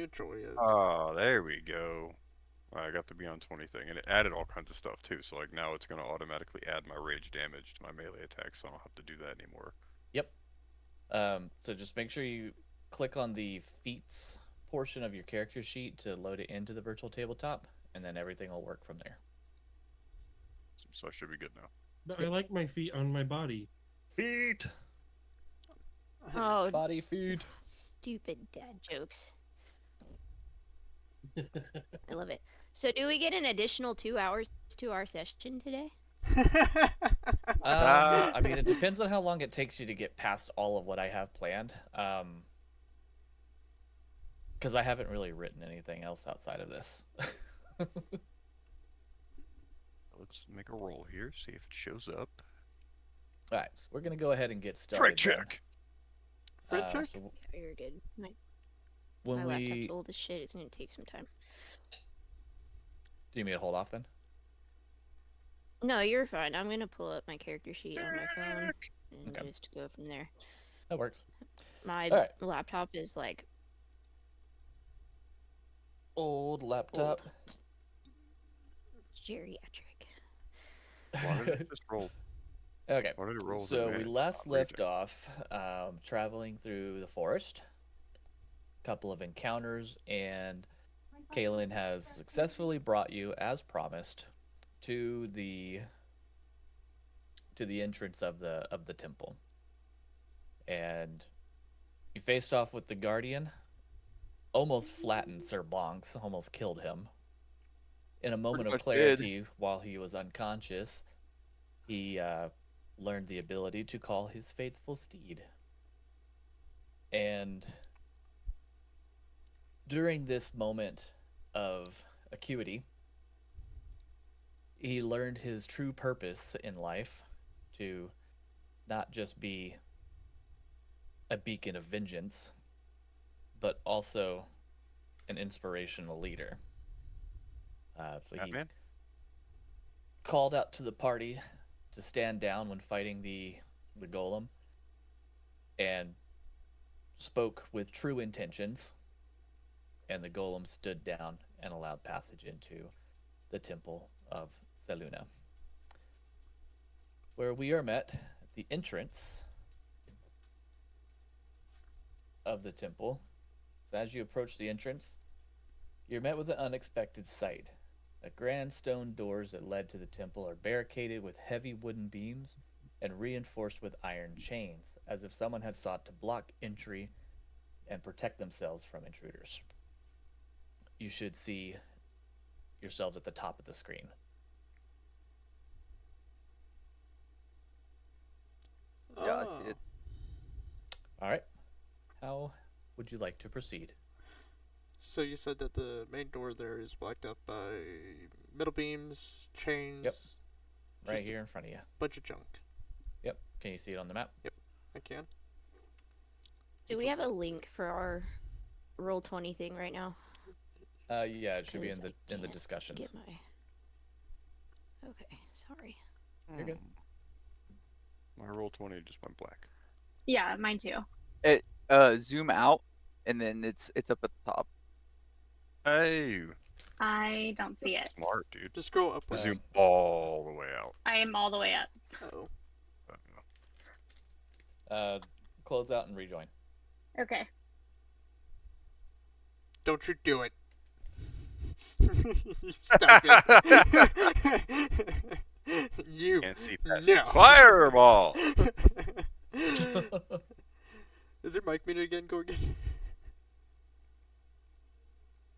neutral is. Oh, there we go. I got the Beyond 20 thing, and it added all kinds of stuff too. So like now it's gonna automatically add my rage damage to my melee attack, so I don't have to do that anymore. Yep. So just make sure you click on the feats portion of your character sheet to load it into the virtual tabletop, and then everything will work from there. So I should be good now. But I like my feet on my body. Feet. Oh, Body feet. stupid dad jokes. I love it. So, do we get an additional 2 hours to our session today? I mean, it depends on how long it takes you to get past all of what I have planned. Because I haven't really written anything else outside of this. Let's make a roll here, see if it shows up. All right, so we're gonna go ahead and get started. Strike check. Fred check? So Yeah, you're good. My when laptop's we old as shit. It's gonna take some time. do you mean to hold off then? No, you're fine. I'm gonna pull up my character sheet on my phone and Okay. just go from there. That works. My All right. laptop is like Old laptop. geriatric. Why did it just roll? Okay. Why did it roll? with So we advantage? last Not left reject. off traveling through the forest. Couple of encounters, and Kaylin has successfully brought you, as promised, to the entrance of the temple. And you faced off with the guardian, almost flattened Sir Bonks, almost killed him. In a moment of much clarity, while he was unconscious, he learned the ability to call his faithful steed. And during this moment of acuity, he learned his true purpose in life to not just be a beacon of vengeance, but also an inspirational leader. So he Batman? called out to the party to stand down when fighting the golem, and spoke with true intentions, and the golem stood down and allowed passage into the temple of Seluna, where we are met at the entrance of the temple. So as you approach the entrance, you're met with an unexpected sight. The grand stone doors that led to the temple are barricaded with heavy wooden beams and reinforced with iron chains, as if someone had sought to block entry and protect themselves from intruders. You should see yourselves at the top of the screen. Yeah, I see it. All right. How would you like to proceed? So you said that the main door there is blocked up by metal beams, chains. Right just here in front of you. A bunch of junk. Yep. Can you see it on the map? I can. Do we have a link for our Roll20 thing right now? Yeah, it should be in 'Cause the I can't discussions. Get my. Okay, sorry. You're good. My roll 20 just went black. Yeah, mine too. Zoom out, and then it's up at the top. Hey, I don't see it. smart dude. Just scroll upwards. Zoom all the way out. I am all the way up. Oh. I don't know. Close out and rejoin. Okay. Don't you do it. Stop it. You. Can't see past No. Fireball! Is your mic muted again, Gorgon?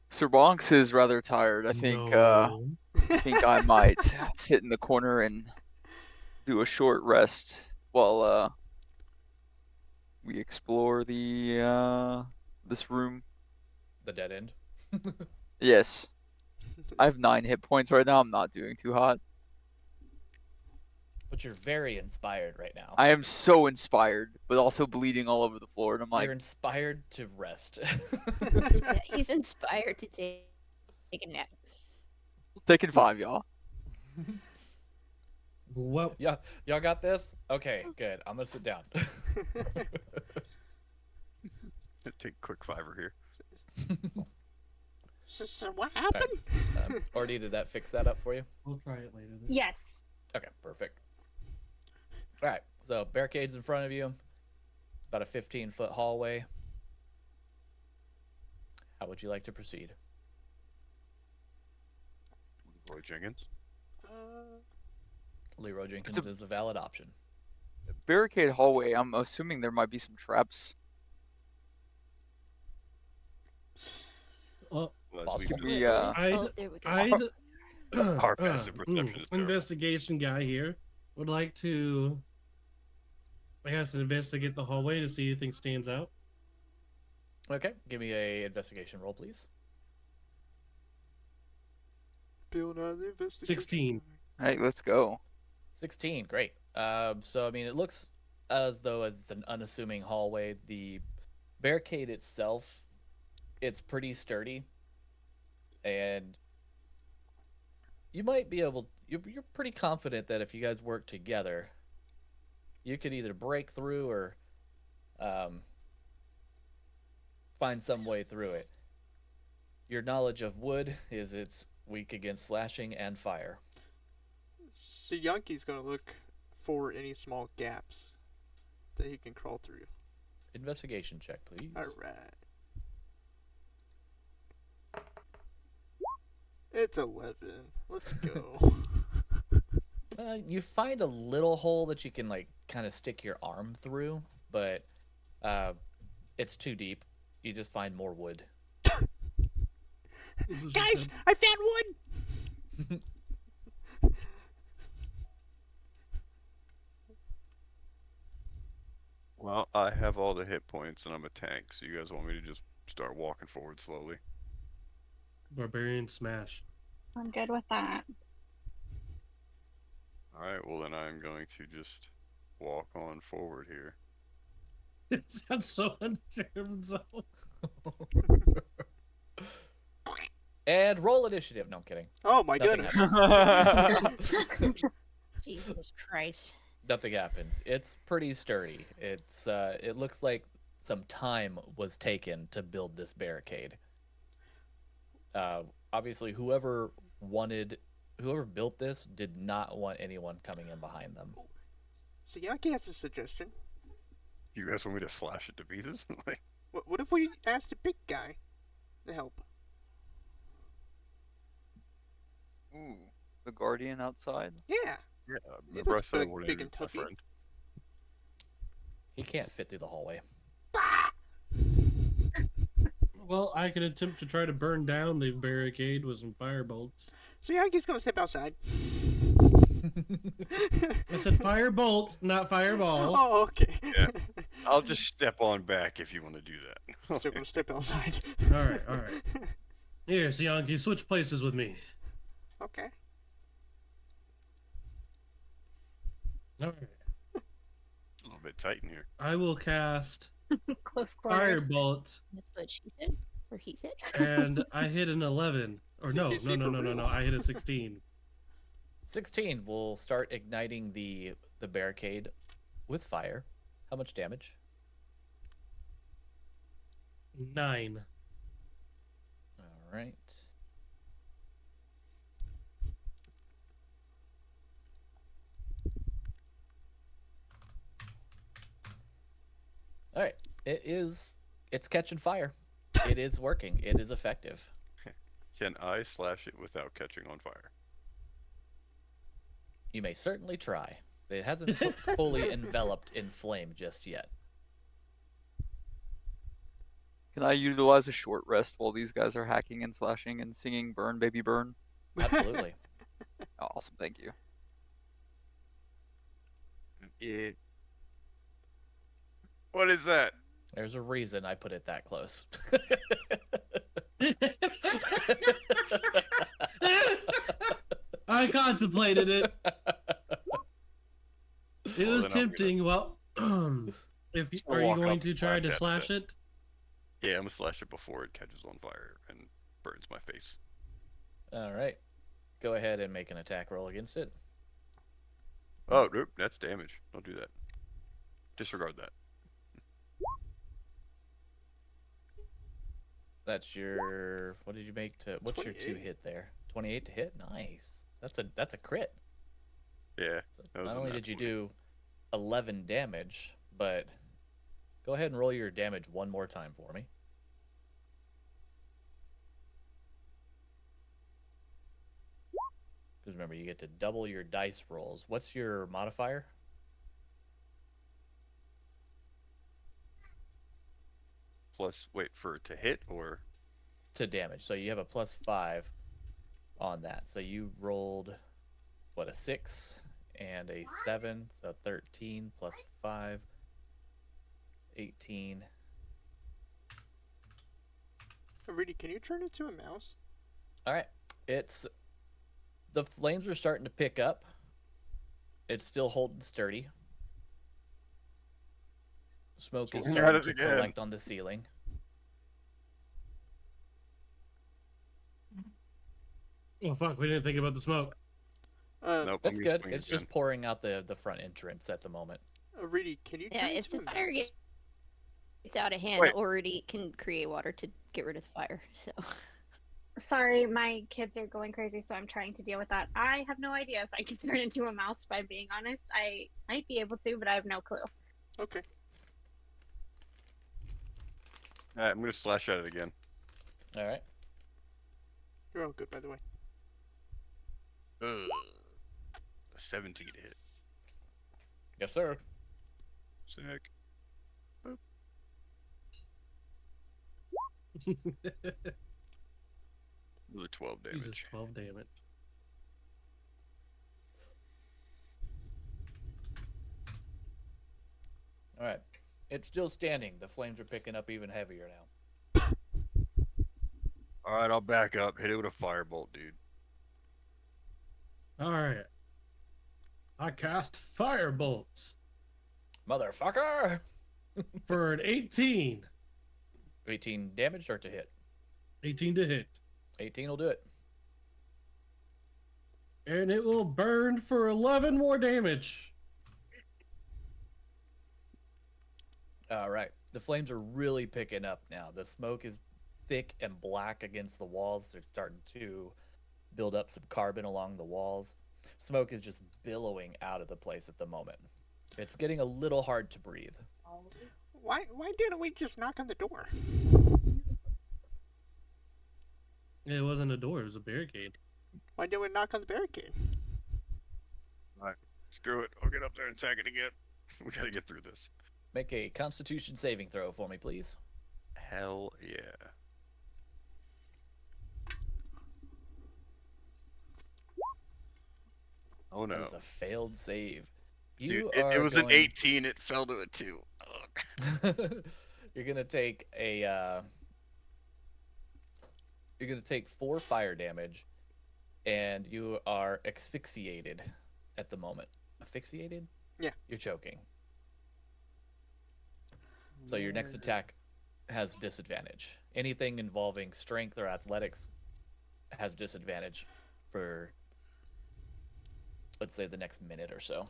Sir Bonks is rather tired. I think No. I might sit in the corner and do a short rest while we explore the this room. The dead end. Yes. I have 9 hit points right now. I'm not doing too hot. But you're very inspired right now. I am so inspired, but also bleeding all over the floor, and I'm like, You're inspired to rest. Yeah, he's inspired to take a nap. taking 5, y'all. Well, Yeah, y'all got this? Okay, good. I'm gonna sit down. Take a quick fiver here. So what happened? Ordy, did that fix that up for you? We'll try it later. Then. Yes. Okay, perfect. All right, so barricades in front of you. About a 15-foot hallway. How would you like to proceed? Roy Jenkins. Leroy Jenkins is a valid option. Barricade hallway. I'm assuming there might be some traps. Well, Let's leave Can it we, as Oh, there we go. Our passive perception is terrible. investigation guy here would like to, I guess, investigate the hallway to see if anything stands out. Okay, give me a investigation roll, please. Bill Nye the Investigator. 16. Hey, let's go. 16, great. So I mean, it looks as though it's an unassuming hallway. The barricade itself, it's pretty sturdy, and you might be able. You're pretty confident that if you guys work together, you could either break through or find some way through it. Your knowledge of wood is it's weak against slashing and fire. So Yankee's gonna look for any small gaps that he can crawl through. Investigation check, please. Alright. It's 11. Let's go. You find a little hole that you can like kind of stick your arm through, but it's too deep. You just find more wood. Guys, I found wood! Well, I have all the hit points and I'm a tank, so you guys want me to just start walking forward slowly? Barbarian smash. I'm good with that. Alright, well then I'm going to just walk on forward here. It sounds so unsure of himself. And roll initiative. No, I'm kidding. Oh my Nothing goodness. Jesus Christ. Nothing happens. It's pretty sturdy. It looks like some time was taken to build this barricade. Obviously, whoever built this did not want anyone coming in behind them. So Yankee has a suggestion. You guys want me to slash it to pieces? Like, What if we asked the big guy to help? Ooh, the guardian outside. Yeah. yeah, He remember I looks said I big- wanted big to and be my toughy. friend? He can't fit through the hallway. Well, I can attempt to try to burn down the barricade with some fire bolts. So Yankee's gonna step outside. I said fire bolt, not fireball. Oh, okay. Yeah. I'll just step on back if you want to do that. Still gonna step outside. Alright. Here, Sianki, switch places with me. Okay. Alright. A little bit tight in here. I will cast Close quarters. firebolt, That's what she said. Or he said. and I hit an 11. Or no, CTC for real. I hit a 16. 16 will start igniting the barricade with fire. How much damage? 9. All right. All right. It's catching fire. It is working. It is effective. Can I slash it without catching on fire? You may certainly try. It hasn't fully enveloped in flame just yet. Can I utilize a short rest while these guys are hacking and slashing and singing "Burn, Baby, Burn"? Absolutely. Awesome, thank you. What is that? There's a reason I put it that close. I contemplated it. It Well, was then I'm tempting. Well, if you, I'll are you walk going up to and try to slash slash it. it? Yeah, I'm gonna slash it before it catches on fire and burns my face. All right. Go ahead and make an attack roll against it. Oh, nope, that's damage. Don't do that. Disregard that. That's your. What did you make to? What's your 2 28. hit there? 28 to hit. Nice. That's a crit. Yeah. So That was not a only nat did you 20. do 11 damage, but go ahead and roll your damage one more time for me. Because remember, you get to double your dice rolls. What's your modifier? Plus, wait, for it to hit or? To damage. So you have a +5 on that. So you rolled, what, a 6 and a 7. So 13 plus 5, 18. Rudy, can you turn it to a mouse? All right. The flames are starting to pick up. It's still holding sturdy. Smoke is Swing at starting it to again. collect on the ceiling. Oh fuck, we didn't think about the smoke. Nope, That's I'm gonna good. swing It's again. just pouring out the front entrance at the moment. Rudy, can you Yeah, turn it if to the a fire mouse? gets out of hand, Wait. already can create water to get rid of the fire. So. Sorry, my kids are going crazy, so I'm trying to deal with that. I have no idea if I can turn into a mouse, if I'm being honest. I might be able to, but I have no clue. Okay. Alright, I'm gonna slash at it again. All right. You're all good, by the way. A 17 to hit. Yes, sir. Sick. Another 12 Jesus, damage. 12 damage. All right. It's still standing. The flames are picking up even heavier now. Alright, I'll back up. Hit it with a firebolt, dude. Alright. I cast Firebolts Motherfucker! for an 18. 18 damage or to hit? 18 to hit. 18 will do it. And it will burn for 11 more damage. All right. The flames are really picking up now. The smoke is thick and black against the walls. They're starting to build up some carbon along the walls. Smoke is just billowing out of the place at the moment. It's getting a little hard to breathe. Why didn't we just knock on the door? It wasn't a door, it was a barricade. Why didn't we knock on the barricade? Screw it. I'll get up there and attack it again. We gotta get through this. Make a Constitution saving throw for me, please. Hell yeah. Oh That no. is a failed save. Dude, You it are was going... an 18, it fell to a 2. Ugh. You're gonna take a you're gonna take 4 fire damage, and you are asphyxiated at the moment. Asphyxiated? Yeah. You're choking. So your next attack has disadvantage. Anything involving strength or athletics has disadvantage for, let's say, the next minute or so.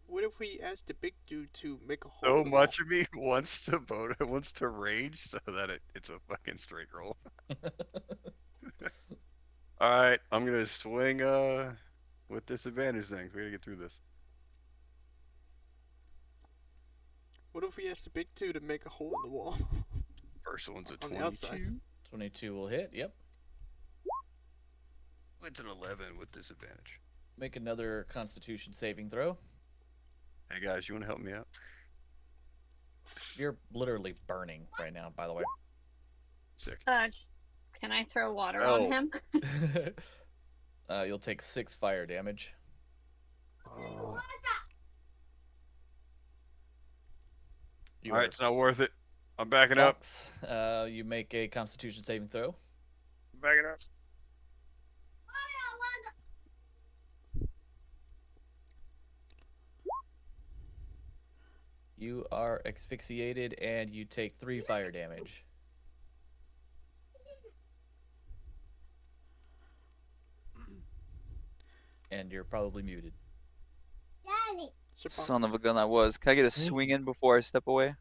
What if we asked the big dude to make a hole So in the much of me wants to rage so that it's a fucking straight roll. Alright, I'm gonna swing with disadvantage then. We gotta get through this. What if we asked the big dude to make a hole in the wall? First one's a On the 22. outside. 22 will hit, yep. It's an 11 with disadvantage. Make another Constitution saving throw. Hey guys, you wanna help me out? You're literally burning right now, by the way. Sick. Can I throw water Oh. on him? You'll take 6 fire damage. You Alright, it's not worth it. I'm backing up. Fox, you make a Constitution saving throw. Backing up. You are asphyxiated and you take 3 fire damage. And you're probably muted. Son of a gun I was. Can I get a swing in before I step away?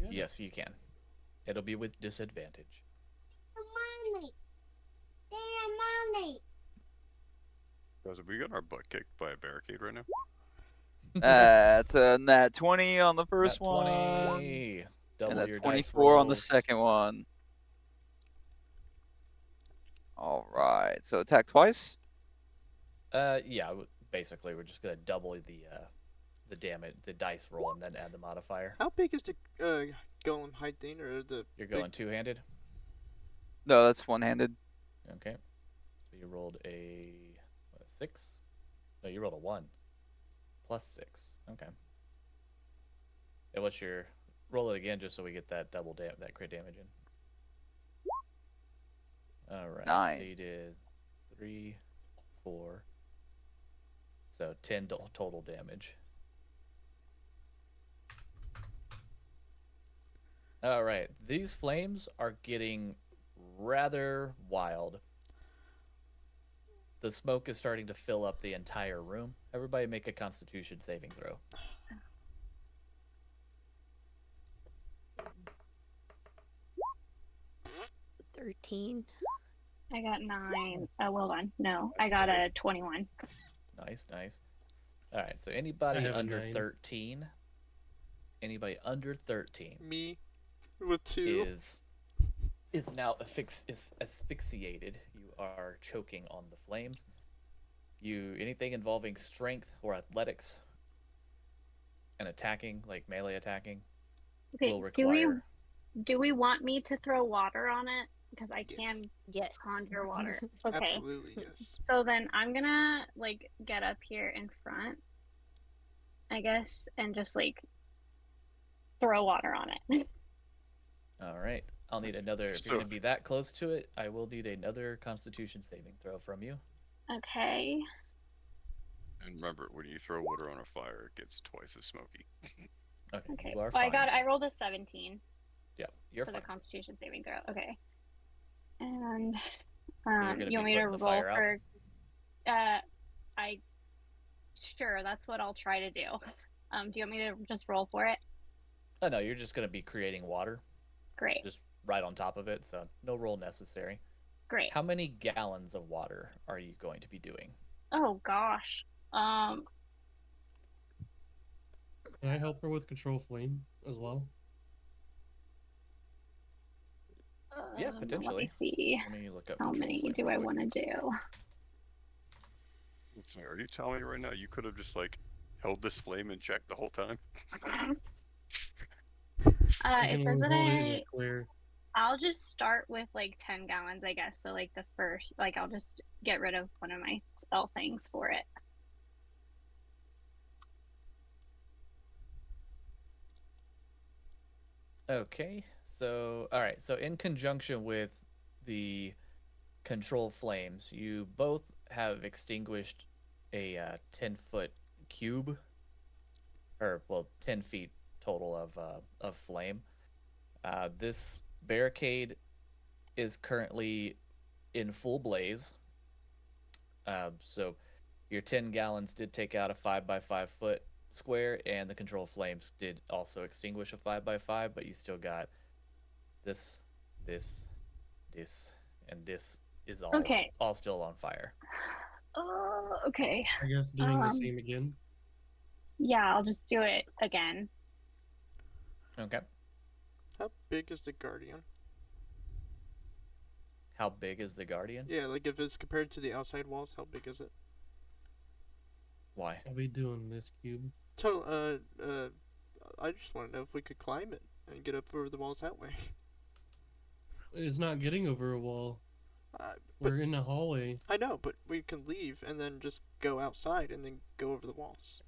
Yes, you can. It'll be with disadvantage. Guys, we got our butt kicked by a barricade right now. That's a nat 20 on the Nat first one, 20. and Double a your dice 24 on the rolls. second one. All right, so attack twice. Yeah, basically we're just gonna double the damage, the dice roll, and then add the modifier. How big is the golem height thing, or the You're big... going two-handed. No, that's one-handed. Okay. So you rolled a 6. No, you rolled a 1 plus 6. Okay. And what's your roll it again just so we get that that crit damage in. All right. 9. So you did 3, 4. So 10 total damage. All right. These flames are getting rather wild. The smoke is starting to fill up the entire room. Everybody make a Constitution saving throw. $13. I got 9. Oh, well done. No, I got a 21. Nice, nice. All right, so anybody have a under 9. 13, anybody under 13 Me with 2. is now asphyxiated. You are choking on the flames. Anything involving strength or athletics and attacking, like melee attacking, Okay, will require. do we want me to throw water on it? Because I can Yes. conjure water. Okay. Absolutely, yes. So then I'm gonna like get up here in front, I guess, and just like throw water on it. All right, I'll need another. If you're So- gonna be that close to it, I will need another Constitution saving throw from you. Okay. And remember, when you throw water on a fire, it gets twice as smoky. Okay. You are Well, fine. I rolled a 17 Yeah, you're for fine. the Constitution saving throw. Okay. And gonna you be want me to putting the roll fire out? for? I sure that's what I'll try to do. Do you want me to just roll for it? Oh no, you're just gonna be creating water, Great. just right on top of it. So no roll necessary. Great. How many gallons of water are you going to be doing? Oh gosh. Can I help her with control flame as well? Yeah, Let potentially. me see. Let me look up How control many flame do real I quick. want to do? Listen, are you telling me right now you could have just like held this flame in check the whole time? I It can says that hold it in a clear. I'll just start with like 10 gallons, I guess. So like the first, like I'll just get rid of one of my spell things for it. Okay, so all right, so in conjunction with the control flames, you both have extinguished a 10-foot cube, or well, 10 feet total of flame. This barricade is currently in full blaze. So your 10 gallons did take out a 5 by 5 foot square, and the control flames did also extinguish a 5 by 5, but you still got this, this, and this is all Okay. all still on fire. Okay. I guess doing the same again. Yeah, I'll just do it again. Okay. How big is the Guardian? How big is the Guardian? Yeah, like if it's compared to the outside walls, how big is it? Why? Are we doing this cube? So, I just want to know if we could climb it and get up over the walls that way. It's not getting over a wall. But We're in a hallway. I know, but we can leave and then just go outside and then go over the walls.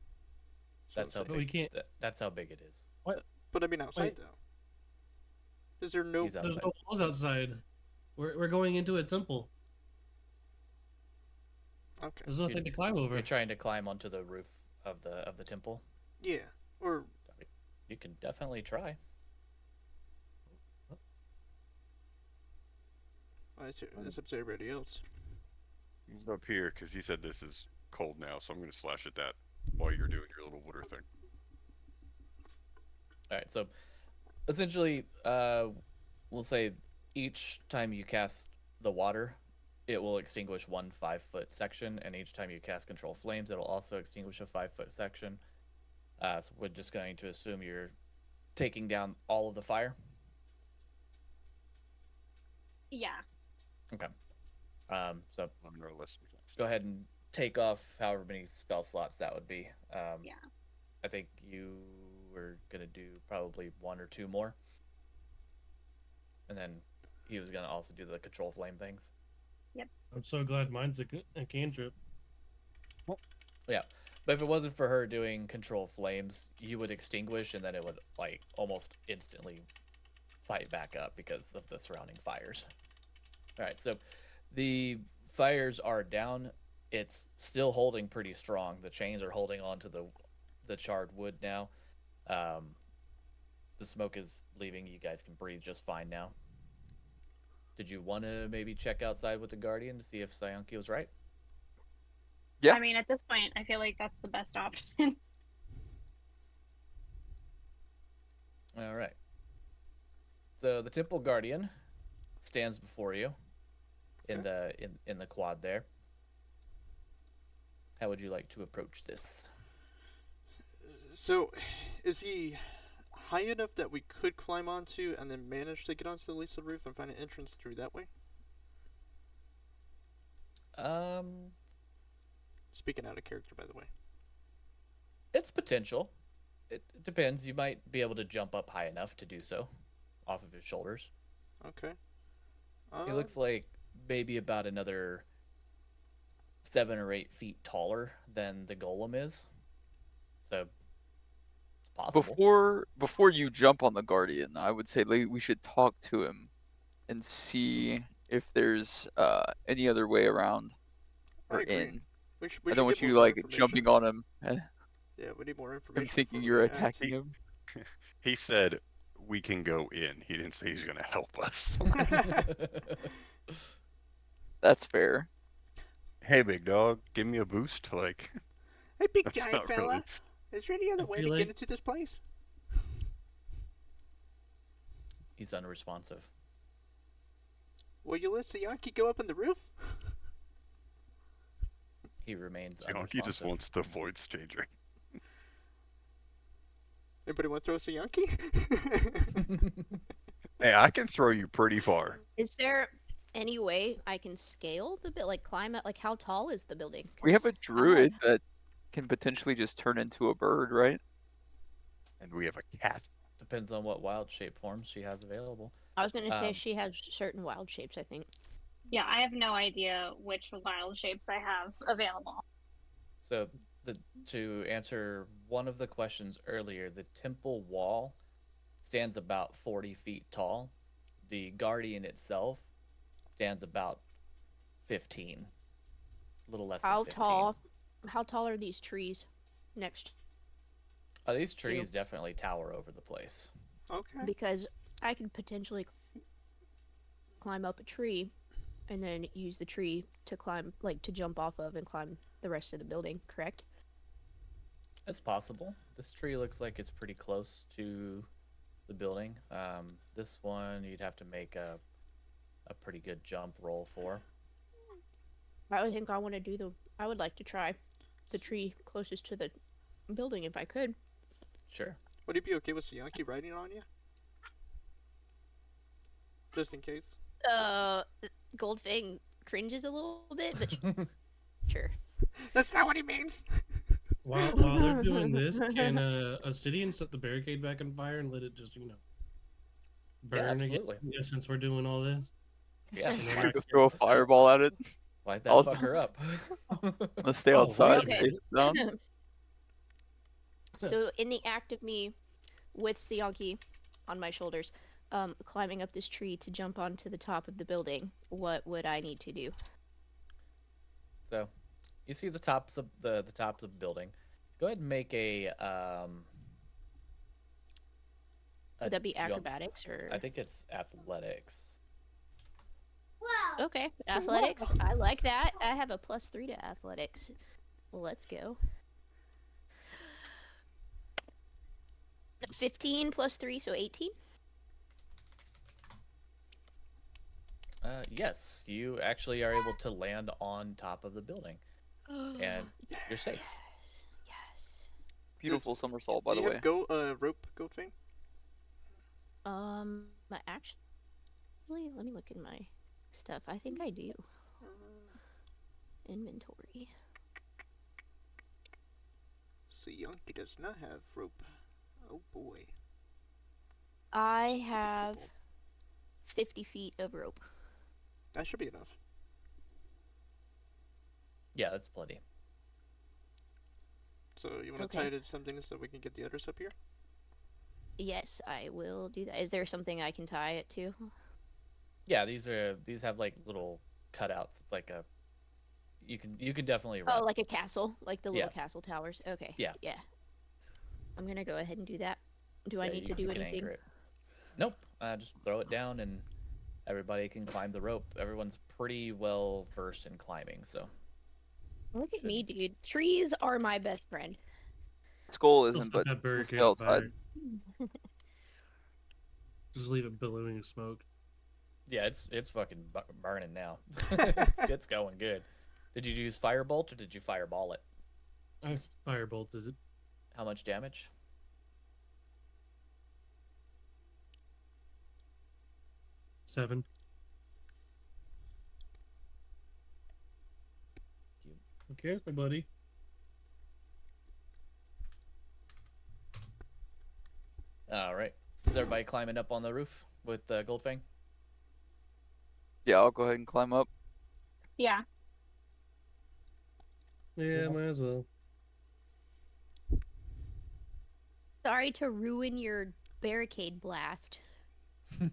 That's how what I'm But we big. can't. That's how big it is. saying. But I mean outside Wait. though. Is there no? He's There's outside. no walls outside. We're going into a temple. Okay. There's nothing to climb over. You're trying to climb onto the roof of the temple. Yeah. Or You can definitely try. it's up to everybody else. He's up here because he said this is cold now, so I'm going to slash at that while you're doing your little water thing. All right, so essentially, we'll say each time you cast the water, it will extinguish one 5-foot section, and each time you cast Control Flames, it'll also extinguish a 5-foot section. So we're just going to assume you're taking down all of the fire. Yeah. Okay. So No less. go ahead and take off however many spell slots that would be. Yeah. I think you were gonna do probably 1 or 2 more, and then he was gonna also do the Control Flame things. I'm so glad mine's a cantrip. Yeah, but if it wasn't for her doing Control Flames, you would extinguish, and then it would like almost instantly fight back up because of the surrounding fires. All right, so the fires are down. It's still holding pretty strong. The chains are holding on to the charred wood now. The smoke is leaving. You guys can breathe just fine now. Did you want to maybe check outside with the Guardian to see if Sayanki was right? Yeah. I mean, at this point, I feel like that's the best option. All right. So the Temple Guardian stands before you in the quad there. How would you like to approach this? So, is he high enough that we could climb onto and then manage to get onto the least of the roof and find an entrance through that way? Speaking out of character, by the way. It's potential. It depends. You might be able to jump up high enough to do so off of his shoulders. Okay. He looks like maybe about another 7 or 8 feet taller than the golem is. So it's possible. Before you jump on the Guardian, I would say we should talk to him and see if there's any other way around I or agree. in. We I should don't want get you more like information. jumping on him, Yeah, we need more him information. thinking before you're we act. attacking him. He said we can go in. He didn't say he's gonna help us. That's fair. Hey, big dog, give me a boost. Like, Hey, big that's giant not fella. really. Is there any other I way feel to like- get into this place? He's unresponsive. Will you let Sayanki go up on the roof? He remains He unresponsive. just wants the voice changer. Anybody want to throw Sayanki? Hey, I can throw you pretty far. Is there any way I can scale the bit, like climb it? Like, how tall is the building? We have 'Cause a druid that can potentially just turn into a bird, right? And we have a cat. Depends on what wild shape forms she has available. I was gonna say Um, she has certain wild shapes, I think. Yeah, I have no idea which wild shapes I have available. So to answer one of the questions earlier, the temple wall stands about 40 feet tall. The guardian itself stands about 15. A little less How than 15. tall? How tall are these trees next? These trees definitely tower over the place. Okay. Because I could potentially climb up a tree and then use the tree to climb, like to jump off of and climb the rest of the building, correct? It's possible. This tree looks like it's pretty close to the building. This one you'd have to make a pretty good jump roll for. I would think I want to I would like to try the tree closest to the building if I could. Sure. Would it be okay with Sayanki riding on you? Just in case. Goldfang cringes a little bit, but sure. That's not what he means! While they're doing this, can Obsidian set the barricade back on fire and let it just, burn again? absolutely. Yeah, since we're doing all this. Yeah, Just light, like- Throw a fireball at it. light that I'll- fucker up. Let's stay Oh, outside. okay. Stay down. So in the act of me with Sayanki on my shoulders, climbing up this tree to jump onto the top of the building, what would I need to do? So, you see the tops of the top of the building. Go ahead and make a Would that be jump. acrobatics or? I think it's athletics. Okay, athletics. I like that. I have a +3 to athletics. Let's go. 15 + 3, so 18. Yes, you actually are able to land on top of the building, and you're safe. Yes. Yes. Beautiful somersault, by Do the you way. have rope, Goldfang? Actually, let me look in my stuff. I think I do. Inventory. See, Yonky does not have rope. Oh boy. I Stupid have kobold. 50 feet of rope. That should be enough. Yeah, that's plenty. So you want to Okay. tie it to something so we can get the others up here? Yes, I will do that. Is there something I can tie it to? Yeah, these have like little cutouts. It's like a you can definitely Oh, run. like a castle, like the little Yeah. castle towers. Okay. Yeah. Yeah. I'm gonna go ahead and do that. Do I Yeah, need to you do can anything? anchor it. Nope. Just throw it down and everybody can climb the rope. Everyone's pretty well versed in climbing, so Look at should- me, dude. Trees are my best friend. Skull Still isn't, set but that we'll stay barricade on outside. fire. Just leave it billowing smoke. yeah, it's fucking burning now. It's going good. Did you use firebolt or did you fireball it? I firebolted it. How much damage? 7. Okay, buddy. All right. Is everybody climbing up on the roof with Goldfang? Yeah, I'll go ahead and climb up. Yeah. Yeah, might as well. Sorry to ruin your barricade blast. It's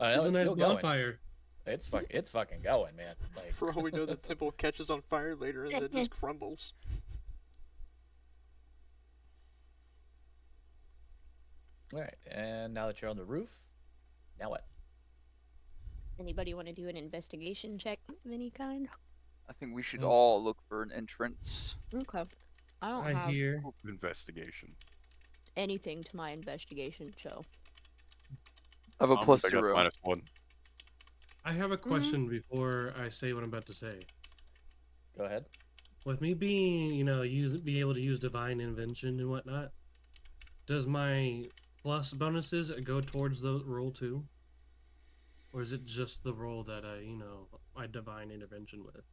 a nice still going. bonfire. It's fucking going, man. Like For all we know, the temple catches on fire later and then just crumbles. all right. And now that you're on the roof, now what? Anybody want to do an investigation check of any kind? I think we should Mm. all look for an entrance. Okay. I don't I have hear. Group investigation. anything to my investigation, so. I have a I plus got 0. -1. I have a question before I say what I'm about to say. Go ahead. With me being, be able to use divine invention and whatnot, does my plus bonuses go towards the roll too? Or is it just the roll that I divine intervention with?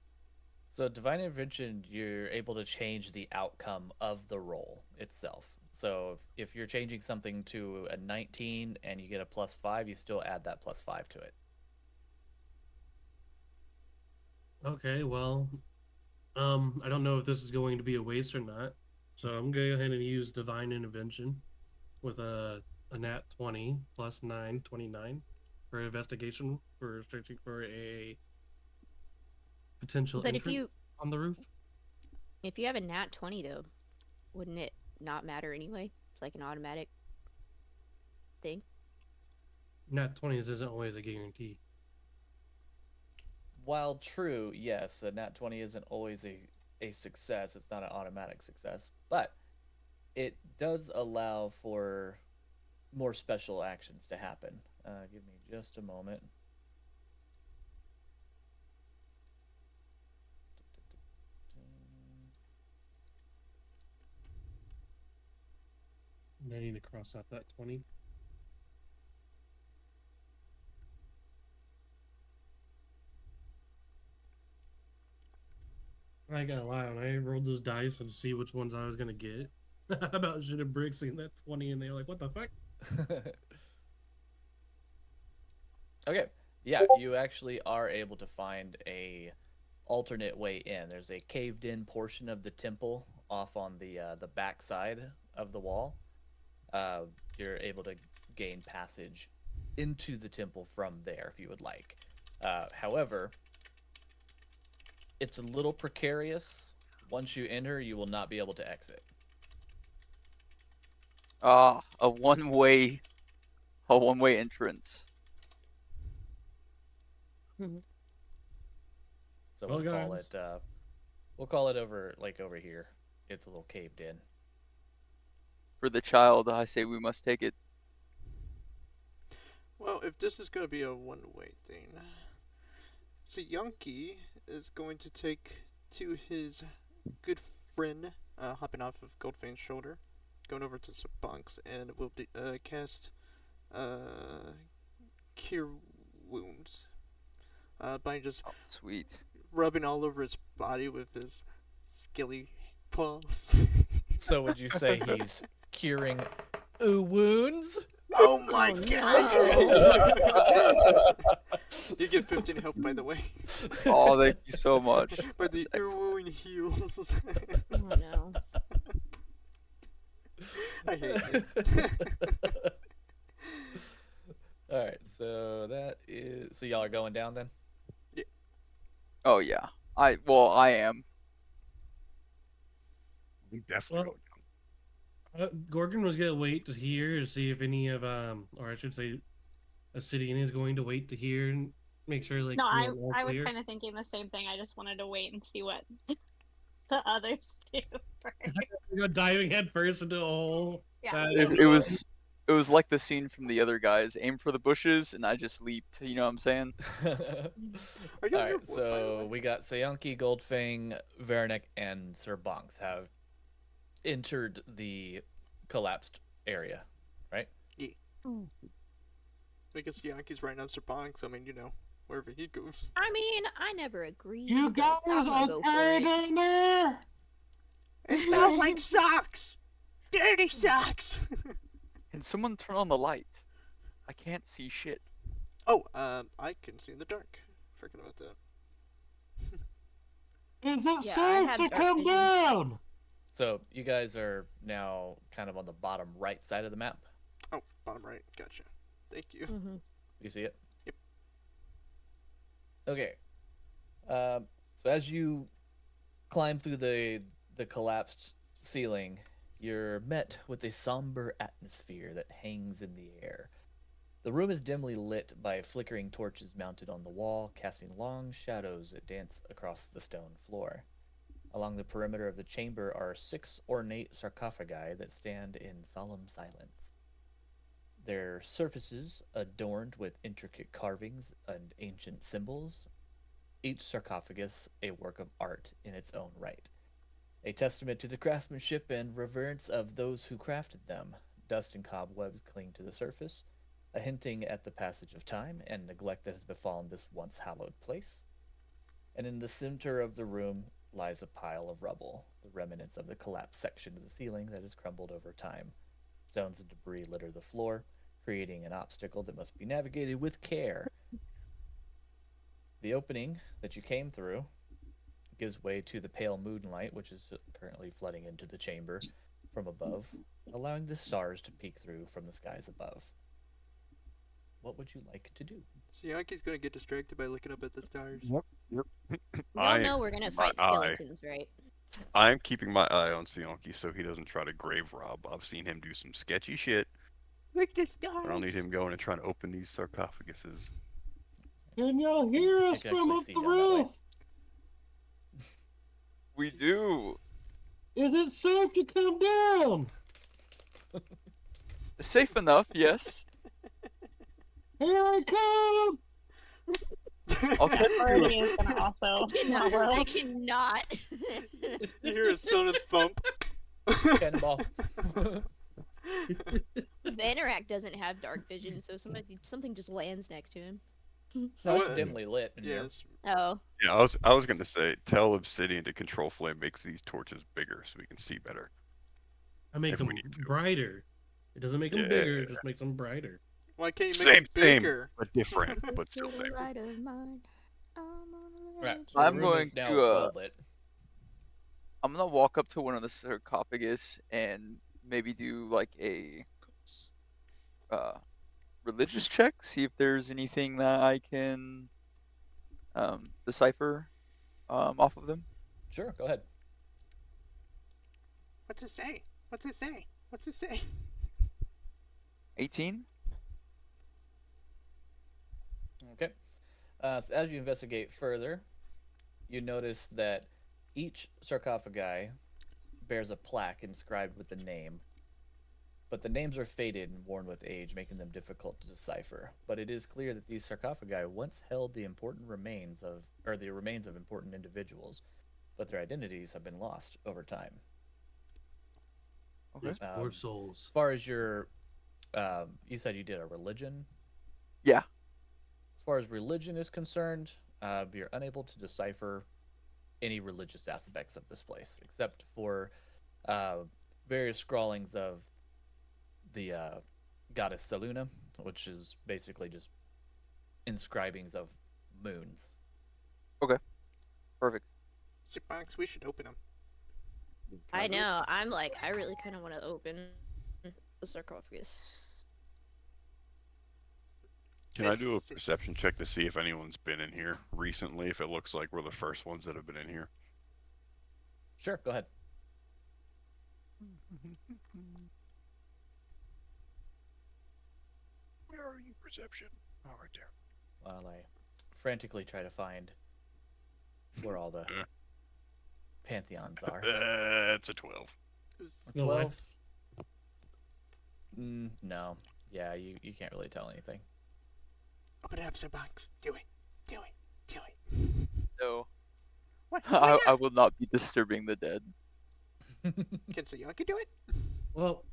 So divine intervention, you're able to change the outcome of the roll itself. So if you're changing something to a 19 and you get a +5, you still add that +5 to it. Okay, well, I don't know if this is going to be a waste or not, so I'm gonna go ahead and use divine intervention with a nat 20 plus 9, 29 for investigation for searching for a potential But if entrance on the roof. you have a nat 20 though, wouldn't it not matter anyway? It's like an automatic thing. Nat 20s isn't always a guarantee. While true, yes, a nat 20 isn't always a success. It's not an automatic success, but it does allow for more special actions to happen. Give me just a moment. And I need to cross out that 20. I ain't gonna lie, when I rolled those dice and see which ones I was gonna get, about shit of bricks in that 20, and they were like, what the fuck? Okay, yeah, you actually are able to find a alternate way in. There's a caved-in portion of the temple off on the back side of the wall. You're able to gain passage into the temple from there if you would like. However, it's a little precarious. Once you enter, you will not be able to exit. A one-way entrance. So Well, we'll call it over here. It's a little caved in. For the child, I say we must take it. Well, if this is gonna be a one-way thing, so Yankee is going to take to his good friend, hopping off of Goldfane's shoulder, going over to some bunks, and will cast Cure Wounds by just Oh, sweet. rubbing all over his body with his skilly paws. So would you say he's curing wounds? Oh my Oh, god! You get 15 health, by the way. Oh, thank you so much. By the That's excellent. wound heals. oh no. I hate you. All right, so that is so y'all are going down then. Oh yeah. I am. I'm definitely Well, Gorgon was gonna wait to hear to see if any of or I should say, Obsidian is going to wait to hear and make sure like No, all I was clear. kind of thinking the same thing. I just wanted to wait and see what the others do first. We go diving head first into a hole. Yeah. It was like the scene from the other guys. Aim for the bushes, and I just leaped. You know what I'm saying? Are you All on your right, wood, by the so way? we got Sayanki, Goldfang, Veranek, and Sir Bonks have entered the collapsed area, right? I guess Yankee's right on Sir Bonks. I mean, wherever he goes. I mean, I never agreed. You but guys I'm gonna go for okay it. down there? It smells like socks! Dirty socks! Can someone turn on the light? I can't see shit. Oh, I can see in the dark. Forget about that. Is it Yeah, I safe have to dark come vision. down? So you guys are now kind of on the bottom right side of the map. Oh, bottom right. Gotcha. Thank you. Mm-hmm. You see it? Yep. Okay. So as you climb through the collapsed ceiling, you're met with a somber atmosphere that hangs in the air. The room is dimly lit by flickering torches mounted on the wall, casting long shadows that dance across the stone floor. Along the perimeter of the chamber are 6 ornate sarcophagi that stand in solemn silence. Their surfaces adorned with intricate carvings and ancient symbols, each sarcophagus a work of art in its own right. A testament to the craftsmanship and reverence of those who crafted them. Dust and cobwebs cling to the surface, a hinting at the passage of time and neglect that has befallen this once hallowed place. And in the center of the room lies a pile of rubble, the remnants of the collapsed section of the ceiling that has crumbled over time. Stones and debris litter the floor, creating an obstacle that must be navigated with care. The opening that you came through gives way to the pale moonlight, which is currently flooding into the chamber from above, allowing the stars to peek through from the skies above. What would you like to do? So Yankee's gonna get distracted by looking up at the stars. Yep. Yep. Y'all know we're gonna my fight eye. skeletons, right? I'm keeping my eye on Sionki so he doesn't try to grave rob. I've seen him do some sketchy shit. Look at the stars! I don't need him going and trying to open these sarcophaguses. Can y'all hear I us can from actually up see the down that way. roof? We do. Is it safe to come down? Safe enough, yes. Here I come! I'll catch you. Already is gonna also not I roll. cannot. You hear a sonic thump. Cannonball. Vanarak doesn't have dark vision, so something just lands next to him. No, it's What? dimly lit in here. Yes. Oh, Yeah, I was gonna say tell Obsidian to control flame makes these torches bigger so we can see better. I make If them we need to. brighter. It doesn't make them Yeah. bigger, it just makes them brighter. Why can't you make Same, them bigger? but different, but still Little same. light of mine, I'm on the Right. edge So the I'm room going is now to, well lit. I'm gonna walk up to one of the sarcophagus and maybe do like a religious check, see if there's anything that I can decipher off of them. Sure, go ahead. What's it say? What's it say? What's it say? 18. Okay. So as you investigate further, you notice that each sarcophagi bears a plaque inscribed with the name but the names are faded and worn with age, making them difficult to decipher. But it is clear that these sarcophagi once held the remains of important individuals, but their identities have been lost over time. Okay. These poor souls. As far as your, you said you did a religion. Yeah. As far as religion is concerned, you're unable to decipher any religious aspects of this place, except for various scrawlings of the goddess Saluna, which is basically just inscribings of moons. Perfect. So, Box, we should open them. I know. I'm like, I really kind of want to open the sarcophagus. Can I do a Miss- perception check to see if anyone's been in here recently? If it looks like we're the first ones that have been in here. Sure, go ahead. Where are you, perception? Oh, right there. While I frantically try to find where all the pantheons are. That's a 12. No, what? 12? No. Yeah, you can't really tell anything. Open it up, Sir Box. Do it. Do it. Do it. No. What? I will not be disturbing the dead. Can Sayaki do it? Well,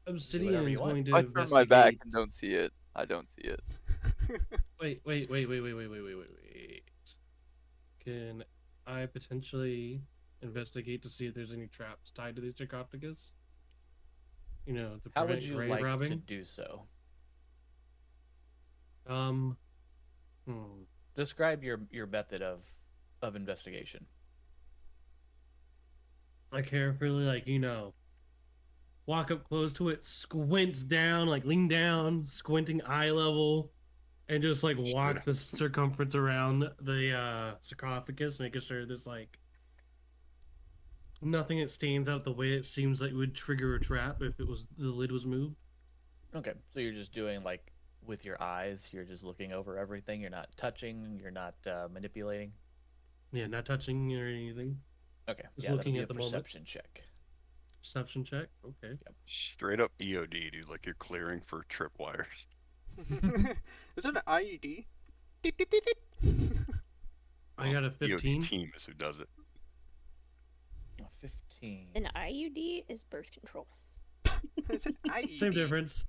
Obsidian whatever you is want. going to I turn my back investigate. and don't see it. I don't see it. Wait. Can I potentially investigate to see if there's any traps tied to the sarcophagus? You know, to How prevent would you grave like to robbing? do so? Hmm. Describe your method of investigation. I carefully, walk up close to it, squint down, lean down, squinting eye level, and just walk the circumference around the sarcophagus, making sure there's nothing that stands out the way it seems like it would trigger a trap if the lid was moved. Okay, so you're just doing with your eyes. You're just looking over everything. You're not touching. You're not manipulating. Yeah, not touching or anything. Okay, Just yeah, looking that'll be at a the moment. perception check. Perception check. Okay. Straight up EOD, dude. Like you're clearing for tripwires. Is that an IED? I got a EOD 15. team is who does it. 15. An IUD is birth control. Is it IED? Same difference.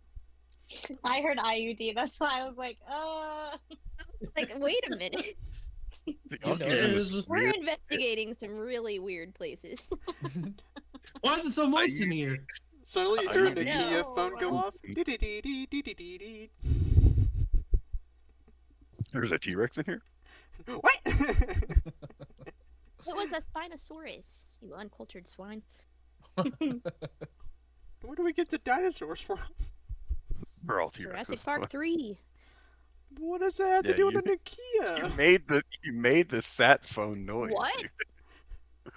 I heard IUD. That's why I was like, Like, wait a minute. You Y'all know getting this. this We're weird- investigating some really weird places. Why is it so moist in here? Suddenly you hear a IED. Nokia No. phone go off. Dee-dee-dee-dee-dee-dee-dee. There's a T-Rex in here? What? It was a Spinosaurus, you uncultured swine. Where do we get the dinosaurs from? We're all T-Rexes. Jurassic Park 3. What does that have to Yeah, do with you- a Nokia? You made the sat phone noise. What? Dude.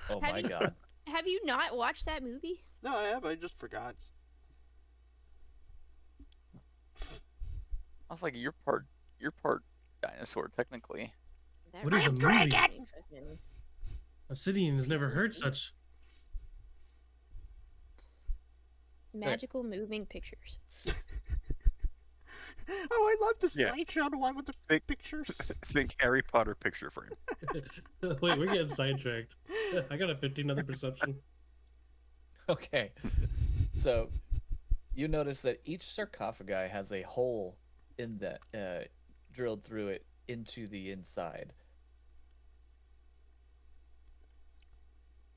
Oh Have my you- god. Have you not watched that movie? No, I have. I just forgot. I was like, you're part dinosaur technically. That What is a really movie? makes me fucking- Obsidian has never heard such. Magical moving pictures. Oh, I love the Yeah. slideshow one with the Big- pictures. Think Harry Potter picture frame. Wait, we're getting sidetracked. I got a 15 other perception. Okay. So you notice that each sarcophagi has a hole in the drilled through it into the inside.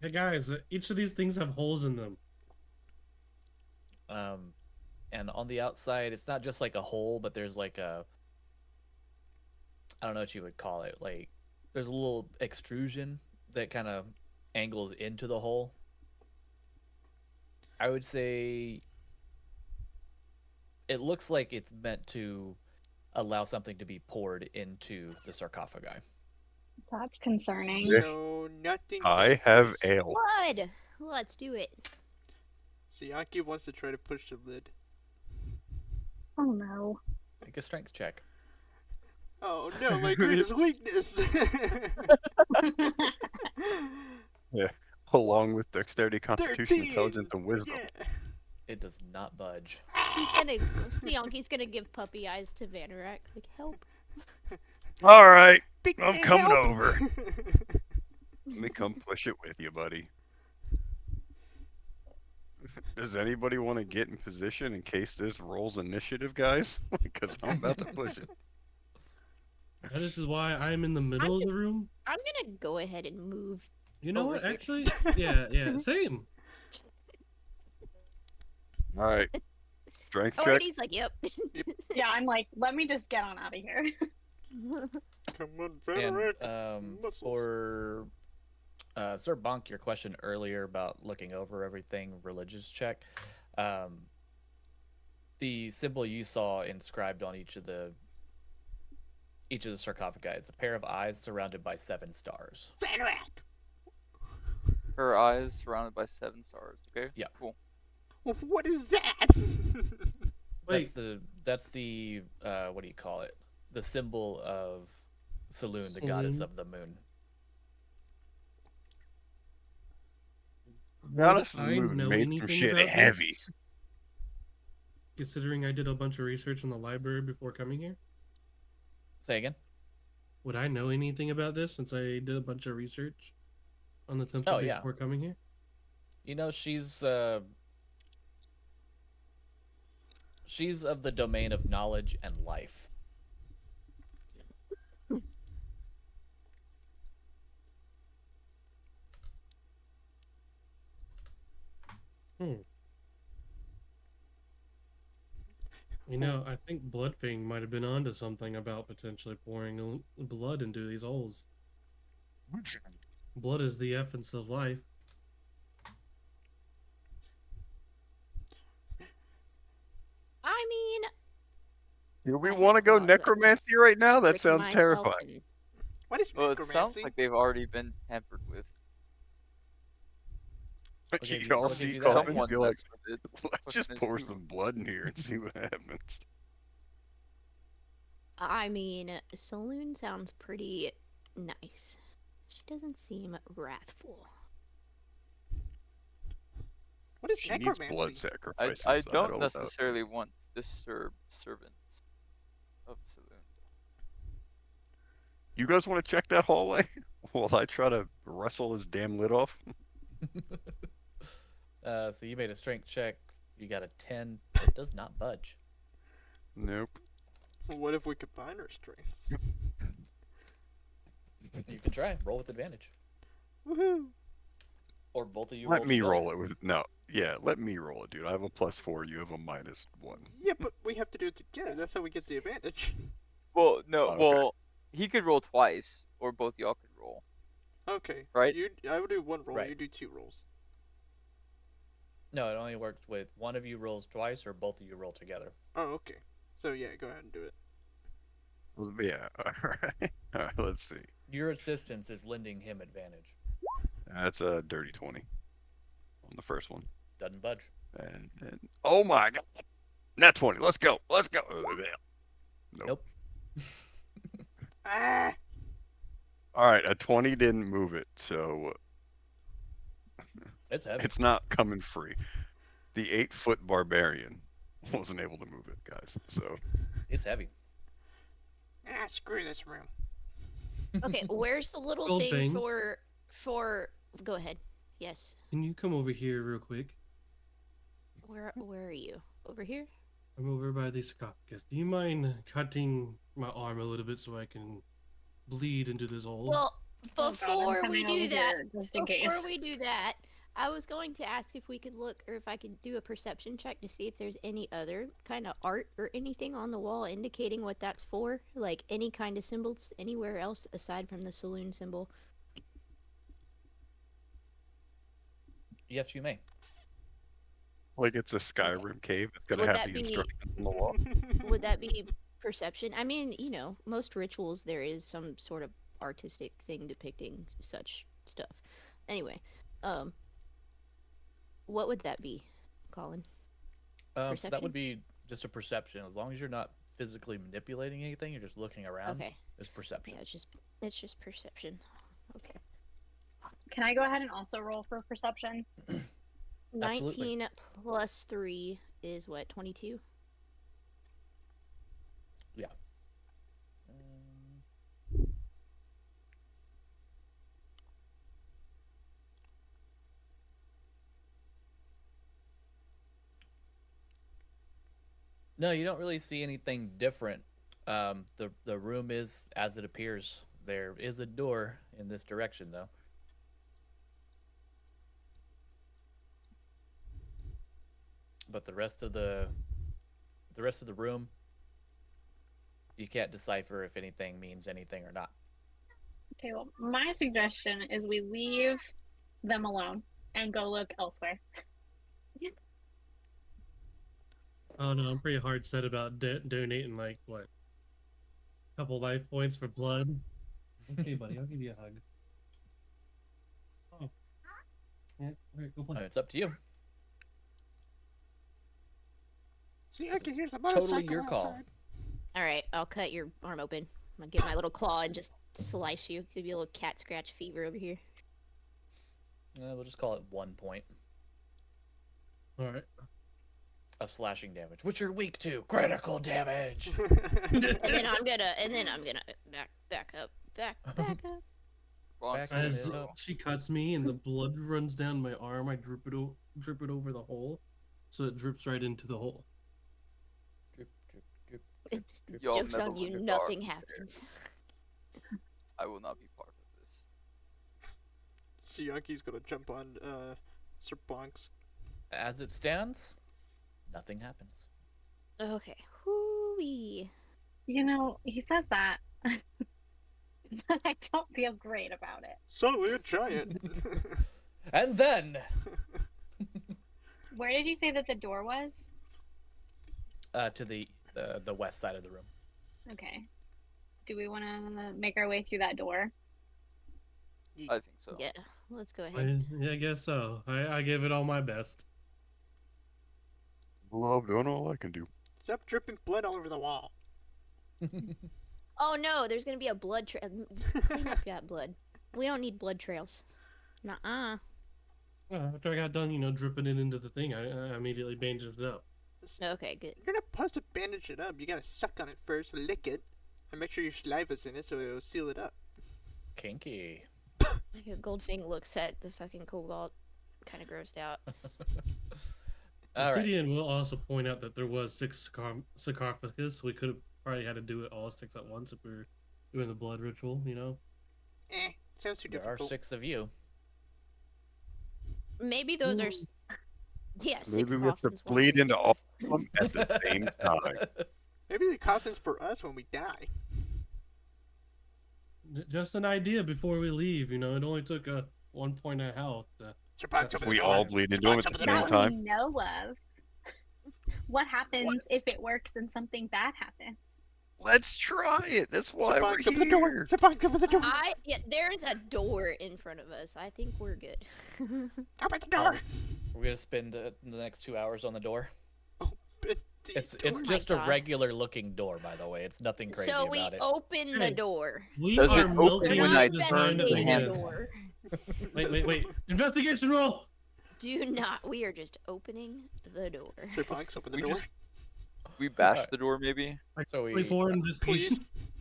Hey guys, each of these things have holes in them. And on the outside, it's not just like a hole, but there's like a, I don't know what you would call it. Like there's a little extrusion that kind of angles into the hole. I would say it looks like it's meant to allow something to be poured into the sarcophagi. that's concerning. So nothing. I but have this. ale. Blood! Let's do it. Sayaki wants to try to push the lid. Oh no. Make a strength check. Oh no, my greatest weakness! Along with dexterity, constitution, 13! intelligence, and wisdom. Yeah. It does not budge. Sionki's gonna give puppy eyes to Vanarak. Like, help. All right, Big I'm man, coming help! over. Let me come push it with you, buddy. Does anybody want to get in position in case this rolls initiative, guys? Because I'm about to push it. This is why I'm in the middle of the room. I'm gonna go ahead and move. You know over what? here. Actually, yeah, same. All right, strength Oh, check. and he's like, yep. Yeah, I'm like, let me just get on out of here. Come on, And Vanarak. Muscles. for Sir Bonk, your question earlier about looking over everything, religious check. The symbol you saw inscribed on each of the sarcophagi is a pair of eyes surrounded by 7 stars. Vanarak! Her eyes surrounded by 7 stars. Okay. Yeah. Cool. What is that? Wait, That's the what do you call it? The symbol of Saloon, the goddess Saloon. of the moon. Goddess of would the I Moon know made some anything shit about heavy. this? Considering I did a bunch of research in the library before coming here, Say again? would I know anything about this since I did a bunch of research on the temple Oh, yeah. before coming here? You know, she's of the domain of knowledge and life. You know, I think Bloodfang might have been onto something about potentially pouring blood into these holes. Blood is the essence of life. I mean, Do we I have want to go claws, I can necromancy right now? That prick sounds myself terrifying. and- What is Well, it sounds necromancy? like they've already been tampered with. give you- Y'all we'll give see you that. coffins, Someone you're like, messed with it. let's just Question is pour who. some blood in here and see what happens. I mean, Saloon sounds pretty nice. She doesn't seem wrathful. What is She needs necromancy? blood sacrifices. I don't don't know. necessarily want to disturb servants of Saloon. You guys want to check that hallway while I try to wrestle his damn lid off? So you made a strength check. You got a 10. It does not budge. Nope. What if we combine our strengths? You can try. Roll with advantage. Woohoo! Or both of you Let me together. roll it with let me roll it, dude. I have a +4, you have a -1. Yeah, but we have to do it together. That's how we get the advantage. Well, no, Okay. well, he could roll twice, or both y'all could roll. Okay. Right? I would do one roll. Right. You do 2 rolls. No, it only works with one of you rolls twice or both of you roll together. Oh, okay. So yeah, go ahead and do it. Well, yeah, alright. Alright, let's see. Your assistance is lending him advantage. That's a dirty 20 on the first one. Doesn't budge. And oh my god. Nat 20. Let's go. Let's go. Nope. Ah! Alright, a 20 didn't move it, so It's heavy. it's not coming free. The 8-foot barbarian wasn't able to move it, guys. So It's heavy. Ah, screw this room. Okay, where's the little Gold thing thing. for? Go ahead. Yes. Can you come over here real quick? Where are you? Over here? I'm over by the sarcophagus. Do you mind cutting my arm a little bit so I can bleed into this hole? Well, Oh God, I'm before we coming do over that, here just in case. before we do that, I was going to ask if we could look, or if I could do a perception check to see if there's any other kind of art or anything on the wall indicating what that's for, like any kind of symbols anywhere else aside from the saloon symbol. Yes, you may. like it's a Skyrim cave. It's gonna Would have that the be- instructions on the wall. Would that be perception? I mean, you know, most rituals there is some sort of artistic thing depicting such stuff. Anyway, what would that be, Colin? So that Perception? would be just a perception. As long as you're not physically manipulating anything, you're just looking around. Okay. It's perception. Yeah, it's just perception. Okay. Can I go ahead and also roll for perception? Absolutely. 19 plus 3 is what, 22? Yeah. No, you don't really see anything different. The room is as it appears. There is a door in this direction, though. But the rest of the room, you can't decipher if anything means anything or not. Okay, well, my suggestion is we leave them alone and go look elsewhere. Oh no, I'm pretty hard set about donating like what, a couple life points for blood. Okay, buddy, I'll give you a hug. Oh, yeah, all right, go play. It's up to you. See, I can hear some Totally motorcycle your call. outside. Alright, I'll cut your arm open. I'm gonna get my little claw and just slice you. Give you a little cat scratch fever over here. We'll just call it 1 point All right. of slashing damage, which you're weak to. Critical damage. And then I'm gonna back up. Back up. Wrong Back side. in As it up. she cuts me and the blood runs down my arm, I drip it over the hole, so it drips right into the hole. Drip, drip, drip, drip, drip. Y'all Joke's on meddle you, in the nothing dark. happens. I will not be part of this. See, Yankee's gonna jump on Sir Bonk's. As it stands, nothing happens. Okay. Whoo-wee. You know, he says that, but I don't feel great about it. Suddenly a giant. And then, Where did you say that the door was? to the west side of the room. Okay. Do we want to make our way through that door? I think so. Yeah, let's go ahead. Yeah, I guess so. I gave it all my best. Well, I'm doing all I can do. Stop dripping blood all over the wall. Oh no, there's gonna be a blood trail. Clean up that blood. We don't need blood trails. Nuh-uh. After I got done, dripping it into the thing, I immediately bandaged it up. Okay, good. You're not supposed to bandage it up. You gotta suck on it first, lick it, and make sure your saliva's in it so it'll seal it up. Kinky. Goldfing looks at the fucking cobalt, kind of grossed out. All right. Obsidian will also point out that there was 6 sarcophagus, so we could have probably had to do it all 6 at once if we were doing the blood ritual, Sounds too There are difficult. 6 of you. Maybe those are. Yeah, six Maybe we have to coffins. one bleed for into each. all of them at the same time. Maybe the coffin's for us when we die. Just an idea before we leave, it only took 1 point of health. Sir Bonk's open the We door. all bleed into Sir them Bonk's at open the the same door. That we time. know of. What happens if it works and something bad happens? Let's try it. That's Sir why we're Bonk's open the door. here. Sir Bonk's open the door. Yeah, there's a door in front of us. I think we're good. Open the door. We're gonna spend the next 2 hours on the door. Open the It's door. just my a God. regular looking door, by the way. It's nothing crazy So we about it. open the Hey. door. We Does are it open milking We're when not I the turn time the that we investigating hands? the get. door. Wait. Investigation roll! Do not. We are just opening the door. Sir Bonk's open the We door. just- We bash Alright. the door, maybe? So we. 24 investigation. Please.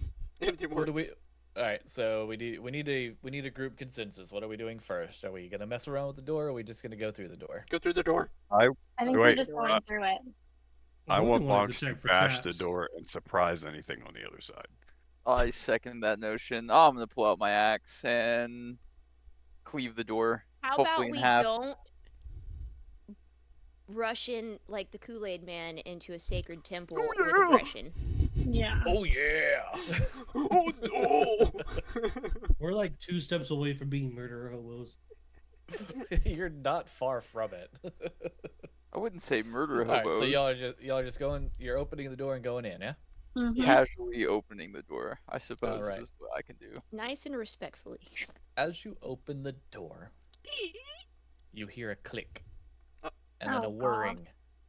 Anything What do we? works. All right. So we need a group consensus. What are we doing first? Are we gonna mess around with the door, or are we just gonna go through the door? Go through the door. I think we're Wait, just going through it. I really want wanted Bonks to to check for bash the traps. door and surprise anything on the other side. I second that notion. I'm gonna pull out my axe and cleave the door. How Hopefully about in we half. don't rush in like the Kool-Aid Man into a sacred temple Oh, with yeah. aggression? Yeah. Oh yeah. Oh no! We're like 2 steps away from being murderer hobos. You're not far from it. I wouldn't say murder All right. hobos. So y'all are just going. You're opening the door and going in, yeah. Mhm. Casually opening the door, I suppose, Alright. is what I can do. Nice and respectfully. As you open the door, you hear a click, and then Oh, a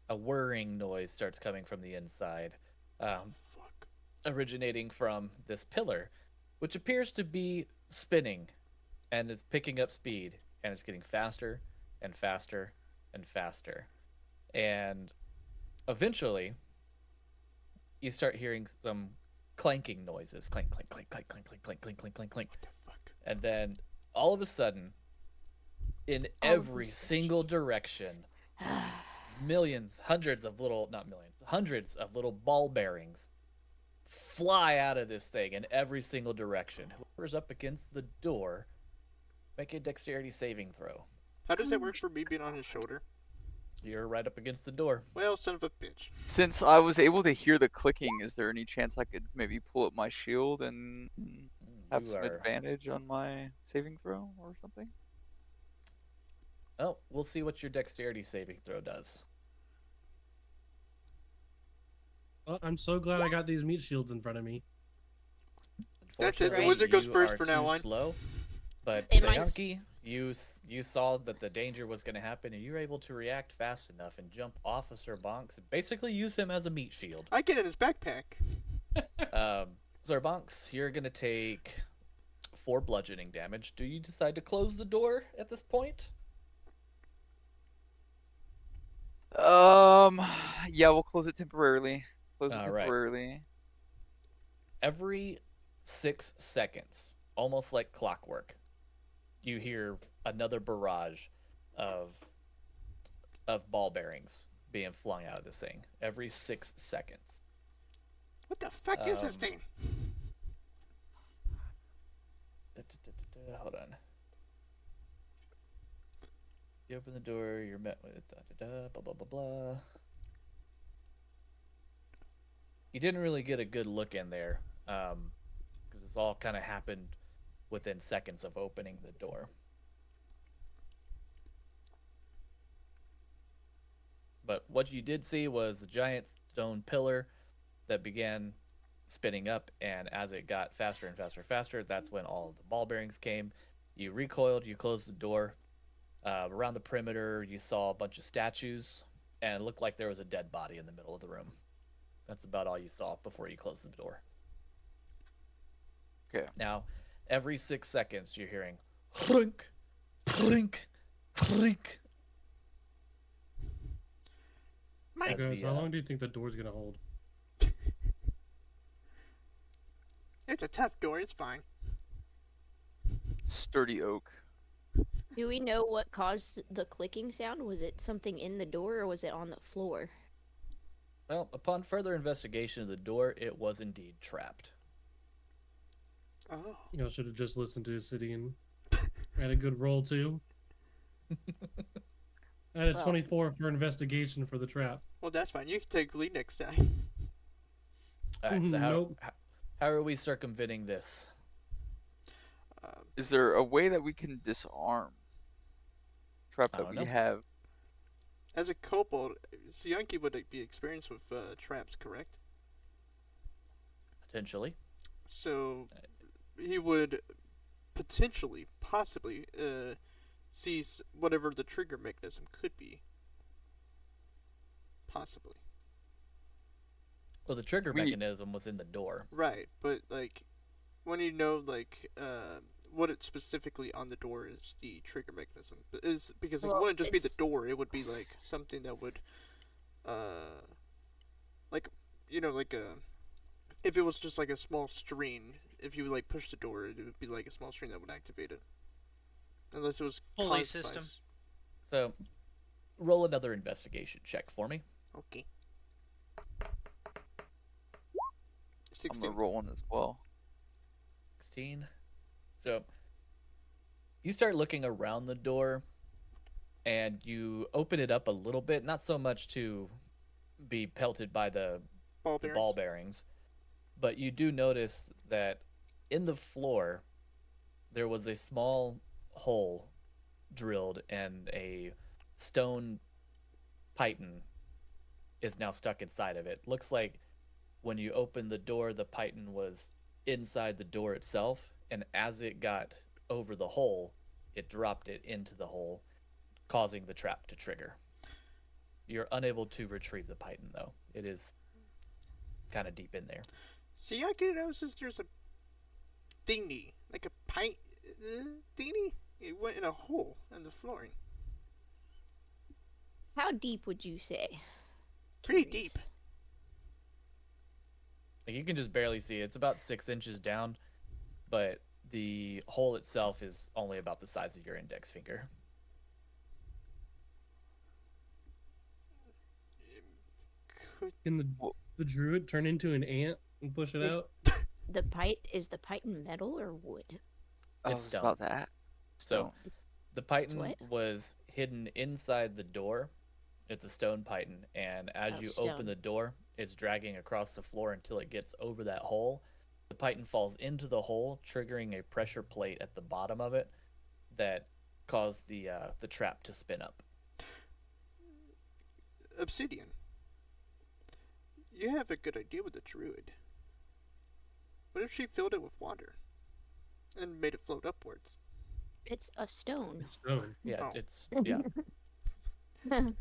God. whirring noise starts coming from the inside, Fuck. originating from this pillar, which appears to be spinning, and it's picking up speed, and it's getting faster and faster and faster. And eventually, you start hearing some clanking noises. Clank, clank, clank, clank, clank, clank, clank, clank, clank, clank, clank. What the fuck? And then all of a sudden, in All of every these single statues. direction, millions, hundreds of little, not millions, hundreds of little ball bearings fly out of this thing in every single direction. Whoever's up against the door, make a dexterity saving throw. How does that work for me being on his shoulder? You're right up against the door. Well, son of a bitch. Since I was able to hear the clicking, is there any chance I could maybe pull up my shield and have You some are. advantage on my saving throw or something? Oh, we'll see what your dexterity saving throw does. Oh, I'm so glad I got these meat shields in front of me. That's it, the Unfortunately, wizard goes you first are for now too on. Slow, but Am I Sayonki, you saw that the danger was going to happen, and you were able to react fast enough and jump off of Sir Bonks and basically use him as a meat shield. I get in his backpack. Sir Bonks, you're going to take 4 bludgeoning damage. Do you decide to close the door at this point? Yeah, we'll close it temporarily. Close it All right. temporarily. Every 6 seconds, almost like clockwork, you hear another barrage of ball bearings being flung out of this thing. Every 6 seconds. What the fuck is this thing? Hold on. You open the door, you're met with blah blah blah blah. You didn't really get a good look in there, because this all kind of happened within seconds of opening the door. But what you did see was the giant stone pillar that began spinning up, and as it got faster and faster and faster, that's when all the ball bearings came. You recoiled, you closed the door. Around the perimeter, you saw a bunch of statues, and it looked like there was a dead body in the middle of the room. That's about all you saw before you closed the door. Okay. Now, every 6 seconds, you're hearing clink, clink, clink. My As Guys, the, how long do you think the door's gonna hold? It's a tough door, it's fine. Sturdy oak. Do we know what caused the clicking sound? Was it something in the door or was it on the floor? Well, upon further investigation of the door, it was indeed trapped. Oh. You know, should have just listened to the city and had a good roll too. I had a Well. 24 for investigation for the trap. Well, that's fine. You can take the lead next time. All right, so Nope. how are we circumventing this? Is there a way that we can disarm trap I that don't we know. have? As a kobold, Sayonki would be experienced with traps, correct? Potentially. So he would potentially, possibly, see whatever the trigger mechanism could be. Possibly. Well, the trigger We- mechanism was in the door. Right, but like, when you know like what it specifically on the door is the trigger mechanism, is because it Well, wouldn't just be the it's- door. It would be like something that would, like like if it was just like a small string, if you like push the door, it would be like a small string that would activate it. Unless it was Pulley caused by system. So, roll another investigation check for me. Okay. I'm 16. gonna roll one as well. 16. So, you start looking around the door, and you open it up a little bit, not so much to be pelted by the Ball the bearings. ball bearings, but you do notice that in the floor there was a small hole drilled, and a stone python is now stuck inside of it. Looks like when you opened the door, the python was inside the door itself, and as it got over the hole, it dropped it into the hole, causing the trap to trigger. You're unable to retrieve the python, though. It is kind of deep in there. Sayonki notices there's a thingy, like a pint thingy. It went in a hole in the flooring. How deep would you say? Pretty Curious. deep. Like you can just barely see it. It's about 6 inches down, but the hole itself is only about the size of your index finger. Could Can Well- the druid turn into an ant and push it Is- out? Is the python metal or wood? I It's was stone. about that. So the It's python what? was hidden inside the door. It's a stone python, and as Oh, you stone. open the door, it's dragging across the floor until it gets over that hole. The python falls into the hole, triggering a pressure plate at the bottom of it that caused the trap to spin up. Obsidian. You have a good idea with the druid. What if she filled it with water and made it float upwards? It's a stone. It's stone. Yeah, Oh. it's yeah. Mm,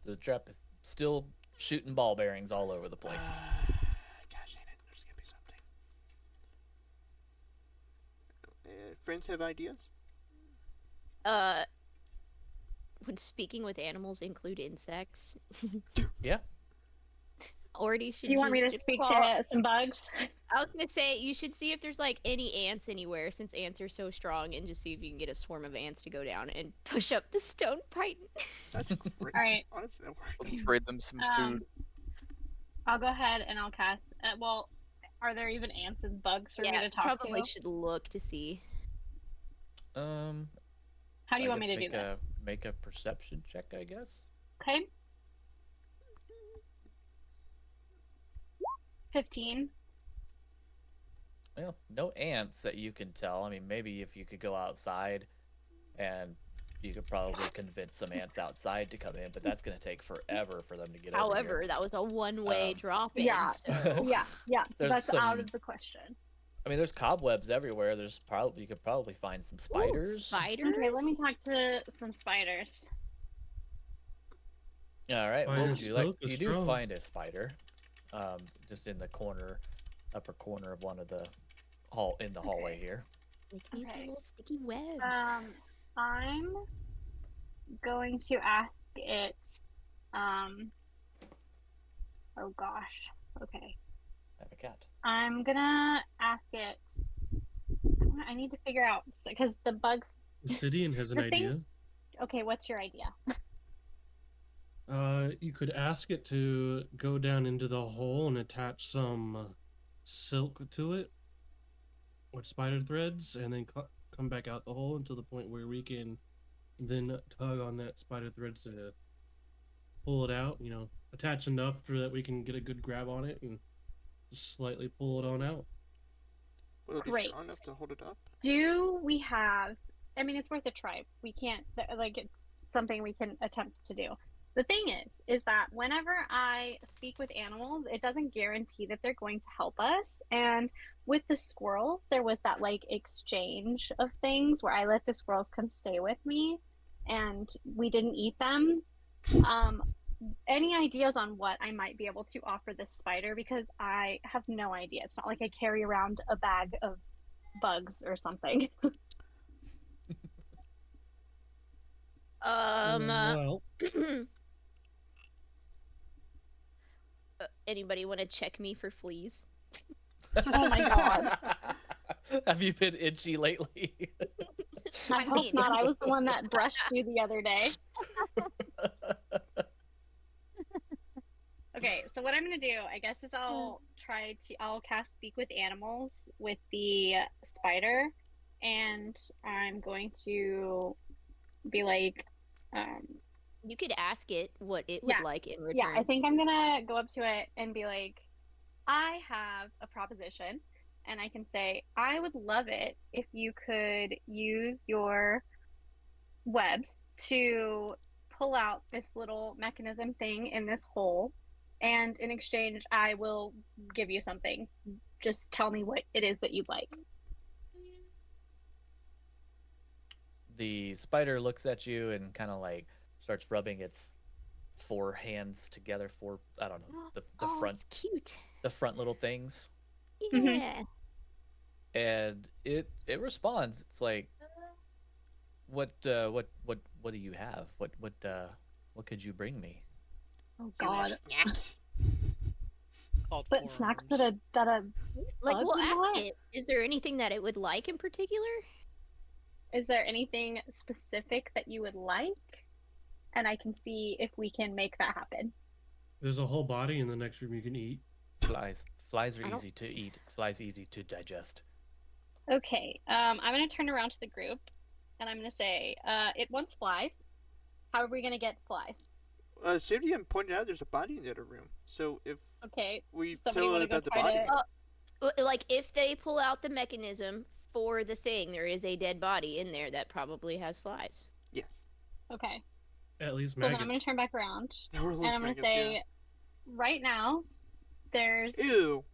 The trap is still shooting ball bearings all over the place. Gosh dang it, there's gonna be something. Friends have ideas? Would speaking with animals include insects? Yeah. Already should Do you want me to just speak call- to some bugs? I was gonna say you should see if there's like any ants anywhere, since ants are so strong, and just see if you can get a swarm of ants to go down and push up the stone python. That's great. Alright. Honestly, that Let's works. trade them some food. I'll go ahead and I'll cast. Well, are there even ants and bugs for me to talk probably to? should look to see. How do you I want me guess to do this? Make a perception check, I guess. Okay. 15. Well, no ants that you can tell. I mean, maybe if you could go outside and you could probably convince some ants outside to come in, but that's going to take forever for them to get over However, here. that was a one-way Um, drop in. Yeah. So. Yeah, yeah. So There's that's out some- of the question. I mean, there's cobwebs everywhere. You could probably find some Ooh, spiders. spiders? Okay, let me talk to some spiders. All right. What would Spider you like? silk is You do strong. find a spider, just in the upper corner of one of the hallway here. Like these Okay. little sticky webs. I'm going to ask it. Oh gosh. Okay. I have a cat. I'm gonna ask it. I need to figure out because the bugs. Obsidian has an The thing- idea. Okay, what's your idea? You could ask it to go down into the hole and attach some silk to it, or spider threads, and then come back out the hole until the point where we can then tug on that spider threads to pull it out. You know, attach enough so that we can get a good grab on it and just slightly pull it on out. Will it be Great. strong enough to hold it up? Do we have? I mean, it's worth a try. We can't like it's something we can attempt to do. The thing is that whenever I speak with animals, it doesn't guarantee that they're going to help us. And with the squirrels, there was that like exchange of things where I let the squirrels come stay with me, and we didn't eat them. Any ideas on what I might be able to offer this spider? Because I have no idea. It's not like I carry around a bag of bugs or something. Well, Anybody want to check me for fleas? Oh my god. Have you been itchy lately? I hope mean- not. I was the one that brushed you the other day. Okay, so what I'm gonna do, I guess, is I'll cast Speak with Animals with the spider, and I'm going to be like, You could ask it what it would Yeah. like in return. yeah, I think I'm gonna go up to it and be like, I have a proposition, and I can say, I would love it if you could use your webs to pull out this little mechanism thing in this hole, and in exchange, I will give you something. Just tell me what it is that you'd like. The spider looks at you and kind of like starts rubbing its four hands together. I don't know, the Oh, front it's cute. the front little things. Mhm. Yeah. And it responds. It's like, what do you have? What could you bring me? Oh You have God. snacks. Called But snacks forearms. that a Like, bug we'll would ask want? it. Is there anything that it would like in particular? Is there anything specific that you would like? And I can see if we can make that happen. There's a whole body in the next room you can eat. Flies. Flies are I don't- easy to eat. Flies easy to digest. Okay. I'm gonna turn around to the group, and I'm gonna say, it wants flies. How are we gonna get flies? Sadian pointed out there's a body in the other room. So if Okay. we Somebody tell want it to go about the try body, to? Like, if they pull out the mechanism for the thing, there is a dead body in there that probably has flies. yes. Okay. At least So then I'm gonna maggots. turn back around, Or and I'm gonna maggots, say, yeah. right now, there's Ew.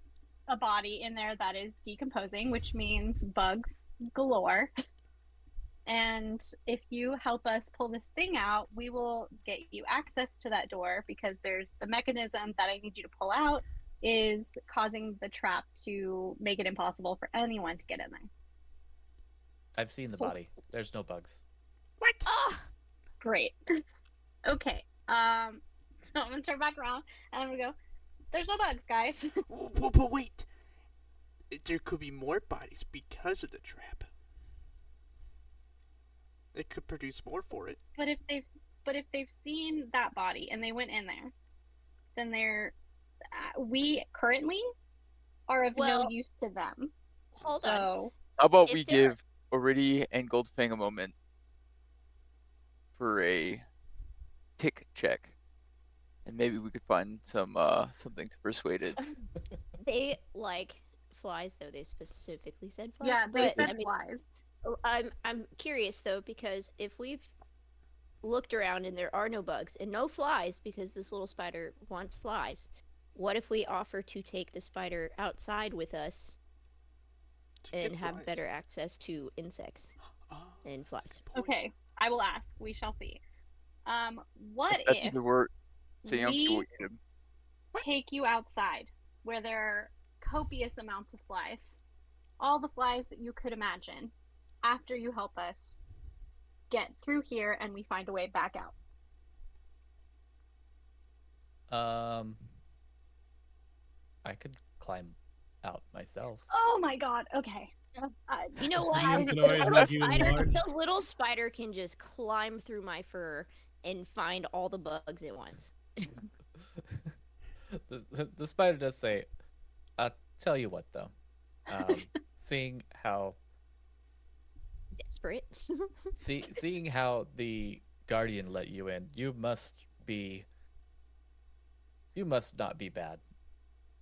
a body in there that is decomposing, which means bugs galore. And if you help us pull this thing out, we will get you access to that door because there's the mechanism that I need you to pull out is causing the trap to make it impossible for anyone to get in there. I've seen the body. There's no bugs. What? Ah! Great. Okay. So I'm gonna turn back around and I'm gonna go, there's no bugs, guys. But wait. There could be more bodies because of the trap. It could produce more for it. But if they've seen that body and they went in there, then we currently are of no Well, use to them. Hold on. So How about If we there- give Oridi and Goldfang a moment for a tick check, and maybe we could find some something to persuade it. They like flies, though they specifically said flies. yeah, they but, said I mean, flies. I'm curious though, because if we've looked around and there are no bugs and no flies because this little spider wants flies, what if we offer to take the spider outside with us To get and have flies. better access to insects Oh, and flies? that's a point. Okay, I will ask. We shall see. What If that if doesn't work, Sayonki will we eat him. take you outside where there are copious amounts of flies, all the flies that you could imagine, after you help us get through here and we find a way back out? I could climb out myself. Oh my god. Okay. You know So what? you I- can The always little, make you spider, enlarge. the little spider can just climb through my fur and find all the bugs it wants. The spider does say, "I'll tell you what, though. Seeing how Desperate. seeing how the guardian let you in, you must not be bad,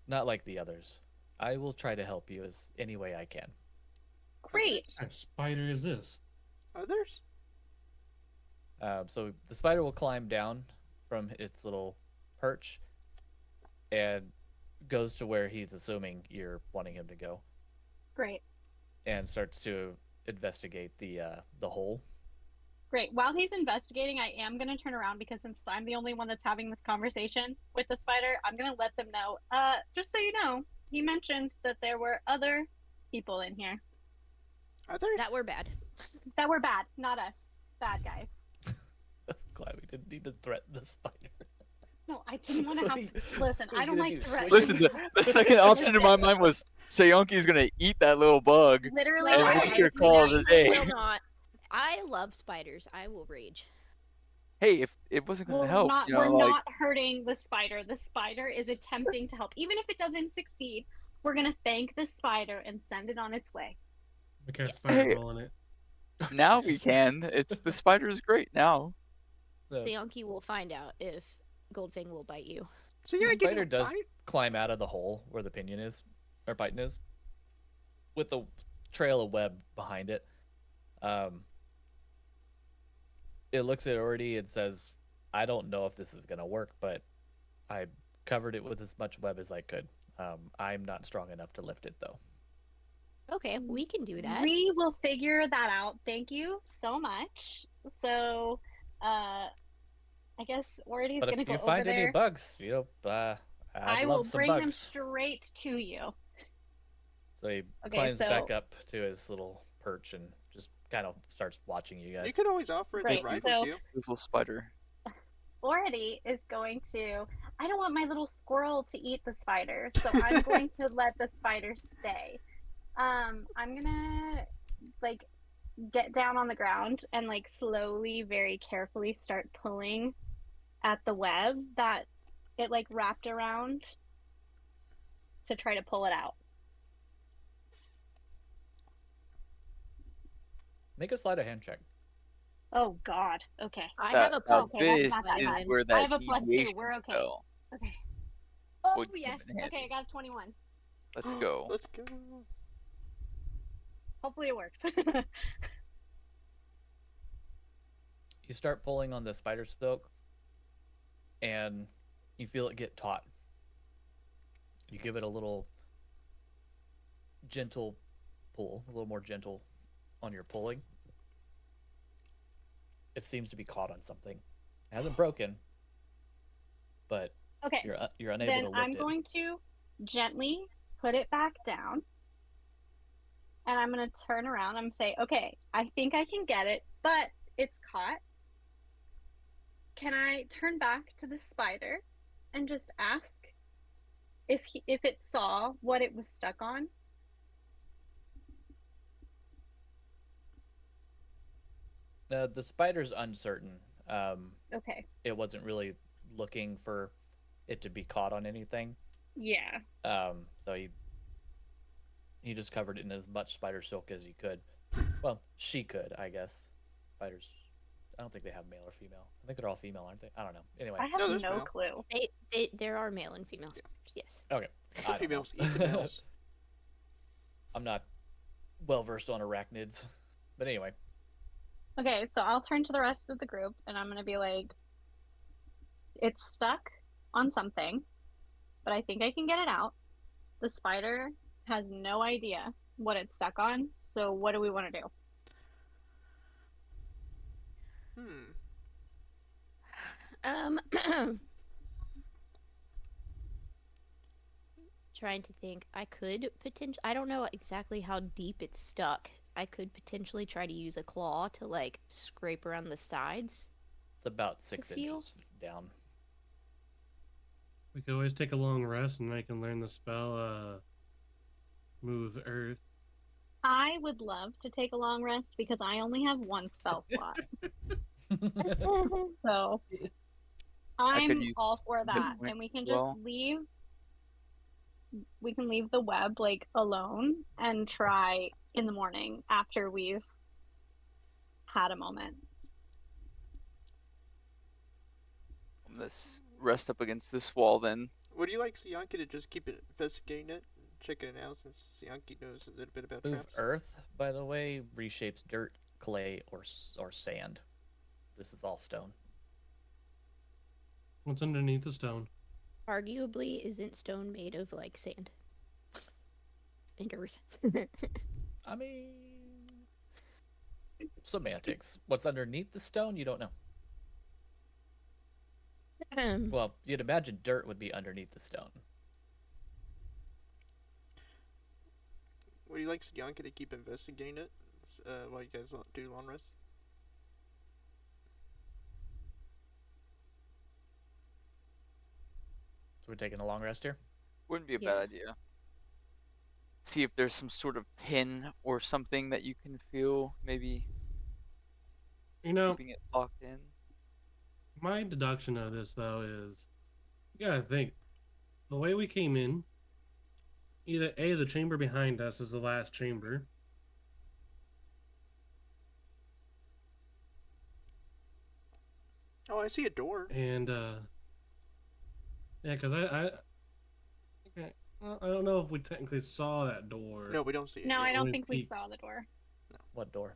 not like the others. I will try to help you as any way I can." Great. What kind of spider is this? Others? So the spider will climb down from its little perch and goes to where he's assuming you're wanting him to go, Great. and starts to investigate the hole. Great. While he's investigating, I am going to turn around because since I'm the only one that's having this conversation with the spider, I'm going to let them know. Just so you know, he mentioned that there were other people in here Others? That were bad. that were bad, not us. Bad guys. Glad we didn't need to threaten the spider. No, I didn't want to have to. Listen, What are I you don't gonna like do, threats. squish Listen, the second option in my mind was Sayonki's gonna eat that little bug. Literally, And we're I- just gonna call it a day. Will not. I love spiders. I will rage. Hey, if it wasn't gonna help, you know, we're like not hurting the spider. The spider is attempting to help. Even if it doesn't succeed, we're gonna thank the spider and send it on its way. I cast Yes. spider Hey. roll on it. now we can. It's the spider is great now. The, Seonki will find out if Goldfang will bite you. So the you're getting spider a does bite? climb out of the hole where the pinion is, or Python is, with a trail of web behind it. It looks at Ordy and says, "I don't know if this is gonna work, but I covered it with as much web as I could. I'm not strong enough to lift it, though." Okay, we can do that. We will figure that out. Thank you so much. So, I guess Ordy's But gonna if go you find over any there. bugs, I'd I love will some bring them bugs. straight to you. So he Okay, climbs back so- up to his little perch and just kind of starts watching you guys. You could always offer it to Great, ride so- with you. Beautiful spider. Flority is going to. I don't want my little squirrel to eat the spider, so I'm going to let the spider stay. I'm gonna like get down on the ground and like slowly, very carefully start pulling at the web that it like wrapped around to try to pull it out. Make a sleight of hand check. Oh God. Okay. I That, have a now plus Okay, that's this not that is bad. where I that have a +2. deviation We're okay. spell Okay. Oh would come yes. in handy. Okay, I got a 21. Let's go. Let's go. Hopefully it works. You start pulling on the spider silk, and you feel it get taut. You give it a little gentle pull, a little more gentle on your pulling. It seems to be caught on something. It hasn't broken, but Okay. you're unable Then to lift I'm it. going to gently put it back down. And I'm going to turn around. I'm going to say, okay, I think I can get it, but it's caught. Can I turn back to the spider and just ask if it saw what it was stuck on? The spider's uncertain. Okay. It wasn't really looking for it to be caught on anything. Yeah. So he just covered it in as much spider silk as he could. Well, she could, I guess. Spiders, I don't think they have male or female. I think they're all female, aren't they? I don't know. Anyway, I have No, there's no male. clue. There are male and female spiders, yes. okay. The I don't know. females eat the males. I'm not well versed on arachnids, but anyway, Okay, so I'll turn to the rest of the group and I'm going to be like, it's stuck on something, but I think I can get it out. The spider has no idea what it's stuck on, so what do we want to do? Um, trying to think. I could potentially. I don't know exactly how deep it's stuck. I could potentially try to use a claw to like scrape around the sides. it's about 6 feel? inches down. We could always take a long rest, and I can learn the spell. Move Earth. I would love to take a long rest because I only have one spell slot. So I could I'm use all for hit that. point And we can as just well. leave the web like alone and try in the morning after we've had a moment. Let's rest up against this wall then. Would you like Sianki to just keep investigating it, checking it out, since Sianki knows a little bit about Move traps? earth, by the way, reshapes dirt, clay, or sand. This is all stone. What's underneath the stone? Arguably, isn't stone made of like sand and earth? I mean, semantics. What's underneath the stone, you don't know. Well, you'd imagine dirt would be underneath the stone. Would you like Sianki to keep investigating it while you guys do long rest? So we're taking a long rest here. Wouldn't be a Yeah. bad idea. See if there's some sort of pin or something that you can feel, maybe You know, keeping it locked in. my deduction of this though is, you gotta think, the way we came in, either A, the chamber behind us is the last chamber. Oh, I see a door. And yeah, because okay, well, I don't know if we technically saw that door. No, we don't see it. No, yet. I don't we think we peeked. saw the door. What door?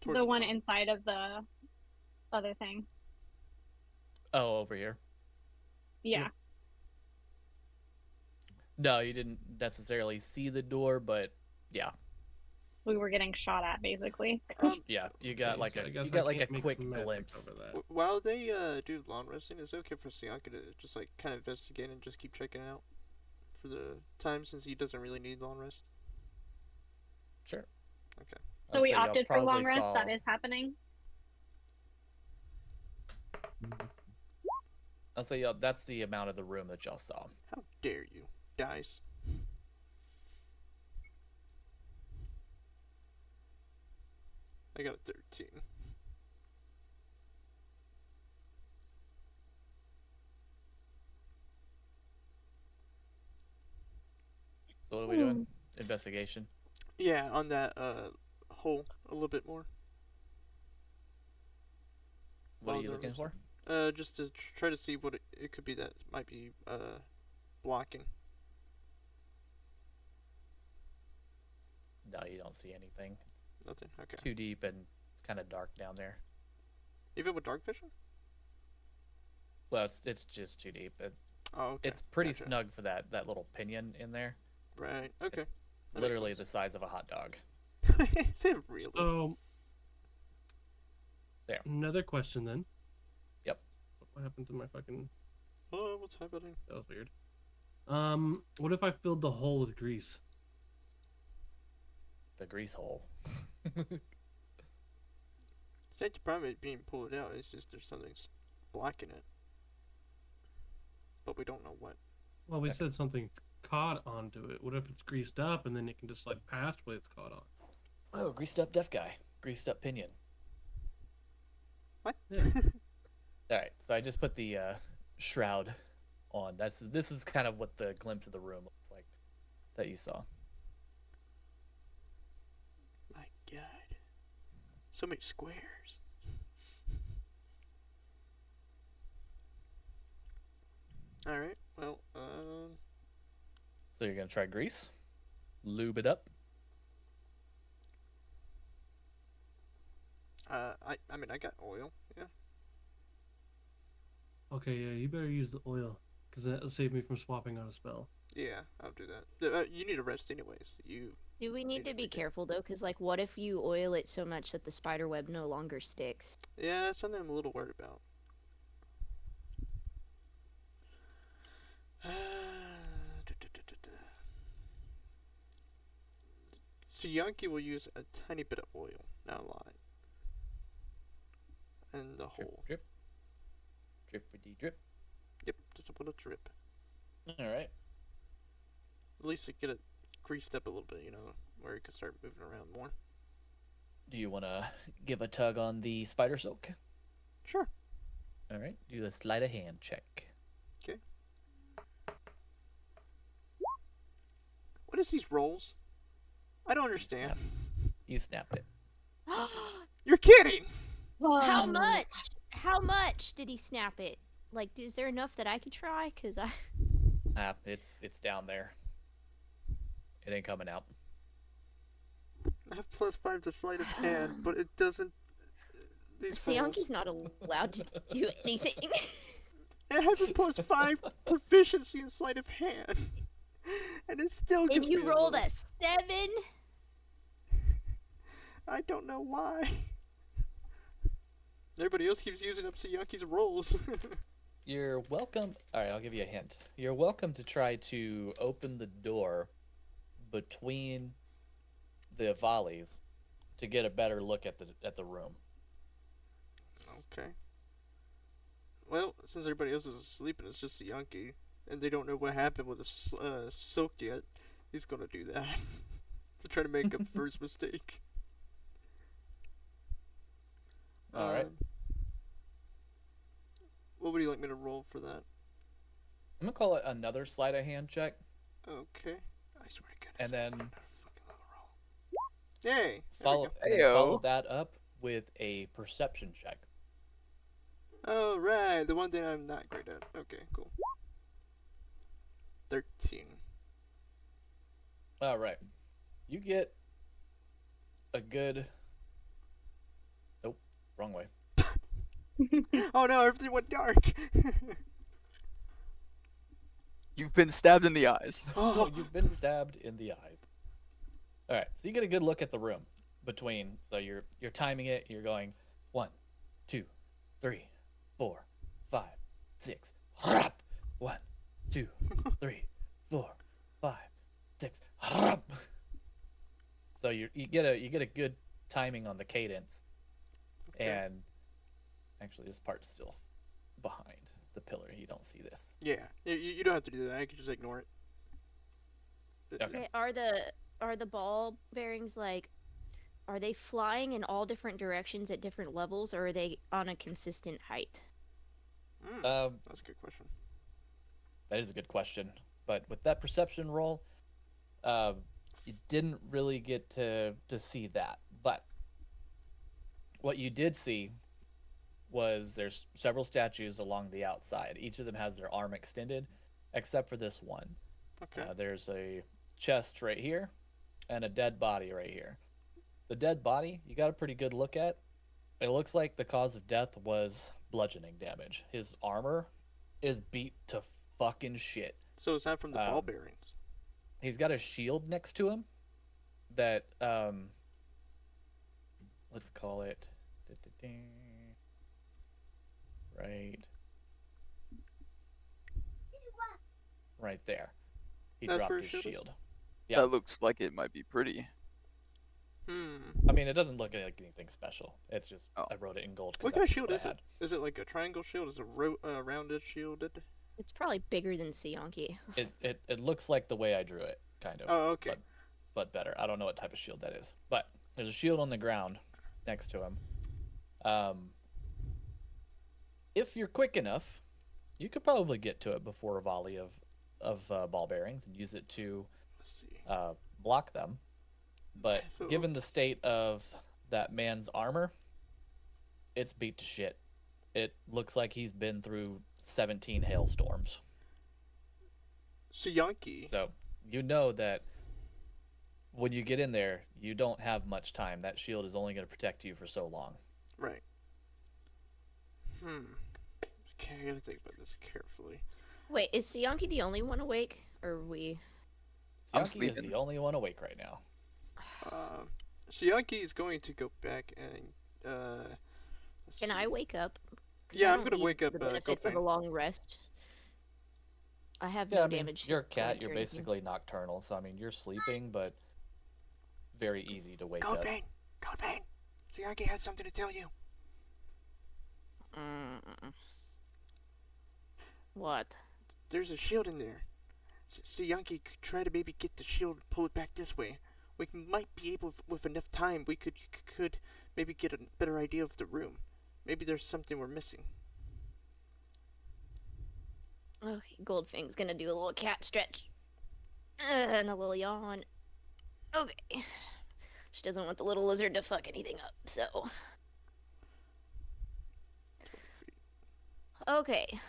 Towards The one top. inside of the other thing. Oh, over here. Yeah. No, you didn't necessarily see the door, but yeah, We were getting shot at basically. yeah, you got Okay, like so I a guess you I got like a can't make quick some magic glimpse. over that. While they do long resting, is it okay for Sianki to just like kind of investigate and just keep checking it out for the time, since he doesn't really need long rest? Sure. Okay. So I'd we say y'all opted for long probably rest. saw- That is happening. I'll say y'all, that's the amount of the room that y'all saw. How dare you, guys? I got a 13. So what are we doing? Investigation. Yeah, on that hole a little bit more. What are While you there looking was- for? Just to try to see what it could be that might be blocking. No, you don't see anything. Nothing. Okay. Too deep and it's kind of dark down there. Even with dark vision? Well, it's just too deep. Oh, okay. It's pretty Gotcha. snug for that little pinion in there. Right. Okay. It's That makes literally the sense. size of a hot dog. Is it really? So, There. another question then. Yep. What happened to my fucking? Oh, what's happening? That was weird. What if I filled the hole with grease? The grease hole. It's not the problem being pulled out. It's just there's something blocking it, but we don't know what. Well, we Okay. said something caught onto it. What if it's greased up and then it can just like pass what it's caught on? Oh, greased up deaf guy. Greased up pinion. What? Yeah. All right, so I just put the shroud on. This is kind of what the glimpse of the room looks like that you saw. My God, so many squares. All right. Well, So you're gonna try grease, lube it up. I mean, I got oil. Yeah. Okay, yeah, you better use the oil because that'll save me from swapping out a spell. Yeah, I'll do that. You need a rest anyways. You. Do we need to be Need to- careful though? Because like, what if you oil it so much that the spider web no longer sticks? Yeah, that's something I'm a little worried about. So Yankee will use a tiny bit of oil, not a lot. And the Drip, hole. drip, drippity drip. Yep, just a little drip. All right. At least to get it greased up a little bit, where it can start moving around more. Do you want to give a tug on the spider silk? Sure. All right. Do a sleight of hand check. What is these rolls? I don't understand. You snapped it. You're kidding! How much? How much did he snap it? Like, is there enough that I could try? Cause I. It's down there. It ain't coming out. I have +5 to sleight of hand, but it doesn't. These rolls. Sianki's not allowed to do anything. I have a +5 proficiency in sleight of hand, and it still gives And you me rolled little- a 7. I don't know why. Everybody else keeps using up Siyanki's rolls. You're welcome. All right, I'll give you a hint. You're welcome to try to open the door between the volleys to get a better look at the room. Okay. Well, since everybody else is asleep and it's just Siyanki, and they don't know what happened with the silk yet, he's gonna do that to try to make up for his mistake. All right. What would you like me to roll for that? I'm gonna call it another sleight of hand check, Okay. I swear to goodness. and then I'm gonna fucking level roll. Yay! There we follow go. and then follow Heyo. that up with a perception check. Oh, right. The one thing I'm not great at. Okay, cool. 13. All right, you get a good. Nope, wrong way. Oh no, everything went dark! You've been stabbed in the eyes. Oh, you've been stabbed in the eye. All right, so you get a good look at the room between. So you're timing it. You're going 1, 2, 3, 4, 5, 6. 1, 2, 3, 4, 5, 6. So you get a good timing on the cadence, Okay. and actually this part's still behind the pillar. You don't see this. Yeah. You don't have to do that. I can just ignore it. Okay. Okay, are the ball bearings like are they flying in all different directions at different levels, or are they on a consistent height? That's a good question. That is a good question. But with that perception roll, you didn't really get to see that. But what you did see was there's several statues along the outside. Each of them has their arm extended, except for this one. Okay. There's a chest right here and a dead body right here. The dead body, you got a pretty good look at. It looks like the cause of death was bludgeoning damage. His armor is beat to fucking shit. So is that from the ball bearings? He's got a shield next to him that let's call it right there. He That's dropped where his his shield is? shield. Yeah. That looks like it might be pretty. I mean, it doesn't look like anything special. It's just I wrote it in gold. What kind of shield is it? Is it like a triangle shield? Is it rounded shielded? It's probably bigger than Seonki. It looks like the way I drew it, kind of. Oh, okay. But better. I don't know what type of shield that is. But there's a shield on the ground next to him. If you're quick enough, you could probably get to it before a volley of ball bearings and use it to block them. But given the state of that man's armor, it's beat to shit. It looks like he's been through 17 hailstorms. Seonki. So you know that when you get in there, you don't have much time. That shield is only going to protect you for so long. Right. Okay, I gotta think about this carefully. Wait, is Seonki the only one awake, or are we? I'm Seonki is sleeping. the only one awake right now. Seonki is going to go back and Can I wake up? 'Cause Yeah, I I'm don't gonna need wake up, the benefit of Goldfang. a long rest. I have Yeah, no I mean, damage. you're a cat. damage You're or anything. basically nocturnal, so I mean, you're sleeping, but very easy to wake up. Goldfang! Seonki has something to tell you. What? There's a shield in there. Seonki could try to maybe get the shield and pull it back this way. We might be able, with enough time, we could maybe get a better idea of the room. Maybe there's something we're missing. Okay, Goldfang's gonna do a little cat stretch. And a little yawn. Okay. She doesn't want the little lizard to fuck anything up, so. 12 feet. Okay.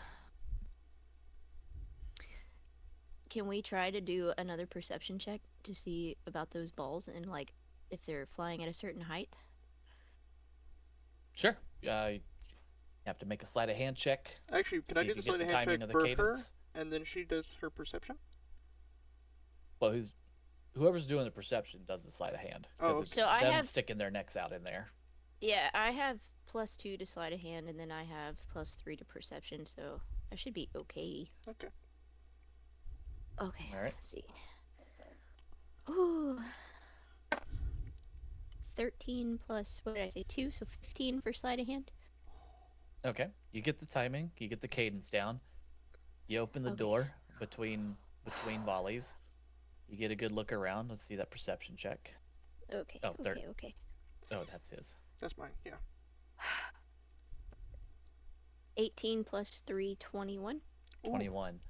Can we try to do another perception check to see about those balls and, like, if they're flying at a certain height? Sure. You have to make a sleight of hand check. Actually, can I See do if the you sleight get of the hand timing check of the for her, cadence. and then she does her perception? Well, whoever's doing the perception does the sleight of hand. 'Cause Oh, it's So I them have- sticking their necks out in there. Yeah, I have +2 to sleight of hand, and then I have +3 to perception, so I should be okay. Okay. Okay, All right. let's see. Ooh. 13 plus, what did I say, 2, so 15 for sleight of hand. Okay. You get the timing. You get the cadence down. You open the Okay. door between volleys. You get a good look around. Let's see that perception check. Okay, Oh, third. okay. Oh, that's his. That's mine, yeah. 18 plus 3, 21. Ooh. 21.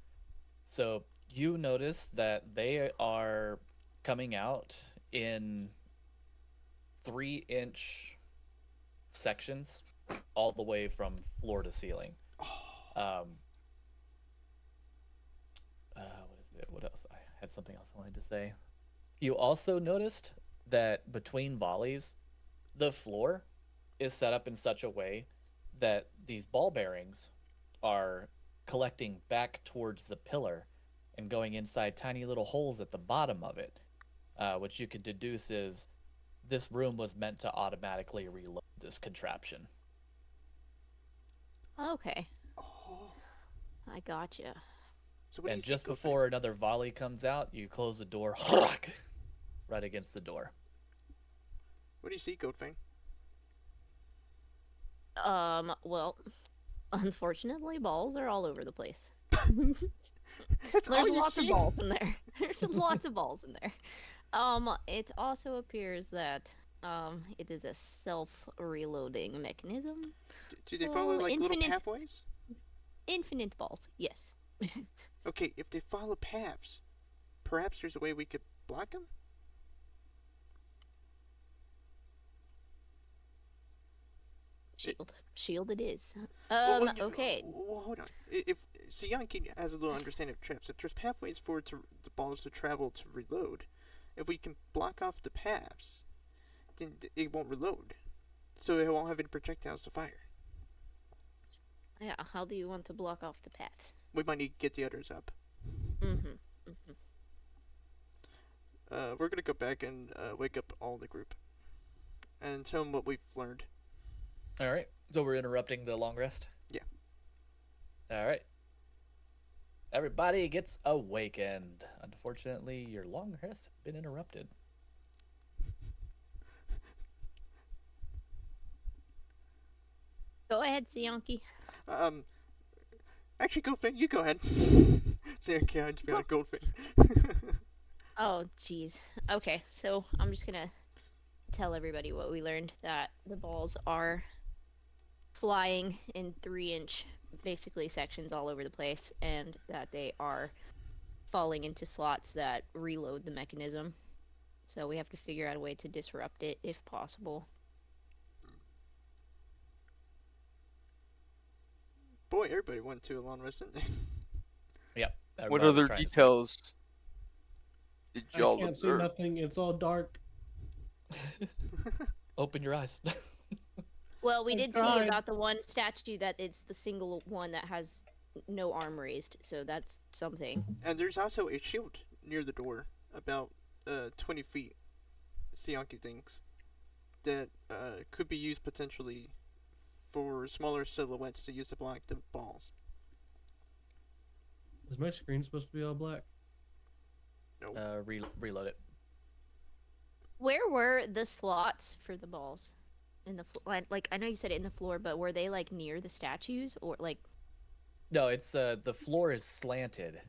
So you notice that they are coming out in 3-inch sections all the way from floor to ceiling. What is it? What else? I had something else I wanted to say. You also noticed that between volleys, the floor is set up in such a way that these ball bearings are collecting back towards the pillar and going inside tiny little holes at the bottom of it, which you could deduce is this room was meant to automatically reload this contraption. Okay, Oh. I gotcha. So what do you And see, just Goldfang? before another volley comes out, you close the door right against the door. What do you see, Goldfang? Well, unfortunately, balls are all over the place. That's all There's you lots of see? balls in there. There's lots of balls in there. It also appears that it is a self-reloading mechanism. Do they follow So like little infinite, pathways? infinite balls. Yes. Okay, if they follow paths, perhaps there's a way we could block them? Shield it is. Okay. Hold on. If Siyanki has a little understanding of traps, if there's pathways for the balls to travel to reload, if we can block off the paths, then it won't reload. So it won't have any projectiles to fire. Yeah, how do you want to block off the paths? We might need to get the others up. Mm-hmm. We're gonna go back and wake up all the group and tell them what we've learned. All right. So we're interrupting the long rest? Yeah. All right. Everybody gets awakened. Unfortunately, your long rest has been interrupted. Go ahead, Siyanki. Actually, Goldfin, you go ahead. Siyanki hides behind Goldfin. Oh, jeez. Okay, so I'm just gonna tell everybody what we learned. That the balls are flying in 3-inch, basically, sections all over the place, and that they are falling into slots that reload the mechanism. So we have to figure out a way to disrupt it if possible. Boy, everybody went to a long rest, didn't they? Yep. What everybody was other trying to sleep. details did I y'all can't see observe? nothing. It's all dark. Open your eyes. Well, we I did tried. see about the one statue that it's the single one that has no arm raised, so that's something. And there's also a shield near the door, about 20 feet, Siyanki thinks, that could be used potentially for smaller silhouettes to use to block the balls. Is my screen supposed to be all black? No. Reload it. Where were the slots for the balls? In the like, I know you said it in the floor, but were they like near the statues or like? No, it's the floor is slanted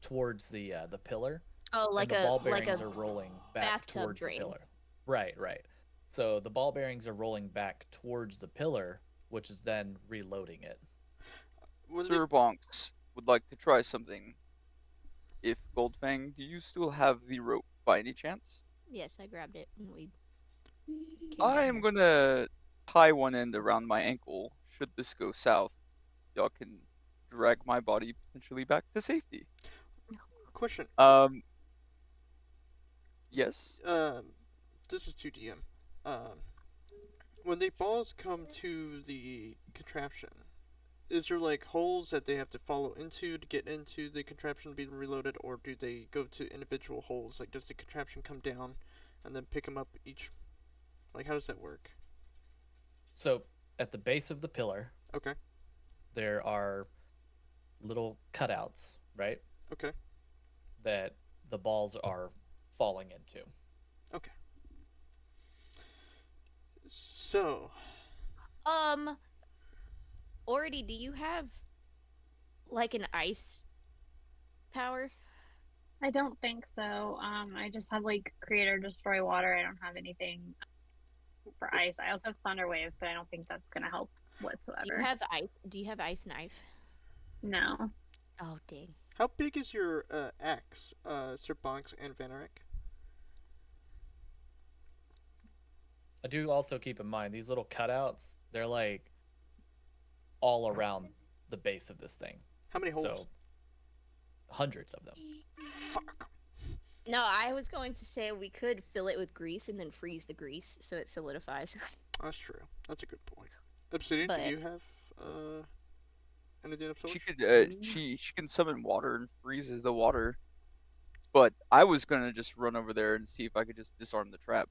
towards the pillar. Oh, like and the ball a like bearings a are rolling back bathtub towards drain. the pillar. Right. So the ball bearings are rolling back towards the pillar, which is then reloading it. Was Sir Bonks would like to try something. If Goldfang, do you still have the rope by any chance? Yes, I grabbed it when we came I down am here. gonna tie one end around my ankle. Should this go south, y'all can drag my body potentially back to safety. question? Yes. This is 2DM. When the balls come to the contraption, is there like holes that they have to follow into to get into the contraption to be reloaded, or do they go to individual holes? Like, does the contraption come down and then pick them up each? Like, how does that work? So at the base of the pillar, Okay. there are little cutouts, right? Okay. That the balls are falling into. Okay. So, Already, do you have like an ice power? I don't think so. I just have like create or destroy water. I don't have anything for ice. I also have thunder wave, but I don't think that's gonna help whatsoever. Do you have ice? Do you have ice knife? No. Oh dang. how big is your axe, Sir Bonks and Vanarik? I do also keep in mind these little cutouts, they're like all around the base of this thing. How many holes? So hundreds of them. Fuck. No, I was going to say we could fill it with grease and then freeze the grease so it solidifies. That's true. That's a good point. Obsidian, But- do you have anything of She sorts? could she can summon water and freezes the water. But I was gonna just run over there and see if I could just disarm the trap.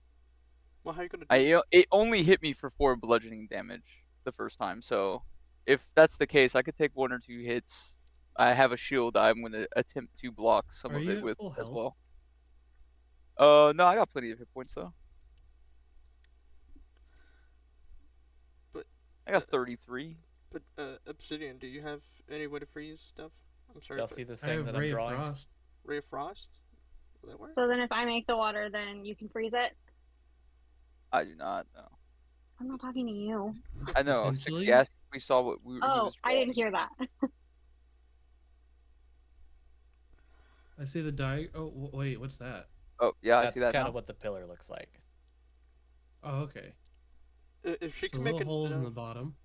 Well, how are you gonna do it? It only hit me for 4 bludgeoning damage the first time, so if that's the case, I could take 1 or 2 hits. I have a shield I'm gonna attempt to block some Are of you it at with full as health? well. No, I got plenty of hit points though. I got 33. But Obsidian, do you have any way to freeze stuff? I'm sorry, Y'all but see this I thing have that I'm Ray of drawing? Frost. Ray of Frost? Will that work? So then if I make the water, then you can freeze it? I do not know. I'm not talking to you. I know. Potentially. 60 asked if we saw what he Oh, was I didn't drawing. hear that. I see the wait, what's that? Oh, yeah, I That's see that kind now. of what the pillar looks like. Oh, okay. If she So can make little holes in enough... the bottom.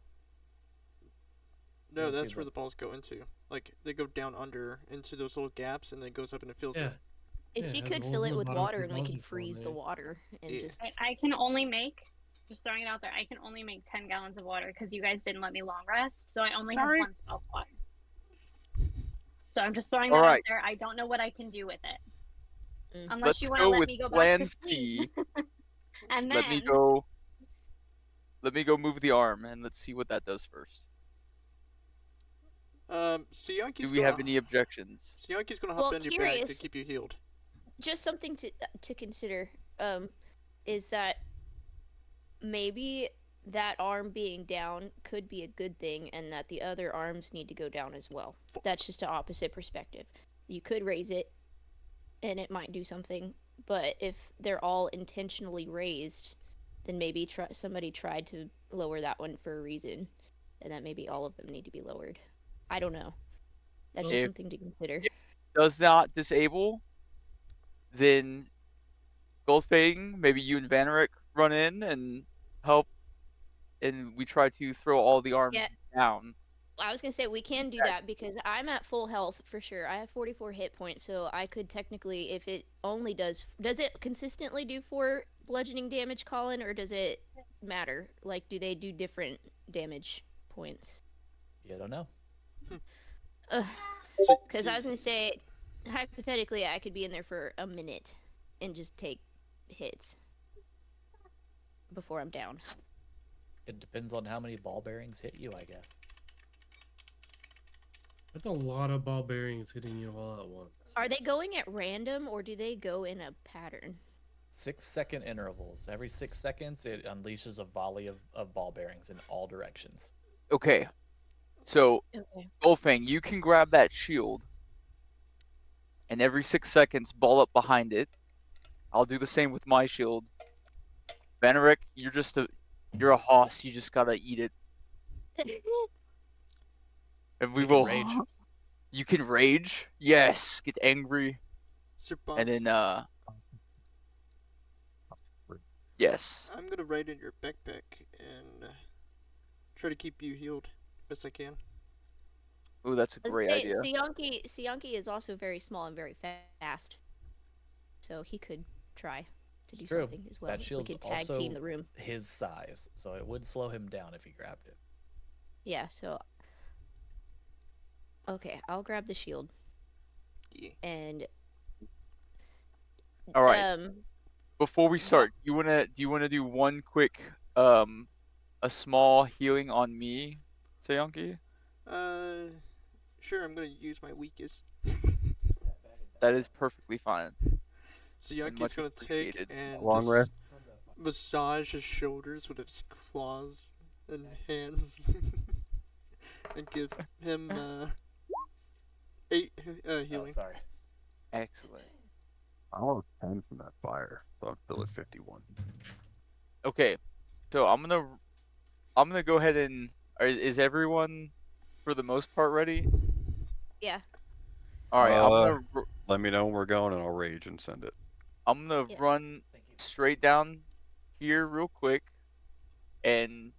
No, You'll see that's where the- the balls go into. Like, they go down under into those little gaps, and then it goes up and it fills Yeah. it. If Yeah, she it has could holes fill in it the with bottom water for and we balls could to fall freeze the in. water and Yeah. just I can only make, just throwing it out there, I can only make 10 gallons of water because you guys didn't let me long rest. So I only Sorry. have one spell slot. So I'm just throwing All that out right. there. I don't know what I can do with it. Mm. Unless Let's you want to go let with me go back Plan to sleep. C. And Let me then go. Let me go move the arm, and let's see what that does first. Do Siyanki's we have gonna... any objections? Siyanki's gonna hop Well, on your back to curious. keep you healed. Just something to consider is that maybe that arm being down could be a good thing and that the other arms need to go down as well. That's just an opposite perspective. You could raise it and it might do something, but if they're all intentionally raised, then maybe somebody tried to lower that one for a reason, and that maybe all of them need to be lowered. I don't know. That's just If- something to consider. Does not disable, then Goldfang, maybe you and Vanerick run in and help, and we try to throw all the arms Yeah. down. I was gonna say we can do that because I'm at full health for sure. I have 44 hit points, so I could technically, if it only does it consistently do 4 bludgeoning damage, Colin, or does it matter? Like, do they do different damage points? You don't know. Because I was gonna say, hypothetically, I could be in there for a minute and just take hits before I'm down. It depends on how many ball bearings hit you, I guess. That's a lot of ball bearings hitting you all at once. Are they going at random or do they go in a pattern? 6-second intervals. Every 6 seconds, it unleashes a volley of ball bearings in all directions. Okay. So, Okay. Goldfang, you can grab that shield, and every 6 seconds, ball up behind it. I'll do the same with my shield. Vanerick, you're a hoss. You just gotta eat it. And we You can will. rage. You can rage. Yes, get angry, Sir and then yes. I'm gonna write in your backpack and try to keep you healed best I can. Ooh, that's a great idea. Siyanki is also very small and very fast, so he could try to do True. something as well. That We shield's could tag also team the room. his size, so it would slow him down if he grabbed it. Yeah. So. Okay, I'll grab the shield Yeah. and. All right. Before we start, do you wanna do one quick a small healing on me, Sayanki? Sure. I'm gonna use my weakest. That is perfectly fine. So And Yankee's much gonna take appreciated. and Long just rest. massage his shoulders with his claws and hands, and give him 8 healing. Oh, sorry. Excellent. I lost 10 from that fire, so I'm still at 51. Okay, so I'm gonna go ahead and is everyone for the most part ready? Yeah. All right, Let me know when we're going, and I'll rage and send it. I'm gonna Yeah. run straight down here real quick, and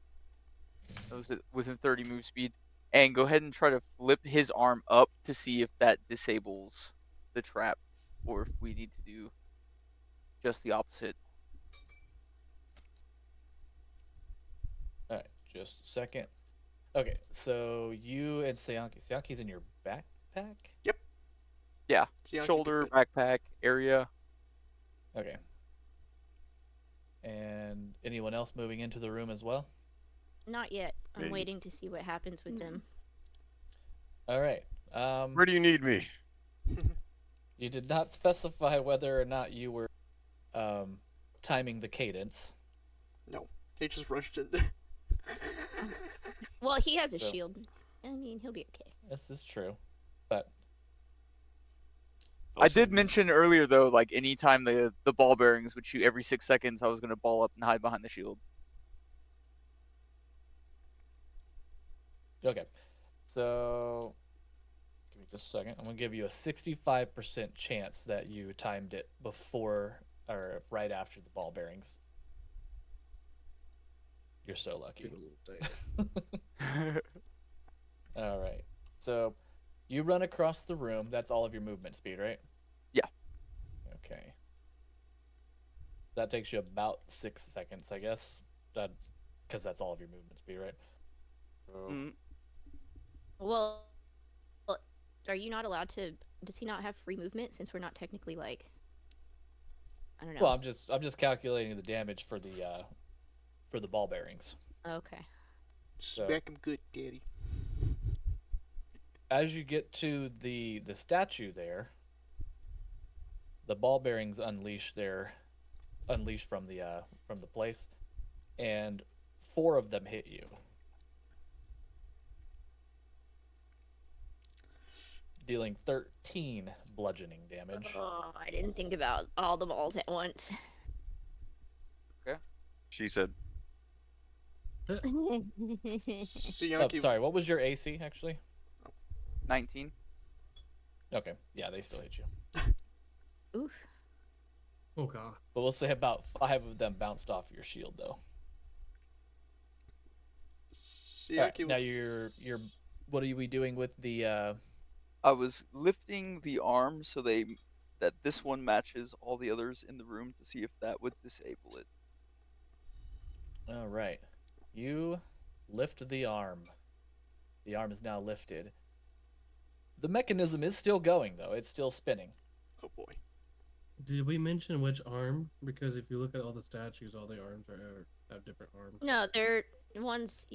was it within 30 move speed, and go ahead and try to flip his arm up to see if that disables the trap, or if we need to do just the opposite. All right, just a second. Okay, so you and Sayanki's in your backpack? Yeah, Siyanki shoulder, can fit. backpack area. Okay. And anyone else moving into the room as well? Not yet. I'm Me. waiting to see what happens with them. All right. Where do you need me? You did not specify whether or not you were timing the cadence. No, he just rushed in there. Well, he has a So- shield. I mean, he'll be okay. This is true, but I did mention earlier though, like anytime the ball bearings would shoot every 6 seconds, I was gonna ball up and hide behind the shield. okay. So give me just a second. I'm gonna give you a 65% chance that you timed it before or right after the ball bearings. You're so lucky. All right. So you run across the room. That's all of your movement speed, right? Yeah. Okay. That takes you about 6 seconds, I guess. That because that's all of your movement speed, right? So, Mm, Well, are you not allowed to? Does he not have free movement since we're not technically like? I don't know. well, I'm just calculating the damage for the ball bearings. Okay. Smack him good, daddy. As you get to the statue there, the ball bearings unleash from the place, and 4 of them hit you, dealing 13 bludgeoning damage. Oh, I didn't think about all the balls at once. She said, So Oh, Yankee, sorry, what was your AC actually? 19. Okay, yeah, they still hit you, Oof. Oh god. but we'll say about 5 of them bounced off your shield though. so All right, Yankee, now you're what are we doing with the I was lifting the arm so that this one matches all the others in the room to see if that would disable it. All right. You lift the arm. The arm is now lifted. The mechanism is still going, though. It's still spinning. oh boy. Did we mention which arm? Because if you look at all the statues, all the arms have different arms. No, one's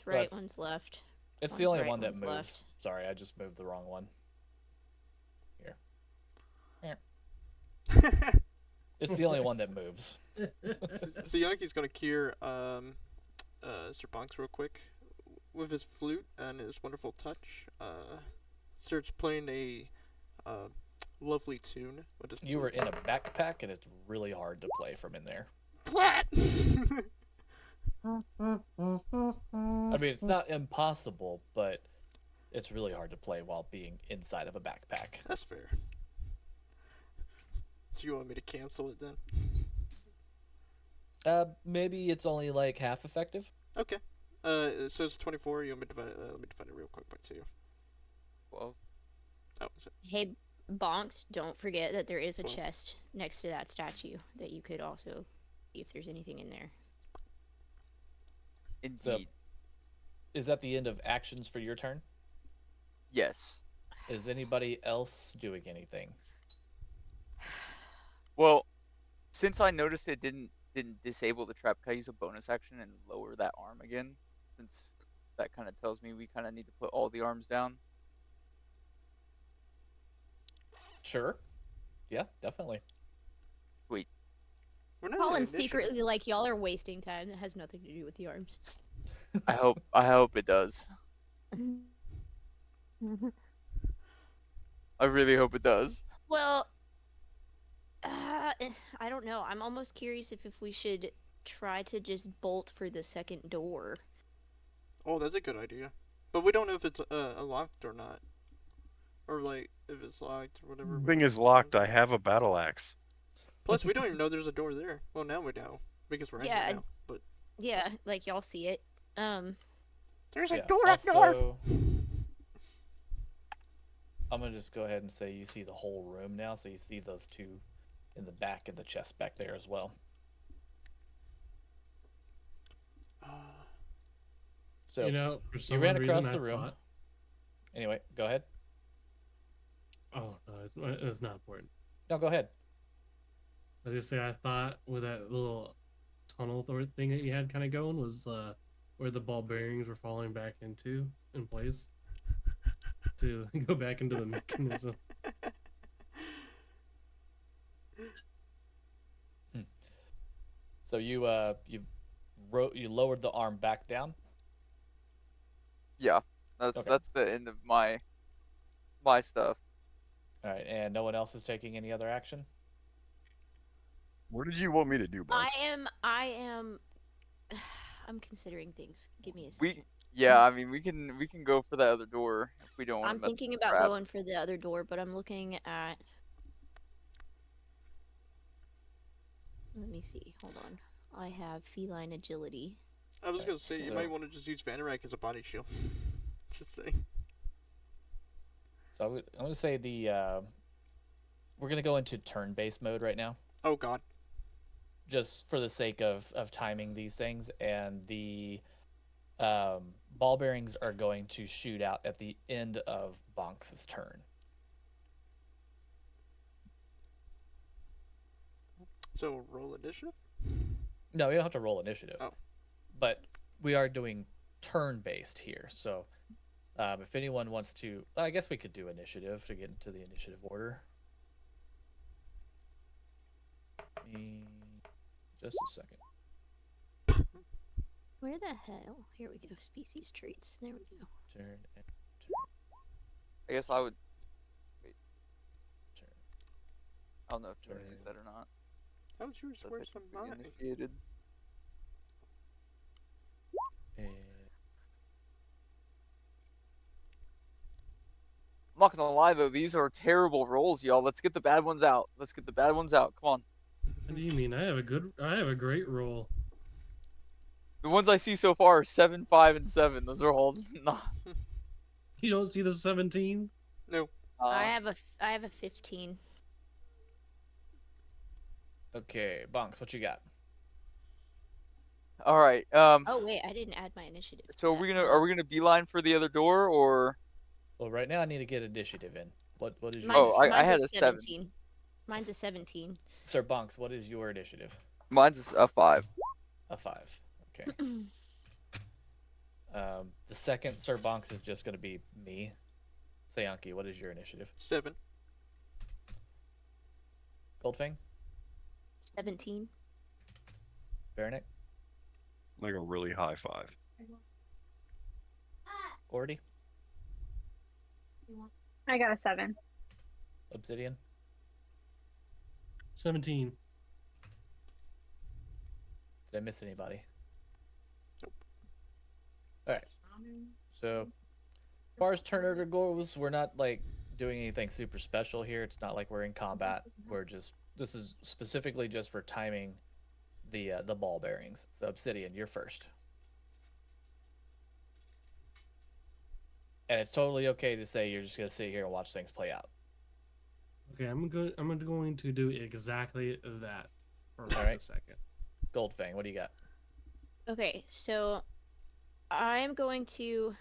right, That's- one's left. It's the One's only right, one that one's moves. left. Sorry, I just moved the wrong one. Here. It's the only one that moves. So Yankee's gonna cure Sir Bonks real quick with his flute and his wonderful touch. Starts playing a lovely tune with his flute. You were in a backpack, and it's really hard to play from in there. What? I mean, it's not impossible, but it's really hard to play while being inside of a backpack. That's fair. Do you want me to cancel it then? Maybe it's only like half effective. Okay. It says 24. You want me to divide it? Let me divide it real quick by 2. 12. Oh, is it? Hey, Bonks, don't forget that there is a 12. chest next to that statue that you could also see if there's anything in there. Indeed. Is that the end of actions for your turn? Yes. Is anybody else doing anything? Well, since I noticed it didn't disable the trap, can I use a bonus action and lower that arm again? Since that kind of tells me we kind of need to put all the arms down. Sure. Yeah, definitely. Sweet. We're not Colin's in initiative. secretly like, y'all are wasting time. That has nothing to do with the arms. I hope it does. I really hope it does. Well, I don't know. I'm almost curious if we should try to just bolt for the second door. Oh, that's a good idea. But we don't know if it's locked or not. Or, like, if it's locked or whatever. the thing is locked. I have a battle axe. Plus, we don't even know there's a door there. Well, now we know. Because we're in Yeah, here now. But Yeah, like y'all see it. there's a Yeah, door up north! also, I'm gonna just go ahead and say you see the whole room now, so you see those 2 in the back and the chest back there as well. So You know, for some you ran reason, across I the room. thought- Anyway, go ahead. Oh, no, it's not important. No, go ahead. I was just say I thought with that little tunnel thing that you had kind of going was where the ball bearings were falling back into in place to go back into the mechanism. So you you lowered the arm back down. Yeah, that's Okay. that's the end of my stuff. All right, and no one else is taking any other action. What did you want me to do, Bob? I am. I'm considering things. Give me a second. Yeah, I mean we can go for that other door if we don't want to I'm mess with thinking the about trap. going for the other door, but I'm looking at. Let me see. Hold on. I have feline agility. I was Right, gonna say you so- might want to just use Vanorak as a body shield. Just saying. So I'm gonna say we're gonna go into turn-based mode right now, Oh God. just for the sake of timing these things, and the ball bearings are going to shoot out at the end of Bonks' turn. So roll initiative. No, you don't have to roll initiative. Oh. But we are doing turn-based here, so if anyone wants to, I guess we could do initiative to get into the initiative order. Just a second. Where the hell? Here we go. Species traits. There we go. Turn and I guess I would. turn. I don't know if you want to Turn. use that or not. How was yours That's worse than technically mine? initiated. And I'm not gonna lie though, these are terrible rolls, y'all. Let's get the bad ones out. Let's get the bad ones out. Come on. What do you mean? I have a great roll. The ones I see so far are 7, 5, and 7. Those are all not. You don't see the 17? No. I have a 15. okay, Bonks, what you got? All right. Oh wait, I didn't add my initiative. to So that. are we gonna beeline for the other door or? Well, right now I need to get initiative in. What is your? Mine's, I mine's had a a 7. 17. Mine's a 17. Sir Bonks, what is your initiative? Mine's a 5. A 5. Okay. The second Sir Bonks is just going to be me. Sayanki, what is your initiative? 7. Goldfang? 17. Baranek? Like a really high 5. Ordy? I got a 7. Obsidian? 17. Did I miss anybody? Nope. Alright. So, as far as turn order goes, we're not like doing anything super special here. It's not like we're in combat. This is specifically just for timing the ball bearings. So Obsidian, you're first. And it's totally okay to say you're just gonna sit here and watch things play out. Okay, I'm going to do exactly that for Alright. a second. Goldfang, what do you got? Okay, so I'm going to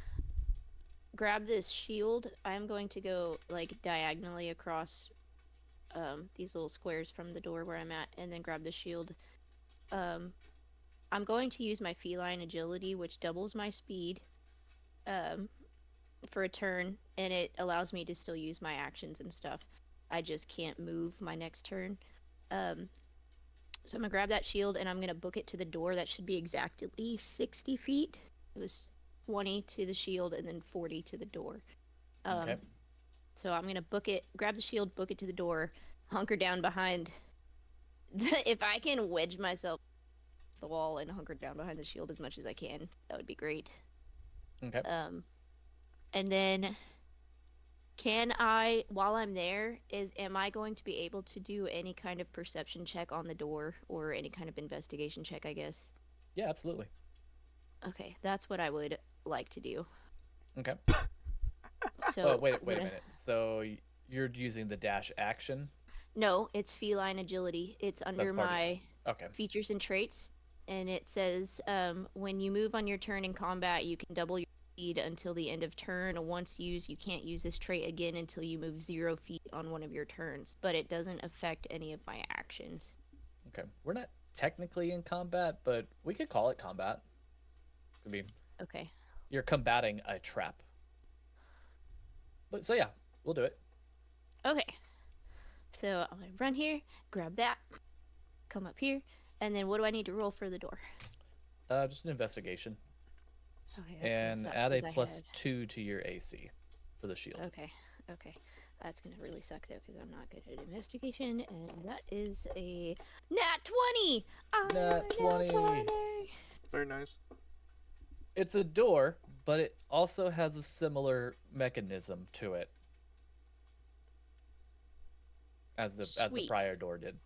grab this shield. I'm going to go like diagonally across these little squares from the door where I'm at, and then grab the shield. I'm going to use my feline agility, which doubles my speed for a turn, and it allows me to still use my actions and stuff. I just can't move my next turn. So I'm gonna grab that shield and I'm gonna book it to the door. That should be exactly 60 feet. It was 20 to the shield and then 40 to the door. Okay. So I'm gonna book it, grab the shield, book it to the door, hunker down behind. If I can wedge myself to the wall and hunker down behind the shield as much as I can, that would be great. Okay. And then can I, while I'm there, am I going to be able to do any kind of perception check on the door or any kind of investigation check, I guess? Yeah, absolutely. Okay, that's what I would like to do. Okay. So Oh, wait a I'm gonna- minute. So you're using the dash action? No, it's feline agility. It's under that's part of my Okay. features and traits, and it says when you move on your turn in combat, you can double your speed until the end of turn. Once used, you can't use this trait again until you move 0 feet on one of your turns, but it doesn't affect any of my actions. Okay. We're not technically in combat, but we could call it combat. I mean, Okay. you're combating a trap. But so yeah, we'll do it. Okay. So I'm gonna run here, grab that, come up here, and then what do I need to roll for the door? Just an investigation. Okay, that's gonna And suck add a 'cause I plus have. 2 to your AC for the shield. Okay, okay. That's gonna really suck though, because I'm not good at investigation, and that is a nat 20. Nat 20. Very nice. It's a door, but it also has a similar mechanism to it as the Sweet. prior door did.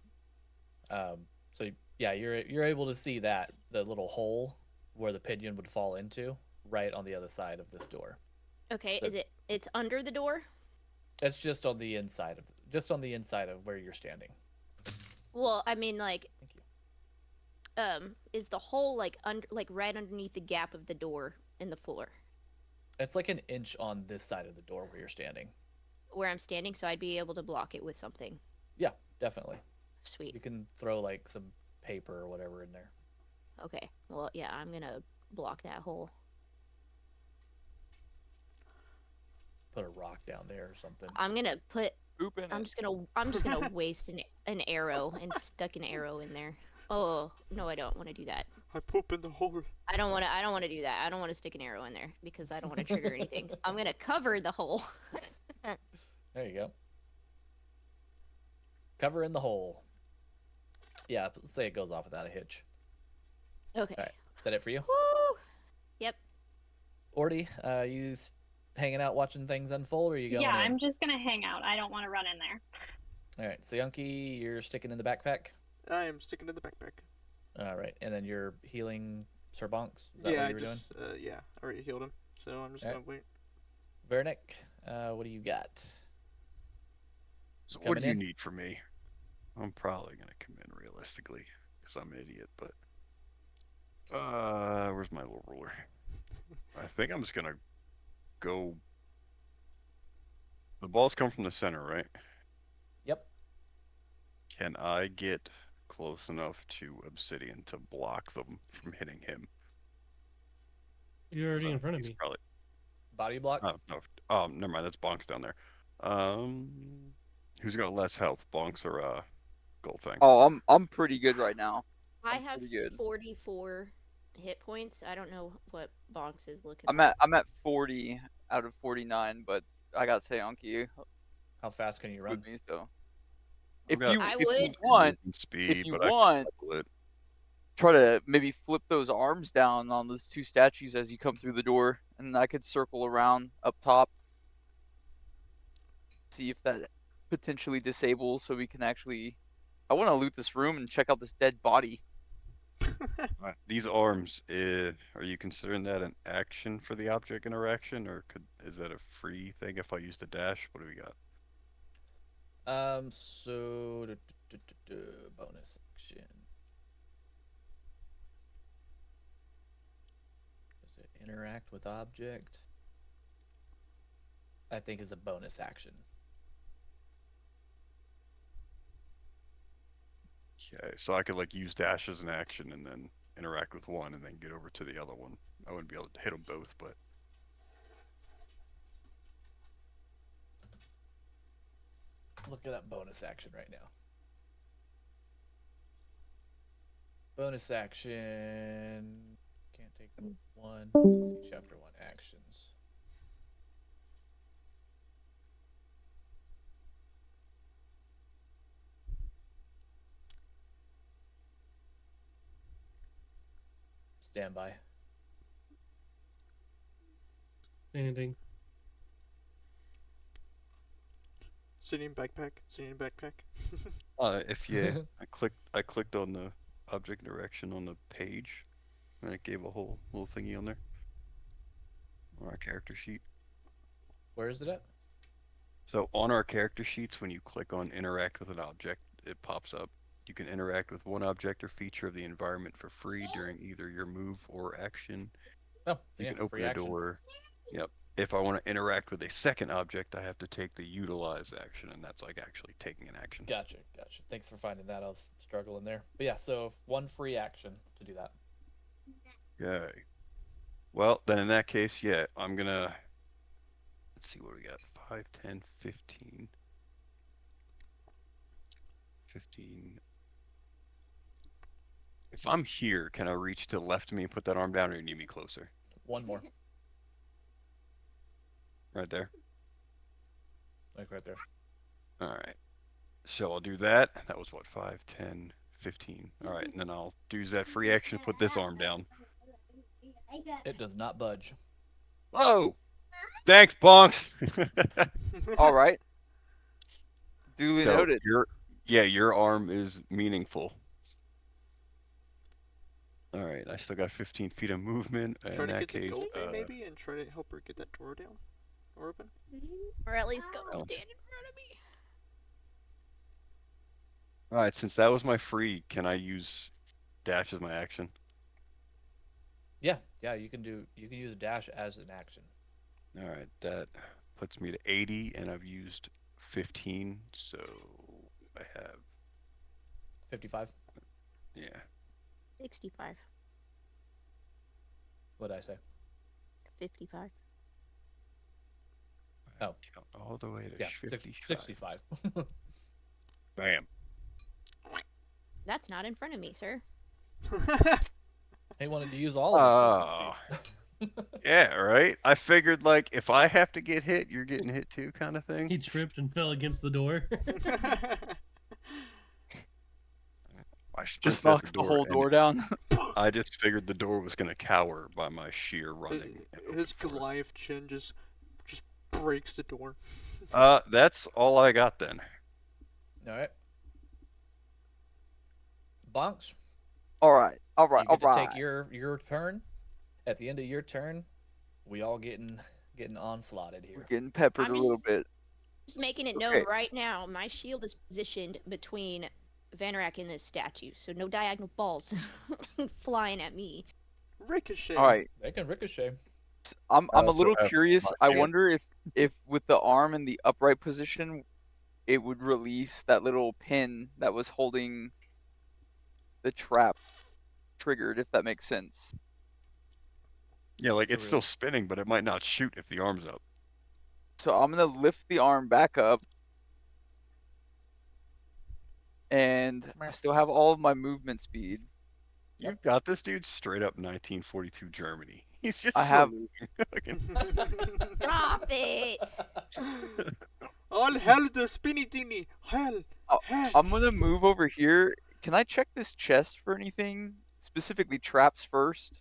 So yeah, you're able to see that the little hole where the pigeon would fall into right on the other side of this door. Okay, So- is it? It's under the door. It's just on the inside of where you're standing. Well, I mean, like, Thank you. is the hole like under, like right underneath the gap of the door in the floor It's like an inch on this side of the door where you're standing. where I'm standing, so I'd be able to block it with something. Yeah, definitely. Sweet. You can throw like some paper or whatever in there. Okay. Well, yeah, I'm gonna block that hole. Put a rock down there or something. I'm gonna put. Poop in I'm it. just gonna waste an arrow and stuck an arrow in there. Oh no, I don't want to do that. I poop in the hole. I don't want to do that. I don't want to stick an arrow in there because I don't want to trigger anything. I'm gonna cover the hole. There you go. Cover in the hole. Yeah, let's say it goes off without a hitch. Okay. All right. Is that it for you? Woo! Yep. Orty, you hanging out watching things unfold, or are you going Yeah, in? I'm just gonna hang out. I don't want to run in there. All right, so Yunky, you're sticking in the backpack. I am sticking to the backpack. All right, and then you're healing Sir Bonks. Is that Yeah, what I you were just yeah, I already healed him, so I'm just Alright. gonna wait. doing? Vernick, what do you got? So what Coming do you in? need from me? I'm probably gonna come in realistically, because I'm an idiot. But where's my little ruler? I think I'm just gonna go. The balls come from the center, right? Yep. Can I get close enough to Obsidian to block them from hitting him? You're already in front of He's me. probably. Body block. Oh no. Never mind. That's Bonks down there. Who's got less health, Bonks or Goldfang? Oh, I'm pretty good right now. I I'm have pretty good. 44 hit points. I don't know what Bonks is looking I'm like. at 40 out of 49, but I got Seonki How fast can you run? with me, so I've got I if would. you want, movement speed, you but want, I can double it. try to maybe flip those arms down on those two statues as you come through the door, and I could circle around up top, see if that potentially disables, so we can actually. I want to loot this room and check out this dead body. These arms, are you considering that an action for the object interaction, or is that a free thing if I use the dash? What do we got? So bonus action. Does it interact with object? I think is a bonus action. Okay, so I could like use dash as an action and then interact with one and then get over to the other one. I wouldn't be able to hit them both, but Looking up bonus action right now. Bonus action. Can't take one. This is the chapter 1 actions. Stand by. Standing. Sitting in backpack. Sitting in backpack. if you, I clicked on the object interaction on the page, and it gave a whole little thingy on there on our character sheet. Where is it at? So on our character sheets, when you click on interact with an object, it pops up. You can interact with one object or feature of the environment for free during either your move or action. Oh, You yeah, can open free a action. door. Yep. If I want to interact with a second object, I have to take the utilize action, and that's like actually taking an action. Gotcha. Thanks for finding that. I was struggling there. But yeah, so one free action to do that. Okay. Well, then in that case, yeah, I'm gonna. Let's see what we got. 5, 10, 15. 15. If I'm here, can I reach to the left of me and put that arm down, or you need me closer? One more. Right there. Like right there. All right. So I'll do that. That was what, 5, 10, 15. All right, and then I'll use that free action to put this arm down. It does not budge. Oh! Thanks, Bonks! All right. Duly So noted. your arm is meaningful. All right, I still got 15 feet of movement. Try In to that get to case, Goldvein maybe and try to help her get that door down or open. Or at least go Oh. stand in front of me. all right, since that was my free, can I use dash as my action? Yeah, you can use a dash as an action. All right, that puts me to 80, and I've used 15, so I have 55. yeah. 65. What did I say? 55. Oh. Count all the way to Yeah, 55. 65. Bam. That's not in front of me, sir. He wanted to use all of his movement speed. Yeah, right. I figured like if I have to get hit, you're getting hit too, kind of thing. He tripped and fell against the door. Just knocks the whole door down. I just figured the door was gonna cower by my sheer running. His Goliath chin just breaks the door. That's all I got then. All right. Bonks. All right. You get to take your turn. At the end of your turn, we all getting onslaughted here. We're getting peppered a little bit. Just making it known right now, my shield is positioned between Vanarak and this statue, so no diagonal balls flying at me. Ricochet. All right. They can ricochet. I'm a also little have curious. my I shield. wonder if with the arm in the upright position, it would release that little pin that was holding the trap triggered, if that makes sense. Yeah, like it's still spinning, but it might not shoot if the arm's up. So I'm gonna lift the arm back up, and I still have all of my movement speed. You've got this dude straight up 1942 Germany. He's just I have. Stop it! All hell the spinny dinny. Hell. I'm gonna move over here. Can I check this chest for anything? Specifically traps first?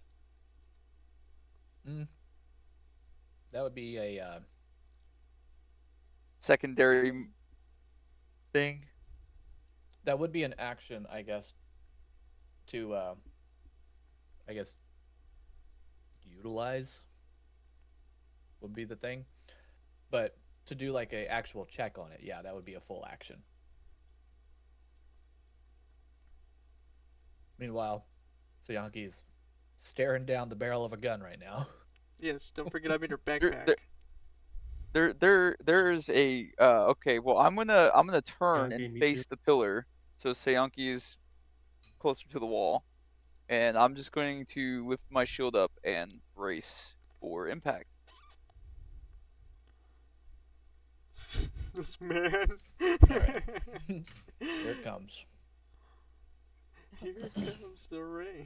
That would be a secondary thing. That would be an action, I guess, to utilize would be the thing. But to do like a actual check on it, yeah, that would be a full action. Meanwhile, Sayanki's staring down the barrel of a gun right now. Yes, don't forget I'm in your backpack. There's a okay. Well, I'm gonna turn Okay, and me face too. the pillar, so Sayanki is closer to the wall, and I'm just going to lift my shield up and brace for impact. This man. Right. Here it comes. Here comes the rain.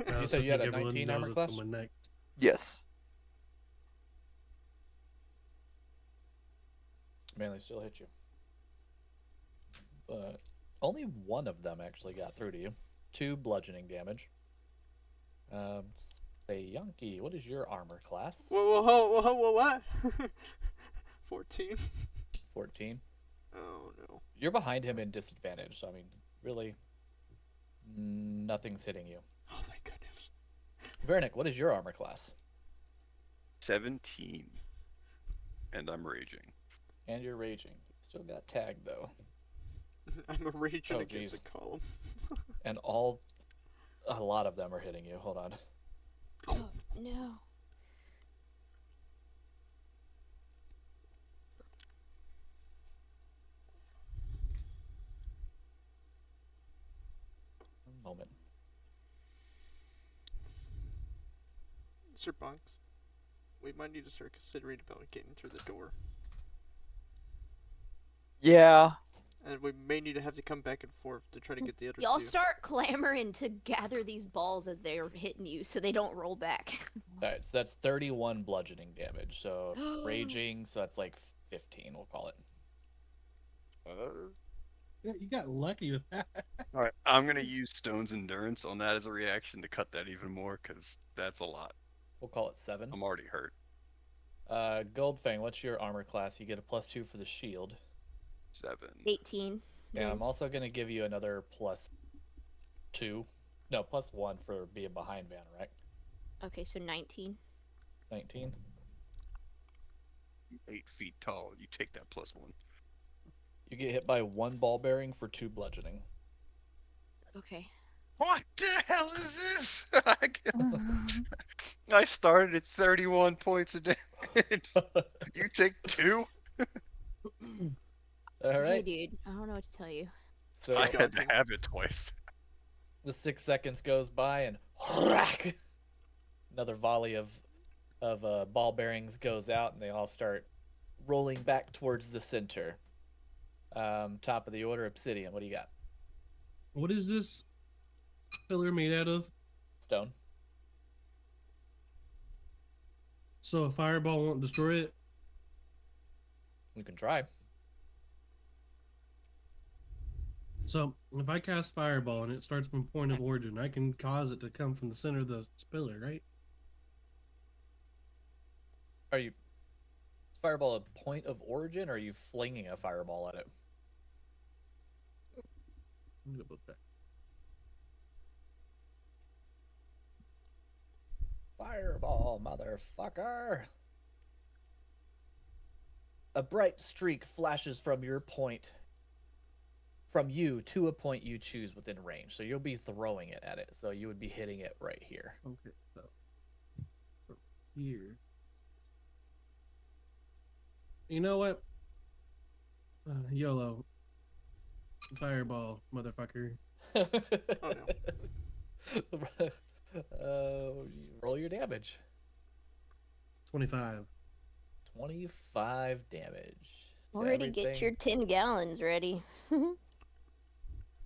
I also said you had think a everyone 19 knows armor it's class? coming next. Yes. Man, they still hit you. But only one of them actually got through to you. 2 bludgeoning damage. Sayanki, what is your armor class? Whoa, what? 14. 14. Oh no. You're behind him in disadvantage, so I mean, really, nothing's hitting you. Oh thank goodness. Vernick, what is your armor class? 17. And I'm raging. And you're raging. Still got tagged though. I'm a raging Oh, against geez. a column. And a lot of them are hitting you. Hold on. Oh, no. One moment. Sir Bonks, we might need to start considering about getting through the door. Yeah. and we may need to have to come back and forth to try to get the other Y'all two. start clamoring to gather these balls as they're hitting you so they don't roll back. Alright, so that's 31 bludgeoning damage. So raging, so that's like 15, we'll call it. Yeah, you got lucky with that. All right, I'm gonna use Stone's Endurance on that as a reaction to cut that even more, because that's a lot. We'll call it 7. I'm already hurt. Goldfang, what's your armor class? You get a +2 for the shield. 7. 18. And then. I'm also going to give you another +2. No, +1 for being behind Vanorak. Okay, so 19. 19. 8 feet tall. You take that +1. You get hit by 1 ball bearing for 2 bludgeoning. Okay. What the hell is this? I started at 31 points a damage. You take 2? All Hey, right. dude, I don't know what to tell you. So I had to have it twice. the 6 seconds goes by and whack! Another volley of ball bearings goes out and they all start rolling back towards the center. Top of the order, Obsidian. What do you got? What is this pillar made out of? Stone. So a fireball won't destroy it? You can try. So if I cast fireball and it starts from point of origin, I can cause it to come from the center of the pillar, right? Are you fireball a point of origin, or are you flinging a fireball at it? I'm gonna put that. Fireball, motherfucker! A bright streak flashes from your point, from you to a point you choose within range. So you'll be throwing it at it. So you would be hitting it right here. Okay, so from here. You know what? YOLO. Fireball, motherfucker. Oh no. Roll your damage. 25. 25 damage. to Already get everything. your 10 gallons ready.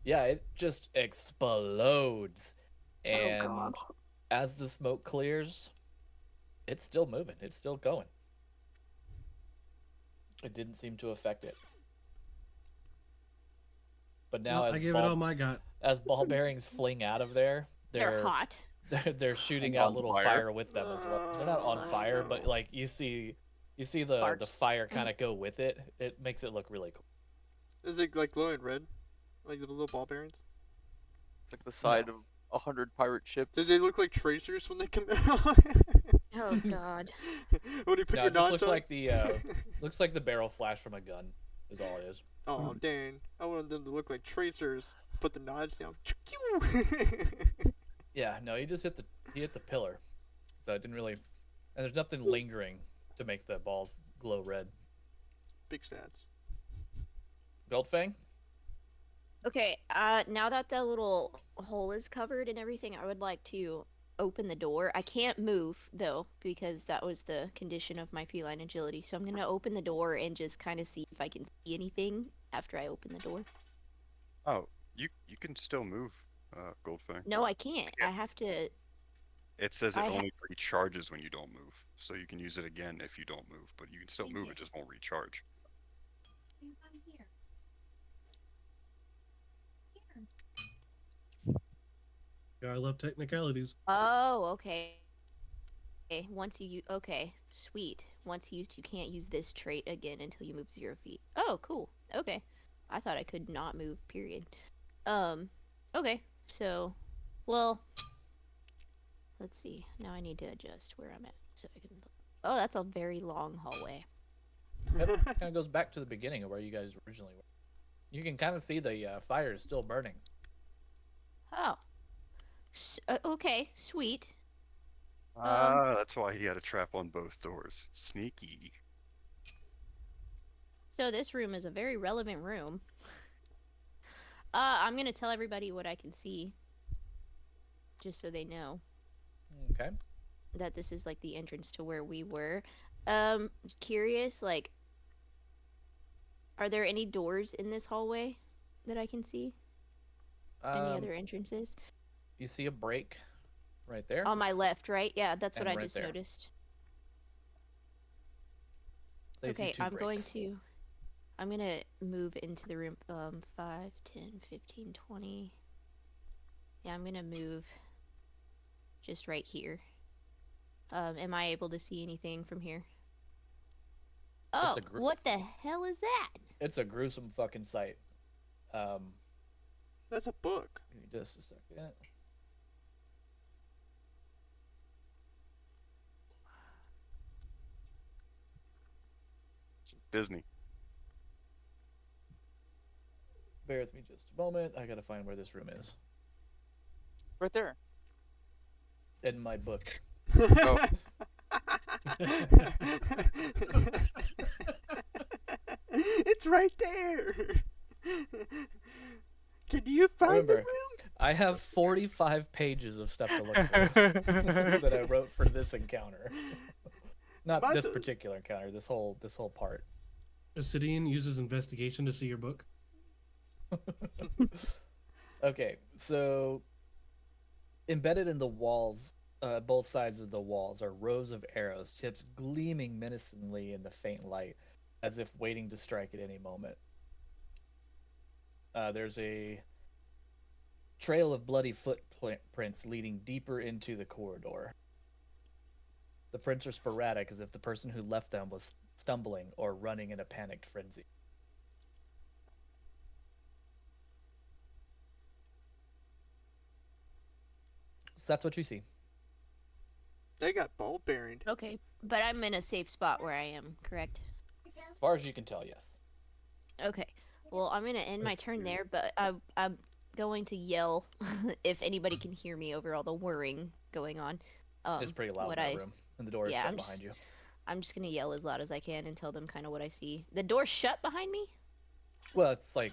Yeah, it just explodes. And God. as the smoke clears, it's still moving. It's still going. It didn't seem to affect it. But now, Well, I give it all my got. as ball bearings fling out of there, They're hot. they're shooting And out on little fire. fire with them as well. They're not on fire, but like you see the Sparks. fire kind of go with it. It makes it look really cool. Is it like glowing red? Like the little ball bearings? It's like the side of 100 pirate ships. Do they look like tracers when they come out? Oh God. When you put No, your it just knots looks on? like the looks like the barrel flash from a gun is all it is. Oh dang! I wanted them to look like tracers. Put the nods down. Yeah, no, he just hit the pillar, so it didn't really. And there's nothing lingering to make the balls glow red. Big stats. Goldfang. Okay, now that the little hole is covered and everything, I would like to open the door. I can't move, though, because that was the condition of my feline agility. So I'm going to open the door and just kind of see if I can see anything after I open the door. Oh, you can still move, Goldfang. No, I can't. I have to... It says it I ha- only recharges when you don't move, so you can use it again if you don't move, but you can still move, it just won't recharge. Yeah, I love technicalities. Oh, okay. Okay, okay, sweet. Once used, you can't use this trait again until you move 0 feet. Oh, cool. Okay. I thought I could not move, period. Okay. So, well, let's see. Now I need to adjust where I'm at so I can... Oh, that's a very long hallway. Yep, kind of goes back to the beginning of where you guys originally were. You can kind of see the fire is still burning. Oh. Okay, sweet. That's why he had a trap on both doors. Sneaky. So this room is a very relevant room. I'm gonna tell everybody what I can see. Just so they know Okay. that this is like the entrance to where we were. Curious, like, Are there any doors in this hallway that I can see? Any other entrances? You see a break right there. On my left, right? Yeah, that's what And I right just there. noticed. So you see Okay, two I'm going breaks. to... I'm gonna move into the room. 5, 10, 15, 20. Yeah, I'm gonna move just right here. Am I able to see anything from here? Oh, what the hell is that? It's a gruesome fucking sight. That's a book. Give me just a second. Disney. Bear with me just a moment. I gotta find where this room is. Right there. In my book. Oh. It's right there. Can you find the room? I have 45 pages of stuff to look through that I wrote for this encounter. Not this particular encounter. This whole part. Obsidian uses investigation to see your book. Okay, so embedded in the walls, both sides of the walls, are rows of arrows, tips gleaming menacingly in the faint light, as if waiting to strike at any moment. There's a trail of bloody footprints leading deeper into the corridor. The prints are sporadic, as if the person who left them was stumbling or running in a panicked frenzy. So that's what you see. They got ball bearing. Okay, but I'm in a safe spot where I am, correct? As far as you can tell, yes. Okay. Well, I'm gonna end my turn there, but I'm going to yell if anybody can hear me over all the whirring going on. It's pretty loud in that room, and the door is shut behind you. I'm just gonna yell as loud as I can and tell them kind of what I see. The door's shut behind me? Well, it's like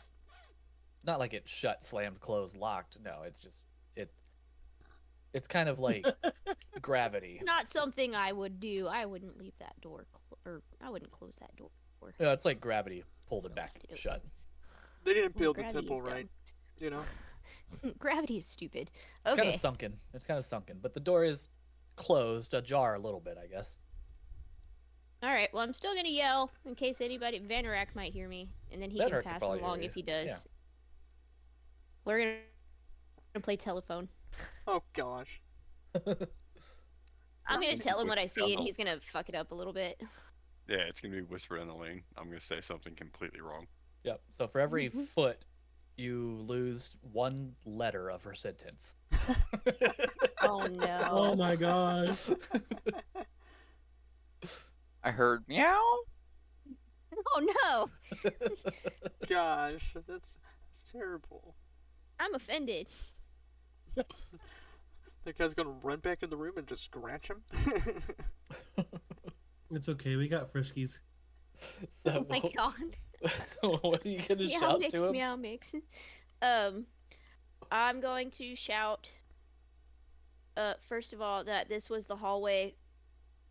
not like it's shut, slammed, closed, locked. No, it's just it's kind of like gravity. Not something I would do. I wouldn't leave that door or I wouldn't close that door. Yeah, it's like gravity pulled it back shut. They didn't build the temple right, you know. Gravity is stupid. It's Okay. kind of sunken. It's kind of sunken, but the door is closed, ajar a little bit, I guess. All right. Well, I'm still gonna yell in case anybody. Vanarak might hear me, and then he Vanarak can could pass probably along hear if you. he does. Yeah. We're gonna play telephone. Oh gosh. I'm gonna tell him what I see, and Jungle. he's gonna fuck it up a little bit. Yeah, it's gonna be whispered in the lane. I'm gonna say something completely wrong. Yep. So for every foot, you lose one letter of her sentence. Oh no. Oh my gosh. I heard meow. Oh no. Gosh, that's terrible. I'm offended. That guy's gonna run back in the room and just scratch him. It's okay, we got friskies. So, Oh my god. what are you gonna Meow shout mix, to him? meow mix. I'm going to shout. First of all, that this was the hallway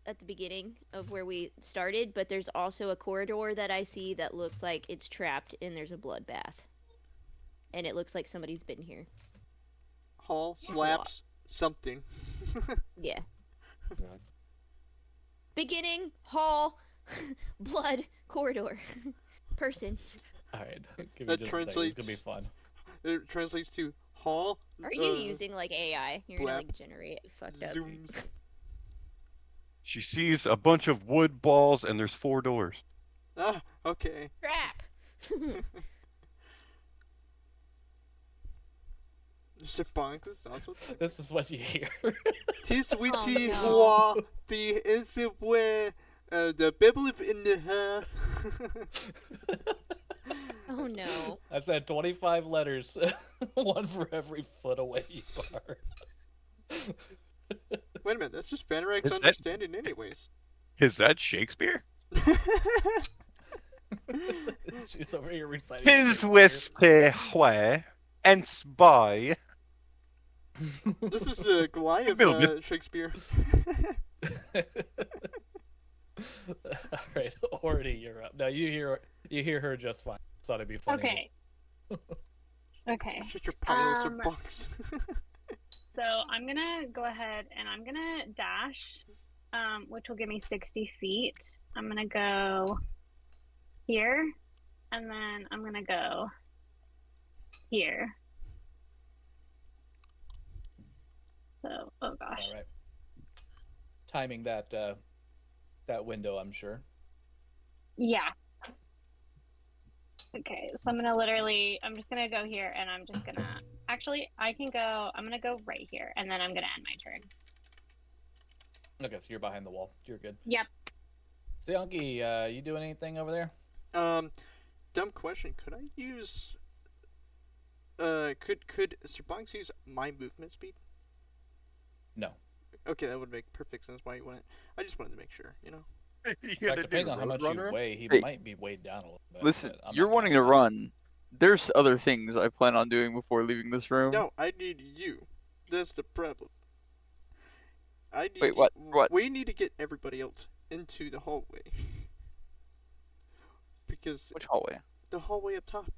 at the beginning of where we started, but there's also a corridor that I see that looks like it's trapped and there's a bloodbath. And it looks like somebody's been here. Hall slaps something. Yeah. Beginning, hall, blood, corridor, person. Alright, give me That just a second. It's translates. gonna be fun. It translates to hall. Are you using like AI? You're gonna blap, like generate fucked up. zooms. She sees a bunch of wood balls and there's 4 doors. Ah, okay. Crap. Je pense also. This is what you hear. Tis witty no. hua the is where the Bible in the Oh no. I said 25 letters, one for every foot away you are. Wait a minute, that's just Vanarak's Is that- understanding anyways. Is that Shakespeare? She's over here reciting. Tis Shakespeare. whisky where, and by. This is Goliath Bill, Shakespeare. Alright, Ordy, you're up. Now you hear You hear her just fine. Thought it'd be funny. Okay. Okay. Shut your pyros or box. So I'm gonna go ahead and I'm gonna dash, which will give me 60 feet. I'm gonna go here, and then I'm gonna go here. So, oh gosh. All right. Timing that that window, I'm sure. Yeah. Okay, so I'm just gonna go here, and I'm just gonna, actually, I'm gonna go right here, and then I'm gonna end my turn. Okay, so you're behind the wall. You're good. Yep. Sionki, you doing anything over there? Dumb question. Could I use? Could Sir Bonks use my movement speed? No. Okay, that would make perfect sense. Why you wouldn't? I just wanted to make sure. You know. You In fact, gonna do depending on how much Roadrunner? you weigh, he Hey, might be weighed down a little bit. Listen, but I'm you're not wanting to gonna lie. run. There's other things I plan on doing before leaving this room. No, I need you. That's the problem. I need. Wait, what? What? We need to get everybody else into the hallway. Because Which hallway? the hallway up top.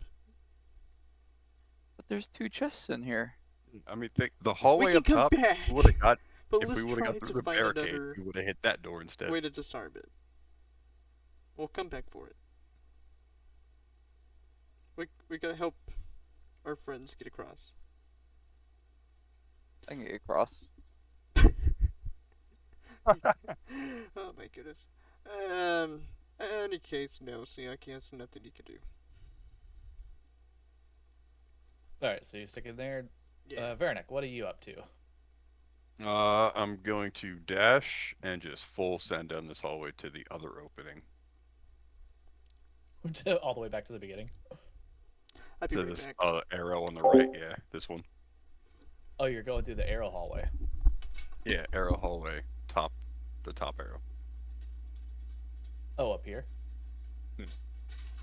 But there's 2 chests in here. I mean, think the We hallway can up come top. back. Would have got But if let's we would try have got to through the find barricade. another We would have hit that door instead. way to disarm it. We'll come back for it. We gotta help our friends get across. I can get across. Oh my goodness. Any case, no. See, I can't. Nothing you can do. All right, so you stick in there. Yeah. Veranek, what are you up to? I'm going to dash and just full send down this hallway to the other opening. All the way back to the beginning. I'll be To right this back. arrow on the right. Yeah, this one. Oh, you're going through the arrow hallway. Yeah, arrow hallway. The top arrow. Oh, up here.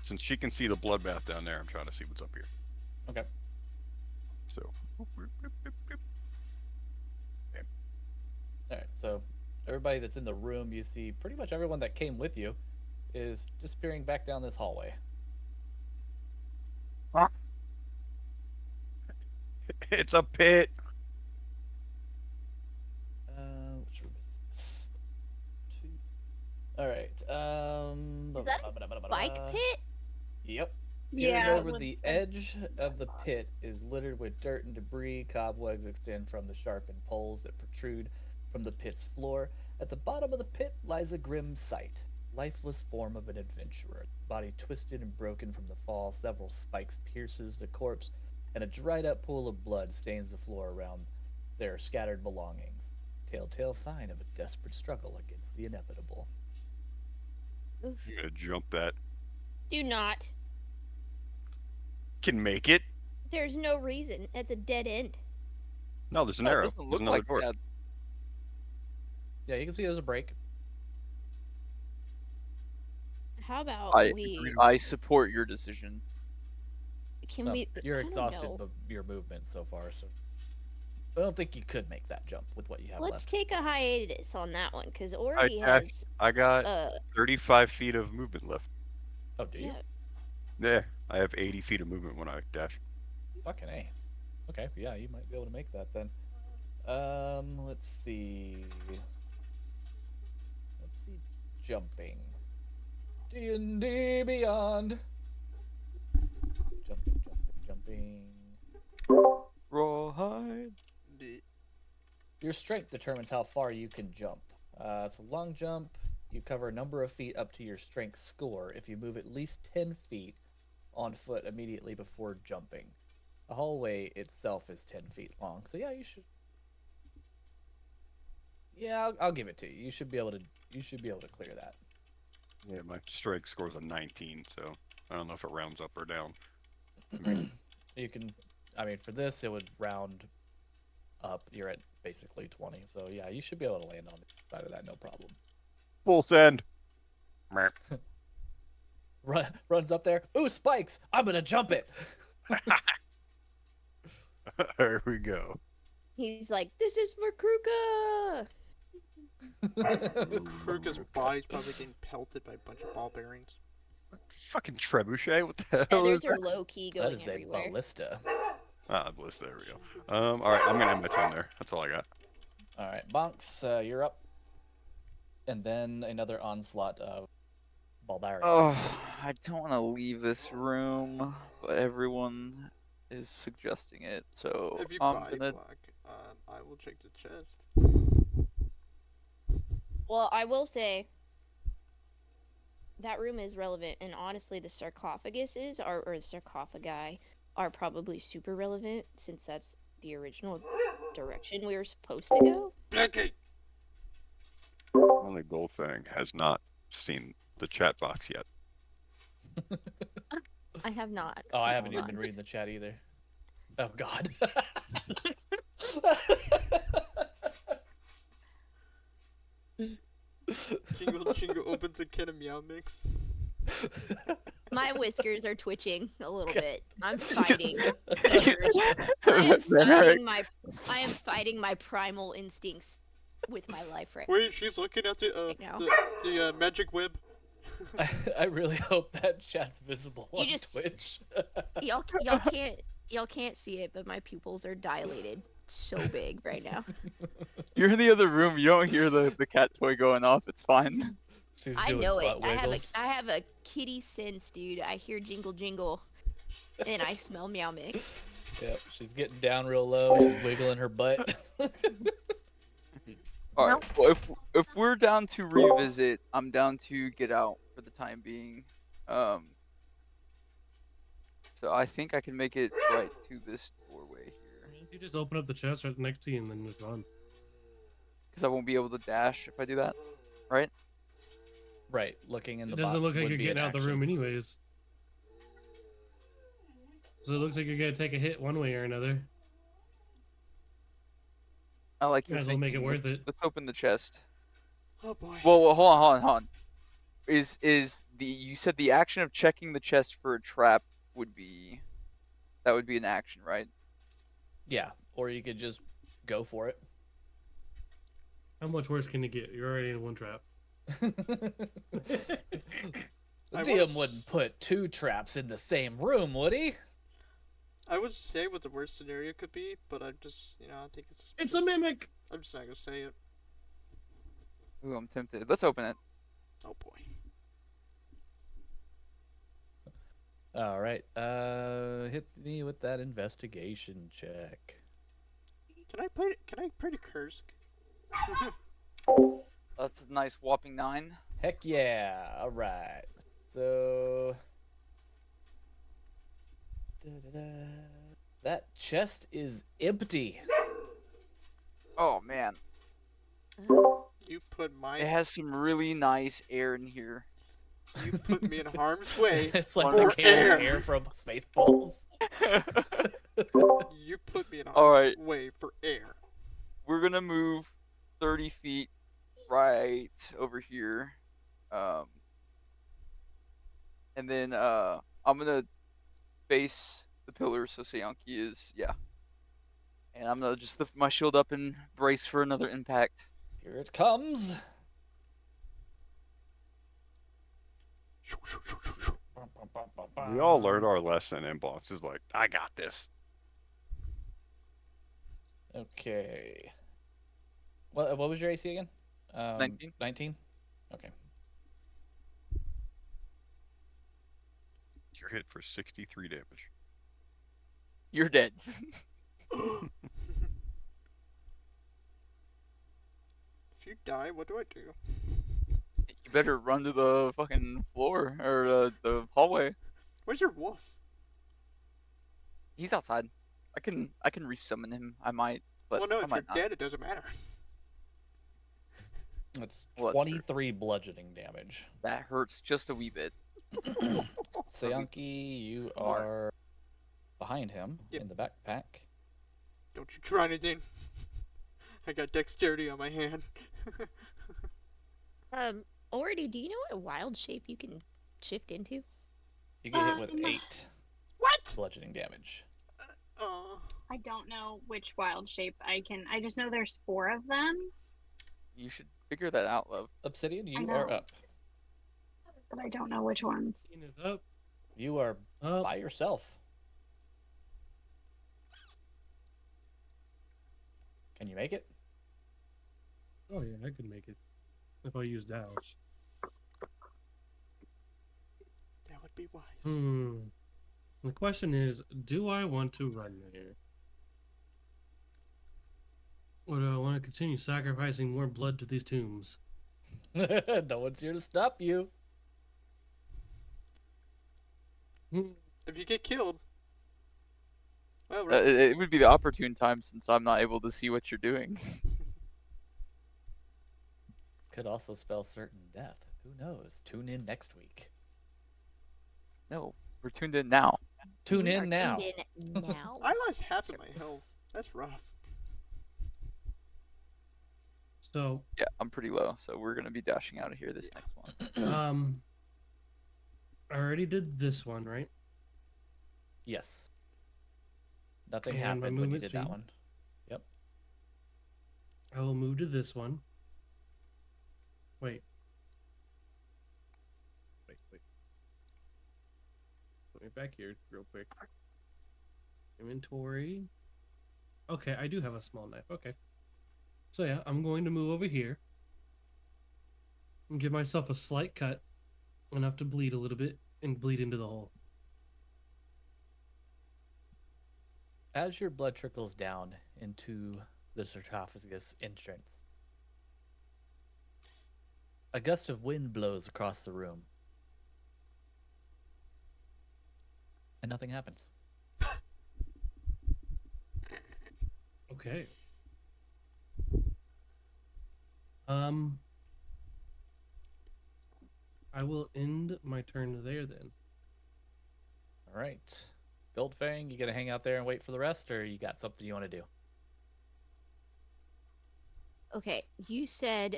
Since she can see the bloodbath down there, I'm trying to see what's up here. Okay. So. All right, so everybody that's in the room, you see pretty much everyone that came with you is disappearing back down this hallway. It's a pit. Which room is this? 2. All right. Is that a bike pit? Yep. Yeah. Peering over the edge of the pit is littered with dirt and debris. Cobwebs extend from the sharpened poles that protrude from the pit's floor. At the bottom of the pit lies a grim sight. Lifeless form of an adventurer. Body twisted and broken from the fall. Several spikes pierces the corpse, and a dried up pool of blood stains the floor around their scattered belongings. Telltale sign of a desperate struggle against the inevitable. Oof. I'm gonna jump that. Do not. Can make it. There's no reason. It's a dead end. No, there's an That arrow. doesn't There's look another like door. that. Yeah, you can see there's a break. How about I we? I support your decision. Can Well, we? you're I don't exhausted know. of your movement so far, so I don't think you could make that jump with what you have Let's left. take a hiatus on that one because Orby Dash. has. I got Uh, 35 feet of movement left. Oh, do you? yeah. Yeah, I have 80 feet of movement when I dash. Fucking A. Okay, yeah, you might be able to make that then. Let's see. Let's see. Jumping. D&D Beyond. Jumping. Rawhide. Your strength determines how far you can jump. It's a long jump. You cover a number of feet up to your strength score if you move at least 10 feet on foot immediately before jumping. The hallway itself is 10 feet long, so yeah, you should. Yeah, I'll give it to you. You should be able to. You should be able to clear that. Yeah, my strength score's a 19, so I don't know if it rounds up or down. You can. I mean, for this, it would round up. You're at basically 20, so yeah, you should be able to land on the side of that, no problem. Full send. Runs up there. Ooh, spikes! I'm gonna jump it. There we go. He's like, this is for Kruka. Kruka's body's probably getting pelted by a bunch of ball bearings. Fucking trebuchet? What the hell is Feathers are that? low key That going is a everywhere. ballista. Ah, bliss. There we go. All right, I'm gonna end my turn there. That's all I got. All right, Bonks, you're up. And then another onslaught of barbarians. Oh, I don't want to leave this room, but everyone is suggesting it, so If you I'm body gonna. block, I will check the chest. Well, I will say that room is relevant, and honestly, the sarcophaguses or the sarcophagi are probably super relevant since that's the original direction we were supposed to go. Okay. Only Goldfang has not seen the chat box yet. I have not. Oh, I haven't Hold even on. been reading the chat either. Oh God. Jingle Jingle opens a can of Meow Mix. My whiskers are twitching a little bit. I'm fighting the urge. I am fighting my primal instincts with my life right Wait, she's looking at now. the magic web. I really hope that chat's visible You on just- Twitch. Y'all can't see it, but my pupils are dilated so big right now. You're in the other room. You don't hear the cat toy going off. It's fine. She's I doing know it. butt wiggles. I have a kitty sense, dude. I hear jingle jingle, and I smell meow mix. Yep, she's getting down real low. She's wiggling her butt. All right. Well, if we're down to revisit, I'm down to get out for the time being. So I think I can make it right to this doorway here, You just open up the chest right next to you and then just run. because I won't be able to dash if I do that, right? Right, looking in the It doesn't box look like would you're be getting an out the action. room anyways. So it looks like you're gonna take a hit one way or another. I like Might your as well make it thinking. worth it. Let's open the chest. Oh boy. Well, hold on. Is you said the action of checking the chest for a trap would be an action, right? Yeah, or you could just go for it. How much worse can it get? You're already in one trap. The I DM was- wouldn't put two traps in the same room, would he? I would say what the worst scenario could be, but I just, I think it's. It's just, a mimic! I'm just not gonna say it. Ooh, I'm tempted. Let's open it. Oh boy. All right. Hit me with that investigation check. Can I pretty Kursk? That's a nice whopping 9. Heck yeah! All right. So that chest is empty. Oh man, You put my. it has some really nice air in here. You put me in harm's way. It's like for the can air. of air from Spaceballs. You put me in harm's All right. way for air. We're gonna move 30 feet right over here, and then I'm gonna face the pillar so Seonki is and I'm gonna just lift my shield up and brace for another impact. Here it comes. We all learned our lesson, and Box is like, I got this. Okay. What was your AC again? 19. 19? Okay. You're hit for 63 damage. You're dead. If you die, what do I do? You better run to the fucking floor or the hallway. Where's your wolf? He's outside. I can resummon him. I might, but well, no, I if might you're not. dead, it doesn't matter. It's Well, that's 23 bludgeoning damage. That hurts just a wee bit. Seonki, you are behind him Yep. in the backpack. Don't you try anything. I got dexterity on my hand. Already, do you know what wild shape you can shift into? You get hit with 8 What? bludgeoning damage. I don't know which wild shape I can. I just know there's 4 of them. You should figure that out, love. Obsidian, I you are know. up. but I don't know which ones. Is up. You are Up. by yourself. Can you make it? Oh yeah, I could make it if I use douse. That would be wise. The question is, do I want to run there? Or do I want to continue sacrificing more blood to these tombs? No one's here to stop you. Hmm. If you get killed, well, rest in It peace. would be the opportune time since I'm not able to see what you're doing. Could also spell certain death. Who knows? Tune in next week. No, we're tuned in now. Tune We in are now. tuned in now. I lost half of my health. That's rough. So, Yeah, I'm pretty low, so we're gonna be dashing out of here this next one. I already did this one, right? Yes. Nothing And my happened when you movement did that speed. one. Yep. I will move to this one. Wait. Put me back here real quick. Inventory. Okay, I do have a small knife. Okay. So yeah, I'm going to move over here and give myself a slight cut, enough to bleed a little bit, and bleed into the hole. As your blood trickles down into the sarcophagus entrance, a gust of wind blows across the room. And nothing happens. Okay. I will end my turn there then. All right. Goldfang, you gonna hang out there and wait for the rest, or you got something you want to do? Okay, you said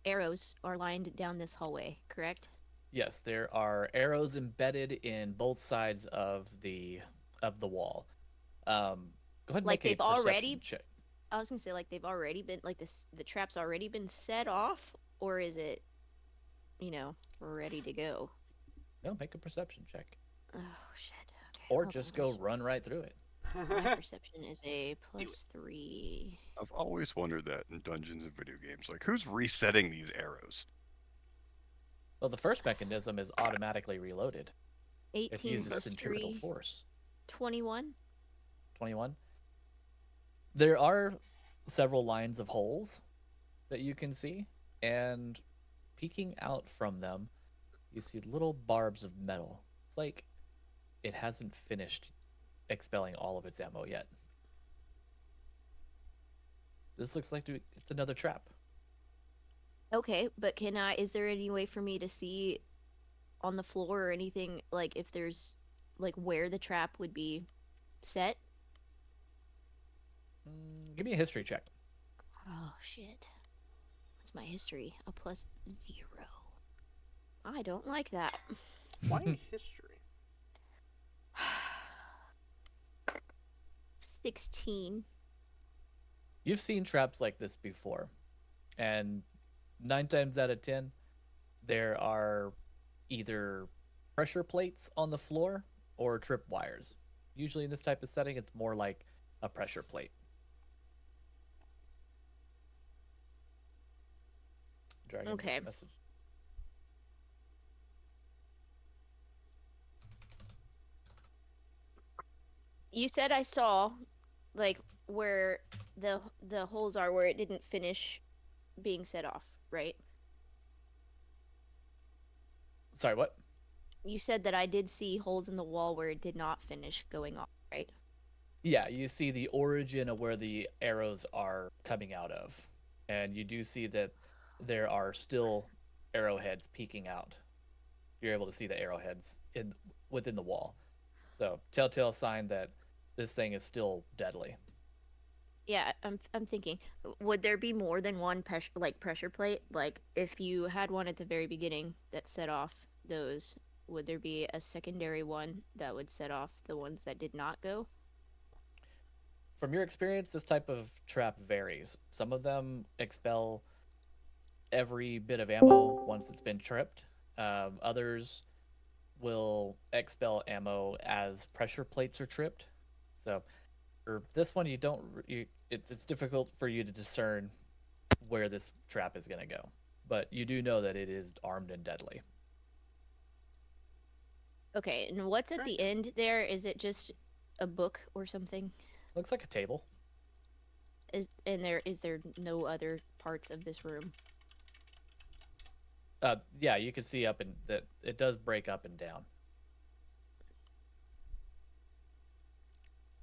arrows are lined down this hallway, correct? Yes, there are arrows embedded in both sides of the wall. Go ahead and Like make a they've already. perception check. I was gonna say like they've already been like this. The trap's already been set off, or is it, ready to go? No, make a perception check, Oh shit. Okay. or hold just on, go run right through it. My perception is a +3. I've always wondered that in dungeons and video games. Like, who's resetting these arrows? Well, the first mechanism is automatically reloaded. It 18 uses plus centripetal 3, force. 21. 21. There are several lines of holes that you can see, and peeking out from them, you see little barbs of metal. It's like it hasn't finished expelling all of its ammo yet. This looks like it's another trap. Okay, but is there any way for me to see on the floor or anything, like if there's, like where the trap would be set? Give me a history check. Oh shit. What's my history? A +0. I don't like that. Why history? 16. You've seen traps like this before, and 9 times out of 10, there are either pressure plates on the floor or trip wires. Usually in this type of setting, it's more like a pressure plate. Dragon Okay. message. You said I saw, like, where the holes are where it didn't finish being set off, right? Sorry, what? You said that I did see holes in the wall where it did not finish going off, right? Yeah, you see the origin of where the arrows are coming out of. And you do see that there are still arrowheads peeking out. You're able to see the arrowheads within the wall. So, telltale sign that this thing is still deadly. Yeah, I'm thinking, would there be more than one pressure plate? Like, if you had one at the very beginning that set off those, would there be a secondary one that would set off the ones that did not go? From your experience, this type of trap varies. Some of them expel every bit of ammo once it's been tripped, Others will expel ammo as pressure plates are tripped. So for this one, you don't. It's difficult for you to discern where this trap is going to go, but you do know that it is armed and deadly. Okay, and what's at Try the it. end there? Is it just a book or something? Looks like a table. Is there no other parts of this room? Yeah, you can see up and that it does break up and down.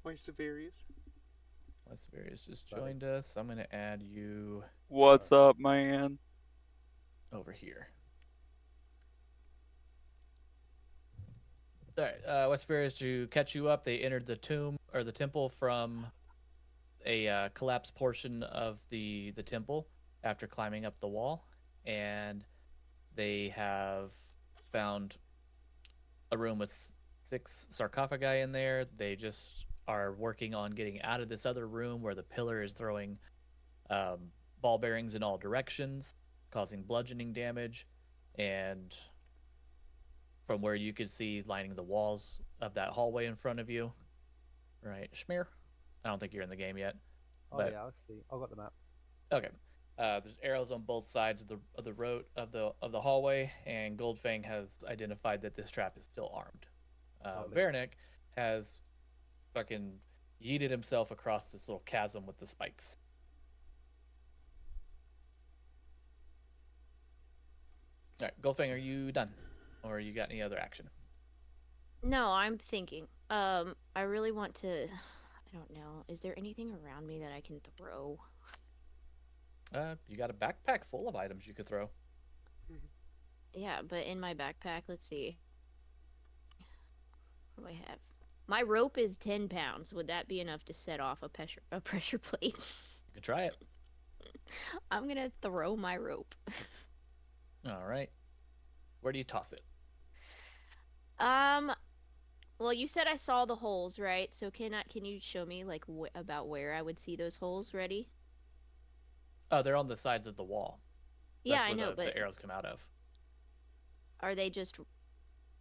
Why Severius? Westbury's just Buddy. joined us. I'm gonna add you What's up, man? over here. All right, Westbury's to catch you up. They entered the tomb or the temple from a collapsed portion of the temple after climbing up the wall, and they have found a room with 6 sarcophagi in there. They just are working on getting out of this other room where the pillar is throwing ball bearings in all directions, causing bludgeoning damage, and from where you could see lining the walls of that hallway in front of you, right, Schmear? I don't think you're in the game yet. Oh But yeah, I see. I've got the map. okay. There's arrows on both sides of the road of the hallway, and Goldfang has identified that this trap is still armed. Lovely. Veranek has fucking yeeted himself across this little chasm with the spikes. All right, Goldfang, are you done, or you got any other action? No, I'm thinking. I really want to. I don't know. Is there anything around me that I can throw? You got a backpack full of items you could throw. Yeah, but in my backpack, let's see. What do I have? My rope is 10 pounds. Would that be enough to set off a pressure plate? You could try it. I'm gonna throw my rope. All right. Where do you toss it? Um, well, you said I saw the holes, right? So can you show me like about where I would see those holes ready? Oh, they're on the sides of the wall. Yeah, That's I where know, the but arrows come out of. are they just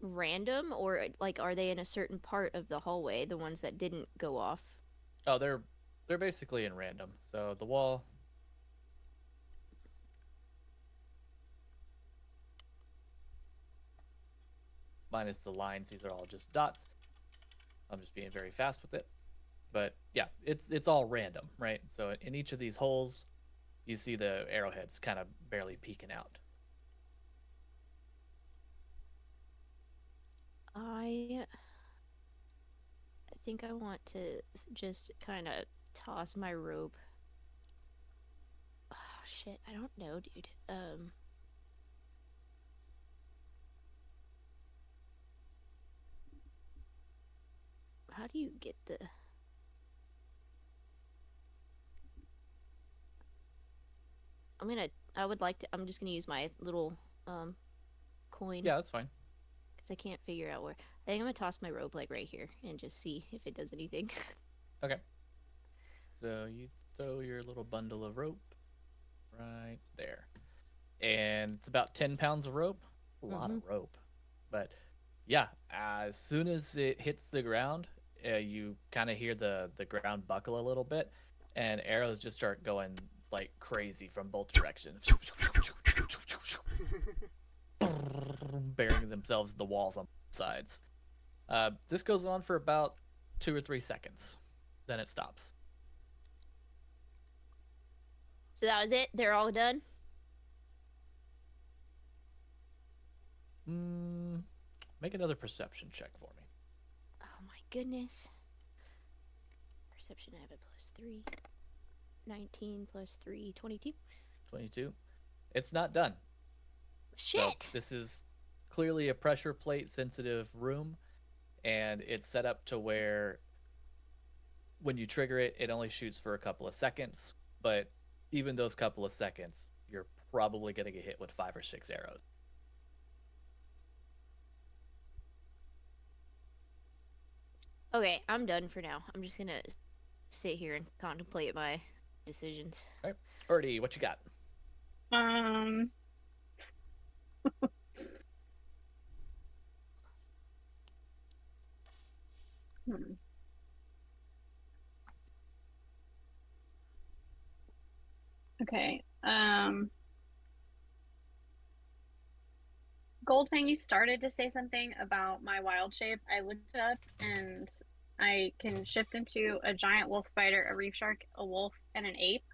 random or like are they in a certain part of the hallway, the ones that didn't go off? Oh, they're basically in random. So the wall. Minus the lines, these are all just dots. I'm just being very fast with it. But yeah, it's all random, right? So in each of these holes, you see the arrowheads kind of barely peeking out. I think I want to just kind of toss my rope. Oh shit, I don't know, dude. How do you get the I would like to I'm just gonna use my little coin Yeah, that's fine. because I can't figure out where. I think I'm gonna toss my rope like right here and just see if it does anything. Okay. So you throw your little bundle of rope right there. And it's about 10 pounds of rope. A lot of rope. But yeah, as soon as it hits the ground, you kind of hear the ground buckle a little bit, and arrows just start going like crazy from both directions, burying themselves in the walls on both sides. This goes on for about 2 or 3 seconds. Then it stops. So that was it. They're all done. Make another perception check for me. Oh my goodness. Perception, I have a +3. 19 plus 3, 22. 22. It's not done. Shit! So this is clearly a pressure plate sensitive room, and it's set up to where when you trigger it, it only shoots for a couple of seconds. But even those couple of seconds, you're probably going to get hit with 5 or 6 arrows. Okay, I'm done for now. I'm just gonna sit here and contemplate my decisions. All right. Erdy, what you got? Um, Hmm. Okay. Goldfang, you started to say something about my wild shape. I looked it up and I can shift into a giant wolf spider, a reef shark, a wolf, and an ape.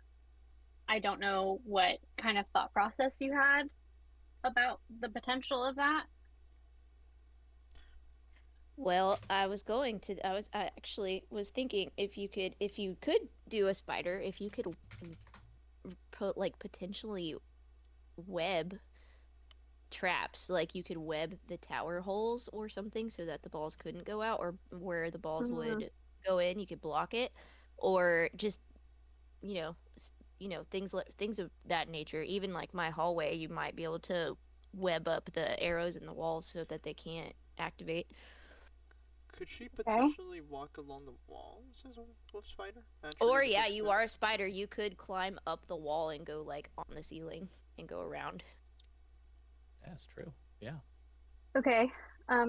I don't know what kind of thought process you had about the potential of that. Well, I actually was thinking if you could do a spider, if you could put like potentially web traps, like you could web the tower holes or something so that the balls couldn't go out, or where the balls would go in, you could block it, or just you know, things of that nature. Even like my hallway, you might be able to web up the arrows in the walls so that they can't activate. Could she Okay. potentially walk along the walls as a wolf spider? Or Trigger the yeah, push you command? are a spider. You could climb up the wall and go like on the ceiling and go around. That's true. Yeah. Okay.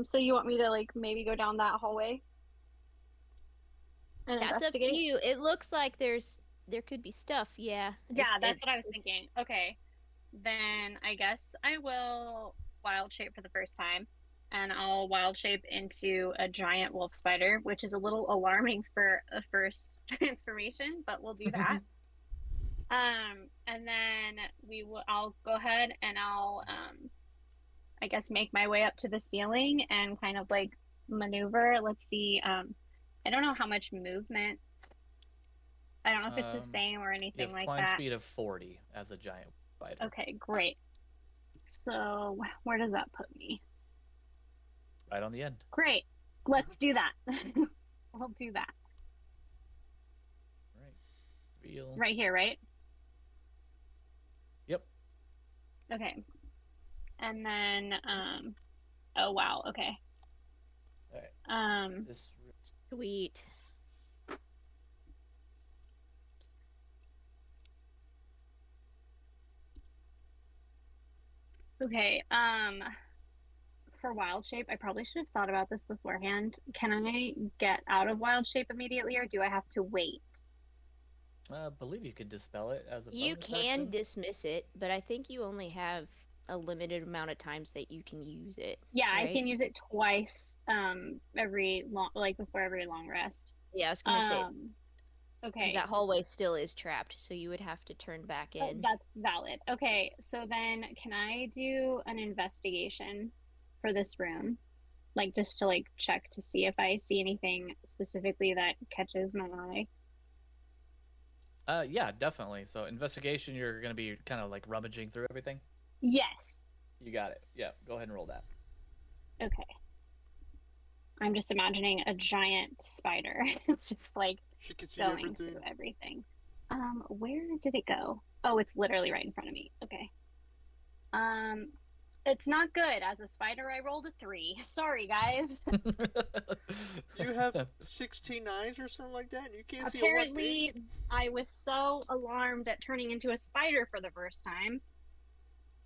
So you want me to like maybe go down that hallway and That's up to investigate? you. It looks like there could be stuff. Yeah. Yeah, that's what I was thinking. Okay. Then I guess I will wild shape for the first time. And I'll wild shape into a giant wolf spider, which is a little alarming for a first transformation, but we'll do that. And then I'll go ahead and I'll I guess make my way up to the ceiling and kind of like maneuver. Let's see. I don't know how much movement. I don't know if it's the same or You anything have like climb that. speed of 40 as a giant spider. Okay, great. So where does that put me? Right on the end. Great. Let's do that. We'll do that. Right. Real. Right here, right? Yep. Okay. And then oh wow, okay. All right. This Sweet. Okay. For wild shape, I probably should have thought about this beforehand. Can I get out of wild shape immediately, or do I have to wait? I believe you could dispel it as a You bonus can action. dismiss it, but I think you only have a limited amount of times that you can use it. Yeah, right? I can use it twice every long like before every long rest. Yeah, I was gonna say because Okay. that hallway still is trapped, so you would have to turn back in. That's valid. Okay, so then can I do an investigation for this room? Like just to like check to see if I see anything specifically that catches my eye. Yeah, definitely. So investigation, you're gonna be kind of like rummaging through everything. Yes. You got it. Yeah, go ahead and roll that. Okay. I'm just imagining a giant spider. It's just like She can see going everything. through everything. Where did it go? Oh, it's literally right in front of me. Okay. It's not good. As a spider, I rolled a 3. Sorry, guys. You have 16 eyes or something like that, and you can't see a one Apparently, thing? I was so alarmed at turning into a spider for the first time.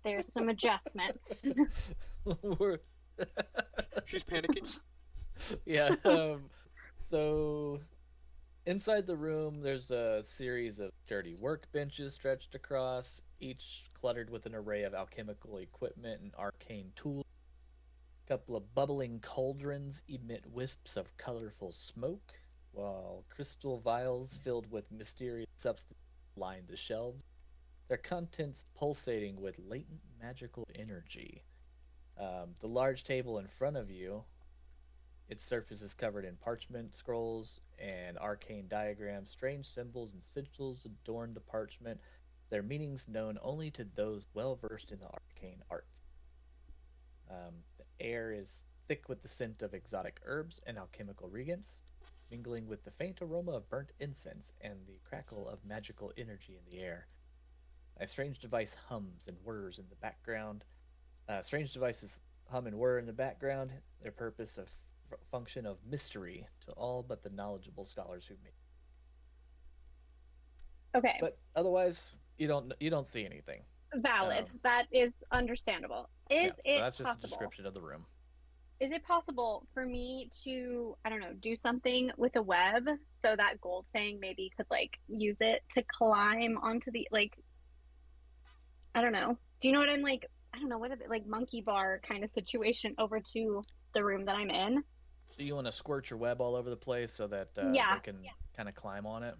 There's some adjustments. She's panicking. Yeah. So inside the room, there's a series of dirty workbenches stretched across, each cluttered with an array of alchemical equipment and arcane tools. A couple of bubbling cauldrons emit wisps of colorful smoke, while crystal vials filled with mysterious substances line the shelves, their contents pulsating with latent magical energy. The large table in front of you, its surface is covered in parchment scrolls and arcane diagrams. Strange symbols and sigils adorn the parchment, their meanings known only to those well versed in the arcane arts. The air is thick with the scent of exotic herbs and alchemical reagents, mingling with the faint aroma of burnt incense and the crackle of magical energy in the air. A strange device hums and whirs in the background. Strange devices hum and whir in the background, their purpose of function of mystery to all but the knowledgeable scholars who make it. Okay. But otherwise, you don't see anything. Valid. That is understandable. Is Yeah, so it that's just a possible? description of the room. is it possible for me to, I don't know, do something with a web so that Goldfang maybe could like use it to climb onto the like, I don't know. Do you know what I'm like? I don't know what is it like monkey bar kind of situation over to the room that I'm in. Do you want to squirt your web all over the place so that Yeah, they can kind of climb on it?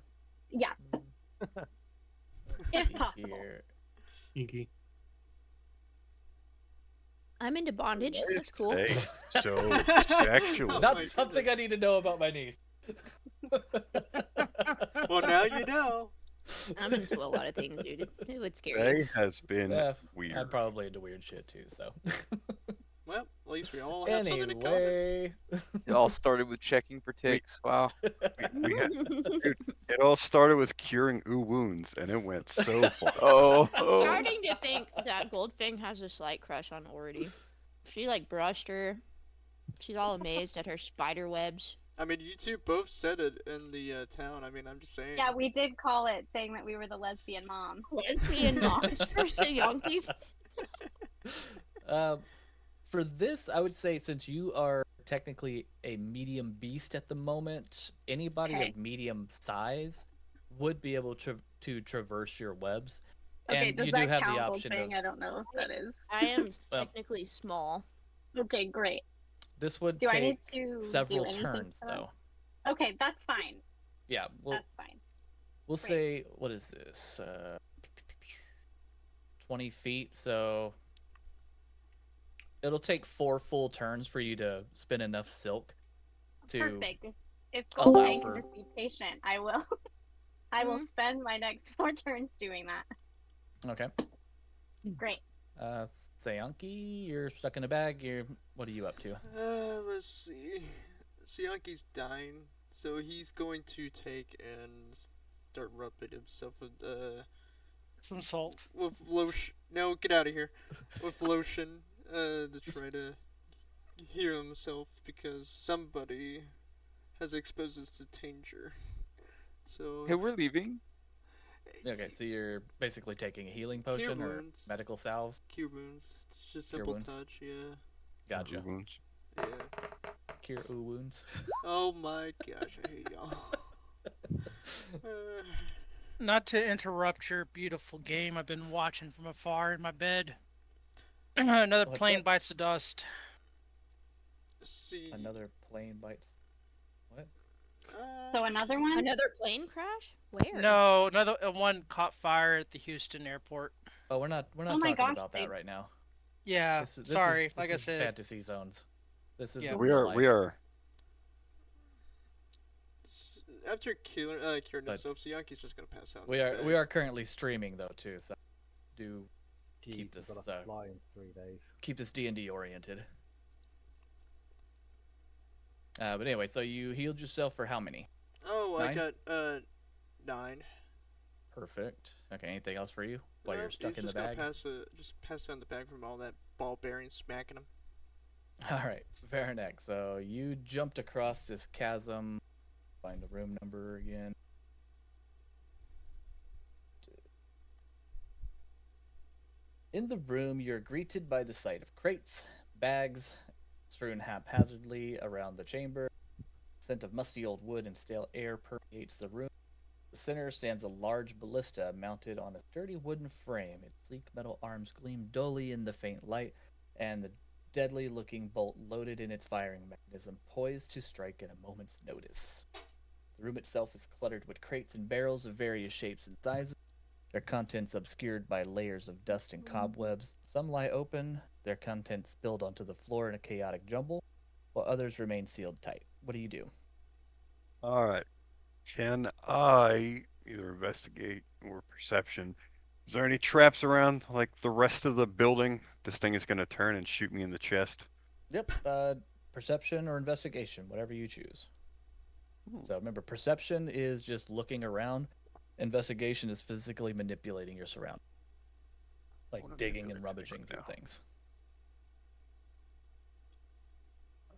yeah, Let's if see possible. here. Inky. I'm into bondage. Why That's is cool. today so sexual? Oh That's my something I goodness. need to know about my niece. Well, now you know. I'm into a lot of things, dude. It would scare Today you. has been Yeah, weird. I'm probably into weird shit too. So Well, at least we all have something in common. anyway, It all started with checking for ticks. Wow. We had, dude, it all started with curing wounds, and it went so far. Oh. Starting to think that Goldfang has a slight crush on Ority. She like brushed her. She's all amazed at her spider webs. I mean, you two both said it in the town. I mean, I'm just saying. Yeah, we did call it saying that we were the lesbian moms. Lesbian moms for Sayanki. for this, I would say since you are technically a medium beast at the moment, anybody Okay. of medium size would be able to traverse your webs. Okay, And does you do that have the count, option Goldfang? I of don't know if that is. I am Well- technically small. Okay, great. this would Do I need take to do several anything turns for that? though. Okay, that's fine. Yeah, That's fine. we'll Great. say what is this? 20 feet, so it'll take 4 full turns for you to spin enough silk to Perfect. If allow Goldfang for- can just be patient, I will. I will spend my next 4 turns doing that. Okay. Great. Sayanki, you're stuck in a bag. What are you up to? Let's see. Sianki's dying, so he's going to take and start rubbing himself Some salt. with lotion. No, get out of here. With lotion, to try to heal himself because somebody has exposed us to danger. So. Hey, we're leaving. Okay, so you're basically taking a healing Cure potion or wounds. medical salve. Cure wounds. It's just Cure simple wounds. touch. Yeah. Gotcha. Wounds. Yeah. Cure wounds. Oh my gosh, I hate y'all. Not to interrupt your beautiful game, I've been watching from afar in my bed. Another What's plane up? bites the dust. See. Another plane bites. What? So another one? Another plane crash? Where? No, another one caught fire at the Houston airport. Oh, we're not Oh talking my gosh, about they- that right now. Yeah, This sorry. is, like this I is said, fantasy zones. This is Yeah. the We real are. life. We are. After curing But- himself, Sianki's just gonna pass out. in We the are bed. we are currently streaming though too, so do Jeez, Keep we've this, got to fly in 3 days. keep this D&D oriented. But anyway, so you healed yourself for how many? Oh, I 9? got 9. Perfect. Okay, anything else for you while you're stuck he's in the just bag? gonna pass down the bag from all that ball bearing smacking him. All right, Varanek. So you jumped across this chasm. Find the room number again. In the room, you're greeted by the sight of crates, bags, strewn haphazardly around the chamber. Scent of musty old wood and stale air permeates the room. The center stands a large ballista mounted on a sturdy wooden frame. Its sleek metal arms gleam dully in the faint light, and the deadly-looking bolt loaded in its firing mechanism, poised to strike at a moment's notice. The room itself is cluttered with crates and barrels of various shapes and sizes, their contents obscured by layers of dust and cobwebs. Some lie open, their contents spilled onto the floor in a chaotic jumble, while others remain sealed tight. What do you do? All right. Can I either investigate or perception? Is there any traps around, like the rest of the building? This thing is gonna turn and shoot me in the chest. Yep, perception or investigation, whatever you choose. So remember, perception is just looking around. Investigation is physically manipulating your surroundings, like wanna digging and manipulate rummaging right through now. things.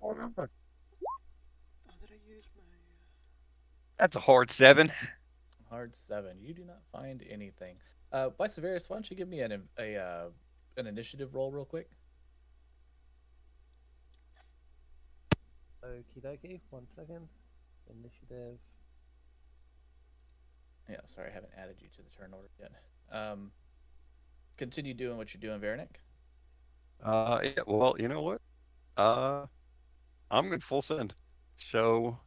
Oh, did I use my? That's a hard 7. Hard 7. You do not find anything. Vicevarius, why don't you give me an initiative roll real quick? Okie dokie. 1 second. Initiative. Yeah, sorry, I haven't added you to the turn order yet. Continue doing what you're doing, Veronic. Yeah, well, you know what? I'm going full send. So,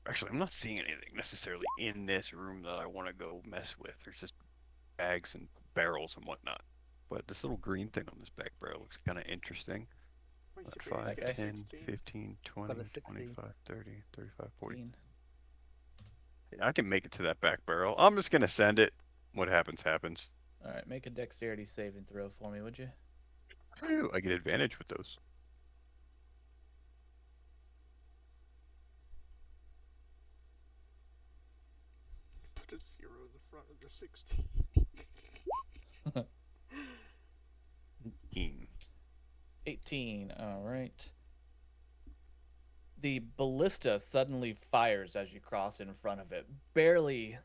actually, I'm not seeing anything necessarily in this room that I want to go mess with. There's just bags and barrels and whatnot. But this little green thing on this back barrel looks kind of interesting. Wait, you 5, said you got a 10, 16. 15, 20, Got a 16. 25, 30, 35, 40. 15. Yeah, I can make it to that back barrel. I'm just going to send it. What happens, happens. All right, make a dexterity saving throw for me, would you? Ooh, I get advantage with those. Put a 0 in the front of the 16. 18. 18. All right. The ballista suddenly fires as you cross in front of it, barely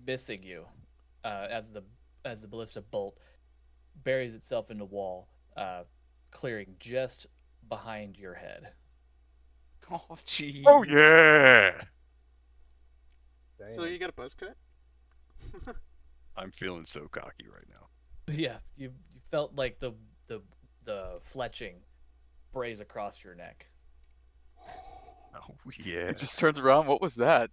missing you, as the ballista bolt buries itself in the wall, clearing just behind your head. Oh, jeez. Oh, yeah! So you got a buzz cut? I'm feeling so cocky right now. Yeah, you felt like the fletching braze across your neck. Oh, yeah. It just turns around. What was that?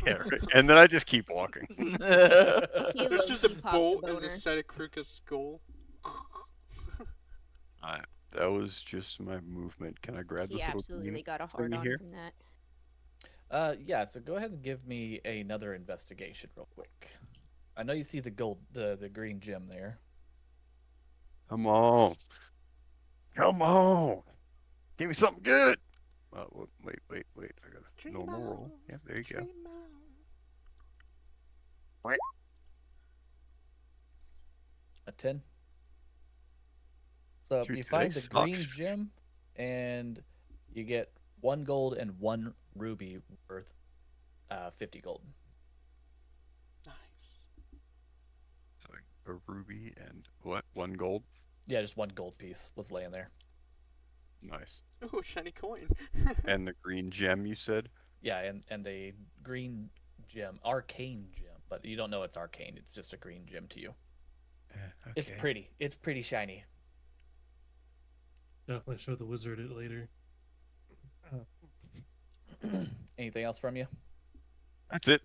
Yeah, right. And then I just keep walking. There's just a low-key pops bolt in boner. the side of Kruka's skull. That was just my movement. Can I grab He this little absolutely green got a hard thingy on here? from that. Yeah, so go ahead and give me another investigation real quick. I know you see the green gem there. Come on. Come on. Give me something good. Wait. I got a Dream normal roll. on, Yeah, there you go. dream on. A 10. So Dude, you today find the green sucks. gem, and you get 1 gold and 1 ruby worth 50 gold. Nice. So a ruby and what? 1 gold? Yeah, just 1 gold piece was laying there. Nice. Ooh, shiny coin. And the green gem you said? Yeah, and a green gem, arcane gem, but you don't know it's arcane. It's just a green gem to you. Okay. It's pretty. It's pretty shiny. Definitely show the wizard it later. Anything else from you? That's it.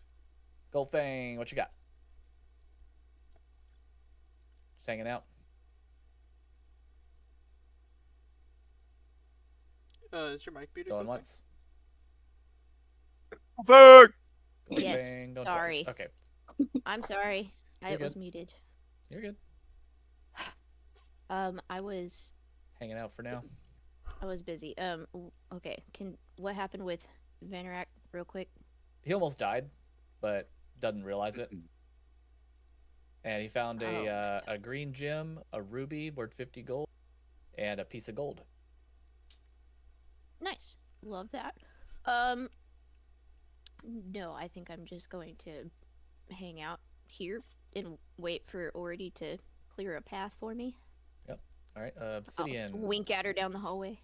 Goldfang, what you got? Just hanging out. Is your mic muted? Going Goldfang? once. Fuck! Yes, Goldfang, going sorry. twice. Okay, I'm sorry. You're I was good. muted. you're good. I was Hanging out for now. busy. Okay. What happened with Vanarak real quick? He almost died, but doesn't realize it. And he found a green gem, a ruby worth 50 gold, and a piece of gold. Nice. Love that. No, I think I'm just going to hang out here and wait for Ority to clear a path for me. All right, I'll Obsidian. wink at her down the hallway.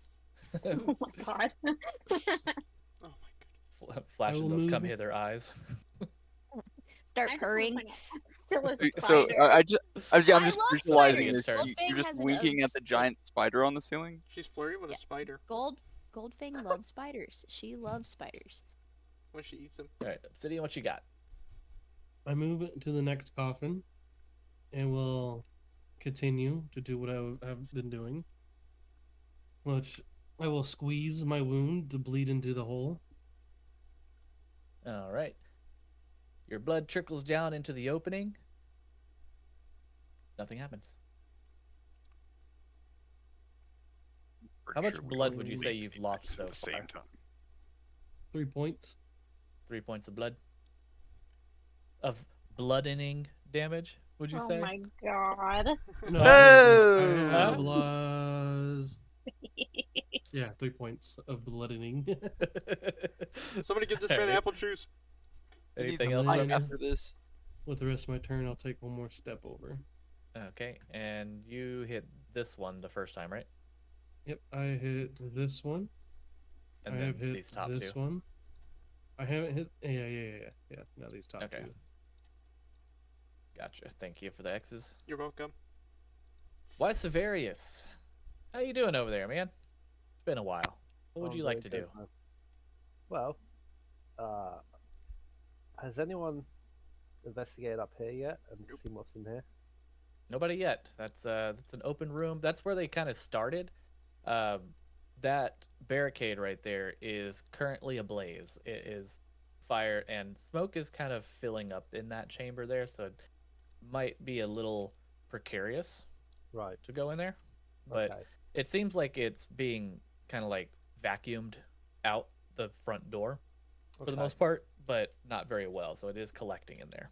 Oh my god. Oh my goodness. Flashing will those come move. hither eyes. Start I just wanna purring. point out, I'm still a So spider. I'm just I visualizing love this. spiders. Start. You're Goldfang just has winking at the giant spider on the ceiling. She's flirting with Yeah. a spider Goldfang loves spiders. She loves spiders. when she eats them. All right, Obsidian, what you got? I move to the next coffin, and will continue to do what I have been doing, which I will squeeze my wound to bleed into the hole. All right. Your blood trickles down into the opening. Nothing happens. How much blood would you say you've lost so at the same far? time? 3 points. 3 points of blood? Of bloodening damage, would you Oh say? my god. No, Oh! I have lost. Yeah, 3 points of bloodening. Somebody give this man Alright. apple juice. Anything I'm else gonna- from you? After this, With the rest of my turn, I'll take one more step over. Okay, and you hit this one the first time, right? Yep, I hit this one. And I then have hit these top this two. one. I haven't hit. Yeah. Now these top Okay. two. Gotcha. Thank you for the X's. You're welcome. Why Severius? How you doing over there, man? It's been a while. What would I'm you like doing to good, do? man. Well, has anyone investigated up here yet and seen what's in here? Nobody yet. That's an open room. That's where they kind of started. Um, that barricade right there is currently ablaze. It is fire and smoke is kind of filling up in that chamber there, so it might be a little precarious Right. to go in there. But Okay. it seems like it's being kind of like vacuumed out the front door for the Okay. most part, but not very well. So it is collecting in there.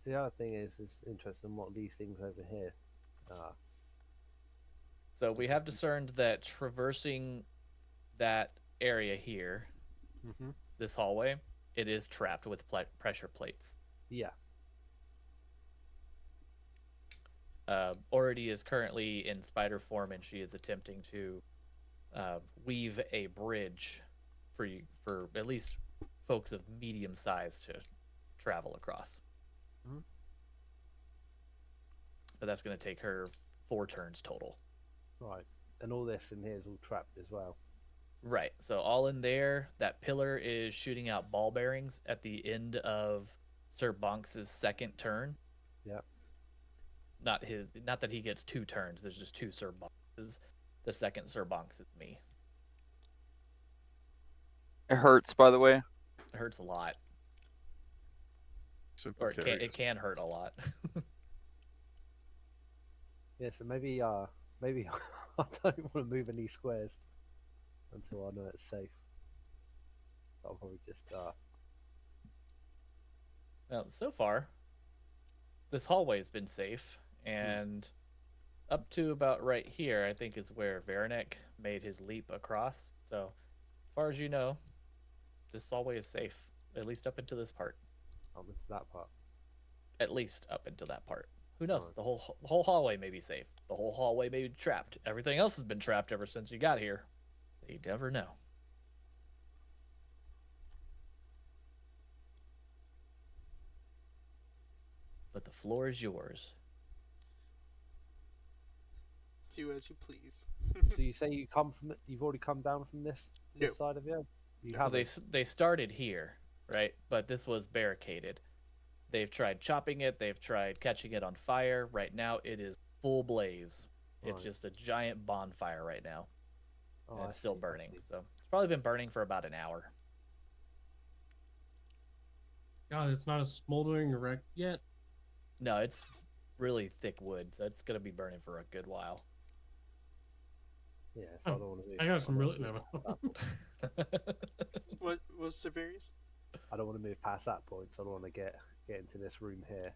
So the other thing is interesting what these things over here are. So we have discerned that traversing that area here, Mm-hmm. this hallway, it is trapped with pressure plates. Yeah. Ority is currently in spider form, and she is attempting to weave a bridge for at least folks of medium size to travel across. Mm-hmm. But that's going to take her 4 turns total. Right. And all this in here is all trapped as well. Right. So all in there, that pillar is shooting out ball bearings at the end of Sir Bonks's second turn. Yep. Not that he gets 2 turns. There's just 2 Sir Bonkses. The second Sir Bonks is me. It hurts, by the way. It hurts a lot, Super or it carries. can hurt a lot. Yeah. So maybe I don't want to move any squares until I know it's safe. I'll probably just Well, so far, this hallway's been safe, and up to about right here, I think is where Veranek made his leap across. So, as far as you know, this hallway is safe, at least up into this part. up into that part. At least up into that part. Who knows? Right. The whole hallway may be safe. The whole hallway may be trapped. Everything else has been trapped ever since you got here. You never know. But the floor is yours. Do as you please. So you say you've already come down from this No. side of you? You So haven't. they started here, right? But this was barricaded. They've tried chopping it. They've tried catching it on fire. Right now, it is full blaze. It's Right. just a giant bonfire right now. Oh, And I it's still see, I burning. see. So it's probably been burning for about an hour. God, it's not a smoldering wreck yet. No, it's really thick wood, so it's gonna be burning for a good while. Yeah, so I Oh, don't want to move. I got some don't really. wanna No. move past that point. What was Severius? I don't want to move past that point, so I don't want to get into this room here.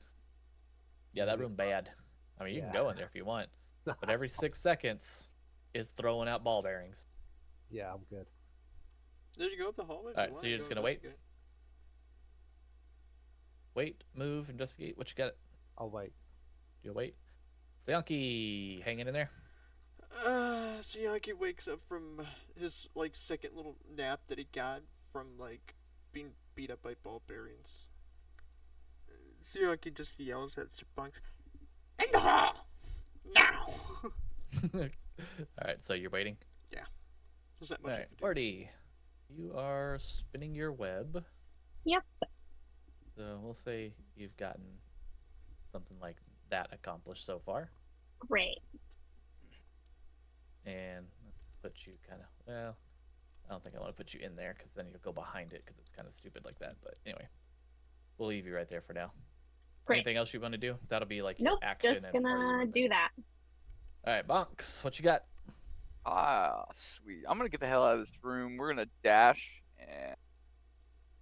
Yeah, that room bad. I mean, you can go in there if you want, but every 6 seconds is throwing out ball bearings. Yeah, I'm good. Did you go up the hallway? If Alright, you so want, you're go just gonna wait? investigate. Wait, move, investigate. What you got? I'll wait. You'll wait. Slyonki, hanging in there. Siaki wakes up from his like second little nap that he got from like being beat up by ball bearings. Siaki just yells at Sir Bunks, "In the hall! Now!" Alright, so you're waiting. There's not much I Alright, can do. Orty, you are spinning your web. Yep. So we'll say you've gotten something like that accomplished so far. Great. And let's put you kind of, well, I don't think I want to put you in there because then you'll go behind it because it's kind of stupid like that. But anyway, we'll leave you right there for now. Great. Anything else you want to do? That'll be like your Nope. action. Just and part of your gonna movement. do that. All right, Bonks, what you got? Ah, sweet. I'm gonna get the hell out of this room. We're gonna dash and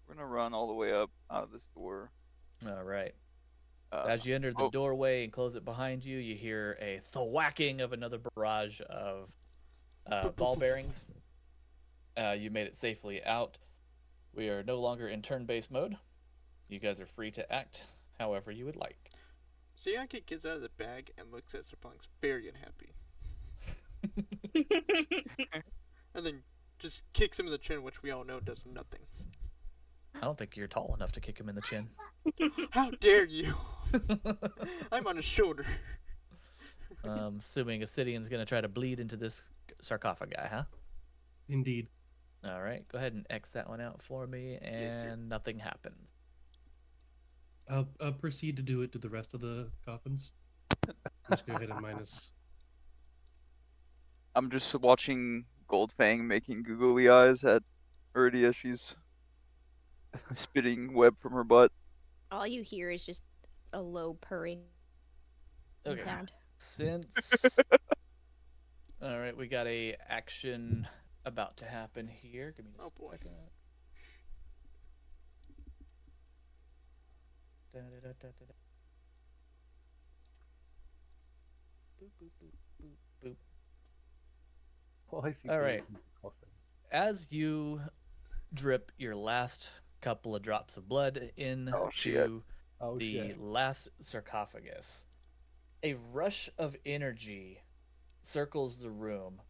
we're gonna run all the way up out of this door. All right. As you enter the oh. doorway and close it behind you, you hear a thwacking of another barrage of ball bearings. You made it safely out. We are no longer in turn-based mode. You guys are free to act however you would like. Siaki gets out of the bag and looks at Sir Bunks very unhappy. and then just kicks him in the chin, which we all know does nothing. I don't think you're tall enough to kick him in the chin. How dare you? I'm on his shoulder. Assuming Ascidian's going to try to bleed into this sarcophagi, huh? Indeed. All right, go ahead and X that one out for me, and nothing happens. I'll proceed to do it to the rest of the coffins. Just go ahead and minus. I'm just watching Goldfang making googly eyes at Erdia. She's spitting web from her butt. All you hear is just a low purring sound. Since all right, we got a action about to happen here. Give me a second. Da-da-da-da-da-da. Boop, boop, boop, boop, boop. Why is he All right. bleeding? Coffin? As you drip your last couple of drops of blood into Oh, the shit. last sarcophagus, a rush of energy circles the room.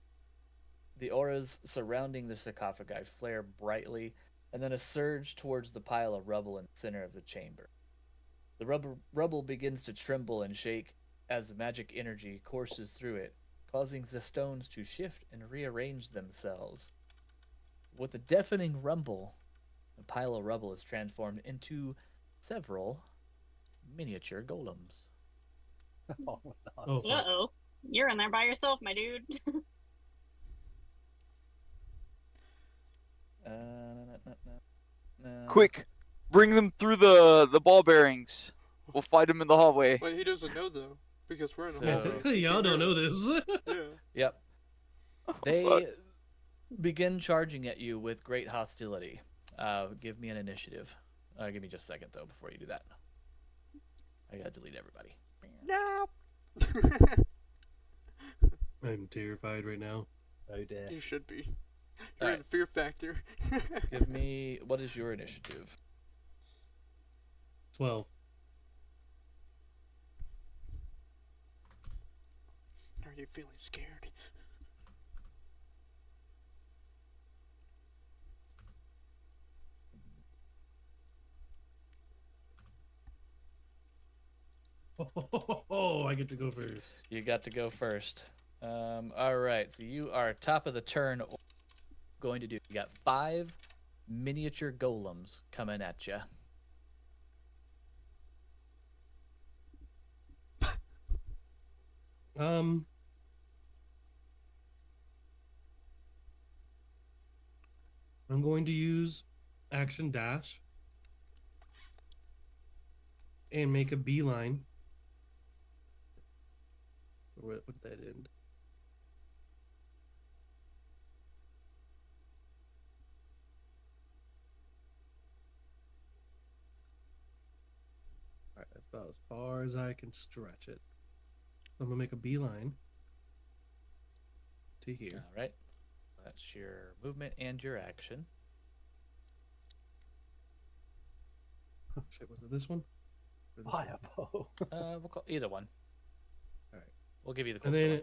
The auras surrounding the sarcophagi flare brightly, and then a surge towards the pile of rubble in the center of the chamber. The rubble begins to tremble and shake as the magic energy courses through it, causing the stones to shift and rearrange themselves. With a deafening rumble, the pile of rubble is transformed into several miniature golems. Oh, no. Oh, fuck. Uh-oh. You're in there by yourself, my dude. Quick, bring them through the ball bearings. We'll fight them in the hallway. Wait, he doesn't know though, because we're in the So- hallway. Technically, He y'all can't don't know hear us. this. Yeah. Yep. Oh, They fuck. begin charging at you with great hostility. Give me an initiative. Give me just a second, though, before you do that. I gotta delete everybody. No. I'm terrified right now. Oh dear. You should be. All You're right. in fear factor. Give me... What is your initiative? 12. Are you feeling scared? Oh, I get to go first. You got to go first. All right, so you are top of the turn. Going to do... You got 5 miniature golems coming at you. I'm going to use action dash and make a beeline. What would that end? Alright, that's about as far as I can stretch it. So I'm gonna make a beeline to here. All right. That's your movement and your action. Oh, shit, was it this one? Or this one? Fireball. We'll call either one. All right. We'll give you the And closer then,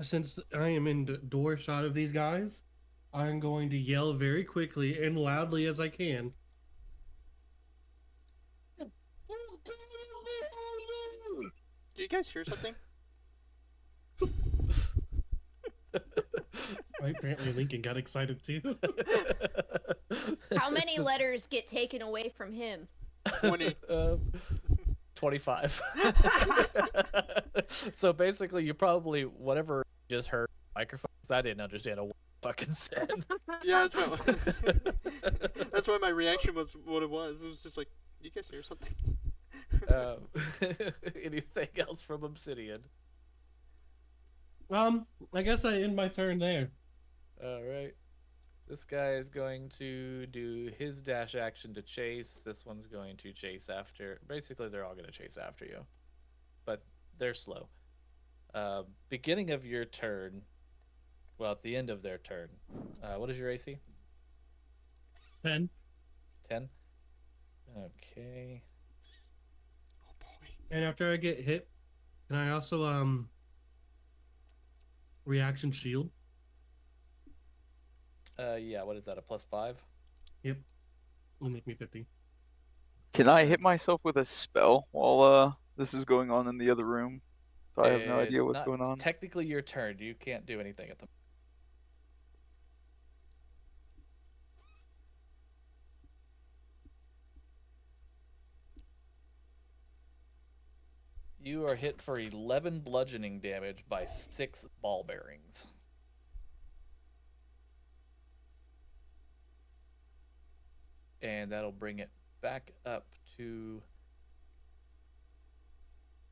since I am in the door shot of these guys, I'm going to yell very quickly and loudly as I can. Do you guys hear something? Right, apparently Lincoln got excited too. How many letters get taken away from him? 20. 25. So basically, you probably, whatever you just heard microphones, I didn't understand a word you fucking said. Yeah, that's why my reaction was what it was. It was just like, you guys hear something? Anything else from Obsidian? I guess I end my turn there. All right. This guy is going to do his dash action to chase. This one's going to chase after. Basically, they're all going to chase after you, but they're slow. Beginning of your turn. Well, at the end of their turn. What is your AC? 10. 10. Okay. Oh boy. And after I get hit, can I also reaction shield. Yeah. What is that? A +5? Yep. Will make me 50. Can I hit myself with a spell while this is going on in the other room? So I have no idea It's what's not going on. technically your turn. You can't do anything at the. You are hit for 11 bludgeoning damage by 6 ball bearings. And that'll bring it back up to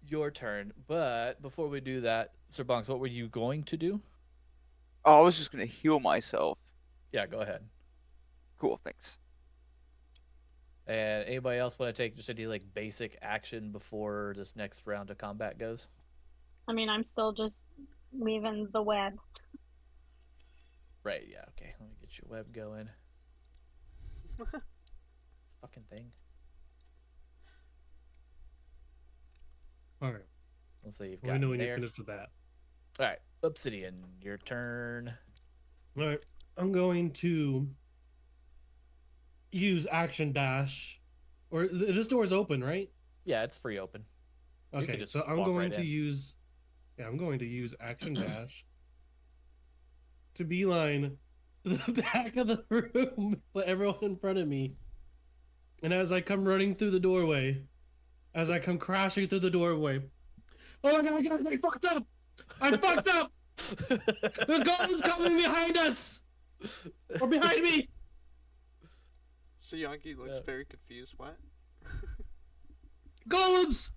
your turn. But before we do that, Sir Bonks, what were you going to do? Oh, I was just gonna heal myself. Yeah, go ahead. Cool, thanks. And anybody else want to take just any like basic action before this next round of combat goes? I mean, I'm still just leaving the web. Right, yeah, okay. Let me get your web going. Fucking thing. All right. Let's say you've Let got me know when there. you're finished with that. All right, Obsidian, your turn. All right. I'm going to use action dash. Or this door is open, right? Yeah, it's free open. You could Okay, just so I'm walk going right to in. use. Yeah, I'm going to use action dash to beeline the back of the room, put everyone in front of me. And as I come running through the doorway, as I come crashing through the doorway, oh my god, guys, I fucked up! I fucked up! There's golems coming behind us! Or behind me! So Yankee looks Yeah. very confused. What? Golems!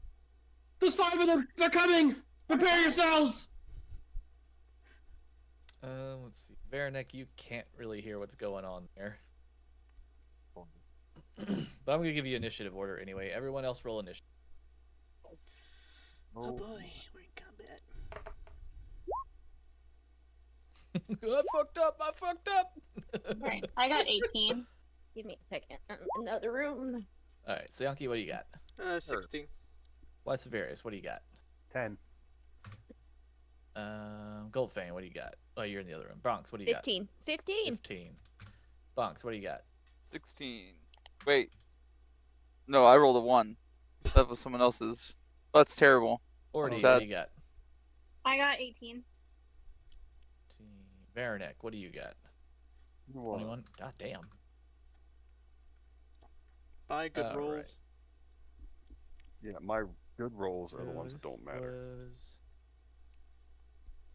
There's 5 of them! They're coming! Prepare yourselves! Let's see. Veranek, you can't really hear what's going on there. But I'm going to give you initiative order anyway. Everyone else roll initiative. Oh boy, we're in combat. I fucked up! I fucked up! Alright, I got 18. Give me a second. Another room. Alright, so Yankee, what do you got? 16. Why Severius, what do you got? 10. Goldfang, what do you got? Oh, you're in the other room. Bronx, what do you 15. got? 15. 15. Bonks, what do you got? 16. Wait. No, I rolled a 1. That was someone else's. That's terrible. Ordy, sad. what do you got? I got 18. Veranek, what do you got? 21? God damn. Buy good All rolls. Yeah, my good rolls are the ones that don't matter.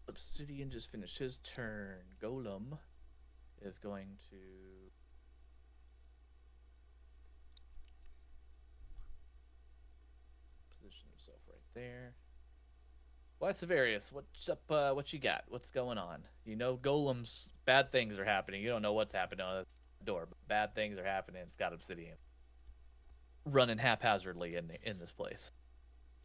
Obsidian just finished his turn. Golem is going to position himself right there. Why Severius? What's up? What you got? What's going on? You know, golems. Bad things are happening. You don't know what's happening on the door, but bad things are happening. It's got Obsidian running haphazardly in this place.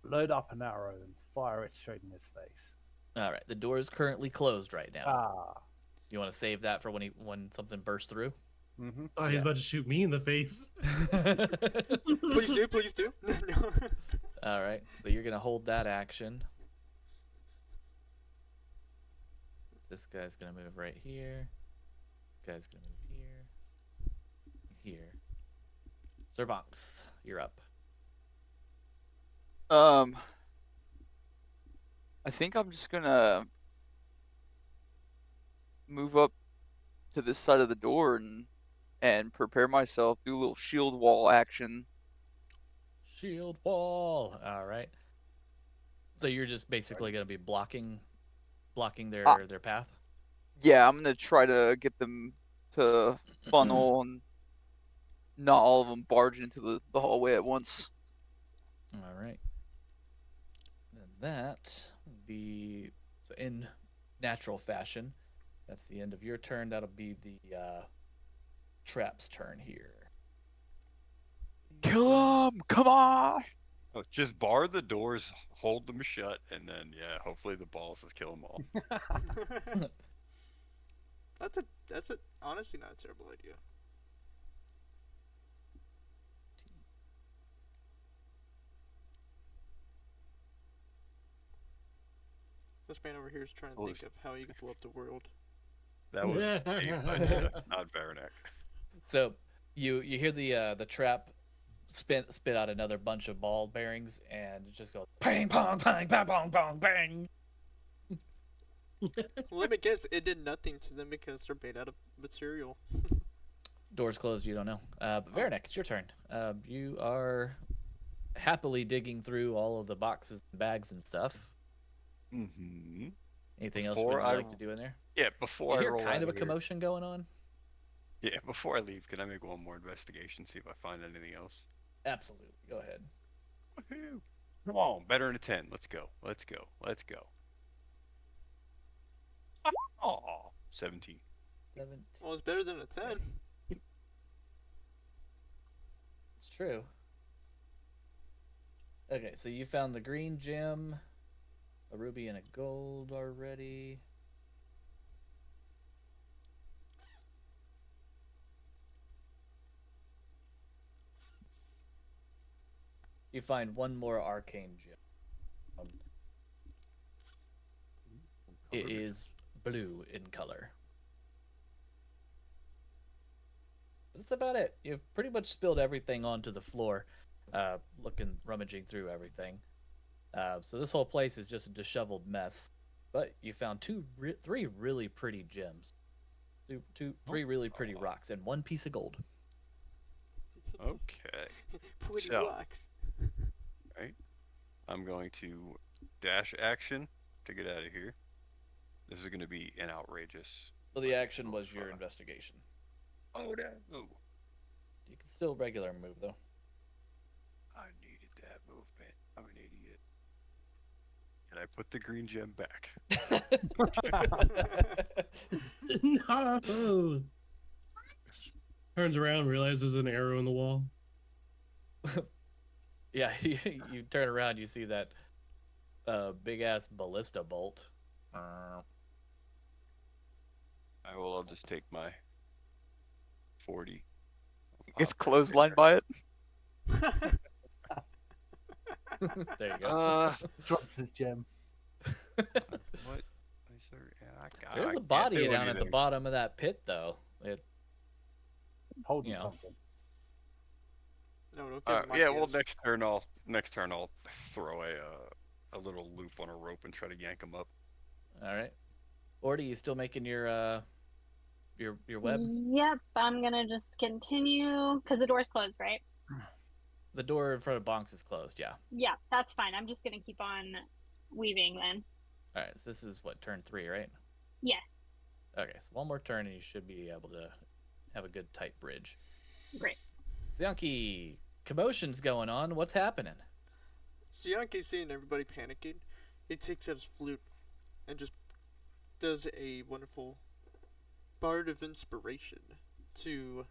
Load up an arrow and fire it straight in his face. All right, the door is currently closed right now. Ah. You want to save that for when something bursts through? Mm-hmm. Oh, he's about to shoot me in the face. Please do, please do. No. All right, so you're gonna hold that action. This guy's gonna move right here. This guy's gonna move here. Here. Servanx, you're up. I think I'm just gonna move up to this side of the door and prepare myself, do a little shield wall action. Shield wall. All right. So you're just basically gonna be blocking their path. Yeah, I'm gonna try to get them to funnel and not all of them barge into the hallway at once. All right. And that would be in natural fashion. That's the end of your turn. That'll be the trap's turn here. Kill him! Come on! Oh, just bar the doors, hold them shut, and then yeah, hopefully the balls just kill them all. That's a honestly not a terrible idea. This man over here is trying to Well, think of how he could blow up the world. That was Dave Vegeta, not Varanek. So you hear the trap spit out another bunch of ball bearings and it just goes ping pong pang pang pong pong bang. Well, let me guess, it did nothing to them because they're made out of material. Doors closed. You don't know. But Varanek, it's your turn. You are happily digging through all of the boxes, and bags, and stuff. Mm-hmm. Anything else Before would you I- like to do in there? Yeah, before You I hear roll kind out of a here. commotion going on. Yeah, before I leave, can I make one more investigation, see if I find anything else? Absolutely. Go ahead. Woohoo! Come on, better than a 10. Let's go. Let's go. Let's go. Oh, 17. 17. Well, it's better than a 10. It's true. Okay, so you found the green gem, a ruby and a gold already. You find one more arcane gem. It is blue in color. That's about it. You've pretty much spilled everything onto the floor, rummaging through everything. So this whole place is just a disheveled mess. But you found three really pretty gems, three really pretty rocks, and one piece of gold. Okay. Pretty So- rocks. I'm going to dash action to get out of here. This is going to be an outrageous. Well, the action was your investigation. Oh, no. You can still regular move though. I needed that movement. I'm an idiot. And I put the green gem back. No. Turns around, realizes an arrow in the wall. Yeah, you turn around, you see that big ass ballista bolt. I'll just take my 40. Gets clotheslined by it. There you go. Drops his gem. What? Is there? Yeah, I There's a can't body do down at the anything. bottom of that pit, though. Holding You know. something. No, don't give him Yeah. Well, ideas. next turn I'll throw a little loop on a rope and try to yank him up. All right. Ordy, you still making your web? Yep, I'm gonna just continue because the door's closed, right? The door in front of Bonks is closed. Yeah. Yeah, that's fine. I'm just gonna keep on weaving then. All right. So this is what, turn 3, right? Yes. Okay. So one more turn, and you should be able to have a good tight bridge. Great. Zyonki, commotion's going on. What's happening? Sianki's seeing everybody panicking. He takes out his flute and just does a wonderful bard of inspiration to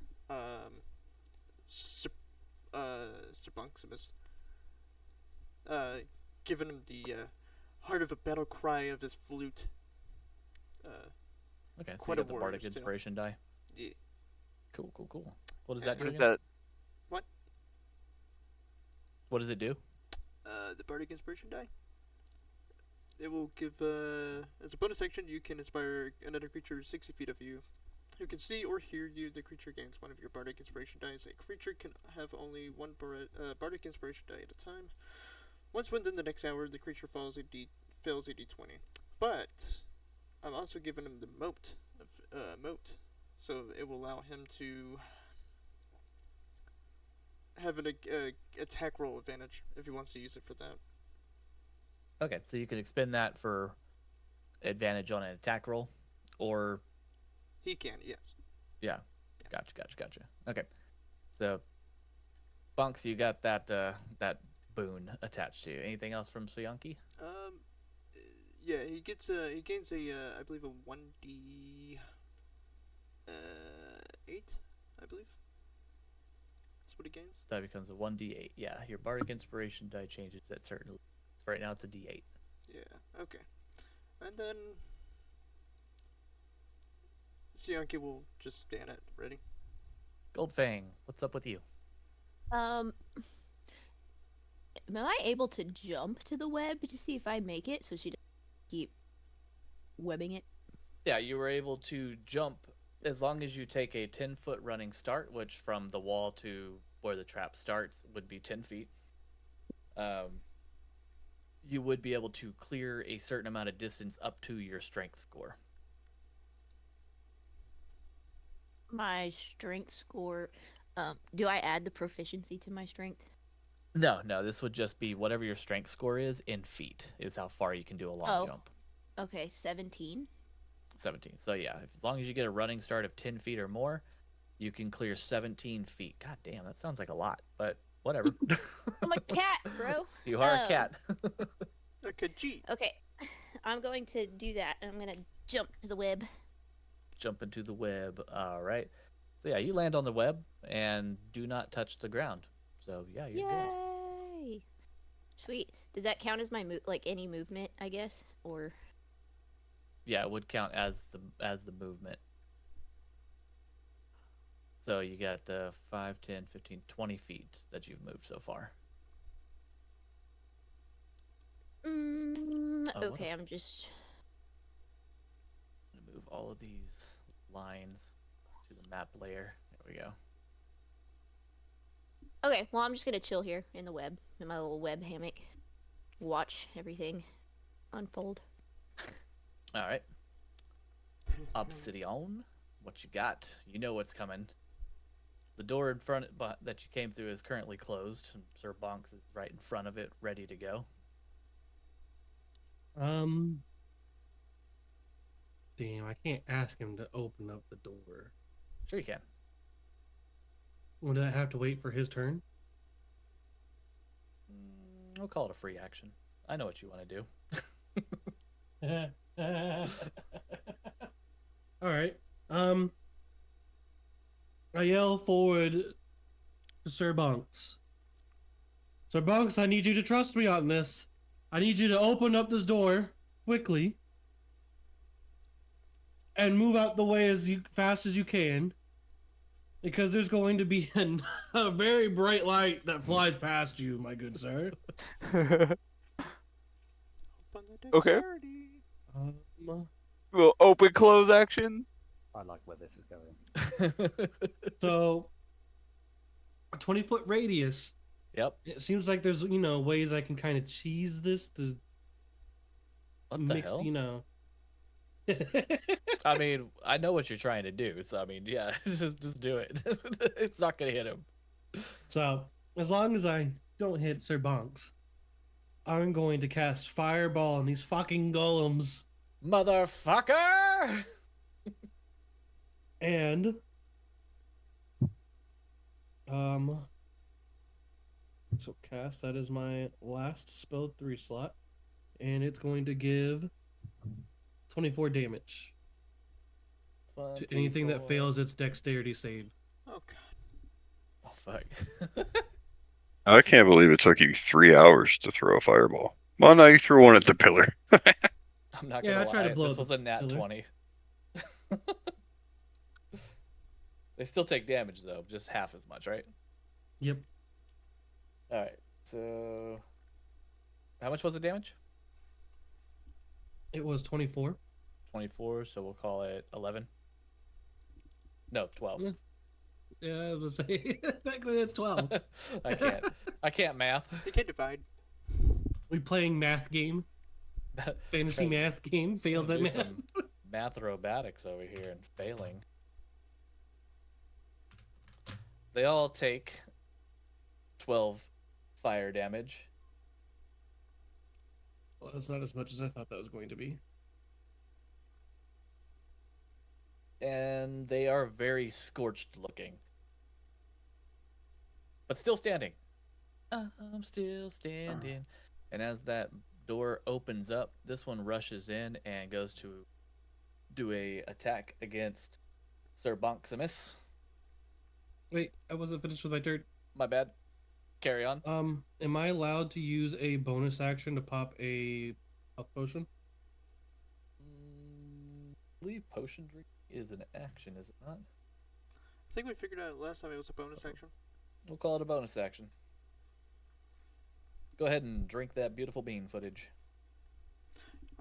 Sir Bonksimus, giving him the heart of a battle cry of his flute. Okay. So Quite you a got the warrior bardic still. inspiration die. Yeah. Cool. What does Yeah, that do? What is again? that? What does it do? The bardic inspiration die. It will give as a bonus action you can inspire another creature 60 feet of you who can see or hear you. The creature gains one of your bardic inspiration dice. A creature can have only one bardic inspiration die at a time. Once within the next hour, the creature fails a d20. But I'm also giving him the moat, so it will allow him to have an attack roll advantage if he wants to use it for that. Okay, so you can expend that for advantage on an attack roll, or He can, yes. yeah, gotcha. Okay, so Bunks, you got that that boon attached to you. Anything else from Soyanki? Yeah, he gains I believe a 1d 8, I believe. That's what he gains. That becomes a 1d8. Yeah, your bardic inspiration die changes at certain. Right now it's a d8. Yeah, okay. And then Sianki will just stand it ready. Goldfang, what's up with you? Am I able to jump to the web to see if I make it so she doesn't keep webbing it. Yeah, you were able to jump as long as you take a 10-foot running start, which from the wall to where the trap starts would be 10 feet. You would be able to clear a certain amount of distance up to your strength score. My strength score. Do I add the proficiency to my strength? No, this would just be whatever your strength score is in feet, is how far you can do a long jump. Okay, 17. 17. So yeah, as long as you get a running start of 10 feet or more, you can clear 17 feet. God damn, that sounds like a lot, but whatever. I'm a cat, bro. You are a cat. Like a G. Okay, I'm going to do that. I'm gonna jump to the web. Jump into the web. All right. So yeah, you land on the web and do not touch the ground. So yeah, you're good. Yay! Sweet. Does that count as my like any movement, I guess, or? Yeah, it would count as the movement. So you got 5, 10, 15, 20 feet that you've moved so far. Okay, I'm just gonna move all of these lines to the map layer. There we go. Okay, well, I'm just gonna chill here in the web, in my little web hammock. Watch everything unfold. All right. Obsidian, what you got? You know what's coming. The door in front that you came through is currently closed, and Sir Bonks is right in front of it, ready to go. Damn, I can't ask him to open up the door. Sure you can. Would I have to wait for his turn? I'll call it a free action. I know what you want to do. All right. I yell forward to Sir Bonks. Sir Bonks, I need you to trust me on this. I need you to open up this door quickly and move out the way as fast as you can, because there's going to be a very bright light that flies past you, my good sir. Okay. Um, Little open close action. I like where this is going. So, a 20-foot radius. Yep. It seems like there's, ways I can kind of cheese this to What the mix, hell? I mean, I know what you're trying to do, so I mean, yeah, just do it. It's not gonna hit him. So, as long as I don't hit Sir Bonks, I'm going to cast Fireball on these fucking golems. Motherfucker! And, so cast, that is my last spell 3 slot. And it's going to give 24 damage to anything that fails its dexterity save. Oh god. Oh fuck. I can't believe it took you 3 hours to throw a fireball. Well, no, you threw one at the pillar. I'm not gonna lie. I tried to blow this was a nat pillar. 20. They still take damage though, just half as much, right? Yep. All right. So, how much was the damage? It was 24. 24. So we'll call it 11. No, 12. Yeah, I was gonna say technically that's 12. I can't math. You can't divide. We playing math game. Fantasy math game fails at math. Some math aerobatics over here and failing. They all take 12 fire damage. Well, that's not as much as I thought that was going to be. And they are very scorched looking. But still standing. I'm still standing. And as that door opens up, this one rushes in and goes to do a attack against Sir Bonksimus. Wait, I wasn't finished with my turn. My bad. Carry on. Am I allowed to use a bonus action to pop a health potion? I believe potion drink is an action, is it not? I think we figured out last time it was a bonus action. We'll call it a bonus action. Go ahead and drink that beautiful bean footage.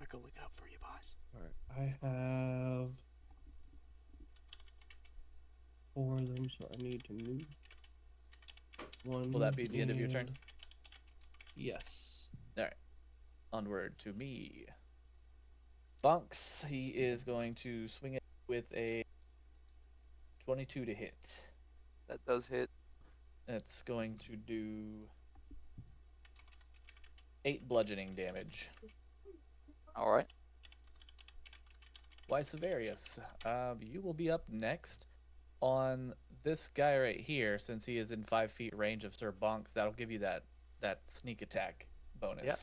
I can look it up for you, boys. I have 4 of them, so I need to move one. Will that be the end of your turn? and- Yes. All right. Onward to me. Bonks, he is going to swing it with a 22 to hit. That does hit. It's going to do 8 bludgeoning damage. All right. Why, Severius, you will be up next on this guy right here, since he is in 5 feet range of Sir Bonks. That'll give you that sneak attack bonus. Yep.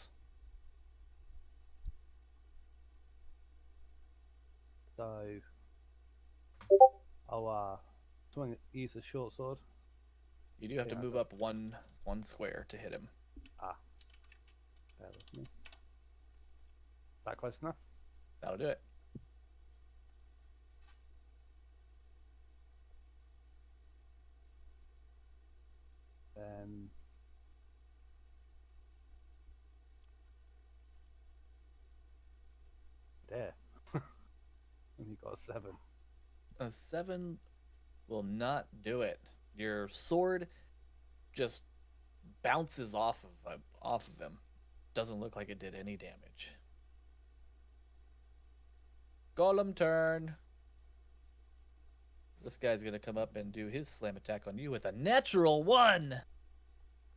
So I'll use a short sword. You do have to Yeah, move up one square to hit him. Bear with me. That close enough? That'll do it. Then there. And you got a 7. A 7 will not do it. Your sword just bounces off of him. Doesn't look like it did any damage. Golem turn. This guy's gonna come up and do his slam attack on you with a natural 1.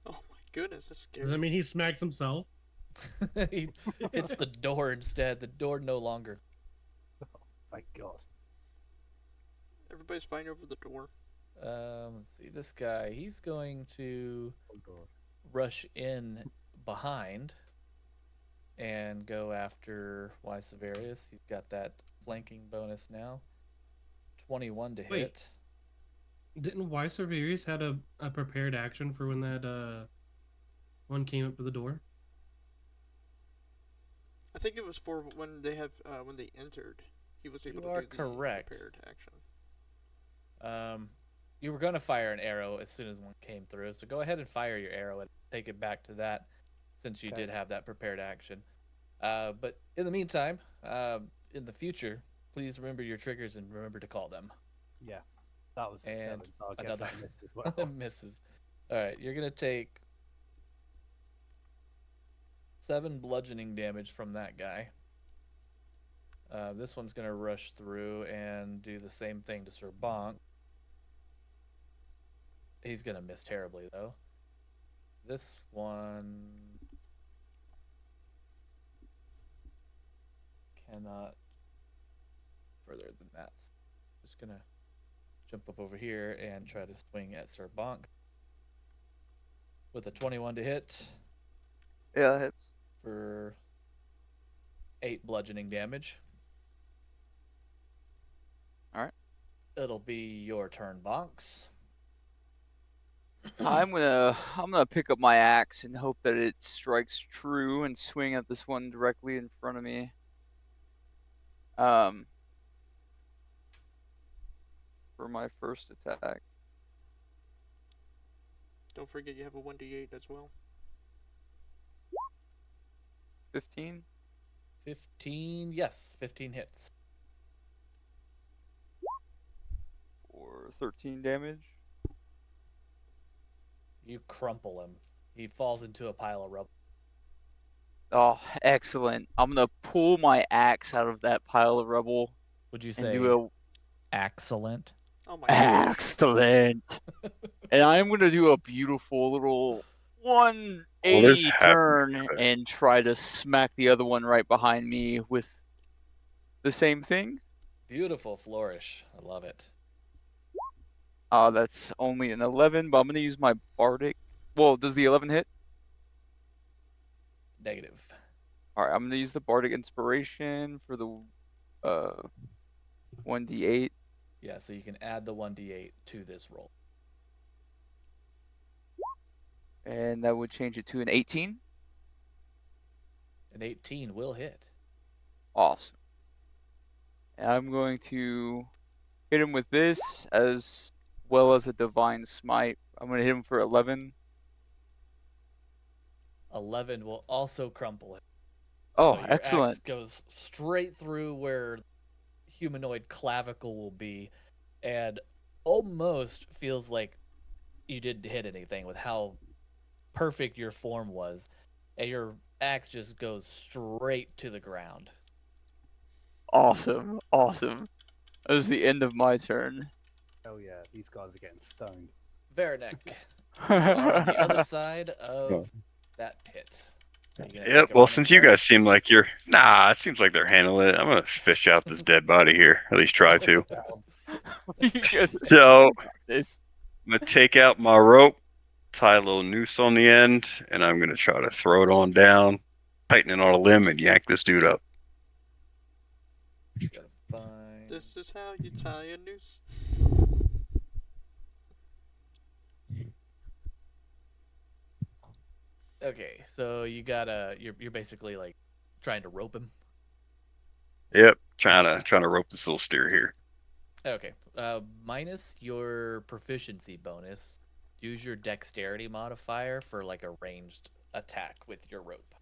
Oh my goodness, that's scary. Does that mean he smacks himself? He hits the door instead. The door no longer. Thank God. Everybody's fighting over the door. Let's see. This guy, he's going to Oh God. rush in behind and go after Y Severius. He's got that flanking bonus now. 21 to Wait. hit. Didn't Y Severius had a prepared action for when that one came up to the door? I think it was for when they entered. He was able You to are do the correct. prepared action. You were going to fire an arrow as soon as one came through, so go ahead and fire your arrow and take it back to that, since you Okay. did have that prepared action. But in the meantime, in the future, please remember your triggers and remember to call them. Yeah. That was a 7, And so I guess another that missed as well. misses. All right, you're gonna take 7 bludgeoning damage from that guy. This one's gonna rush through and do the same thing to Sir Bonk. He's gonna miss terribly though. This one cannot further than that. Just gonna jump up over here and try to swing at Sir Bonk with a 21 to hit Yeah, that hits. for 8 bludgeoning damage. All right. It'll be your turn, Bonks. I'm gonna pick up my axe and hope that it strikes true and swing at this one directly in front of me. For my first attack. Don't forget you have a 1d8 as well. 15. 15, yes, 15 hits. Or 13 damage. You crumple him. He falls into a pile of rubble. Oh, excellent. I'm gonna pull my axe out of that pile of rubble Would you and say do excellent? Oh my a goodness. excellent. And I'm gonna do a beautiful little What is 180 happening turn today? and try to smack the other one right behind me with the same thing. Beautiful flourish. I love it. That's only an 11, but I'm gonna use my bardic. Well, does the 11 hit? Negative. All right, I'm gonna use the bardic inspiration for the 1d8. Yeah, so you can add the 1d8 to this roll. And that would change it to an 18. An 18 will hit. Awesome. And I'm going to hit him with this as well as a divine smite. I'm going to hit him for 11. 11 will also crumple him. Oh, So your excellent. axe goes straight through where humanoid clavicle will be, and almost feels like you didn't hit anything with how perfect your form was, and your axe just goes straight to the ground. Awesome. Awesome. That was the end of my turn. Hell yeah, these guys are getting stoned. Veranek, you are on the other side of that pit. Are you gonna Yep. take a Well, running since you start? guys seem like you're, nah, it seems like they're handling it. I'm gonna fish out this dead body here. At least try to. You guys So got this. I'm gonna take out my rope, tie a little noose on the end, and I'm gonna try to throw it on down, tighten it on a limb, and yank this dude up. Gotta find. This is how you tie a noose. Okay, so you gotta. You're basically like trying to rope him. Yep. Trying to rope this little steer here. Okay. Minus your proficiency bonus, use your dexterity modifier for like a ranged attack with your rope.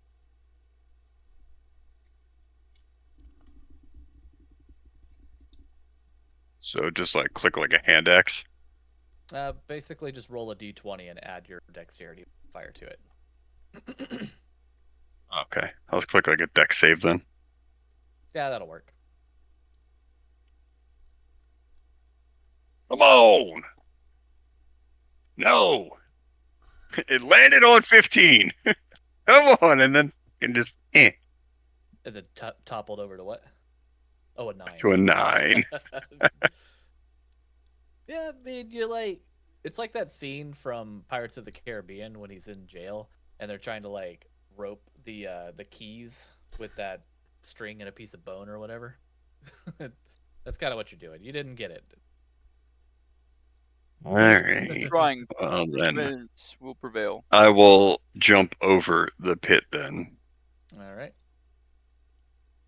So just like click like a hand axe. Basically, just roll a d20 and add your dexterity modifier to it. Okay. I'll click like a deck save then. Yeah, that'll work. Come on. No. It landed on 15. Come on, and then and just And then toppled over to what? Oh, a 9. to a 9. Yeah, I mean, you're like, it's like that scene from Pirates of the Caribbean when he's in jail and they're trying to like rope the keys with that string and a piece of bone or whatever. That's kind of what you're doing. You didn't get it. All right. Trying Well then, perseverance will prevail. I will jump over the pit then. All right.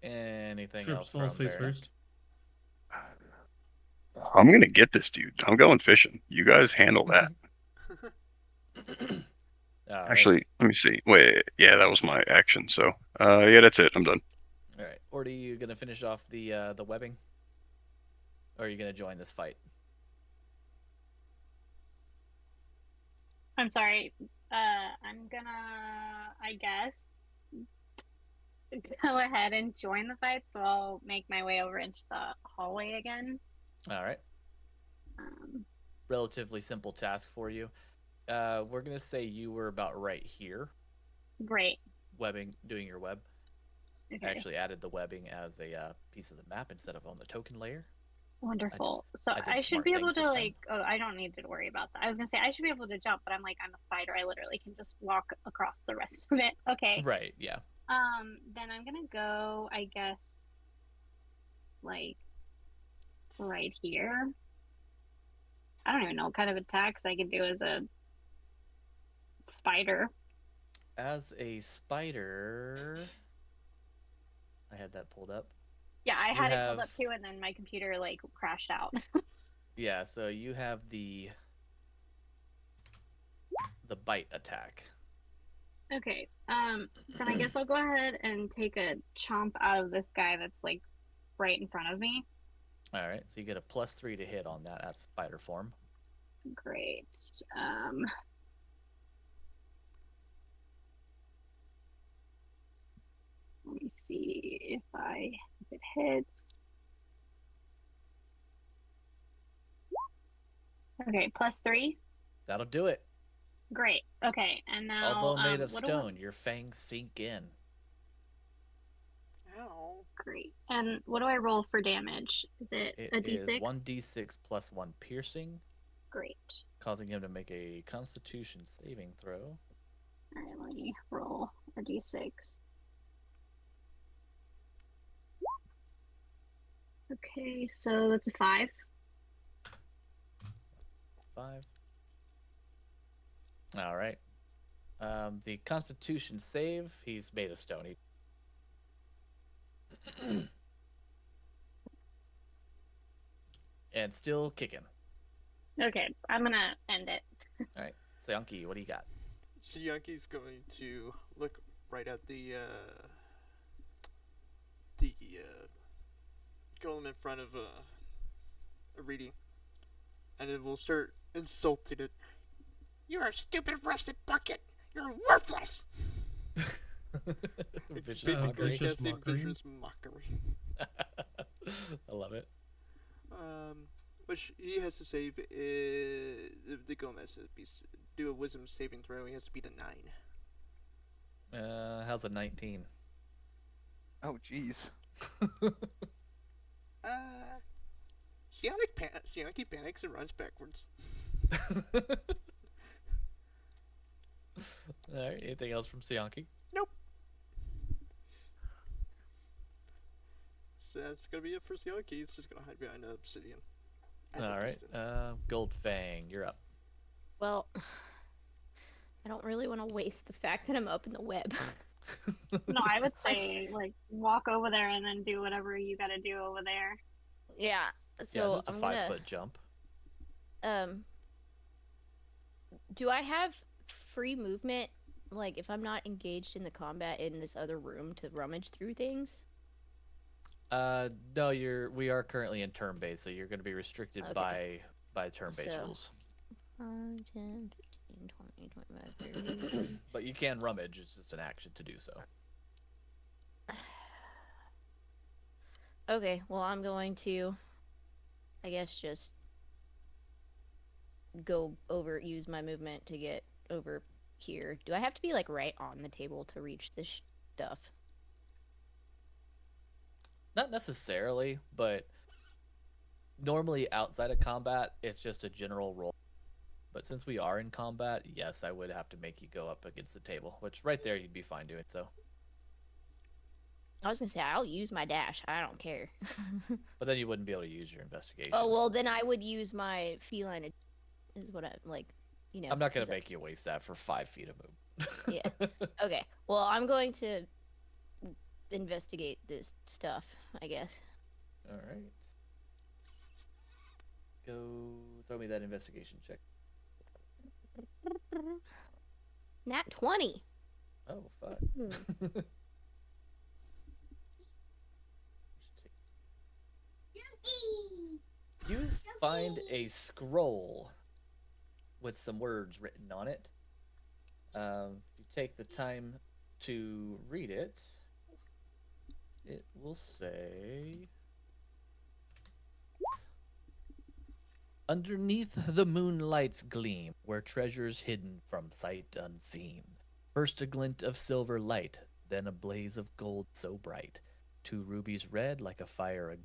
Anything Sure, else small from face Baronet? first. I'm gonna get this dude. I'm going fishing. You guys handle that. All right. Actually, let me see. Wait, yeah, that was my action. So, yeah, that's it. I'm done. All right. Or are you gonna finish off the webbing? Or are you gonna join this fight? I'm sorry. I'm gonna, I guess, go ahead and join the fight. So I'll make my way over into the hallway again. All right. Um, Relatively simple task for you. We're gonna say you were about right here, great. webbing, doing your web. Okay. I actually added the webbing as a piece of the map instead of on the token layer. Wonderful. So I did I should smart be able things to this time. like. Oh, I don't need to worry about that. I was gonna say I should be able to jump, but I'm like I'm a spider. I literally can just walk across the rest of it. Okay. Right. Yeah. Then I'm gonna go. I guess, like, right here. I don't even know what kind of attacks I can do as a spider. As a spider, I had that pulled up. Yeah, I You had it pulled have- up too, and then my computer like crashed out. Yeah. So you have the bite attack. Okay. Then I guess I'll go ahead and take a chomp out of this guy that's like right in front of me. All right. So you get a +3 to hit on that at spider form. Great. Let me see if it hits. Okay, +3. That'll do it. Great. Okay, and now Although made of what do I- stone, your fangs sink in. Ow. Great. And what do I roll for damage? Is it It a is d6? 1d6 plus 1 piercing, Great. causing him to make a Constitution saving throw. All right, let me roll a d6. Okay, so that's a 5. 5. All right. The Constitution save, he's made of stone. And still kicking. Okay, I'm gonna end it. All right. Seonki, what do you got? So Yankee's going to look right at the the golem in front of a reading, and it will start insulting it. You're a stupid rusted bucket. You're worthless. Vicious Basically, mockery. vicious casting mockery. vicious mockery. I love it. Which he has to save is the golem has to do a wisdom saving throw. He has to beat a 9. How's a 19? Oh, jeez. Sianki panics and runs backwards. All right. Anything else from Sianki? Nope. So that's gonna be it for Sianki. He's just gonna hide behind an obsidian. At a All right. distance. Goldfang, you're up. Well, I don't really want to waste the fact that I'm up in the web. No, I would say like walk over there and then do whatever you got to do over there. Yeah. Yeah, So just a I'm 5-foot jump. gonna. Do I have free movement? Like, if I'm not engaged in the combat in this other room to rummage through things? No, we are currently in turn based, so you're going to be restricted Okay. by turn based So- rules. 5, 10, 15, 20, 25, 30. But you can rummage. It's just an action to do so. Okay, well, I'm going to, I guess, just use my movement to get over here. Do I have to be, like, right on the table to reach this stuff? Not necessarily, but normally outside of combat, it's just a general roll. But since we are in combat, yes, I would have to make you go up against the table, which right there you'd be fine doing so. I was gonna say, I'll use my dash. I don't care. But then you wouldn't be able to use your investigation. Oh, well, then I would use my feline, is what I, like, you know. I'm not going is to that- make you waste that for 5 feet of move. Yeah. Okay, well, I'm going to investigate this stuff, I guess. All right. Go throw me that investigation check. Nat 20. Oh, fuck. Hmm. You find a scroll with some words written on it. If you take the time to read it, it will say, underneath the moonlight's gleam, where treasures hidden from sight unseen. First a glint of silver light, then a blaze of gold so bright, 2 rubies red like a fire,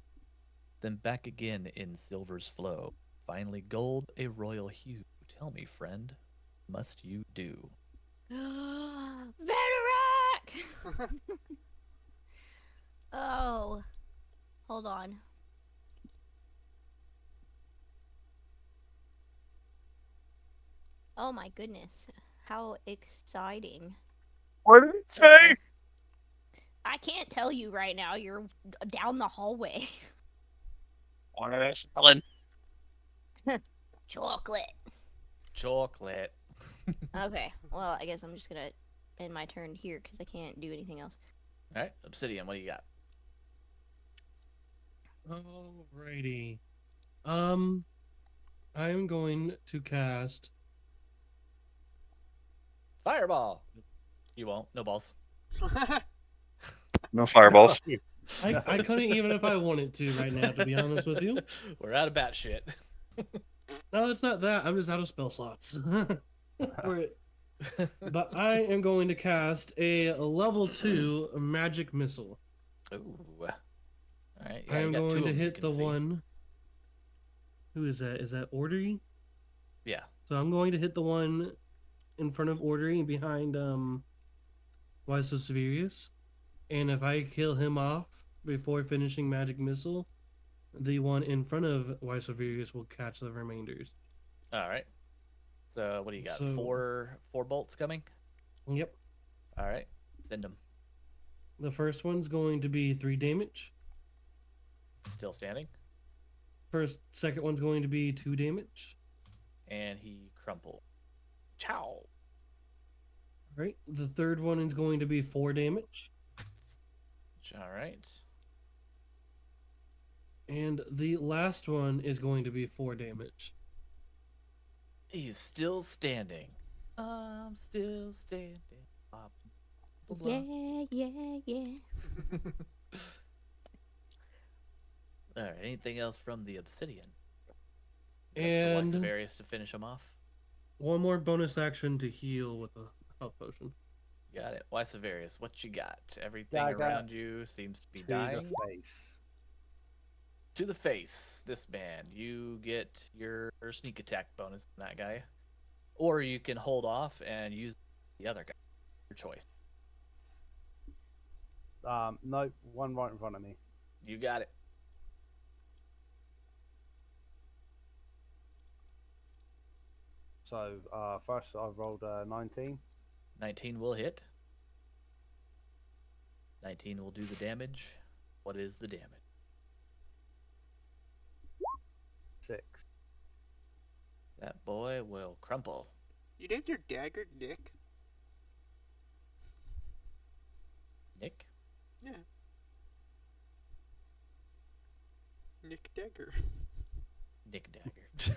then back again in silver's flow. Finally gold, a royal hue. Tell me, friend, must you do? Veterac! Oh, hold on. Oh my goodness, how exciting. What did it say? I can't tell you right now, you're down the hallway. What are they selling? Chocolate. Chocolate. Okay, well, I guess I'm just gonna end my turn here because I can't do anything else. All right, Obsidian, what do you got? Alrighty. I am going to cast. Fireball. You won't. No balls. No fireballs. I couldn't even if I wanted to right now, to be honest with you. We're out of bat shit. No, it's not that. I'm just out of spell slots. But I am going to cast a level 2 magic missile. Ooh. All right. I am going to hit the one. Who is that? Is that Ordery? Yeah. So I'm going to hit the one in front of Ordery and behind Wise of Severius. And if I kill him off before finishing magic missile, the one in front of Wise of Severius will catch the remainders. All right. So what do you got? So- Four bolts coming. Yep. All right. Send them. The first one's going to be 3 damage. Still standing. Second one's going to be 2 damage. And he crumpled. Ciao. Right. The third one is going to be 4 damage. All right. And the last one is going to be 4 damage. He's still standing. I'm still standing. Blah, blah, blah. Yeah. All right. Anything else from the obsidian? And Various to finish him off. one more bonus action to heal with a health potion. Got it. Why Severius? What you got? Everything Dagger around you seems to be To dying. the face. To the face. This man. You get your sneak attack bonus on that guy. Or you can hold off and use the other guy. Your choice. No, one right in front of me. You got it. So first I rolled 19. 19 will hit. 19 will do the damage. What is the damage? 6. That boy will crumple. You named your dagger Nick? Nick? Yeah. Nick Dagger. Nick Dagger.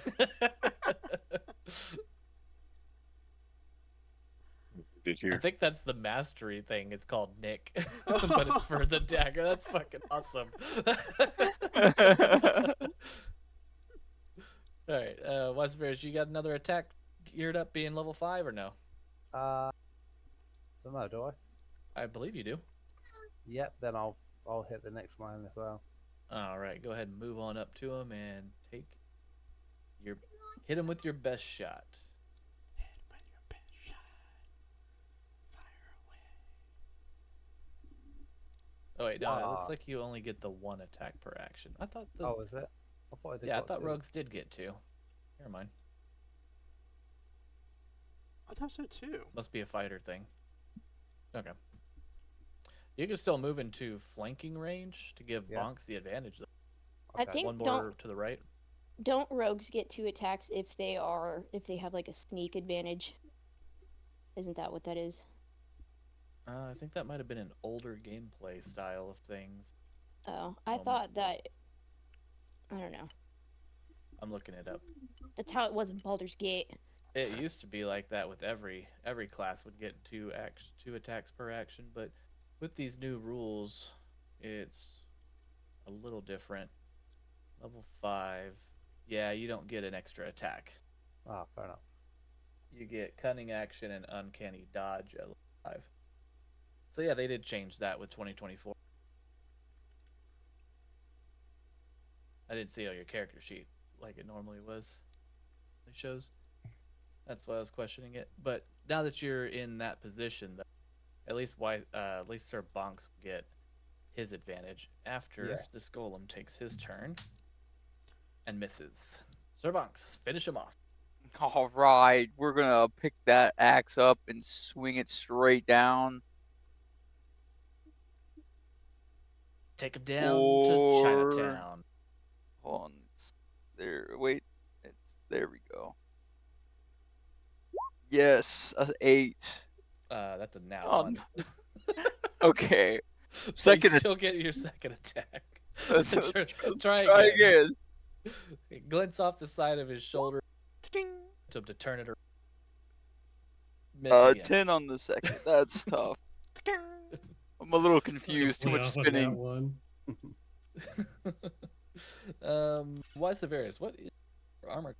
Did I you? think that's the mastery thing. It's called Nick, but it's for the dagger. That's fucking awesome. All right, Westbears, you got another attack geared up, being level 5 or no? Don't know, do I? I believe you do. Yep. Then I'll hit the next one as well. All right, go ahead and move on up to him and hit him with your best shot. Hit with your best shot. Fire away. Oh wait, no, it Wow. looks like you only get the 1 attack per action. I thought the Oh, is it? I thought I did. yeah, I got thought 2. rogues did get 2. Never mind. I thought so too. Must be a fighter thing. Okay. You can still move into flanking range to give Yeah. Bonks the advantage. Though. I Okay. think One more to the right. don't rogues get 2 attacks if they have like a sneak advantage? Isn't that what that is? I think that might have been an older gameplay style of things. Oh, I Moment. thought that. I don't know. I'm looking it up. That's how it was in Baldur's Gate. It used to be like that with every class would get 2 attacks per action, but with these new rules, it's a little different. Level 5, yeah, you don't get an extra attack. Ah, fair enough. You get cunning action and uncanny dodge at level 5. So yeah, they did change that with 2024. I didn't see it on your character sheet like it normally was. It shows. That's why I was questioning it. But now that you're in that position, at least Sir Bonks will get his advantage after this golem takes his turn and misses. Sir Bonks, finish him off. All right, we're gonna pick that axe up and swing it straight down. Take him down to Chinatown. Hold on, there. Wait, there we go. Yes, 8. That's a nat Oh, 1. no. Okay. But you still get your second attack. Let's try again. It glints off the side of his shoulder to turn it around. Miss again. 10 on the second. That's tough. I'm a little confused. Too much spinning. Why Severius? What is your armor?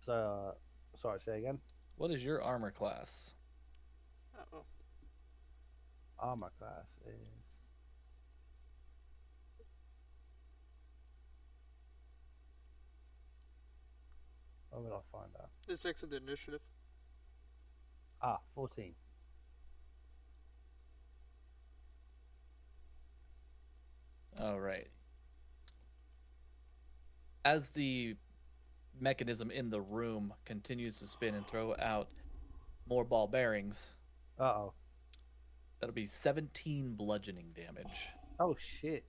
So, sorry, say again. What is your armor class? Uh-oh. Armor class is. Where would I find that? The 6 of the initiative. 14. All right. As the mechanism in the room continues to spin and throw out more ball bearings, Uh-oh. that'll be 17 bludgeoning damage. Oh, shit.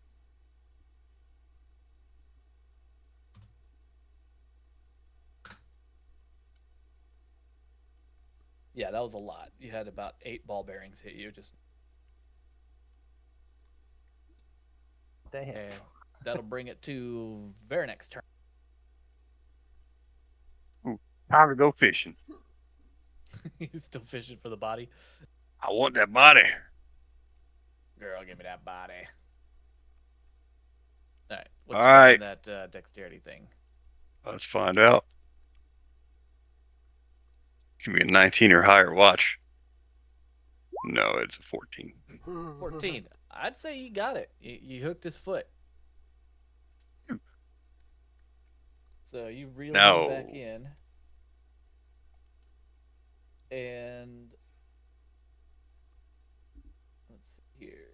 Yeah, that was a lot. You had about 8 ball bearings hit you. Just damn. And that'll bring it to Veronek's turn. Time to go fishing. He's still fishing for the body. I want that body. Girl, give me that body. All right. What All you got right. on that dexterity thing? Let's find out. Give me a 19 or higher. Watch. No, it's a 14. 14. I'd say you got it. You hooked his foot. So you reel him back No. in. And let's see here.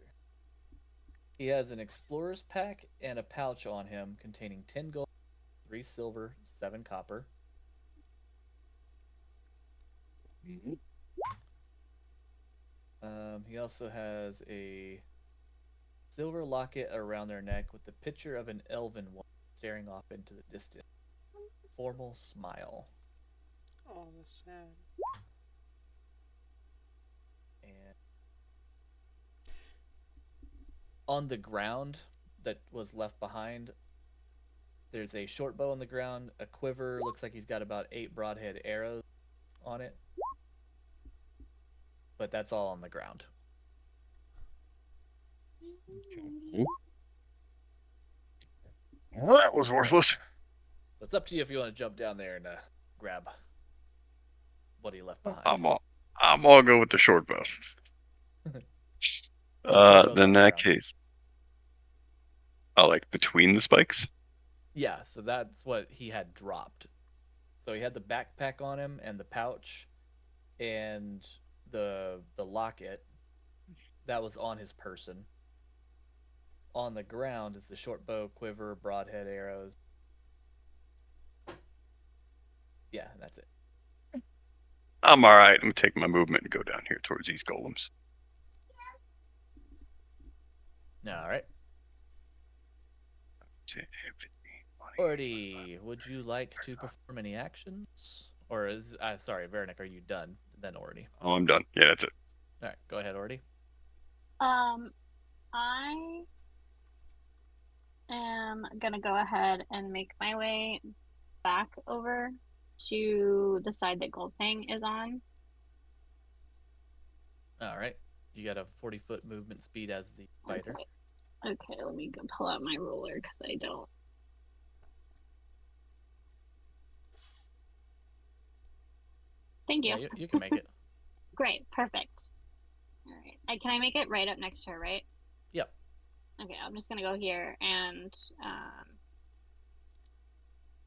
He has an explorer's pack and a pouch on him containing 10 gold, 3 silver, 7 copper. He also has a silver locket around their neck with the picture of an elven woman staring off into the distance. Formal smile. Oh, that's sad. And on the ground that was left behind, there's a short bow on the ground, a quiver. Looks like he's got about 8 broadhead arrows on it. But that's all on the ground. Okay. Well, that was worthless. So it's up to you if you want to jump down there and grab what he left behind. I'm all go with the short bow. Short bow's Then on in the that ground. case, I like between the spikes. Yeah, so that's what he had dropped. So he had the backpack on him and the pouch and the locket that was on his person. On the ground is the short bow, quiver, broadhead arrows. Yeah, that's it. I'm all right. I'm gonna take my movement and go down here towards these golems. All right. 10, 15, 20. Ordy, would you like to perform any actions? Or is sorry, Veronek, are you done? Then Ordy. Oh, I'm done. Yeah, that's it. All right, go ahead, Ordy. I am gonna go ahead and make my way back over to the side that Goldfang is on. All right. You got a 40-foot movement speed as the fighter. Okay, let me go pull out my ruler because I don't. Thank you. Yeah, you can make it. Great, perfect. All right, can I make it right up next to her, right? Yep. Okay, I'm just gonna go here and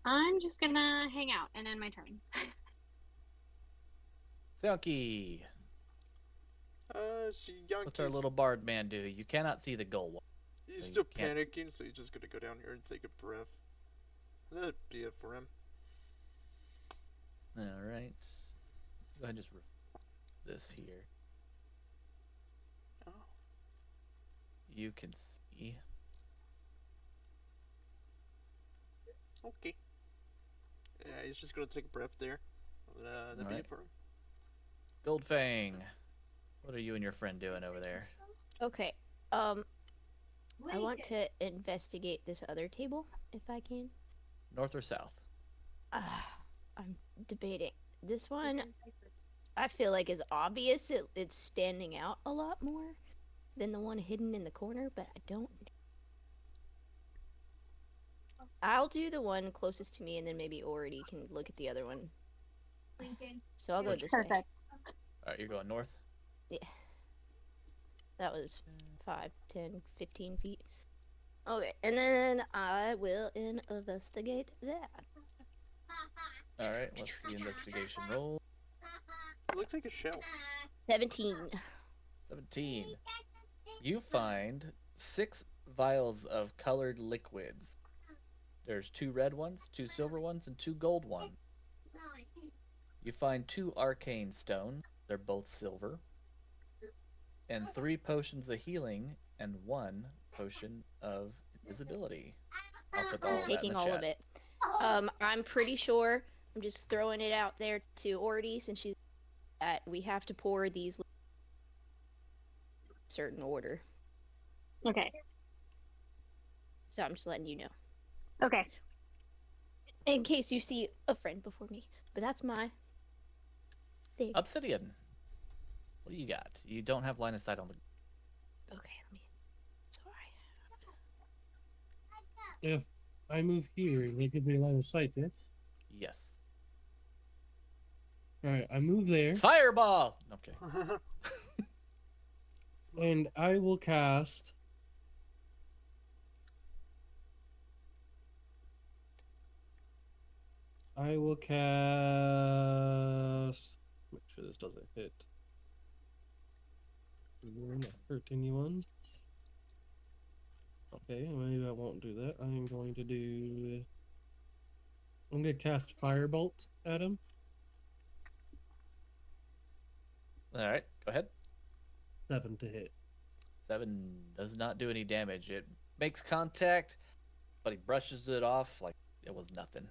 I'm just gonna hang out and end my turn. Selkie. See, What's our Yankee's little bard man do? You cannot see the goal. he's so still you can't- panicking, so he's just gonna go down here and take a breath. That'd be it for him. All right. Go ahead and just this here. Oh. You can see. Okay. Yeah, he's just gonna take a breath there. That'd be Alright. it for him. Goldfang. What are you and your friend doing over there? Okay. I want to investigate this other table if I can. North or south? I'm debating. This one, I feel like is obvious. It's standing out a lot more than the one hidden in the corner, but I don't. I'll do the one closest to me, and then maybe Ority can look at the other one. So I'll go this way. Perfect. Alright, you're going north? Yeah. That was 5, 10, 15 feet. Okay, and then I will investigate that. Alright, what's the investigation roll? It looks like a shelf. 17. 17. You find 6 vials of colored liquids. There's 2 red ones, 2 silver ones, and 2 gold ones. You find 2 arcane stones. They're both silver. And 3 potions of healing and 1 potion of invisibility. I'll put all I'm of that in taking the all chat. of it. I'm pretty sure. I'm just throwing it out there to Orty since she's that we have to pour these certain order. Okay. So I'm just letting you know. Okay. In case you see a friend before me. But that's my thing. Obsidian. What do you got? You don't have line of sight on the. Okay, let me. Sorry. If I move here, they give me line of sight, yes? Yes. Alright, I move there, Fireball! Okay. and I will cast. I will cast. Make sure this doesn't hit. We're not hurt anyone. Okay, maybe I won't do that. I'm going to do. I'm going to cast Firebolt at him. All right, go ahead. 7 to hit. 7 does not do any damage. It makes contact, but he brushes it off like it was nothing.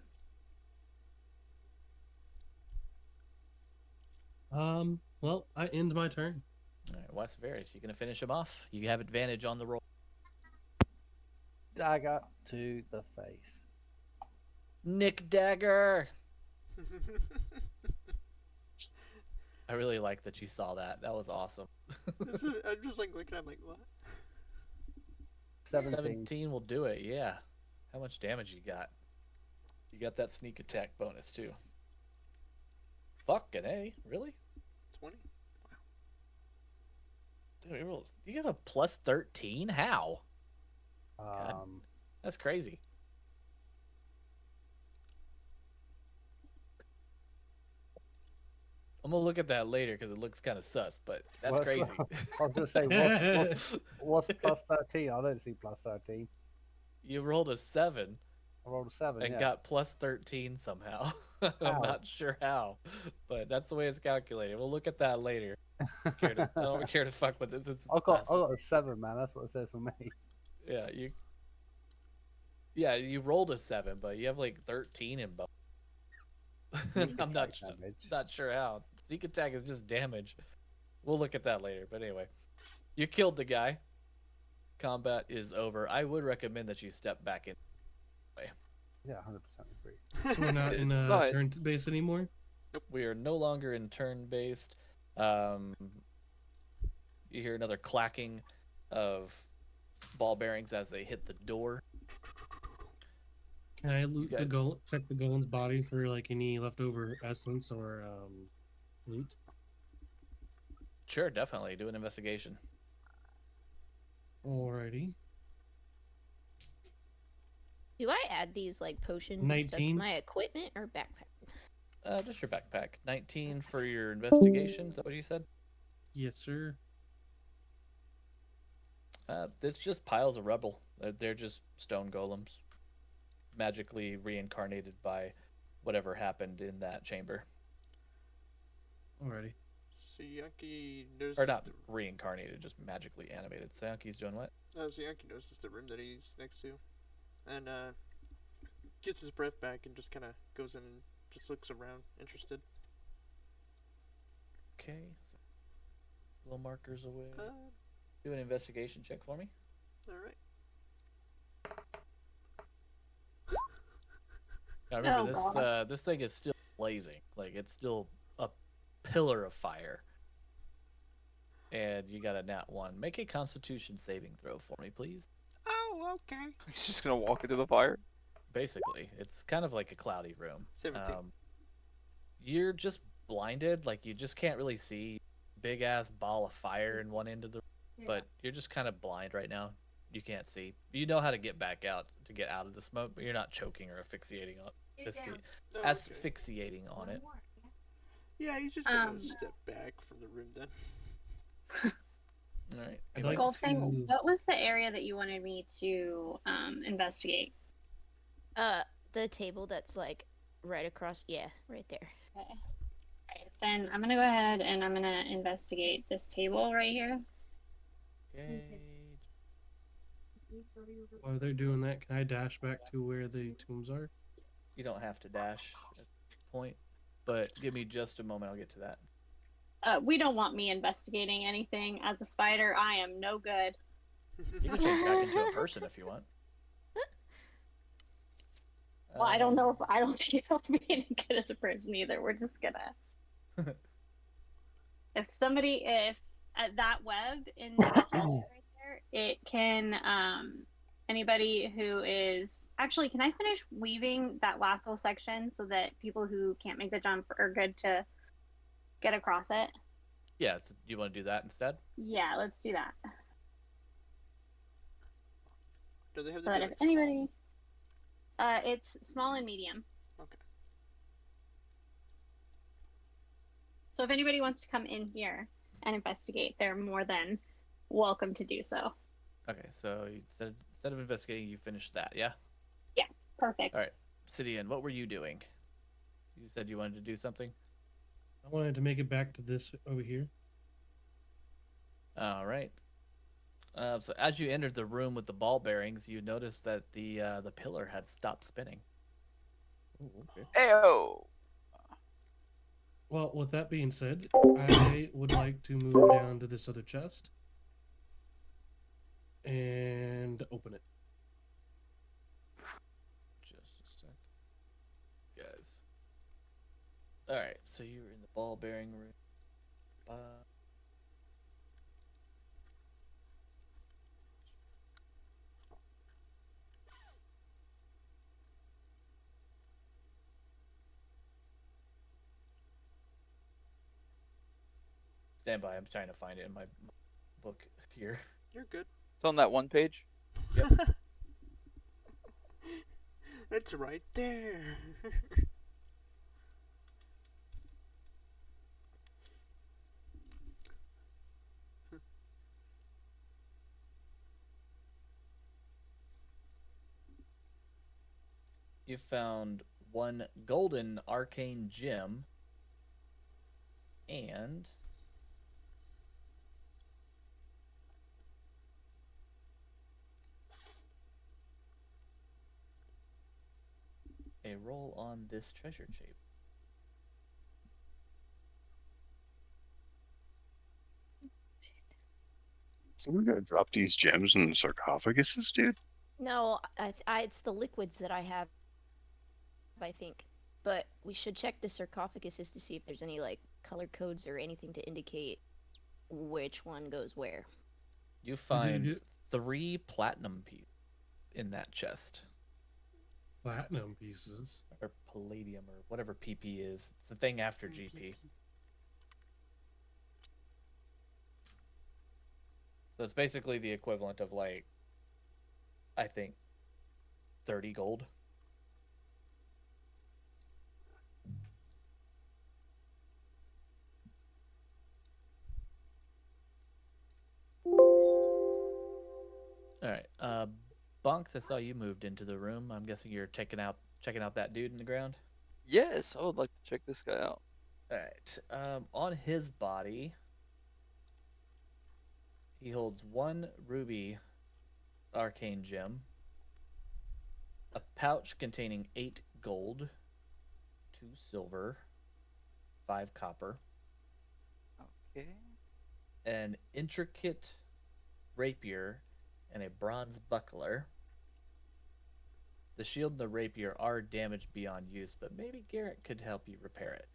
Well, I end my turn. All right, Wes Varys, you gonna finish him off? You have advantage on the roll. Dagger to the face. Nick Dagger. I really like that you saw that. That was awesome. I'm just like looking at him like, what? 17. 17 will do it, yeah. How much damage you got? You got that sneak attack bonus too. Fucking A, really? 20? Dude, you have a plus 13? How? That's crazy. I'm gonna look at that later because it looks kind of sus, but that's crazy. I was going to say, what's plus 13? I don't see plus 13. You rolled a 7 I rolled a 7, and yeah. got plus 13 somehow. I'm not sure how, but that's the way it's calculated. We'll look at that later. I don't care to fuck with it. I got a 7, man. That's what it says for me. Yeah, you rolled a 7, but you have like 13 in both. I'm not sure how. Sneak attack is just damage. We'll look at that later. But anyway, you killed the guy. Combat is over. I would recommend that you step back in. Yeah, 100% agree. So we're not in turn base anymore? Nope. We are no longer in turn based. You hear another clacking of ball bearings as they hit the door. Can I loot the check the golem's body for like any leftover essence or loot? Sure, definitely. Do an investigation. Alrighty. Do I add these like potions and stuff to 19. my equipment or backpack? Just your backpack. 19 for your investigation. Is that what you said? Yes, sir. It's just piles of rubble. They're just stone golems, magically reincarnated by whatever happened in that chamber. Alrighty. Sayaki notices. Or not reincarnated, just magically animated. Sayaki's doing what? Sayaki notices the room that he's next to, and gets his breath back and just kind of goes in and just looks around, interested. Okay. Little markers away. Do an investigation check for me. All right. Now remember, this thing is still blazing. Like, it's still a pillar of fire. And you got a nat 1. Make a Constitution saving throw for me, please. Oh, okay. He's just gonna walk into the fire. Basically, it's kind of like a cloudy room. 17. You're just blinded. Like, you just can't really see. Big ass ball of fire in one end of the room, but you're just kind of blind right now. You can't see. You know how to get back out to get out of the smoke, but you're not choking or asphyxiating on asphyxiating on it. Yeah, he's just gonna step back from the room then. All right. Goldfang, what was the area that you wanted me to investigate? The table that's like right across. Yeah, right there. Okay. Alright, then I'm gonna go ahead and I'm gonna investigate this table right here. Okay. While they're doing that, can I dash back to where the tombs are? You don't have to dash at this point, but give me just a moment. I'll get to that. We don't want me investigating anything. As a spider, I am no good. You can change back into a person if you want. Well, I don't know if I don't think I'll be any good as a person either. We're just gonna. If that web in the hallway right there, it can anybody who is actually, can I finish weaving that last little section so that people who can't make the jump are good to get across it? Yeah, so you want to do that instead? Yeah, let's do that. Does it have So to be that if like anybody, small? it's small and medium. Okay. So if anybody wants to come in here and investigate, they're more than welcome to do so. Okay, so instead of investigating, you finished that, yeah? Yeah, perfect. All right, Sidian, what were you doing? You said you wanted to do something? I wanted to make it back to this over here. All right. So as you entered the room with the ball bearings, you noticed that the pillar had stopped spinning. Oh, okay. Ayo! Well, with that being said, I would like to move down to this other chest and open it. Just a sec, guys. All right, so you were in the ball bearing room. Stand by. I'm trying to find it in my book here. You're good. It's on that one page. Yep. It's right there. You found one golden arcane gem and a roll on this treasure chest. So we gotta drop these gems in the sarcophaguses, dude. No, it's the liquids that I have, I think. But we should check the sarcophaguses to see if there's any like color codes or anything to indicate which one goes where. You find 3 platinum pieces in that chest. Platinum pieces. Or palladium or whatever PP is. It's the thing after GP. So it's basically the equivalent of like, I think, 30 gold. All right. Bunks, I saw you moved into the room. I'm guessing you're checking out that dude in the ground. Yes, I would like to check this guy out. All right. On his body, he holds 1 ruby arcane gem, a pouch containing 8 gold, 2 silver, 5 copper, Okay. an intricate rapier, and a bronze buckler. The shield and the rapier are damaged beyond use, but maybe Garrett could help you repair it.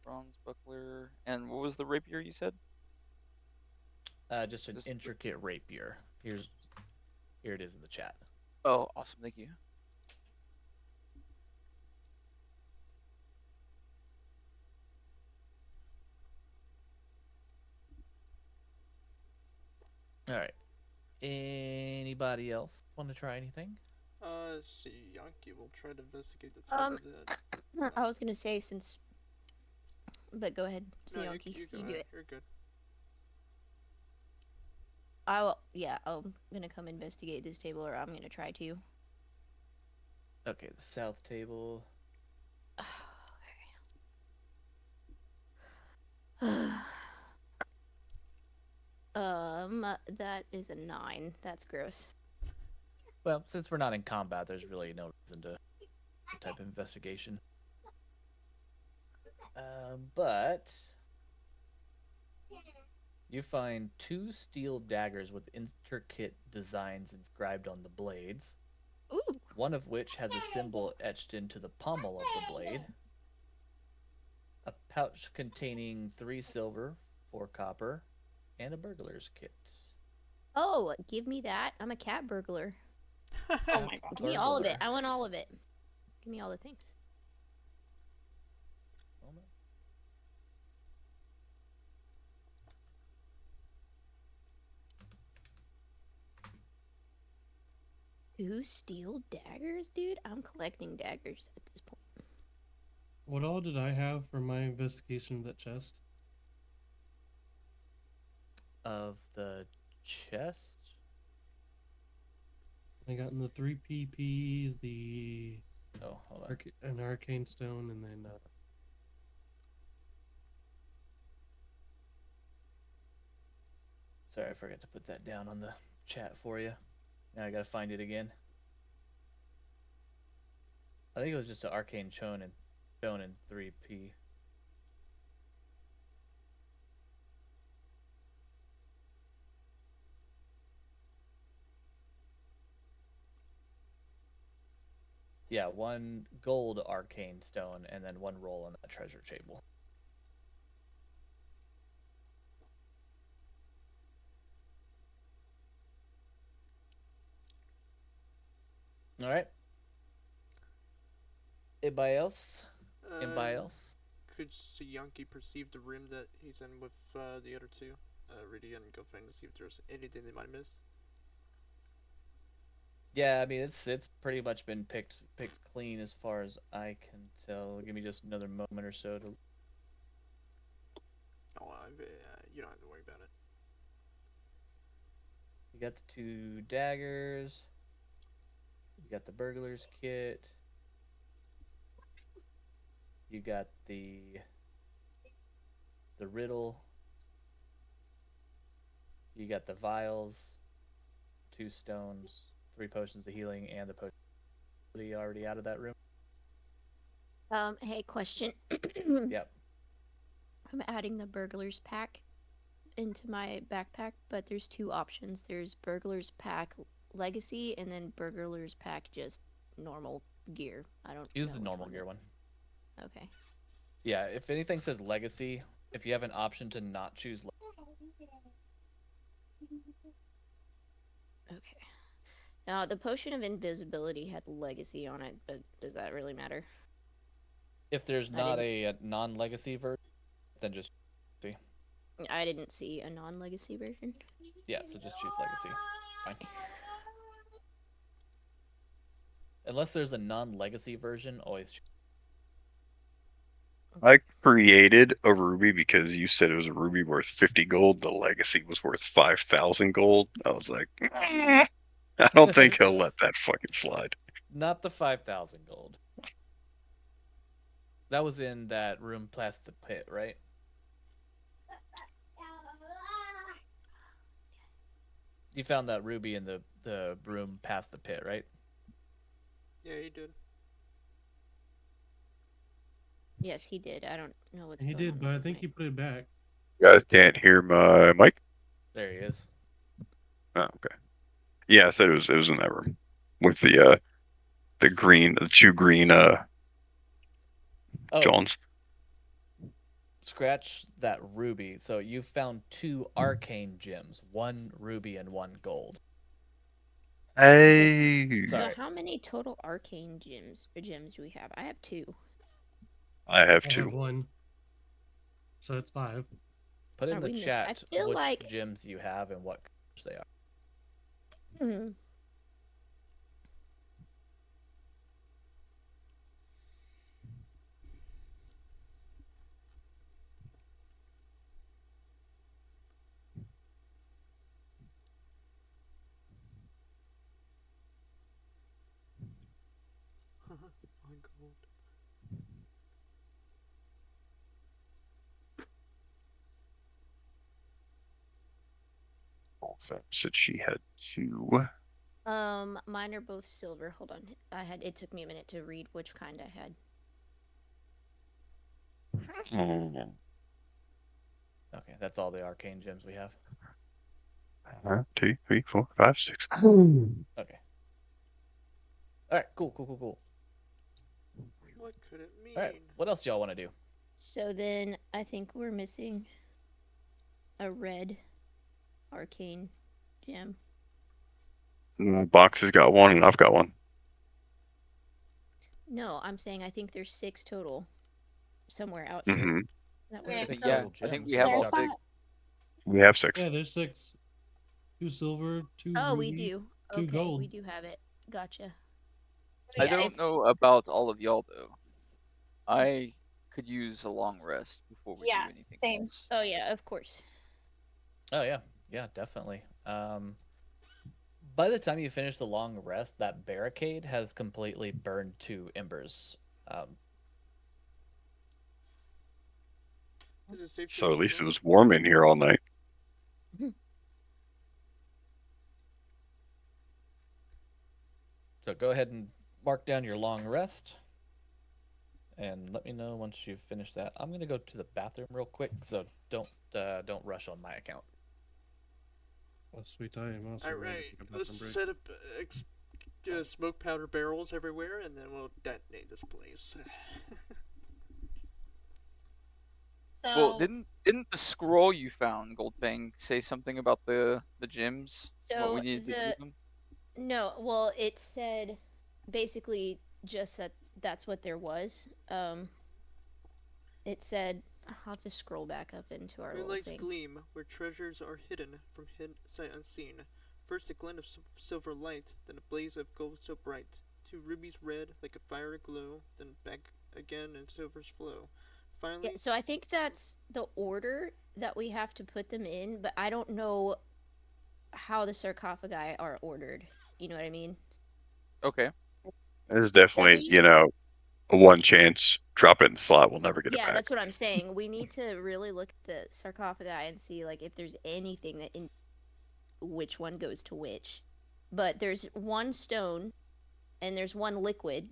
Bronze buckler. And what was the rapier you said? Just an intricate rapier. Here it is in the chat. Oh, awesome. Thank you. All right. Anybody else want to try anything? Let's see. Yankee will try to investigate the table then. I was gonna say but go ahead, No, Yankee. you go do ahead. it. You're good. I'm gonna come investigate this table, or I'm gonna try to. Okay, the south table. That is a 9. That's gross. Well, since we're not in combat, there's really no reason to type of investigation. But you find 2 steel daggers with intricate designs inscribed on the blades. Ooh. one of which has a symbol etched into the pommel of the blade. A pouch containing 3 silver, 4 copper, and a burglar's kit. Oh, give me that. I'm a cat burglar. Oh my god. Give me all of it. I want all of it. Give me all the things. Moment. 2 steel daggers, dude? I'm collecting daggers at this point. What all did I have for my investigation of that chest? Of the chest? I got in the 3 PPs, the Oh, hold on. an arcane stone, and then Sorry, I forgot to put that down on the chat for you. Now I gotta find it again. I think it was just an arcane stone in 3P. Yeah, 1 gold arcane stone and then 1 roll on that treasure table. All right. Anybody else? Anybody else? Could Siyanki perceive the room that he's in with the other two? Really, and go find to see if there's anything they might miss. Yeah, I mean it's pretty much been picked clean as far as I can tell. Give me just another moment or so to. Oh, you don't have to worry about it. You got the 2 daggers. You got the burglar's kit. You got the riddle. You got the vials, 2 stones, 3 potions of healing, and the potion already out of that room. Hey, question. Yep. I'm adding the burglar's pack into my backpack, but there's 2 options. There's burglar's pack legacy and then burglar's pack just normal gear. I don't Use know the which normal one gear one. Okay. Yeah, if anything says legacy, if you have an option to not choose Okay. Now, the potion of invisibility had legacy on it, but does that really matter? if there's not a non-legacy version, then just see. I didn't see a non-legacy version. Yeah, so just choose legacy. Fine. Unless there's a non-legacy version, always choose. I created a ruby because you said it was a ruby worth 50 gold. The legacy was worth 5,000 gold. I was like, I don't think he'll let that fucking slide. Not the 5,000 gold. That was in that room past the pit, right? You found that ruby in the room past the pit, right? Yeah, you did. Yes, he did. I don't know what's he going on. did, but I think he put it back. You guys can't hear my mic? There he is. Oh, okay. Yeah, I said it was in that room with the green, the 2 green Johns. Scratch that ruby. So you found 2 arcane gems, 1 ruby and 1 gold. Hey. Sorry. Yeah, how many total arcane gems do we have? I have 2. I have I 2. have 1. So that's 5. Put in the chat I feel which like gems you have and what colors they are. Hmm. My gold. Said she had 2. Mine are both silver. Hold on. It took me a minute to read which kind I had. Okay, that's all the arcane gems we have. 2, 3, 4, 5, 6. Okay. All right, cool. What could it mean? All right, what else y'all want to do? So then I think we're missing a red arcane gem. Box has got one, and I've got one. No, I'm saying I think there's 6 total somewhere out here. Hmm. That Okay, we're Six so Yeah, total I think gems. we have all there's 6. that. We have 6. Yeah, there's 6. 2 silver, 2 Oh, we ruby, do. 2 Okay, gold. we do have it. Gotcha. So I yeah, don't it's know about all of y'all though. I could use a long rest before we Yeah, do anything same. else. oh yeah, of course. Oh yeah, definitely. By the time you finish the long rest, that barricade has completely burned to embers. Is it safe to So at least it explore? was warm in here all night. So go ahead and mark down your long rest, and let me know once you've finished that. I'm gonna go to the bathroom real quick, so don't rush on my account. Oh, sweet time. I'm also All going to right, take a let's bathroom break. set up smoke powder barrels everywhere, and then we'll detonate this place. Well, So didn't the scroll you found, Goldfang, say something about the gyms? What we So needed to do the with them? no, well, it said basically just that that's what there was. It said I'll have to scroll back up into our little Moonlight's thing. gleam, where treasures are hidden from sight unseen. First a glint of silver light, then a blaze of gold so bright. 2 rubies red, like a fire aglow, then back again in silver's flow. Yeah, Finally, so I think that's the order that we have to put them in, but I don't know how the sarcophagi are ordered. You know what I mean? Okay. It's That's definitely, just a one chance. Drop it in the slot. We'll never get it yeah, back. that's what I'm saying. We need to really look at the sarcophagi and see like if there's anything that in which one goes to which. But there's one stone and there's one liquid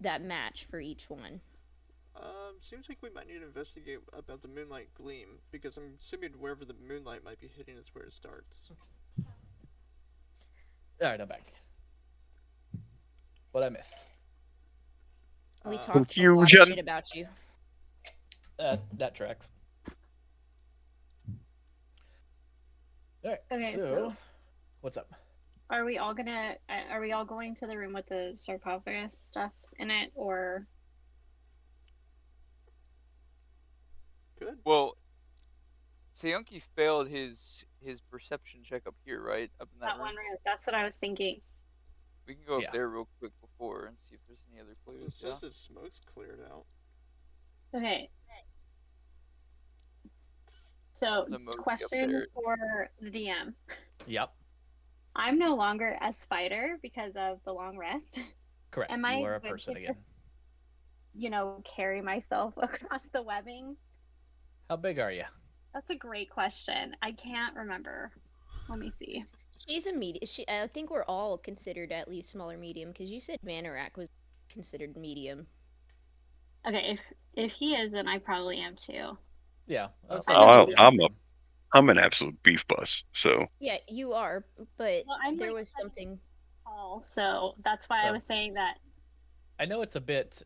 that match for each one. seems like we might need to investigate about the moonlight gleam, because I'm assuming wherever the moonlight might be hitting is where it starts. All right, I'm back. What I miss? We Uh, talked a lot of Confusion. shit about you. That tracks. All right. Okay, So, so what's up? are we all going to the room with the sarcophagus stuff in it, or good. Well, Sayunki failed his perception check up here, right? Up in that that room. one room? That's what I was thinking. We can go up Yeah. there real quick before and see if there's any other It clues. says Yeah. the smoke's cleared out. Okay. So, The moat be up question there. for the DM. Yep. I'm no longer a spider because of the long rest. Correct. Am You I are a good person to again. carry myself across the webbing? How big are you? That's a great question. I can't remember. Let me see. She's a medium. I think we're all considered at least small or medium because you said Manorak was considered medium. Okay, if he is, then I probably am too. Yeah. I would say I'm a you're medium. medium. I'm an absolute beef bus. So Yeah, you are, but Well, I'm there like was something. tall, so that's why I Well, was saying that. I know it's a bit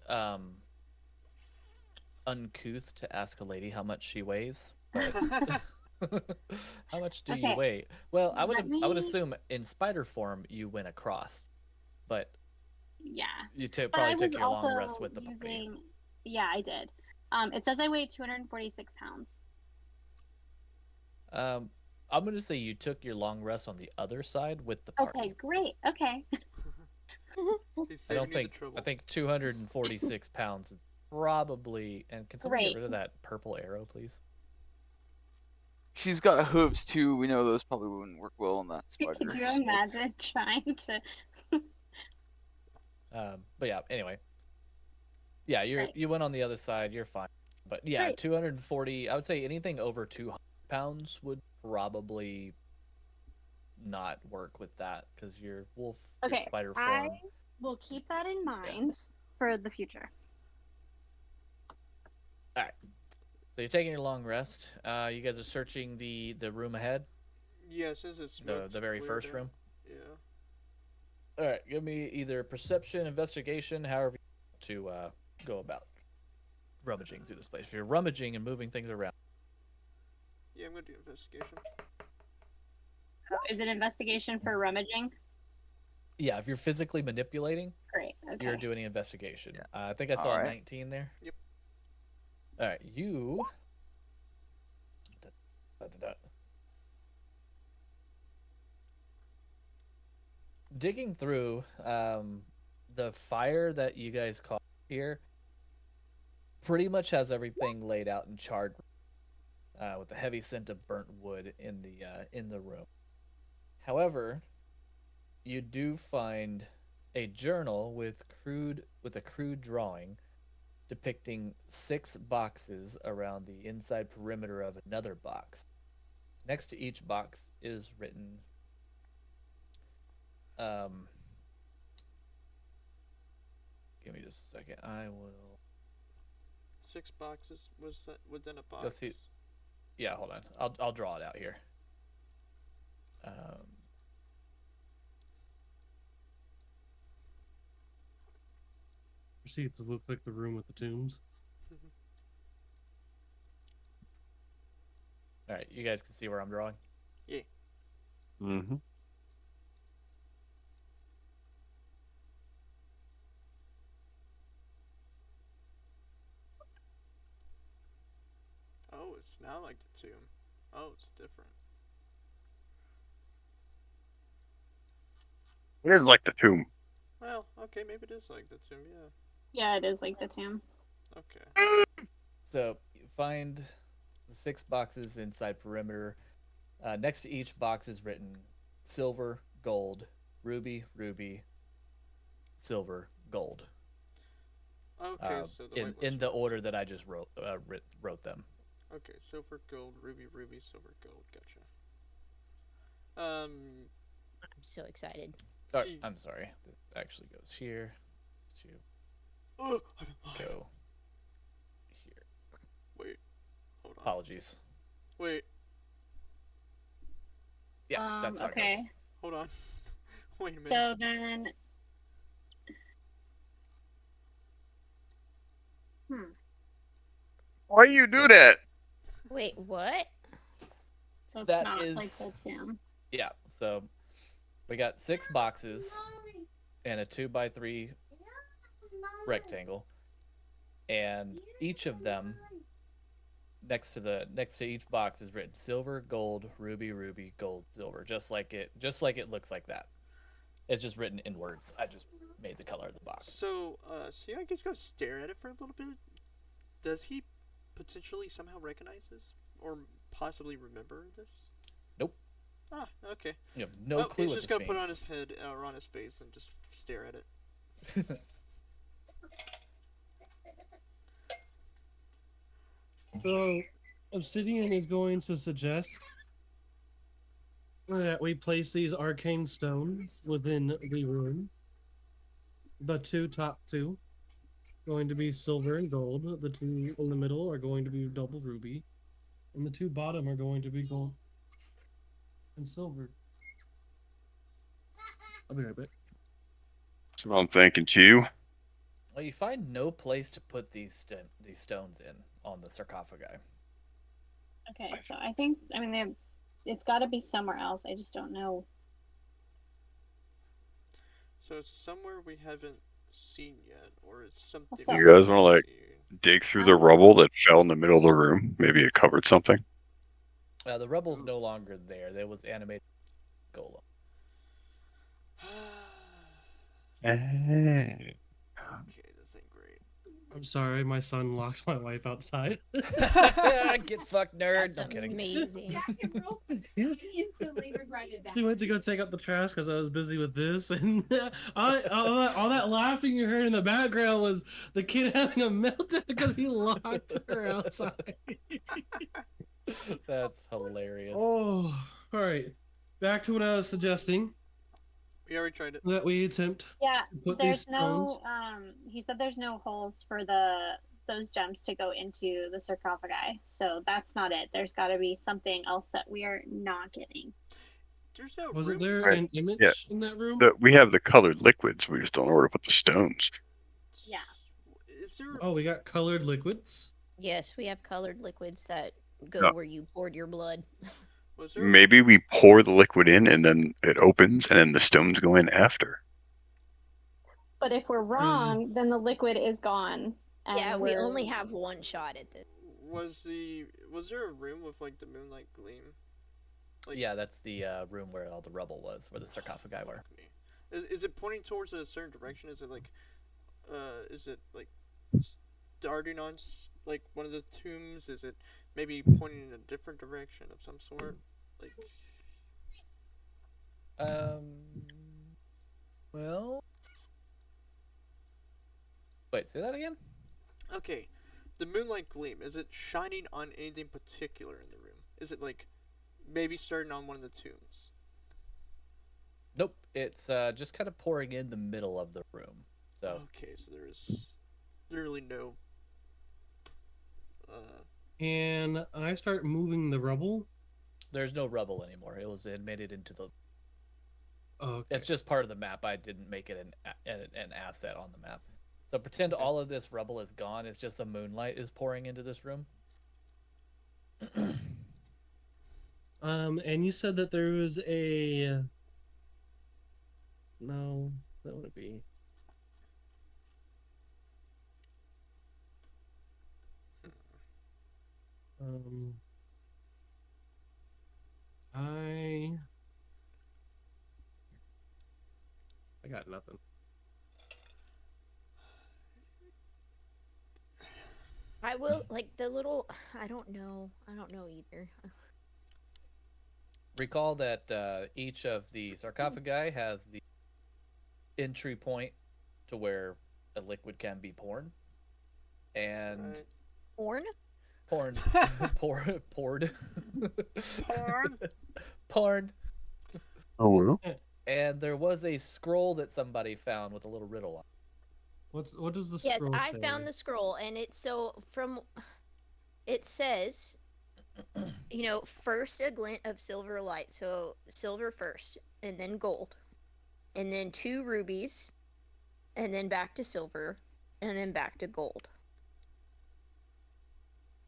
uncouth to ask a lady how much she weighs, but how much do you Okay, weigh? Well, I let would me. assume in spider form you went across, but Yeah, you but I probably was took your long rest also with the party. using. Yeah, I did. It says I weigh 246 pounds. I'm gonna say you took your long rest on the other side with the Okay, party. great. Okay. He's I saving don't you the think trouble. I think 246 pounds is probably. And can someone get Great. rid of that purple arrow, please? She's got hooves too. We know those probably wouldn't work well on that spider. Could you so- imagine trying to? But yeah. Anyway, yeah, Right. you went on the other side. You're fine. But yeah, Great. 240. I would say anything over 200 pounds would probably not work with that because your wolf, your Okay, spider I form. will keep that in mind for the future. All right. So you're taking your long rest. You guys are searching the room ahead, Yeah, since the smoke's the very cleared first out. room. Yeah. All right, give me either perception, investigation, however you want to go about rummaging through this place. If you're rummaging and moving things around, Yeah, I'm gonna do investigation. Is it investigation for rummaging? yeah, if you're physically manipulating, Great. Okay. you're doing investigation. Yeah. I think I saw a Alright. 19 there. Yep. All right, you. Digging through, the fire that you guys caught here pretty much has everything laid out and charred, with a heavy scent of burnt wood in the room. However, you do find a journal with a crude drawing depicting 6 boxes around the inside perimeter of another box. Next to each box is written give me just a second. I will 6 boxes was that within a Go see- box. yeah, hold on. I'll draw it out here. Proceed to look like the room with the tombs. All right, you guys can see where I'm drawing. Yeah. Mm-hmm. Oh, it's now like the tomb. Oh, it's different. It is like the tomb. Well, okay, maybe it is like the tomb. Yeah. Yeah, it is like the tomb. Okay. So you find the 6 boxes inside perimeter. Next to each box is written silver, gold, ruby, ruby, silver, gold. Okay, so the in white ones the are- order that I just wrote them. Okay, silver, gold, ruby, ruby, silver, gold. Gotcha. I'm so excited. See- I'm sorry. It actually goes here to Oh, I've been live. go here. Wait. Hold on. Apologies. Wait. Yeah, that's how it Okay. goes. Hold on. Wait a minute. So then. Why you do that? Wait, what? So it's That not is- like the tomb. Yeah, so we got 6 boxes and a 2x3 rectangle, and each of them next to each box is written silver, gold, ruby, ruby, gold, silver, just like it looks like that. It's just written in words. I just made the color of the box. So, Siaki's gonna stare at it for a little bit. Does he potentially somehow recognize this? Or possibly remember this? Nope. Ah, okay. You have no Well, clue he's what just this gonna put it on means. his head, or on his face, and just stare at it. So, Obsidian is going to suggest that we place these arcane stones within the room. The top two going to be silver and gold. The 2 in the middle are going to be double ruby, and the 2 bottom are going to be gold and silver. I'll be right back. That's what I'm thinking too. Well, you find no place to put these stones in on the sarcophagi. Okay, so I think it's got to be somewhere else. I just don't know. So it's somewhere we haven't seen yet, or it's something. So- You guys wanna, like, seen. Dig through the rubble that fell in the middle of the room. Maybe it covered something. The rubble's no longer there. There was animated golem. Okay, this ain't great. I'm sorry, my son locked my wife outside. Get fucked, nerd. That's I'm kidding. amazing. Instantly regretted that. She went to go take out the trash because I was busy with this, and all that laughing you heard in the background was the kid having a meltdown because he locked her outside. That's hilarious. Oh, all right. Back to what I was suggesting, We already tried it. that we attempt Yeah, to put these there's no. stones. He said there's no holes for those gems to go into the sarcophagi, so that's not it. There's got to be something else that we are not getting. There's no Wasn't room. there Right. an image Yeah. in that room? We have the colored liquids. We just don't know where to put the stones. Yeah. Is there? Oh, we got colored liquids. Yes, we have colored liquids that go No. where you poured your blood. Was there? Maybe we pour the liquid in and then it opens and then the stones go in after. But if we're wrong, then the liquid is gone. And Yeah, we we're... only have one shot at this. Was there a room with like the moonlight gleam? Like, Yeah, that's the room where all the rubble was, where the sarcophagi were. fuck me. Is it pointing towards a certain direction? Is it like starting on like one of the tombs? Is it maybe pointing in a different direction of some sort? Like, Well, wait, say that again. okay, the moonlight gleam. Is it shining on anything particular in the room? Is it like maybe starting on one of the tombs? Nope, it's just kind of pouring in the middle of the room. So Okay, so there is literally no. And I start moving the rubble. there's no rubble anymore. It made it into the. Okay. It's just part of the map. I didn't make it an asset on the map. So pretend all of this rubble is gone. It's just the moonlight is pouring into this room. And you said that there was a. No, that would be. I got nothing. I will like the little. I don't know. I don't know either. Recall that each of the sarcophagi has the entry point to where a liquid can be poured, and Right. Porn? poured. Porn. Poured. Oh well. And there was a scroll that somebody found with a little riddle on it. What does the Yes, scroll I say? found the scroll, and it's so from. It says, first a glint of silver light, so silver first, and then gold, and then 2 rubies, and then back to silver, and then back to gold.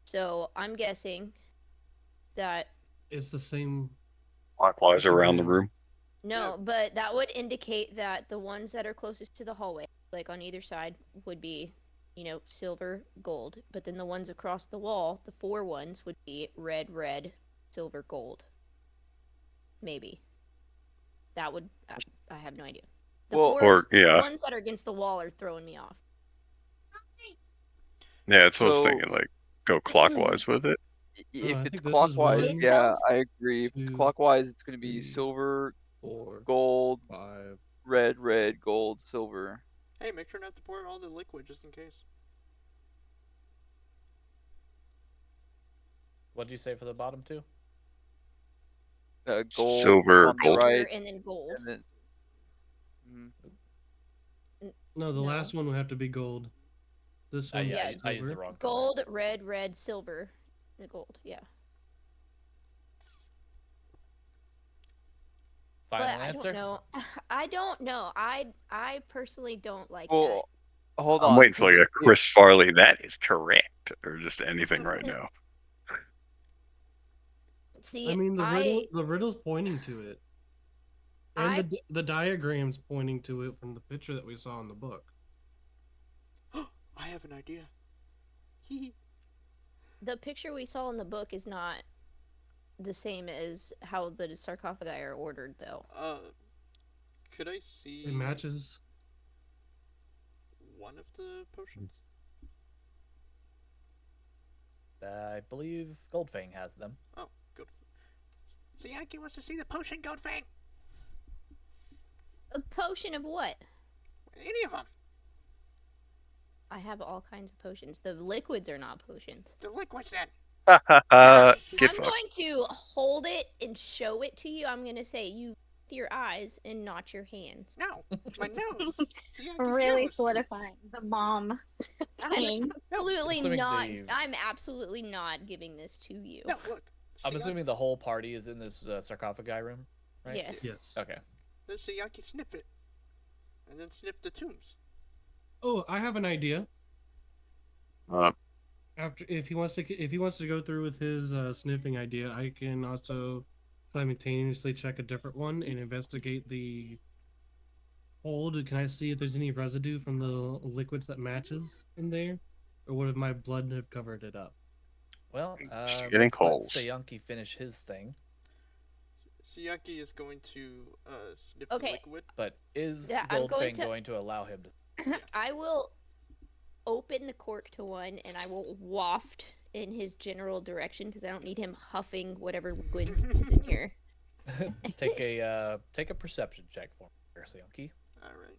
So I'm guessing that It's the same. Clockwise around the room. no, Yeah. but that would indicate that the ones that are closest to the hallway, like on either side, would be, silver, gold. But then the ones across the wall, the 4 ones, would be red, red, silver, gold. Maybe. That would. I have no idea. The Well, the ones that are against the wall are throwing me off. Yeah, that's what I was So- thinking. Like, go clockwise with it. if I it's think this is clockwise, one, yeah, tells- I agree. If it's two, clockwise, it's going to be 3, silver, 4, gold, 5. red, red, gold, silver. Hey, make sure not to pour all the liquid just in case. What did you say for the bottom 2? Gold Silver, on the gold. Silver right, and then gold. and then No, the No. last one would have to be gold. This one's Yeah, Yeah, I used the silver. wrong color. Gold, red, red, silver. The gold, yeah. Final But answer. I don't know. I don't know. I personally don't like well, hold I'm on. waiting for 'cause like a it- Chris Farley. That is correct, or just anything right now. that. See, I mean, the riddle's pointing to it, I- and the diagram's pointing to it from the picture that we saw in the book. I have an idea. Hee the picture we saw in the book is not the same as how the sarcophagi are ordered, though. Could I see It matches. one of the potions? I believe Goldfang has them. Oh, good. So Yankee wants to see the potion, Goldfang. A potion of what? Any of them? I have all kinds of potions. The liquids are not potions. The liquids then. Get I'm fucked. going to hold it and show it to you. I'm going to say you with your eyes and not your hands. No, my nose. It's Yankee's Really nose. solidifying the mom thing. Absolutely Assuming not. the- I'm absolutely not giving this to you. No, look. I'm assuming the whole party is in this sarcophagi room right? Yes. Yes. Okay. Then Sayaki sniff it. And then sniff the tombs. Oh, I have an idea. Uh, After, if he wants to go through with his sniffing idea, I can also simultaneously check a different one and investigate the hold. Can I see if there's any residue from the liquids that matches in there, or would my blood have covered it up? Well, Investigating let's let holes. Sayanki finish his thing. Sayaki is going to sniff the Okay. liquid. But is Yeah, I'm going Goldfang to- going to allow him to? I will open the cork to one, and I will waft in his general direction because I don't need him huffing whatever liquid is in here. take a perception check for me, Sayanki. Alright.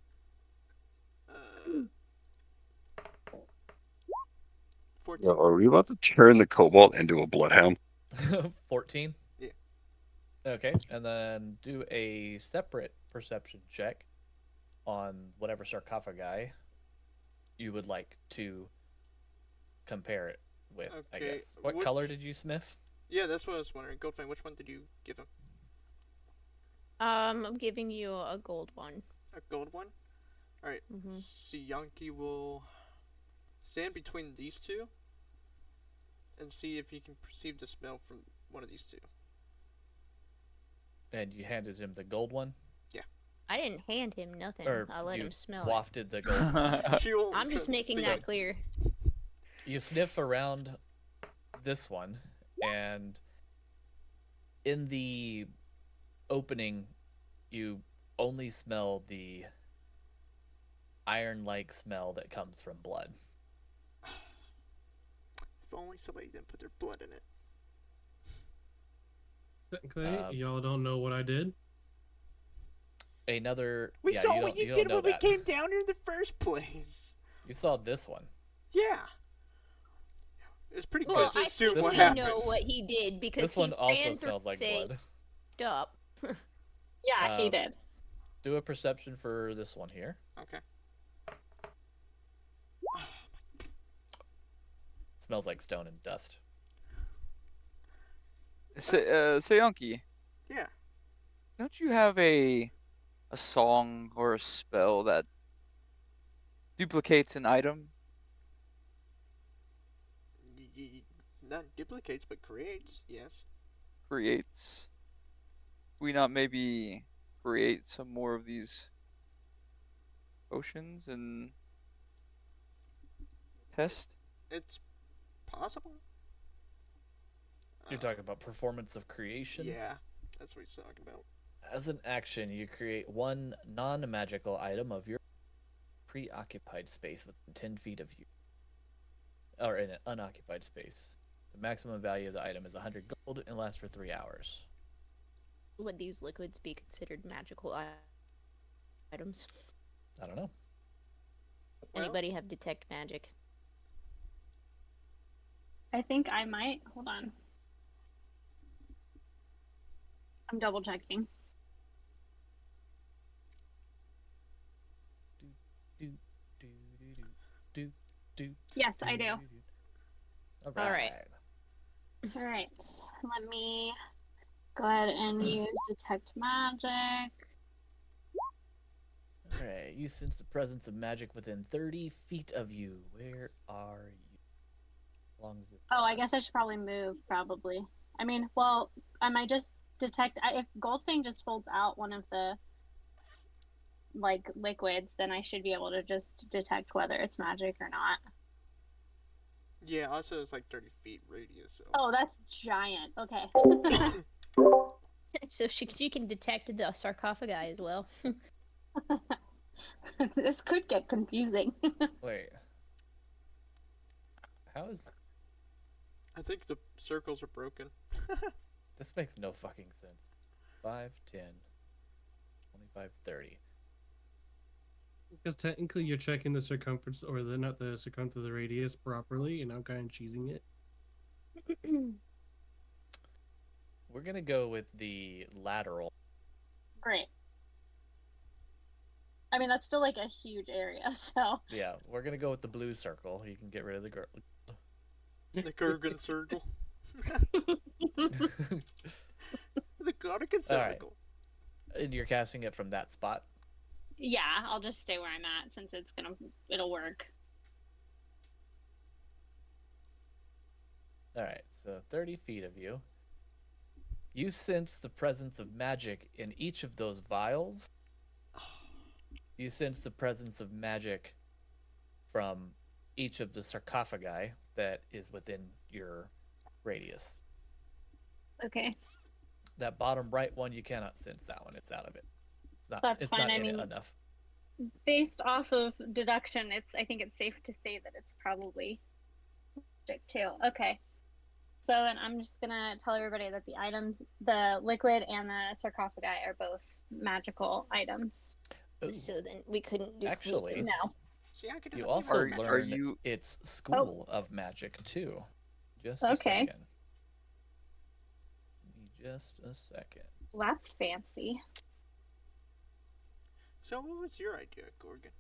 14. Yo, are we about to turn the Cobalt into a Bloodhound? 14. Yeah. Okay, and then do a separate perception check on whatever sarcophagi you would like to compare it with. I Okay, guess. What which- color did you sniff? Yeah, that's what I was wondering. Goldfang, which one did you give him? I'm giving you a gold one. A gold one? Alright. Mhm. Siyanki will stand between these two and see if he can perceive the smell from one of these two. And you handed him the gold one, I didn't hand him nothing. or I let you him smell wafted the gold one. She will I'm just trust making that clear. You sniff around this one, and in the opening, you only smell the iron-like smell that comes from blood. If only somebody didn't put their blood in it. Technically, y'all don't know what I did. Another. We yeah, saw you what don't- you don't did know when we that. came down here in the first place. You saw this one. Yeah. It's pretty Well, good to I assume think what we happened. know what he did because This one he also ran smells like things blood. up. Yeah, he Um, did. Do a perception for this one here. Okay. Smells like stone and dust. Sayanki, Yeah. don't you have a song or a spell that duplicates an item? Not duplicates, but creates, yes. Creates. We not maybe create some more of these potions and test? It's possible. You're talking about performance of creation? Yeah, that's what he's talking about. As an action, you create one non-magical item of your preoccupied space within 10 feet of you. Or in an unoccupied space. The maximum value of the item is 100 gold and lasts for 3 hours. Would these liquids be considered magical items? I don't know. Well- Anybody have detect magic? I think I might. Hold on. I'm double checking. Do, do, do, do, do, Yes, I do. All All right. right. All right. Let me go ahead and use detect magic. All right. You sense the presence of magic within 30 feet of you. Where are you? How long is it? Oh, I guess I should probably move. Probably. I mean, well, I might just detect. If Goldfang just holds out one of the like liquids, then I should be able to just detect whether it's magic or not. Yeah, also it's like 30 feet radius, so. Oh, that's giant. Okay. So she can detect the sarcophagi as well. This could get confusing. Wait. How is. I think the circles are broken. This makes no fucking sense. 5, 10, 25, 30. Because technically you're checking the circumference, or the not the circumference of the radius properly, and I'm kind of cheesing it. We're going to go with the lateral. Great. I mean, that's still like a huge area, so. Yeah, we're going to go with the blue circle. You can get rid of the girl. The Kurgan circle. The Kurgan All right. circle. And you're casting it from that spot. Yeah, I'll just stay where I'm at since it'll work. All right, so 30 feet of you. You sense the presence of magic in each of those vials. You sense the presence of magic from each of the sarcophagi that is within your radius. Okay. That bottom right one, you cannot sense that one. It's out of it. That's it's fine. not I in it mean, enough. based off of deduction, I think it's safe to say that it's probably magic too. Okay. So then I'm just gonna tell everybody that the items, the liquid and the sarcophagi, are both magical items. Ooh, So then we couldn't do actually, No. See, I could do you something also magic. learn you- its school of magic too. Just a Okay. second. Give me just a second. Well, that's fancy. So, what was your idea, Gorgon?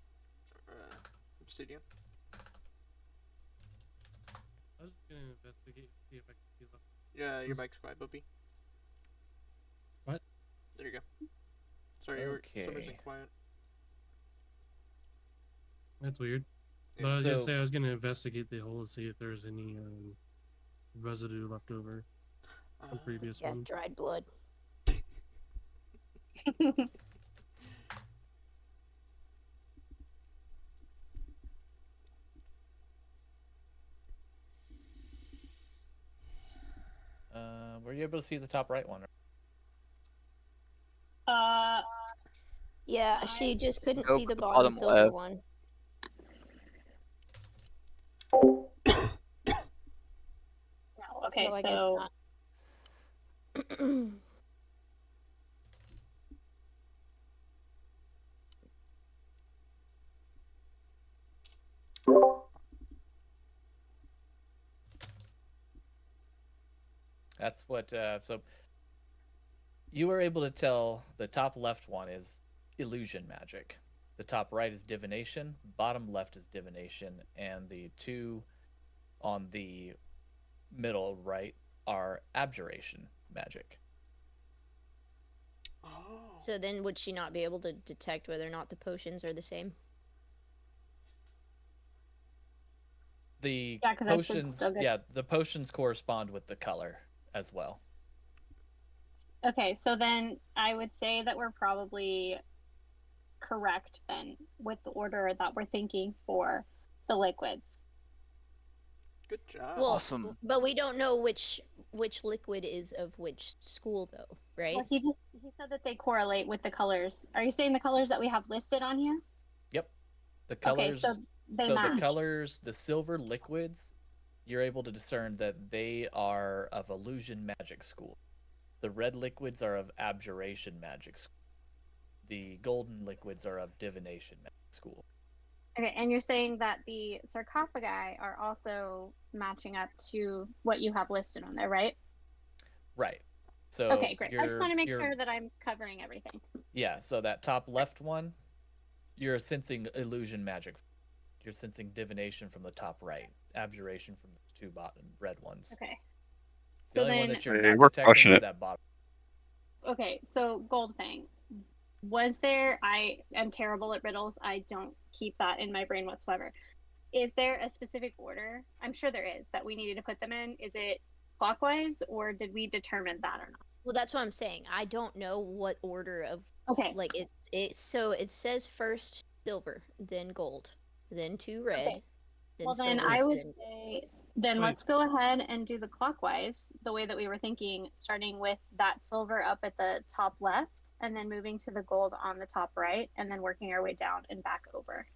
Obsidian? I was just gonna investigate, see if I can see left. Yeah, your Was- mic's quiet, Bubby. What? There you go. Sorry, you were for some reason Okay. quiet. That's weird. Yeah. But I was gonna So- say I was gonna investigate the hole to see if there's any residue left over from previous Yeah, one. dried blood. Were you able to see the top right one? Yeah, she just couldn't Go see for the the bottom bottom silver left. one. No. Okay. So I guess So not. That's what. So you were able to tell the top left one is illusion magic. The top right is divination. Bottom left is divination, and the two on the middle right are abjuration magic. Oh. So then would she not be able to detect whether or not the potions are the same? The Yeah, 'cause I said potions, still good. yeah, the potions correspond with the color as well. okay. So then I would say that we're probably correct then with the order that we're thinking for the liquids. Good job. Well, Awesome. but we don't know which liquid is of which school though, right? Well, he said that they correlate with the colors. Are you saying the colors that we have listed on here? Yep. The Okay, colors. so they so match. the colors, the silver liquids, you're able to discern that they are of illusion magic school. The red liquids are of abjuration magic school. The golden liquids are of divination magic school. Okay, and you're saying that the sarcophagi are also matching up to what you have listed on there, right? Right. So Okay, great. I just want to make you're- sure that I'm covering everything. Yeah, so that top left one, you're sensing illusion magic. You're sensing divination from the top right, abjuration from the two bottom red ones. Okay. The So only one then, that you're Hey, not we're detecting crushing is it. that bottom. okay, so gold thing. Was there, I am terrible at riddles. I don't keep that in my brain whatsoever. Is there a specific order? I'm sure there is that we needed to put them in. Is it clockwise or did we determine that or not? Well, that's what I'm saying. I don't know what order of Okay. like so it says first silver, then gold, then two red, Okay. then Well, then silver, I would then say, then Wait. let's go ahead and do the clockwise, the way that we were thinking, starting with that silver up at the top left, and then moving to the gold on the top right, and then working our way down and back over.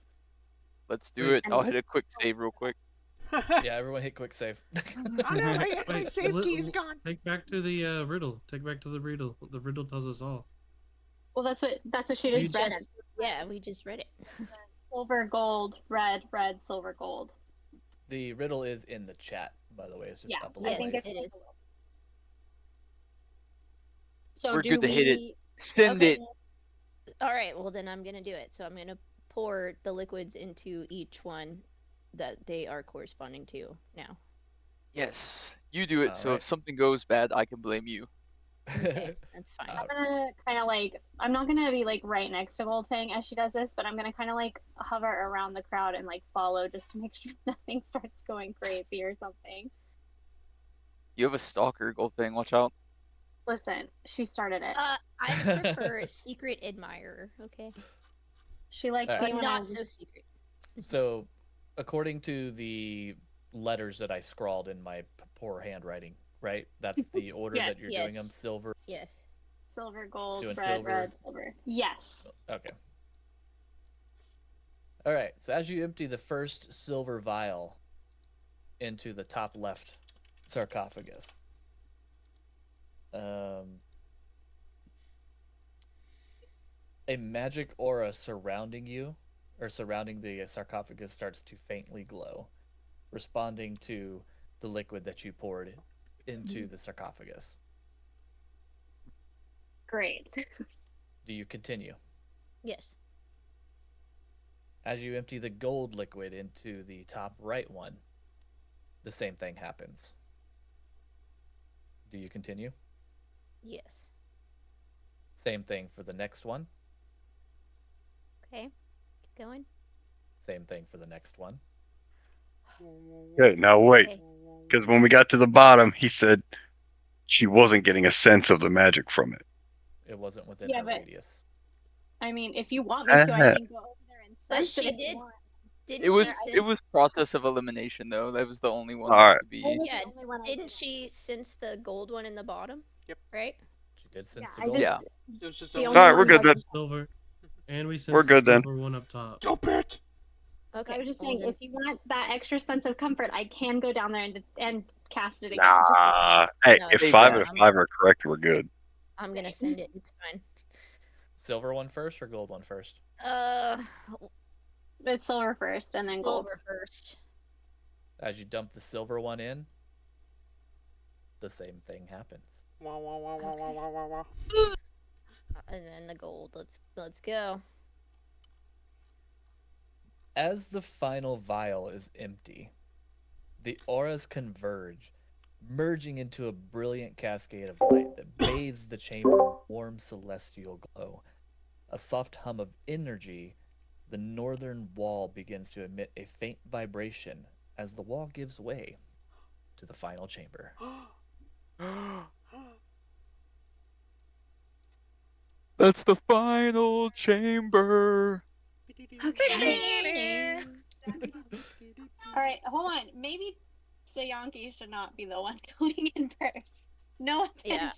Let's do Wait. it. I'll hit a quick save real quick. Yeah, everyone hit quick save. I know, my Wait, save key is gone. Take back to the riddle. Take back to the riddle. The riddle tells us all. Well, that's what she We just read. yeah, we just read it. Silver, gold, red, red, silver, gold. The riddle is in the chat, by the way. It's just Yeah, up a I little think ways. it's it is. So We're do good to hit it. we- Send Okay. it. All right, well then I'm gonna do it. So I'm gonna pour the liquids into each one that they are corresponding to now. Yes. You do it. So if Alright. something goes bad, I can blame you. Okay, that's fine. I'm gonna kind of like, I'm not gonna be like right next to Goldfang as she does this, but I'm gonna kind of like hover around the crowd and like follow just to make sure nothing starts going crazy or something. You have a stalker, Goldfang. Watch out. Listen, she started it. I prefer a secret admirer. Okay, She liked Alright. me but when I not was so secret. So, according to the letters that I scrawled in my poor handwriting, right? That's the order Yes, that you're doing them. yes. Silver. Yes. silver, gold, Doing red, silver. red, silver. Yes. Okay. All right. So as you empty the first silver vial into the top left sarcophagus, a magic aura surrounding you, or surrounding the sarcophagus, starts to faintly glow, responding to the liquid that you poured into the sarcophagus. Great. Do you continue? Yes. As you empty the gold liquid into the top right one, the same thing happens. Do you continue? Yes. Same thing for the next one. Okay. Keep going. Same thing for the next one. Okay, now wait, Okay. because when we got to the bottom, he said she wasn't getting a sense of the magic from it. It wasn't within Yeah, her but radius. I mean, if you want me to, I can go over there and But sense she it if you did. want. Didn't It was she it sense? was process of elimination though. That was the only one All that right. could That be. was Yeah. the only one I Didn't did. she sense the gold one in the bottom? Yep. Right. She did sense Yeah, the I gold. just Yeah. It was just the the only All only right, we're one good that then. was Silver, and we sense We're the good then. silver one up top. Jump it! Okay. I was just well saying, then- if you want that extra sense of comfort, I can go down there and cast it again. Just Nah. Hey, No, if Save 5 that. out of 5 are correct, we're good. I'm gonna send it. It's fine. Silver one first or gold one first? it's silver first and then gold. Silver first. As you dump the silver one in, the same thing happens. Wah, wah, wah, wah, wah, wah, wah, wah. And then the gold. Let's go. As the final vial is empty, the auras converge, merging into a brilliant cascade of light that bathes the chamber in warm celestial glow. A soft hum of energy, the northern wall begins to emit a faint vibration as the wall gives way to the final chamber. That's the final chamber. Okay. All right, hold on. Maybe Sayanki should not be the one going in first. No offense. Yeah.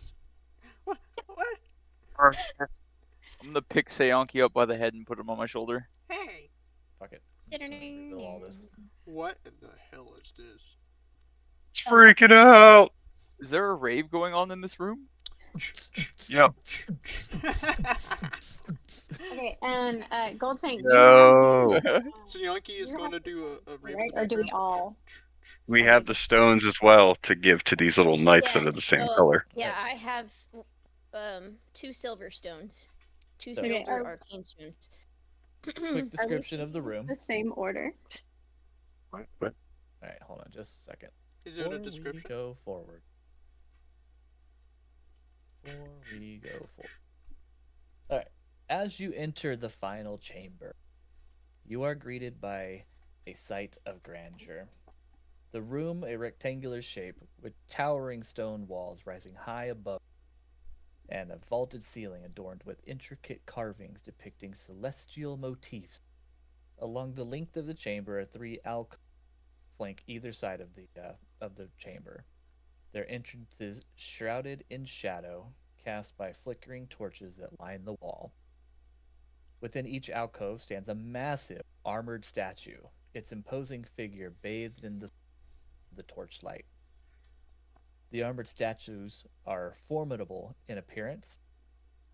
What? What? I'm gonna pick Sayanki up by the head and put him on my shoulder. Hey! Fuck it. I'm just gonna reveal all this. What in the hell is this? It's freaking out. Is there a rave going on in this room? Yep. Okay, and Goldfang, No. So Yankee is You going to have do a rave right? in the Or do we background. all? We have the stones as well to give to these little knights Yeah, that are the same so- color. Yeah, I have 2 silver stones. 2 So- Okay, silver are- arcane stones. Quick description of the room. The same order. What? Alright, hold on just a second. Is there a Before we description? go forward. Before we go forward. Alright. As you enter the final chamber, you are greeted by a sight of grandeur. The room, a rectangular shape with towering stone walls rising high above, and a vaulted ceiling adorned with intricate carvings depicting celestial motifs. Along the length of the chamber are 3 alcoves flank either side of the chamber. Their entrances shrouded in shadow, cast by flickering torches that line the wall. Within each alcove stands a massive armored statue, its imposing figure bathed in the torchlight. The armored statues are formidable in appearance,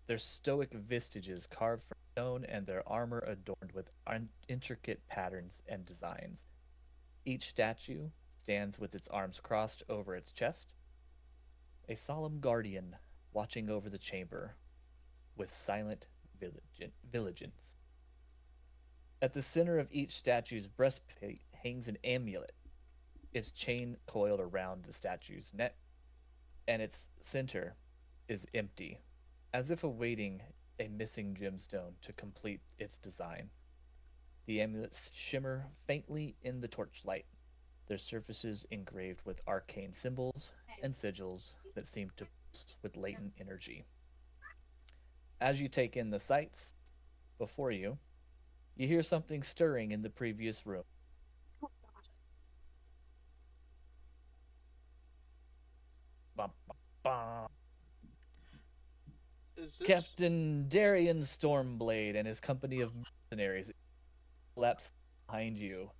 their stoic vestiges carved from stone and their armor adorned with intricate patterns and designs. Each statue stands with its arms crossed over its chest, a solemn guardian watching over the chamber with silent vigilance. At the center of each statue's breastplate hangs an amulet, its chain coiled around the statue's neck, and its center is empty, as if awaiting a missing gemstone to complete its design. The amulets shimmer faintly in the torchlight, their surfaces engraved with arcane symbols and sigils that seem to pulse with latent energy. As you take in the sights before you, you hear something stirring in the previous room. Bum, bum, bum. Is this Captain Darian Stormblade and his company of mercenaries collapse behind you.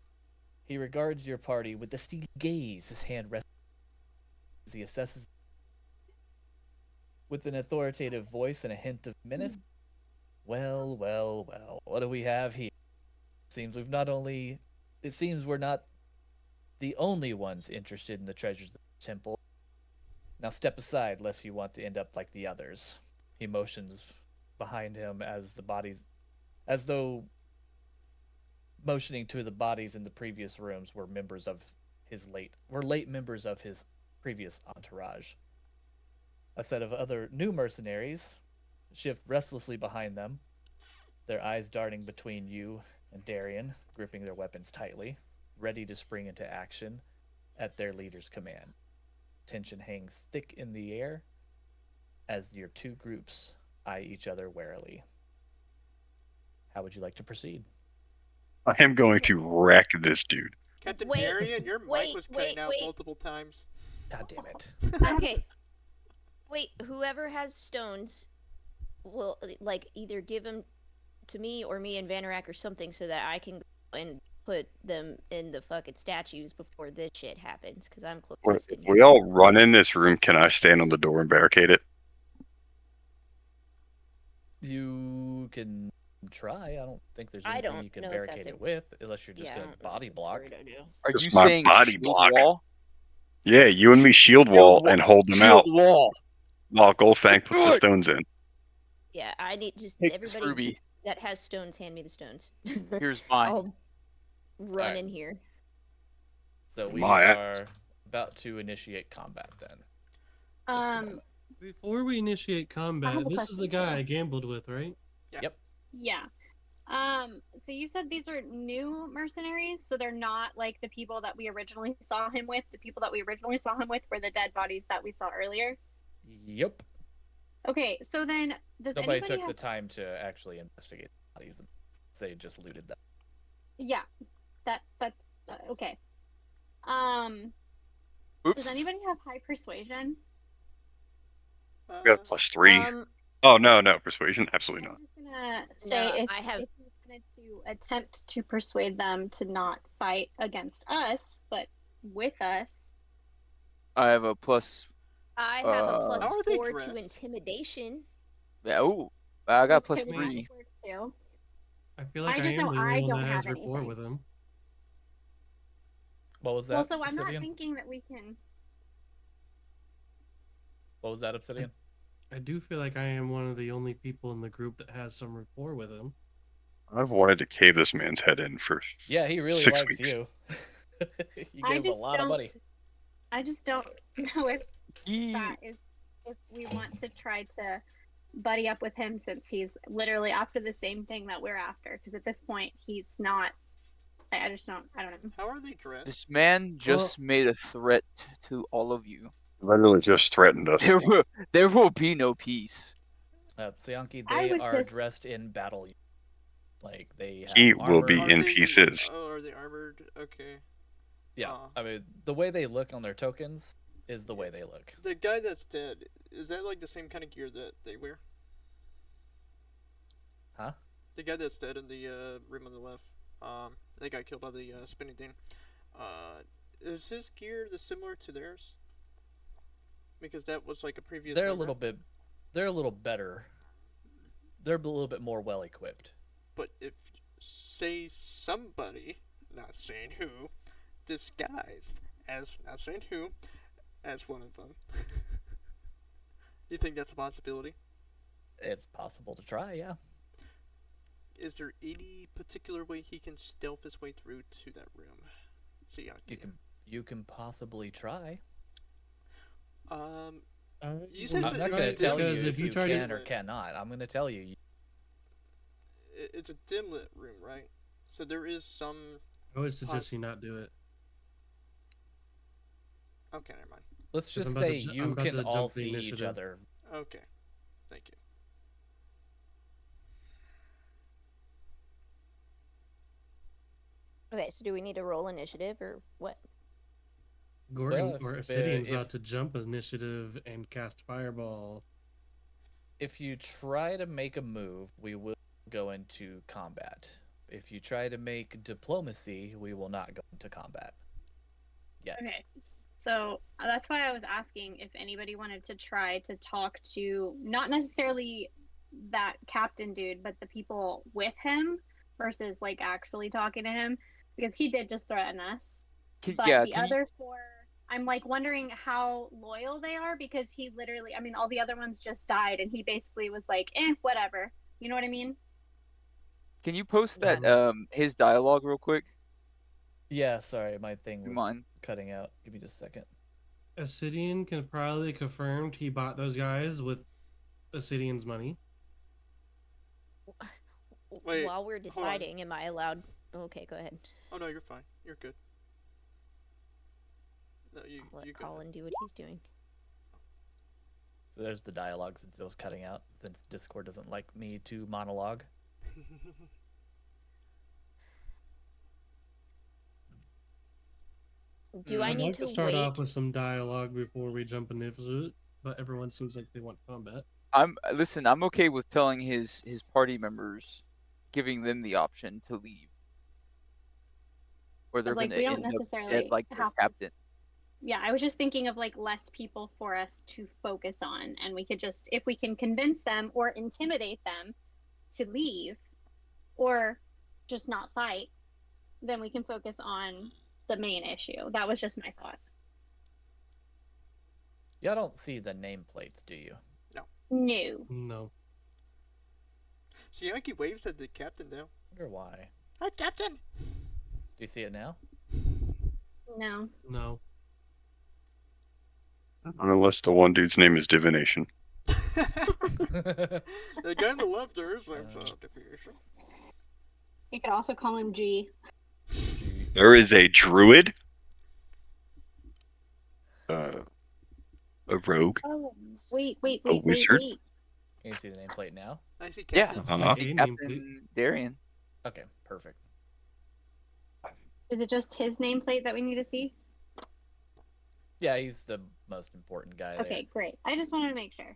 He regards your party with a steely gaze, his hand rests as he assesses with an authoritative voice and a hint of menace. Well, well, well, what do we have here? It seems we're not the only ones interested in the treasures of the temple. Now step aside lest you want to end up like the others. He motions behind him as though motioning to the bodies in the previous rooms were late members of his previous entourage. A set of other new mercenaries shift restlessly behind them, their eyes darting between you and Darian, gripping their weapons tightly, ready to spring into action at their leader's command. Tension hangs thick in the air as your two groups eye each other warily. How would you like to proceed? I am going to wreck this dude. Captain Wait, Darian? Your mic was cutting out multiple times. God damn it. Okay. Wait, whoever has stones will like either give them to me or me and Vanarak or something so that I can go and put them in the fucking statues before this shit happens because I'm closest in If here. we all run in this room, can I stand on the door and barricade it? You can try. I don't think there's I anything don't you can know if barricade that's it a- with, unless you're just Yeah, I gonna don't know if body that's a block. great idea. Are Just you my saying body shield block. wall? Yeah, you and me shield wall and hold them out Shield wall. while Goldfang puts the Good. stones in. Yeah, I need just Take this, everybody Ruby. that has stones, hand me the stones. Here's mine. I'll run Alright. in here. So we My ass. are about to initiate combat then. Before we initiate I have combat, a this is question the guy too. I gambled with, right? Yep. Yeah. So you said these are new mercenaries, so they're not like the people that we originally saw him with. The people that we originally saw him with were the dead bodies that we saw earlier. Yep. Okay, so then does Nobody anybody took have? the time to actually investigate the bodies. They just looted them. Yeah, that's okay. Oops. Does anybody have high persuasion? We got +3. Oh, no, persuasion? Absolutely not. I'm just gonna say No, if I have. if you wanted to attempt to persuade them to not fight against us, but with us. I have a plus. I have a plus How are they 4 to dressed? intimidation. Yeah, ooh, I got Okay, plus well, that 3. would work too. I feel like I I, just am know the I only one don't that have has rapport anything. with him. What was that? Well, so I'm not Obsidian? thinking that we can. What was that, Obsidian? I do feel like I am one of the only people in the group that has some rapport with him. I've wanted to cave this man's head in for Yeah, he really 6 likes weeks. you. You I gave him a just lot of don't. money. I just don't know if He, that is if we want to try to buddy up with him since he's literally after the same thing that we're after. Because at this point, he's not. I just don't. I don't know. How are they dressed? this man just made a threat to all of you. Literally just threatened us. There will be no peace. Tsianki, I they was are just- dressed in battle. Like, they have He will armor. be Are in they, pieces. Oh, are they armored? Okay. Yeah, Aw. I mean, the way they look on their tokens is the way they look. The guy that's dead, is that like the same kind of gear that they wear? Huh? The guy that's dead in the room on the left, that got killed by the spinning thing. Is his gear similar to theirs? Because that was like a previous. They're a member. little bit better. They're a little bit more well equipped. But if, say, somebody, not saying who, disguised as, not saying who, as one of them, you think that's a possibility? It's possible to try, yeah. Is there any particular way he can stealth his way through to that room? You can possibly try. You I'm said not it's going a to tell dim- you because if if you you try can to, or cannot. I'm going to tell you. It's a dim lit room, right? So there is some. I would suggest Pos- you not do it. Okay, never mind. Let's 'Cause just I'm about say to I'm you about can to all jump the see each initiative. other. Okay, thank you. Okay, so do we need to roll initiative or what? Gordon Well, or if, Obsidian's if about to jump initiative and cast Fireball. if you try to make a move, we will go into combat. If you try to make diplomacy, we will not go into combat. Yet. Okay, so that's why I was asking if anybody wanted to try to talk to not necessarily that captain dude, but the people with him versus like actually talking to him because he did just threaten us. But Yeah, the can you other four, I'm like wondering how loyal they are because he literally, I mean, all the other ones just died and he basically was like, whatever. You know what I mean? post that Um, his dialogue real quick? Yeah, sorry, my thing You was mind? cutting out. Give me just a second. Obsidian can probably confirmed he bought those guys with Obsidian's money. Wait, While we're hold on. deciding, am I allowed? Okay, go ahead. Oh no, you're fine. You're good. No, you I'll let you go. Colin do what he's doing. So there's the dialogue since it was cutting out, since Discord doesn't like me to monologue. Do I I'd need like to to start wait? off with some dialogue before we jump into it, but everyone seems like they want combat. I'm okay with telling his party members, giving them the option to leave, or they're Because like gonna we don't end up at necessarily like their have captain. yeah, I was just thinking of like less people for us to focus on, and we could just, if we can convince them or intimidate them to leave or just not fight, then we can focus on the main issue. That was just my thought. Y'all don't see the nameplates, do you? No. No. So Yankee waves at the captain now. Wonder why. Hi, Captain. Do you see it now? No. No. Unless the one dude's name is Divination. The guy on the left, there is name's definition. You could also call him G. There is a druid, a rogue, Oh, wait. wizard. Can you see the nameplate now? I see Yeah, Captain. Uh-huh. I see Okay, Captain Darian. Okay, perfect. Is it just his nameplate that we need to see? Yeah, he's the most important guy there. Okay, great. I just wanted to make sure.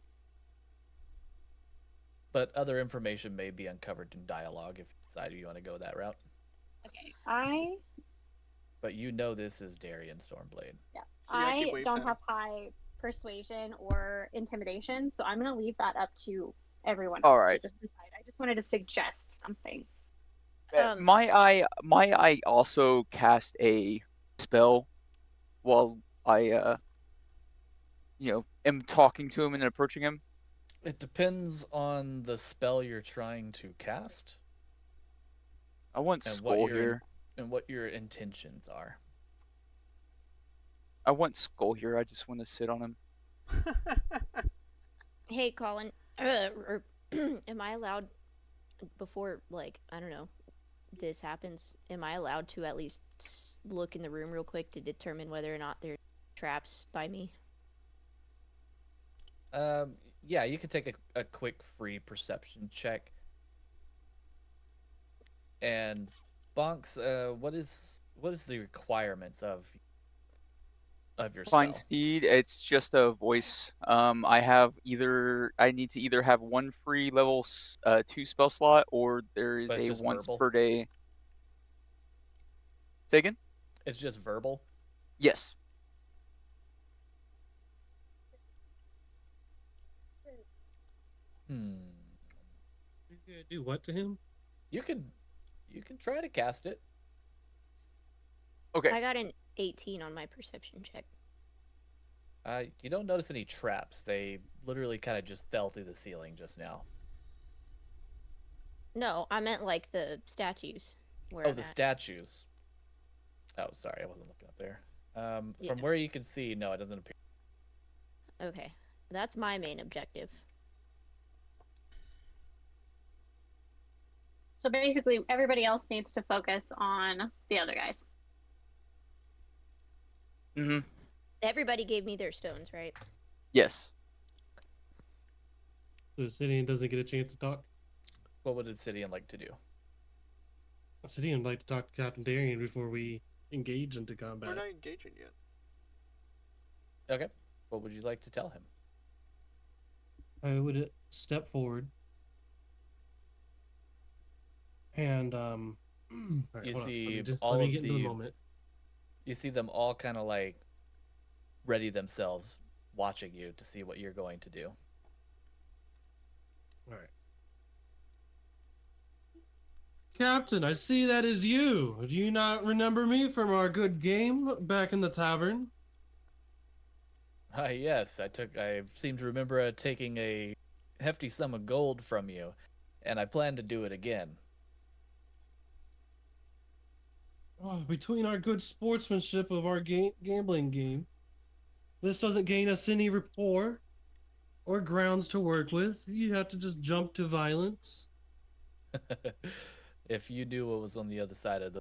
But other information may be uncovered in dialogue if you decide you want to go that route. Okay. But you know this is Darian Stormblade. Yeah. So Yankee I waves don't at have him. high persuasion or intimidation, so I'm gonna leave that up to everyone All else to right. just decide. I just wanted to suggest something. My eye also cast a spell while I am talking to him and approaching him. It depends on the spell you're trying to cast I want and Skull here. and what your intentions are. I want Skull here. I just want to sit on him. Hey, Colin. Am I allowed before, like, I don't know, this happens? Am I allowed to at least look in the room real quick to determine whether or not there's traps by me? Yeah, you could take a quick free perception check. And Bonks, what is the requirements of your Find spell? Steed. It's just a voice. I need to either have one free level 2 spell slot, or there is But it's a just once verbal? per day. Say again? It's just verbal. Yes. Hmm. You're gonna do what to him? You can try to cast it. Okay. I got an 18 on my perception check. You don't notice any traps. They literally kind of just fell through the ceiling just now. No, I meant like the statues. Where Oh, I'm the at. statues. Oh, sorry, I wasn't looking up there. Yeah. From where you can see, no, it doesn't appear. Okay. That's my main objective. So basically, everybody else needs to focus on the other guys. Mm-hmm. Everybody gave me their stones, right? Yes. So Obsidian doesn't get a chance to talk. What would Obsidian like to do? Obsidian would like to talk to Captain Darian before we engage into combat. We're not engaging yet. Okay. What would you like to tell him? I would step forward and You hold on. see Let all me of get into the the- moment. You see them all kind of like ready themselves, watching you to see what you're going to do. All right. Captain, I see that is you. Do you not remember me from our good game back in the tavern? Yes, I seem to remember taking a hefty sum of gold from you, and I plan to do it again. Oh, between our good sportsmanship of our gambling game, this doesn't gain us any rapport or grounds to work with. You have to just jump to violence. If you knew what was on the other side of the,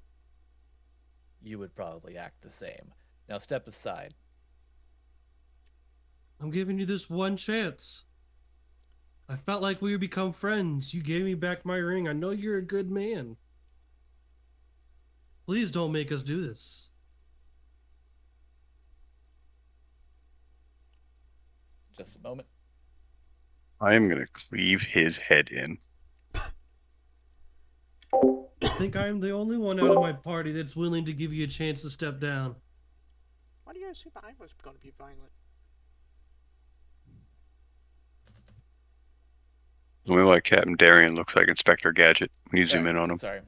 you would probably act the same. Now step aside. I'm giving you this one chance. I felt like we would become friends. You gave me back my ring. I know you're a good man. Please don't make us do this. Just a moment. I am gonna cleave his head in. I think I'm the only one out of my party that's willing to give you a chance to step down. Why do you assume I was going to be violent? Only like Captain Darian looks like Inspector Gadget when you zoom in on him. Sorry.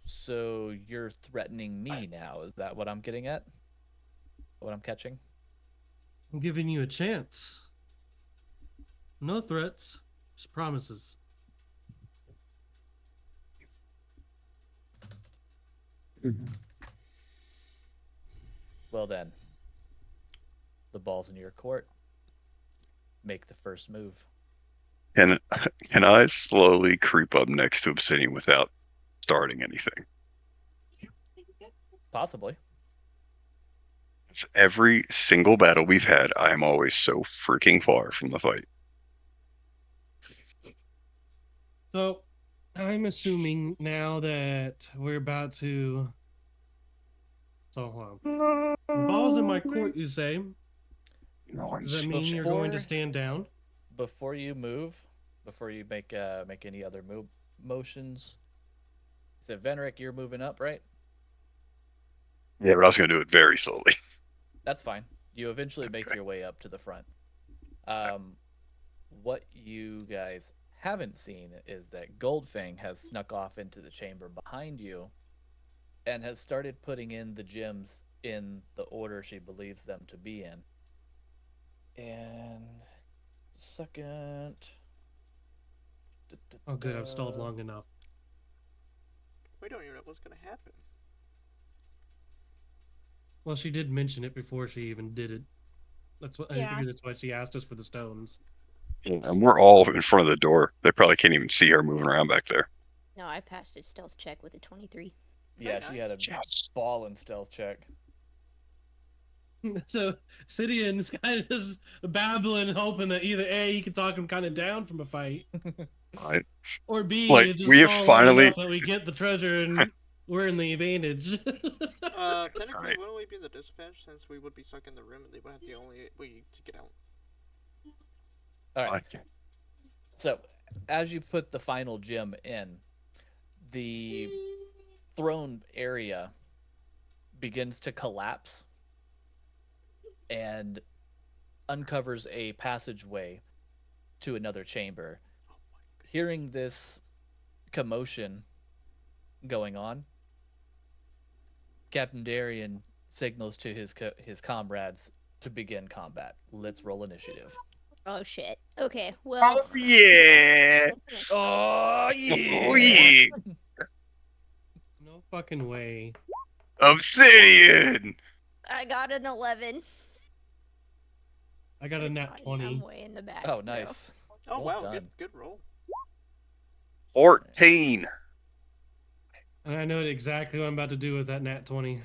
So you're threatening me now. Is that what I'm getting at? What I'm catching? I'm giving you a chance. No threats, just promises. Well then, the ball's in your court. Make the first move. Can I slowly creep up next to Obsidian without starting anything? Possibly. It's every single battle we've had, I am always so freaking far from the fight. So, I'm assuming now that we're about to. So, hold on. Ball's in my court, you say? Does that mean you're going to stand down? Before you move, before you make any other motions, so Venric, you're moving up, right? Yeah, but I was gonna do it very slowly. That's fine. You eventually make your way up to the front. What you guys haven't seen is that Goldfang has snuck off into the chamber behind you and has started putting in the gems in the order she believes them to be in. And second. Oh, good. I've stalled long enough. We don't even know what's going to happen. Well, she did mention it before she even did it. That's what I Yeah. figured. That's why she asked us for the stones. And we're all in front of the door. They probably can't even see her moving around back there. No, I passed a stealth check with a 23. Yeah, she had a ball and stealth check. So Sidian's kind of just babbling, hoping that either A, you can talk him kind of down from a fight, Right. or B, Like, it just we have stall long finally- enough that we get the treasure and we're in the advantage. Technically, Right. wouldn't we be in the disadvantage since we would be stuck in the room and they would have the only way to get out? All right. Okay. So, as you put the final gem in, the throne area begins to collapse and uncovers a passageway to another chamber. Hearing this commotion going on, Captain Darian signals to his comrades to begin combat. Let's roll initiative. Oh shit. Okay, well. Oh yeah! Oh yeah! Oh yeah! No fucking way. Obsidian! I got an 11. I got a It's nat fine, 20. I'm way in the back. Oh, though. nice. Oh Well wow, done. good roll. 14. And I know exactly what I'm about to do with that nat 20.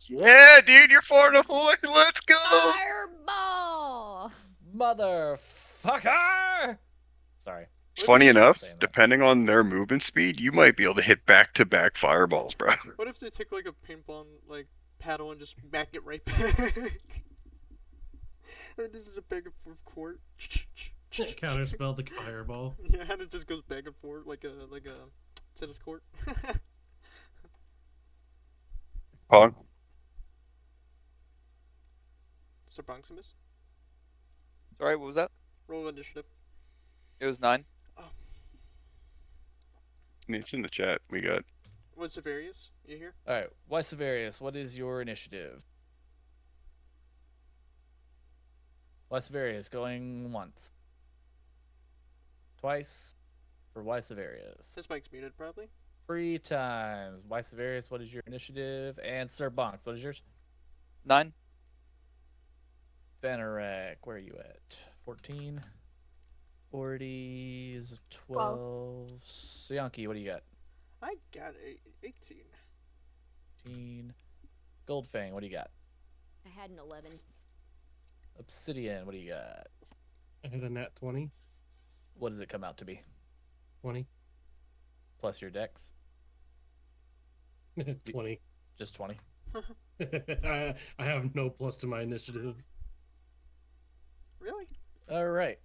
Yeah, dude, you're far enough away. Let's go. Fireball! Motherfucker! Sorry. Funny What if they- enough, saying that. depending on their movement speed, you might be able to hit back-to-back fireballs, bro. What if they take like a paintball like paddle and just back it right back? And this is a back and forth court. Counterspell the fireball. Yeah, and it just goes back and forth like a tennis court. Pong. Sir Bonximus, Sorry, what was that? roll initiative. It was 9. Oh, I mean, it's in the chat. We got. what's Severius? You here? All right, Wysevarius, what is your initiative? Wysevarius going once. Twice for Wysevarius. His mic's muted, probably. 3 times. Wysevarius, what is your initiative? And Sir Bonks, what is yours? 9. Venerek, where are you at? 14. 40 is 12. Sayanki, what do you got? I got a 18. 18. Goldfang, what do you got? I had an 11. Obsidian, what do you got? I had a nat 20. What does it come out to be? 20. Plus your dex? 20. Just 20. I have no plus to my initiative. Really? All right.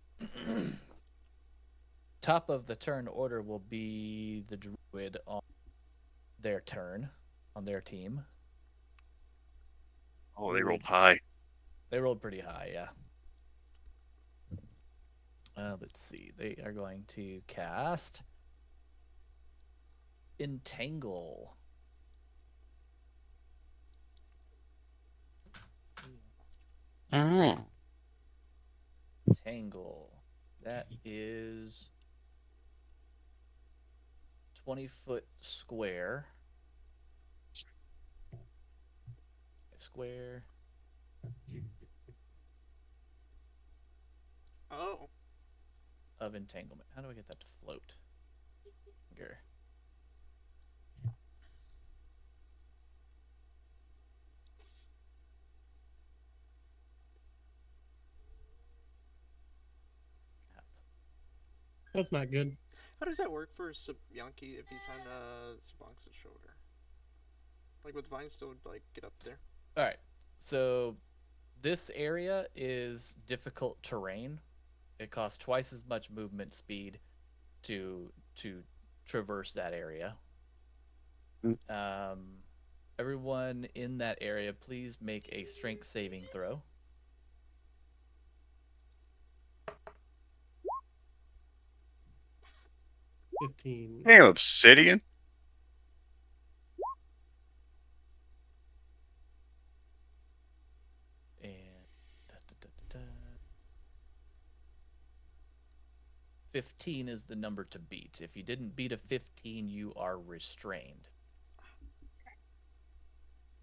Top of the turn order will be the druid on their turn, on their team. Oh, they rolled high. They rolled pretty high, yeah. Let's see. They are going to cast Entangle. Oh. Tangle. That is 20-foot square. Square. Oh. Of entanglement. How do I get that to float? Here. That's not good. How does that work for Yankee if he's on Sabonx's shoulder? Like, would Vine still like get up there? All right. So this area is difficult terrain. It costs twice as much movement speed to traverse that area. Everyone in that area, please make a strength saving throw. 15. Damn, Obsidian. And 15 is the number to beat. If you didn't beat a 15, you are restrained.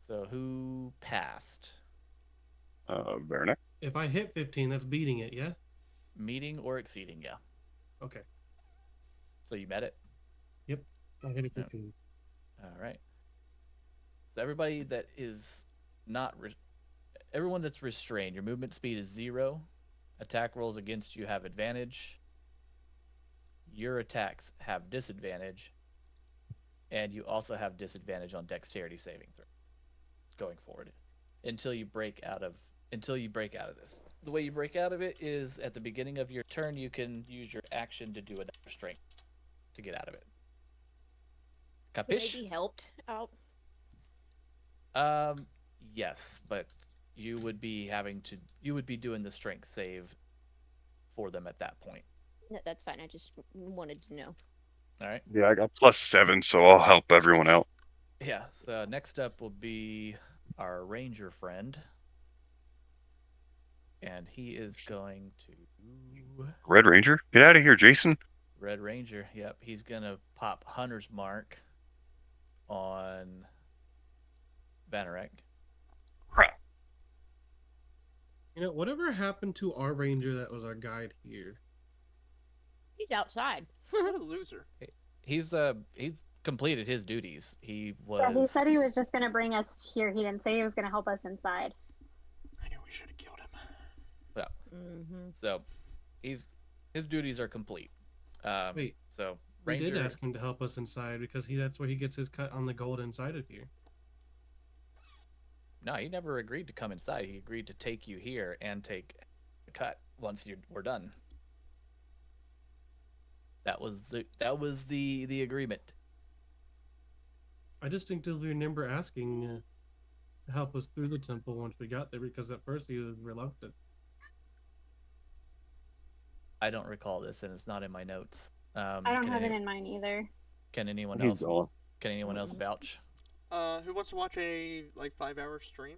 So who passed? Verna. If I hit 15, that's beating it, yeah? Meeting or exceeding, yeah. Okay. So you met it? Yep. I hit a 15. All right. So everybody that is not... everyone that's restrained, your movement speed is 0. Attack rolls against you have advantage. Your attacks have disadvantage. And you also have disadvantage on dexterity saving throw going forward until you break out of this. The way you break out of it is at the beginning of your turn you can use your action to do another strength to get out of it. Capiche? Maybe helped out. Yes, but you would be doing the strength save for them at that point. No, that's fine. I just wanted to know. All right. Yeah, I got +7, so I'll help everyone out. Yeah. So next up will be our ranger friend, and he is going to Red Ranger, get out of here, Jason. Red Ranger. Yep, he's gonna pop Hunter's Mark on Vanorek. Whatever happened to our ranger that was our guide here? He's outside. What a loser. He's completed his duties. He Yeah, he was said he was just gonna bring us here. He didn't say he was gonna help us inside. I knew we should have killed him. so his duties are complete. Wait, so we Ranger did ask him to help us inside because that's where he gets his cut on the gold inside of here. No, he never agreed to come inside. He agreed to take you here and take the cut once we're done. That was the agreement. I distinctly remember asking to help us through the temple once we got there because at first he was reluctant. I don't recall this, and it's not in my notes. I don't have it in mine either. Can anyone He's else? gone. Can anyone else vouch? Who wants to watch a 5-hour stream?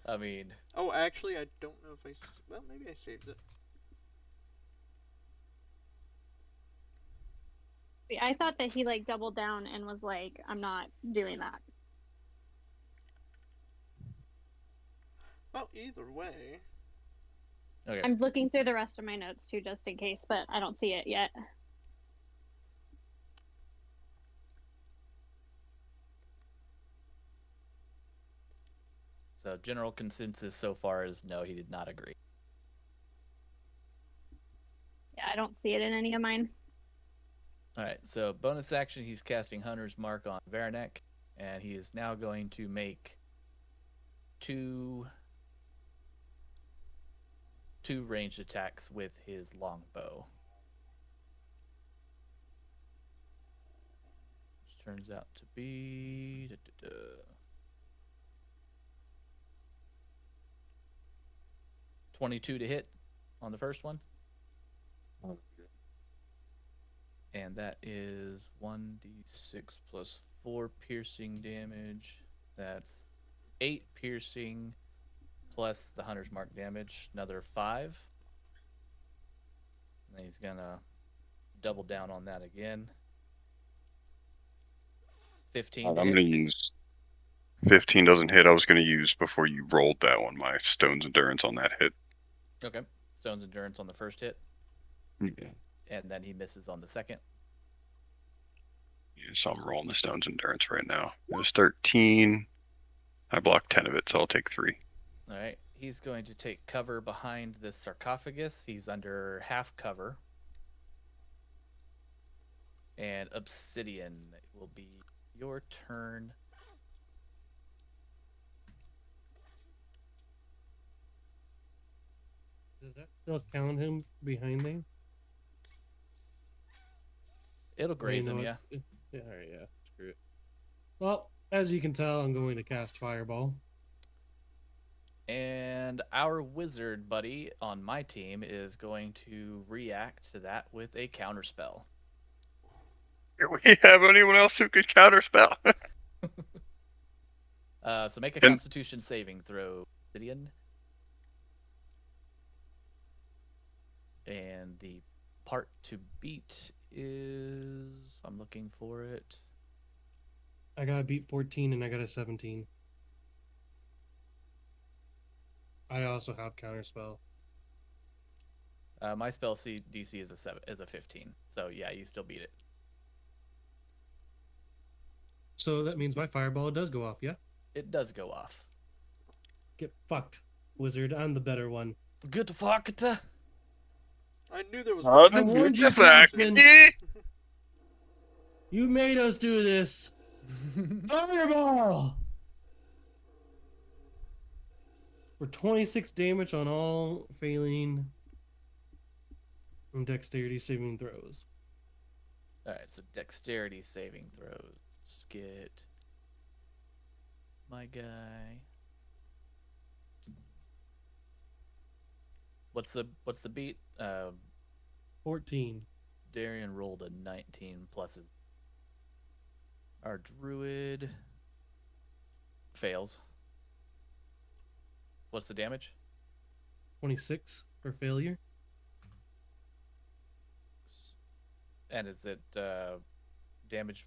I mean, Oh, actually, I don't know if well, maybe I saved it. See, I thought that he like doubled down and was like, "I'm not doing that." Well, either way. okay. I'm looking through the rest of my notes too, just in case, but I don't see it yet. So general consensus so far is no, he did not agree. Yeah, I don't see it in any of mine. All right, so bonus action, he's casting Hunter's Mark on Varanek, and he is now going to make two ranged attacks with his longbow. Which turns out to be 22 to hit on the first one. And that is 1d6 plus 4 piercing damage. That's 8 piercing plus the Hunter's Mark damage, another 5. And then he's gonna double down on that again. 15 to I'm hit. gonna use 15 doesn't hit. I was gonna use before you rolled that one my Stone's Endurance on that hit. Okay. Stone's Endurance on the first hit. Yeah. And then he misses on the second. Yeah, so I'm rolling the Stone's Endurance right now. It was 13. I blocked 10 of it, so I'll take 3. All right. He's going to take cover behind the sarcophagus. He's under half cover. And Obsidian, it will be your turn. Does that still count him behind there? It'll graze him, All yeah. right, yeah. Screw it. Well, as you can tell, I'm going to cast Fireball. And our wizard buddy on my team is going to react to that with a counterspell. Do we have anyone else who could counterspell? So make a Constitution saving throw, Obsidian. And the part to beat is... I'm looking for it. I got to beat 14 and I got a 17. I also have Counterspell. My spell DC is a 15. So yeah, you still beat it. So that means my Fireball does go off, yeah? It does go off. Get fucked, wizard. I'm the better one. Good fucked. I knew there was. I warned you, Captain. You made us do this. Fireball! For 26 damage on all failing and dexterity saving throws. Alright, so dexterity saving throws. Let's get my guy. What's the beat? 14. Darian rolled a 19 plus our druid fails. What's the damage? 26 for failure. And is it damage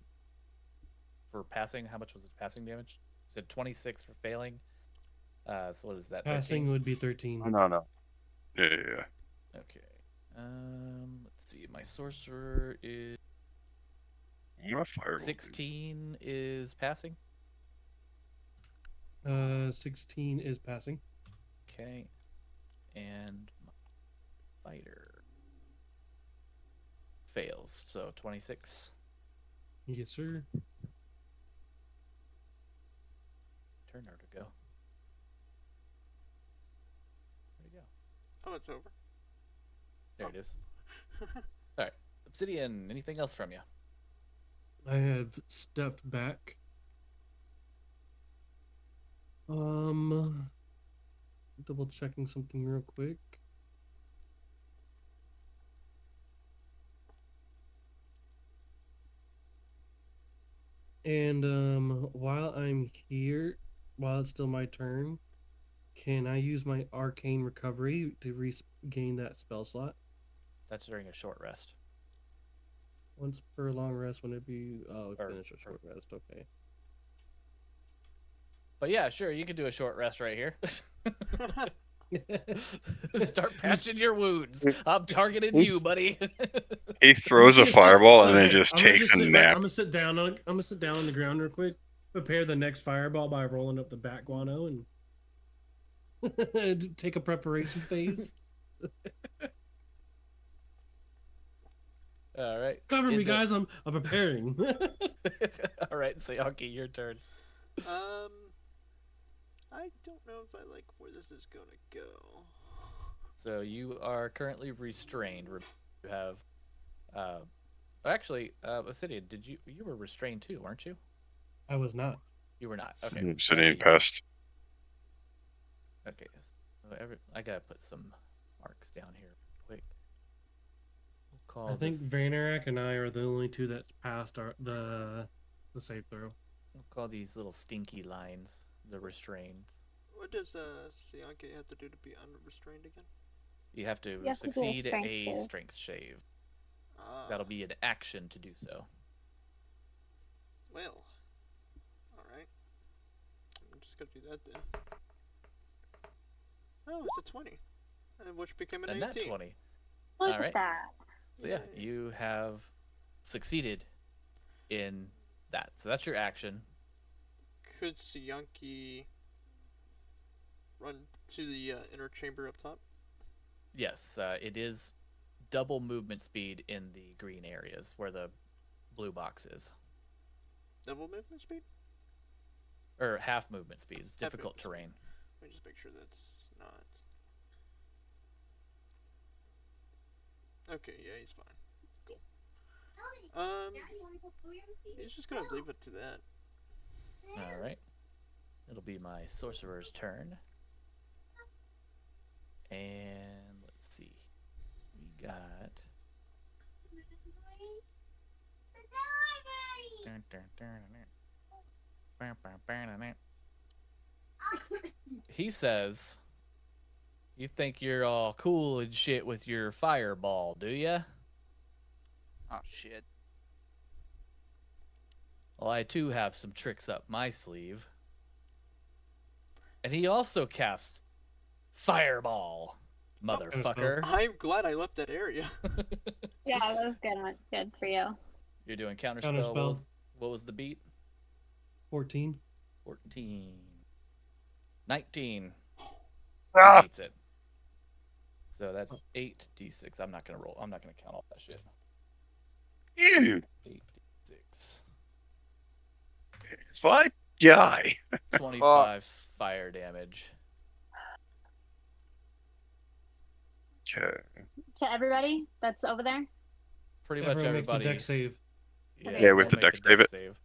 for passing? How much was it passing damage? You said 26 for failing So what is that? Passing 13? would be 13. No. Yeah. Okay. Let's see. My sorcerer is My fireball. 16 is passing. 16 is passing. Okay. And my fighter fails. So 26. Yes, sir. Turn her to go. Where'd it go? Oh, it's over. There it is. All right. Obsidian, anything else from you? I have stepped back. Double checking something real quick. And while I'm here, while it's still my turn, can I use my arcane recovery to regain that spell slot? That's during a short rest. Once per long rest whenever you Or- finish a short rest, okay. But yeah, sure, you can do a short rest right here. Start patching your wounds. I'm targeting you, buddy. He throws a fireball and then Okay, just I'm gonna takes a sit nap. I'm gonna sit down on the ground real quick. Prepare the next fireball by rolling up the bat guano and take a preparation phase. All right. Cover me, guys. I'm preparing. All right, Sayonki, your turn. I don't know if I like where this is gonna go. So you are currently restrained. You have, actually, Obsidian, you were restrained too, weren't you? I was not. You were not. Okay. Sitting pest. Okay. So I gotta put some marks down here quick. We'll call I think this, Vainarak and I are the only two that passed the save throw. we'll call these little stinky lines the restrained. What does Sianke have to do to be unrestrained again? You have to You have to do a succeed strength a save. strength shave. That'll be an action to do so. Well, alright. I'm just gonna do that then. Oh, it's a 20. Which became an And 18. that's 20. Look All right. at that. So yeah, you have succeeded in that. So that's your action. Could Sianki run to the inner chamber up top? Yes, it is double movement speed in the green areas where the blue box is. Double movement speed? Or half movement speed. It's Half difficult movement terrain. Let me just make sure that's not. Okay, yeah, he's fine. Cool. He's just gonna leave it to that. Alright. It'll be my sorcerer's turn. And let's see. We got. He says, "You think you're all cool and shit with your fireball, do ya?" Oh shit. Well, I too have some tricks up my sleeve. And he also casts Fireball, motherfucker. I'm glad I left that area. Yeah, that was good for you. You're doing counterspell. Counterspell. What was the beat? 14. 14. 19. Ah! Beats it. So that's 8d6. I'm not gonna roll. I'm not gonna count all that shit. Ew. 8d6. If I die. 25 fire damage. Okay. To everybody that's over there? Pretty much Everyone make the everybody. dex save. Yeah, with I'll the make dex a save it. save.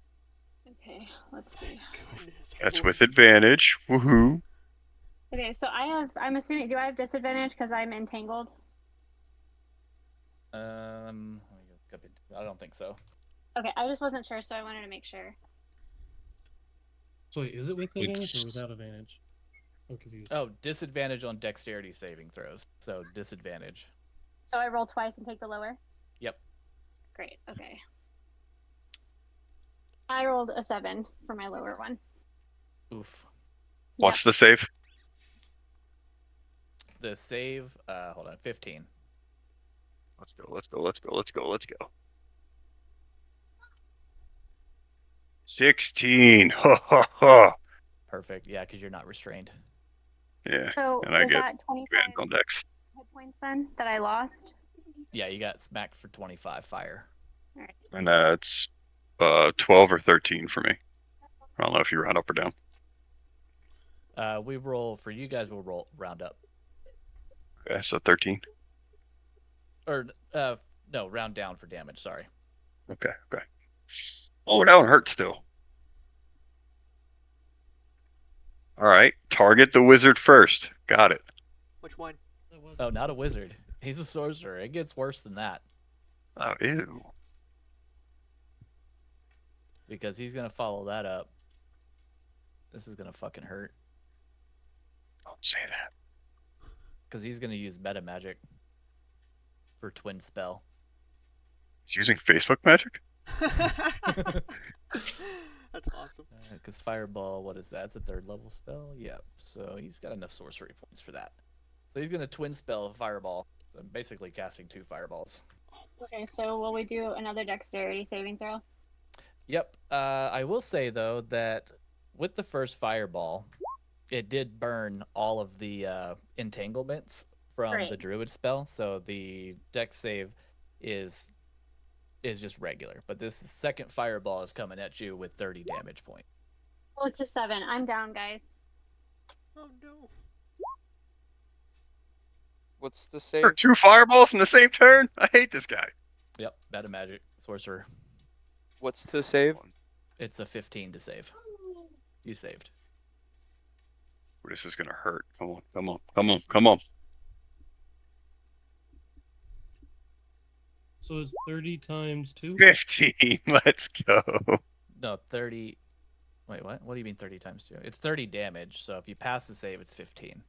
Okay, let's see. Goodness. That's with advantage. Woohoo. Okay, so I'm assuming, do I have disadvantage because I'm entangled? I don't think so. Okay, I just wasn't sure, so I wanted to make sure. So wait, is it with advantage or without advantage? I'm confused. Oh, disadvantage on dexterity saving throws. So disadvantage. So I roll twice and take the lower? Yep. Great, okay. I rolled a 7 for my lower one. Oof. What's the save? the save. Hold on, 15. Let's go. Let's go. Let's go. Let's go. Let's go. 16. Ha ha ha. Perfect. Yeah, because you're not restrained. Yeah. So And I is get that 25 advantage on dex. hit points then that I lost? Yeah, you got smacked for 25 fire. And it's 12 or 13 for me. I don't know if you round up or down. We roll for you guys. We'll roll round up, Okay, so 13. or no, round down for damage. Sorry. Okay, okay. Oh, that one hurts still. All right, target the wizard first. Got it. Which one? Oh, not a wizard. He's a sorcerer. It gets worse than that Oh, ew. because he's gonna follow that up. This is gonna fucking hurt Don't say that. because he's gonna use meta magic for twin spell. He's using Facebook magic? That's awesome. Because fireball, what is that? It's a 3rd level spell. Yep. So he's got enough sorcery points for that. So he's gonna twin spell fireball. So I'm basically casting 2 fireballs. Okay, so will we do another dexterity saving throw? Yep. I will say though that with the first fireball, it did burn all of the entanglements from Great. the druid spell. So the dex save is just regular. But this second fireball is coming at you with 30 damage points. Well, it's a 7. I'm down, guys. Oh no. What's the There are save? 2 fireballs in the same turn? I hate this guy. Yep. Meta magic sorcerer. What's to save? It's a 15 to save. You saved. This is going to hurt. Come on, come on, come on, come on. So it's 30 times 2? 15. Let's go. No, 30. Wait, what? What do you mean 30 times 2? It's 30 damage. So if you pass the save, it's 15.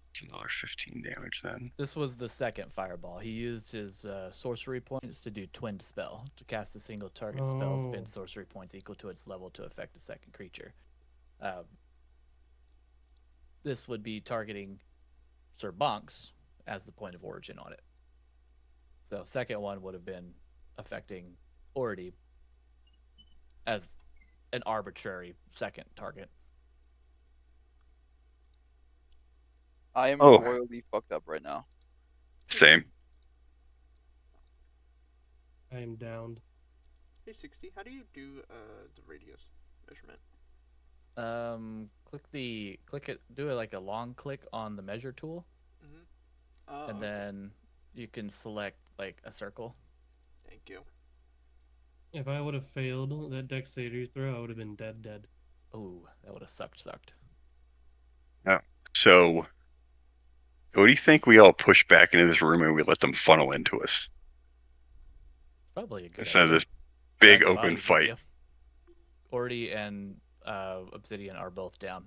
It's another 15 damage then. This was the second fireball. He used his sorcery points to do twin spell. To cast a single target spell, spend sorcery points equal to its level to affect a second creature. This would be targeting Sir Bonks as the point of origin on it. So second one would have been affecting Ority as an arbitrary second target. I am Oh. royally fucked up right now. Same. I am downed. Hey 60, how do you do the radius measurement? Do it like a long click on the measure tool, Oh, and okay. then you can select like a circle. Thank you. If I would have failed that dexterity throw, I would have been dead. Ooh, that would have sucked. So, what do you think we all push back into this room and we let them funnel into us? Probably a good Instead of idea. this big Drag the open bodies with fight. you. Orty and Obsidian are both down.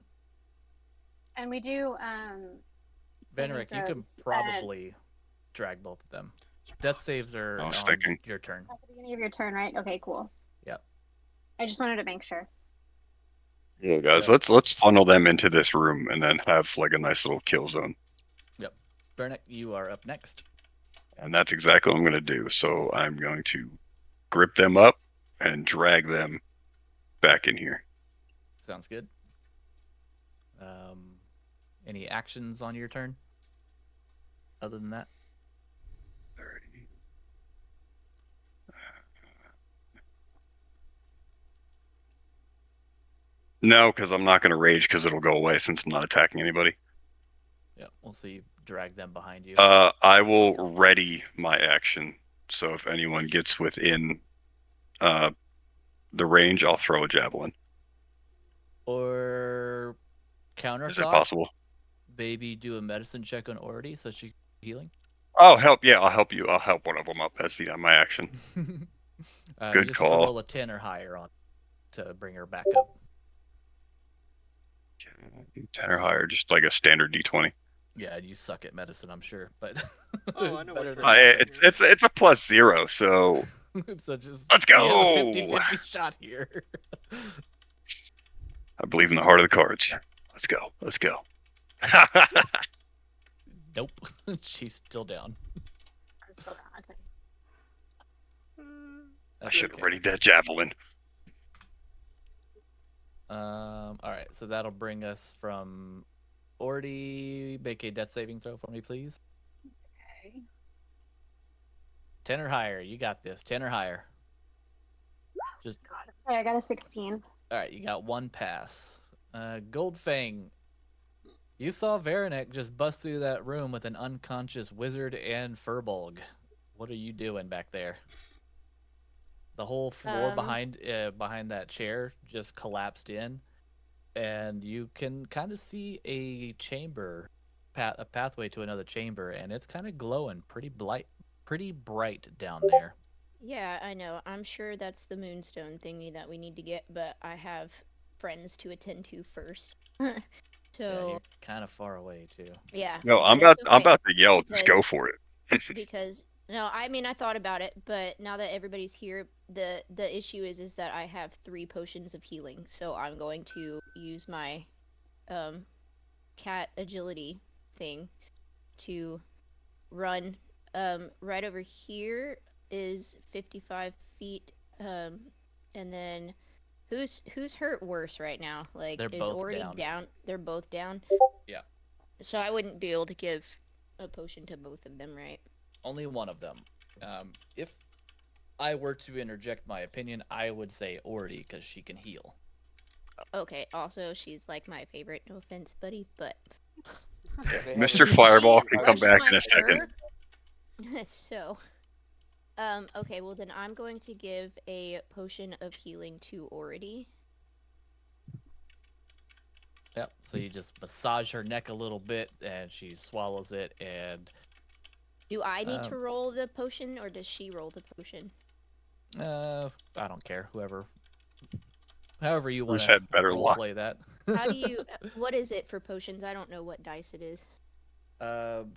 And we do Benric, you can probably drag both of them. Death saves are I was on thinking. your turn. at the beginning of your turn, right? Okay, cool. Yep. I just wanted to make sure. Yeah, guys, So- let's funnel them into this room and then have like a nice little kill zone. Yep. Bernick, you are up next. And that's exactly what I'm going to do. So I'm going to grip them up and drag them back in here. Sounds good. Any actions on your turn? Other than that? 30. No, because I'm not going to rage because it'll go away since I'm not attacking anybody. Yeah, we'll see. Drag them behind you. I will ready my action. So if anyone gets within the range, I'll throw a javelin. Or counter Is it possible? Maybe do a medicine check on Ority so she healing. Oh, help! Yeah, I'll help you. I'll help one of them up. That's my action. You Good just have to call. roll a 10 or higher on to bring her back up. 10 or higher, just like a standard D20. Yeah, you suck at medicine, I'm sure, but Oh, I it's know better what than that It's a +0, so so just let's we have go. a 50-50 shot here. I believe in the heart of the cards. Let's go. Let's go. Nope. She's still down. I'm still down. Okay. I That's should have okay. readied that javelin. All right, so that'll bring us from Orty. Make a death saving throw for me, please. Okay. 10 or higher. You got this. 10 or higher. Just God. Okay, I got a 16. all right. You got one pass. Goldfang. You saw Veranek just bust through that room with an unconscious wizard and Furbolg. What are you doing back there? The whole floor behind that chair just collapsed in, and you can kind of see a chamber, a pathway to another chamber, and it's kind of glowing pretty bright down there. Yeah, I know. I'm sure that's the moonstone thingy that we need to get, but I have friends to attend to first. Yeah, So you're kind of far away too. yeah, No, I'm but it's I'm okay about to yell. Just go because for it. because no, I mean I thought about it, but now that everybody's here, the issue is that I have 3 potions of healing, so I'm going to use my um cat agility thing to run. Right over here is 55 feet. And then who's hurt worse right now? Like, They're is both already down. down? They're both down. Yeah. So I wouldn't be able to give a potion to both of them, right? Only one of them. If I were to interject my opinion, I would say Orty because she can heal. Okay. Also, she's like my favorite. No offense, buddy, but They have Mr. a- Fireball she can come crushed back my in a second. fur. So, okay. Well, then I'm going to give a potion of healing to Ority. Yep. So you just massage her neck a little bit, and she swallows it. And Do I need to roll the potion, or does she roll the potion? I don't care. However you want Who's to had better role luck? play that. How do you? What is it for potions? I don't know what dice it is.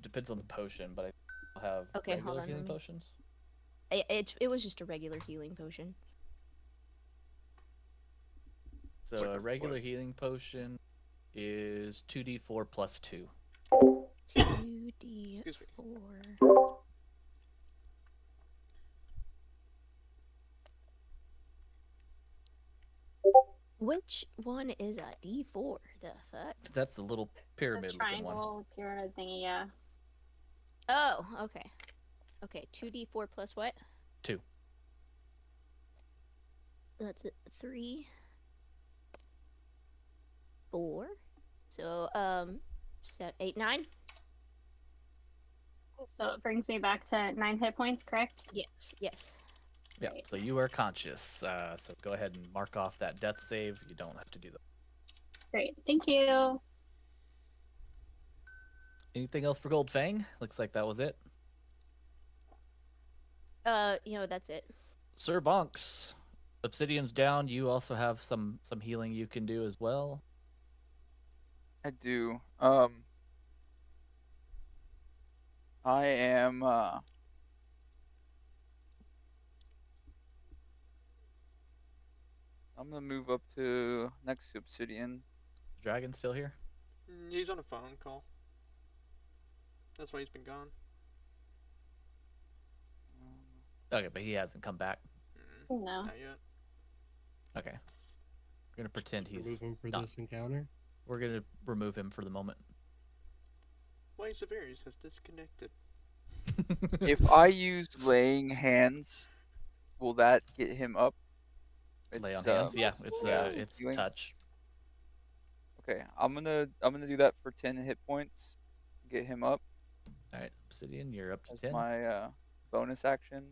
Depends on the potion, but I have Okay, regular hold on, healing let me- potions. It was just a regular healing potion. So a regular healing potion is 2d4 plus 2. 2d4. Excuse me. Which one is a d4? The fuck? That's the little The pyramid looking one. triangle pyramid thingy, yeah. Oh, okay. Okay, 2d4 plus what? 2. That's it. 3, 4. So 8, 9. So it brings me back to 9 hit points, correct? Yes, yes. Yeah. So you are conscious. So go ahead and mark off that death save. You don't have to do that. Great, thank you. Anything else for Goldfang? Looks like that was it. That's it. Sir Bonks, Obsidian's down. You also have some healing you can do as well. I do. I am I'm gonna move up to next to Obsidian. Dragon still here? He's on a phone call. That's why he's been gone. Okay, but he hasn't come back. No. Not yet. Okay. We're gonna pretend he's Remove him for not. this encounter. We're gonna remove him for the moment. Why Severus has disconnected. If I use laying hands, will that get him up? Lay on hands, yeah. It's healing. touch. Okay, I'm gonna do that for 10 hit points. Get him up All right, Obsidian, you're up to as 10. my bonus action.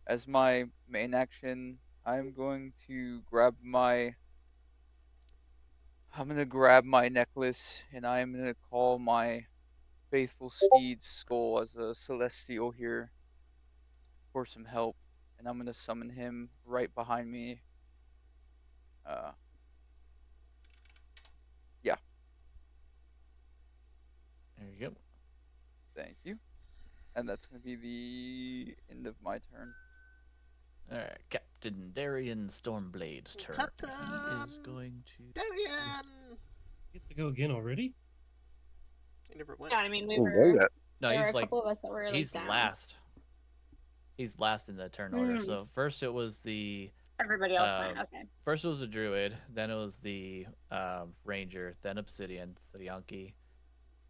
As my main action, I'm going to grab my necklace, and I'm gonna call my faithful steed Skull as a celestial here for some help, and I'm gonna summon him right behind me. Yeah. There you go. Thank you. And that's gonna be the end of my turn. All right, Captain Darian Stormblade's turn. He is going to. Darian! Get to go again already? He never went. Yeah, I mean, we Oh, where were. that? No, There were he's a like couple of us that were like he's down. last. He's last in the turn order. Mm. So first it was the Everybody else went. Okay. first it was a druid, then it was the ranger, then obsidian, so Yankee,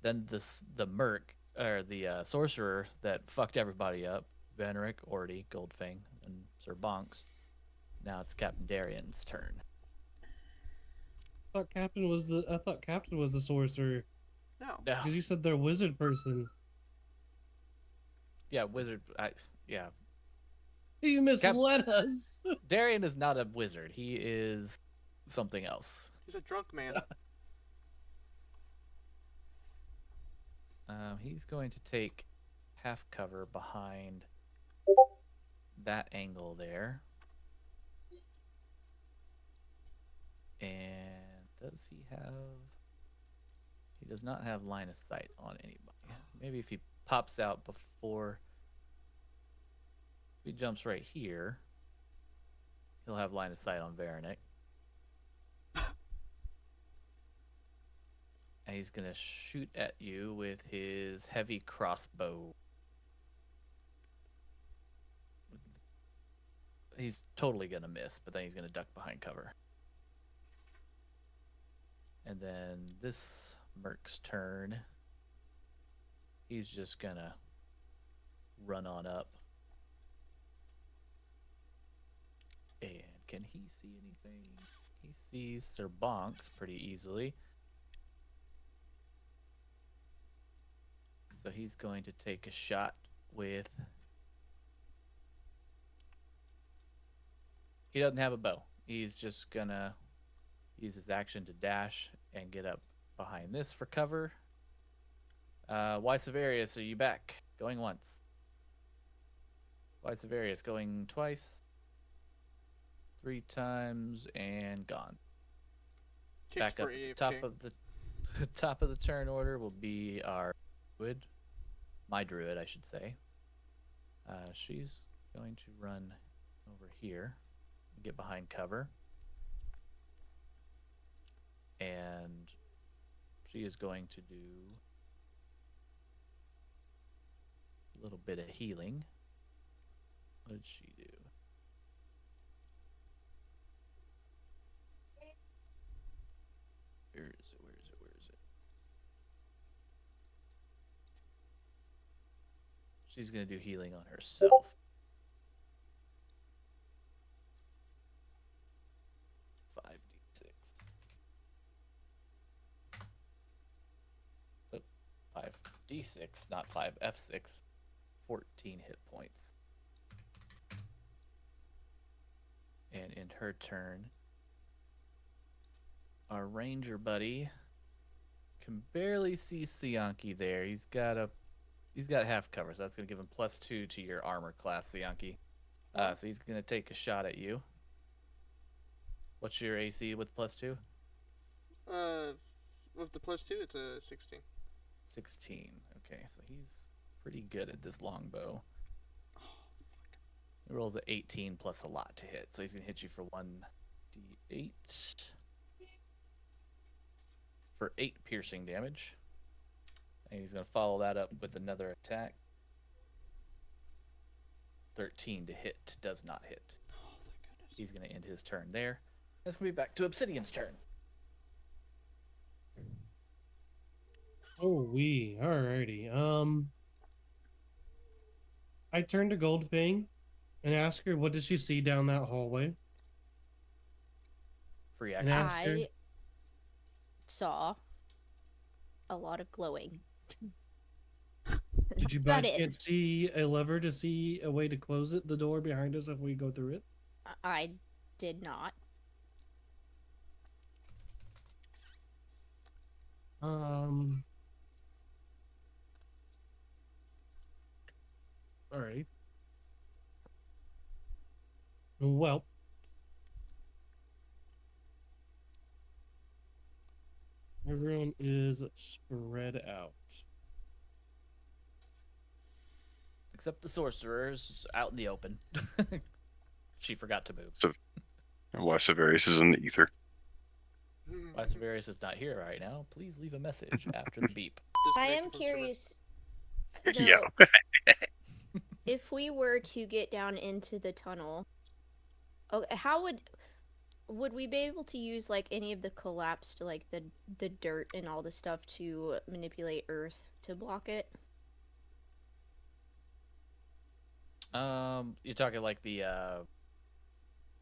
then the merc or the sorcerer that fucked everybody up, Venric, Orty, Goldfang, and Sir Bonks. Now it's Captain Darian's turn. I thought Captain was the sorcerer No. No. because you said they're a wizard person. Yeah, wizard. Yeah. You misled us. Darian is not a wizard. He is something else. He's a drunk man. He's going to take half cover behind that angle there. And does he have... He does not have line of sight on anybody. Maybe if he pops out before... If he jumps right here, he'll have line of sight on Veronic. And he's going to shoot at you with his heavy crossbow. He's totally going to miss, but then he's going to duck behind cover. And then this Merc's turn. He's just going to run on up. And can he see anything? He sees Sir Bonks pretty easily. So he's going to take a shot with... He doesn't have a bow. He's just gonna use his action to dash and get up behind this for cover. Why Severius, are you back? Going once. Why Severius, going twice. 3 times and gone. Kicked Back up for at the AFK. top of the top of the turn order will be our druid. My druid, I should say. She's going to run over here and get behind cover. And she is going to do a little bit of healing. What did she do? Where is it? Where is it? Where is it? She's going to do healing on herself. Oh, 5d6, not 5f6. 14 hit points. And in her turn, our ranger buddy can barely see Sianki there. He's got half cover, so that's gonna give him +2 to your armor class, Sianki. So he's gonna take a shot at you. What's your AC with +2? With the +2, it's a 16. 16. Okay, so he's pretty good at this longbow. He rolls a 18 plus a lot to hit, so he's gonna hit you for 1d8 for 8 piercing damage. And he's gonna follow that up with another attack. 13 to hit, does not hit. Oh, thank goodness. He's gonna end his turn there. It's gonna be back to Obsidian's turn. Oh, alrighty. I turned to Goldfang and asked her what did she see down that hallway. Free And action. asked her, I saw a lot of glowing. did you by About it. chance see a lever to see a way to close it, the door behind us if we go through it? I did not. Alright. Well, everyone is spread out. Except the sorcerer's out in the open. She forgot to move. And why Severius is in the ether. Why Severius is not here right now, please leave a message after the beep. I Disconnected am from server. curious, Yeah. though, if we were to get down into the tunnel, okay, how would we be able to use like any of the collapsed like the dirt and all the stuff to manipulate Earth to block it? You're talking like the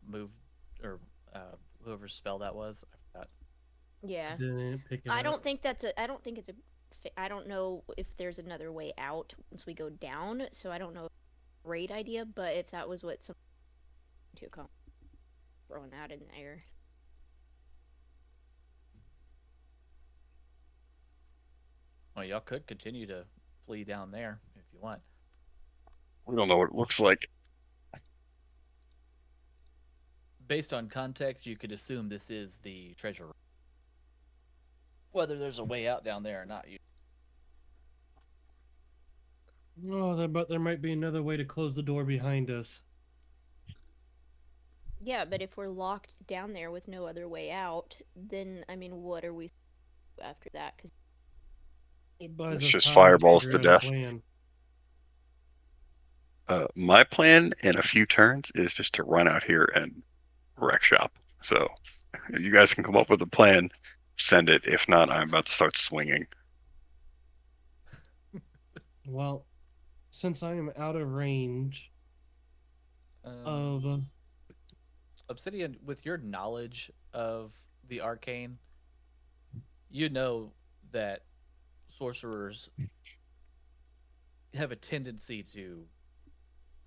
move or whoever's spell that was. I forgot. Yeah. Didn't pick it I up. don't think that's a. I don't think it's a. I don't know if there's another way out once we go down. So I don't know. Great idea, but if that was what some to come throwing that in there. Well, y'all could continue to flee down there if you want. We don't know what it looks like. Based on context, you could assume this is the treasure room. Whether there's a way out down there or not, you. Oh, but there might be another way to close the door behind us. Yeah, but if we're locked down there with no other way out, then I mean, what are we after that? Because It buys It's us just time fireballs figure to out a death. plan. My plan in a few turns is just to run out here and wreck shop. So if you guys can come up with a plan, send it. If not, I'm about to start swinging. Well, since I am out of range of Obsidian, with your knowledge of the arcane, you know that sorcerers have a tendency to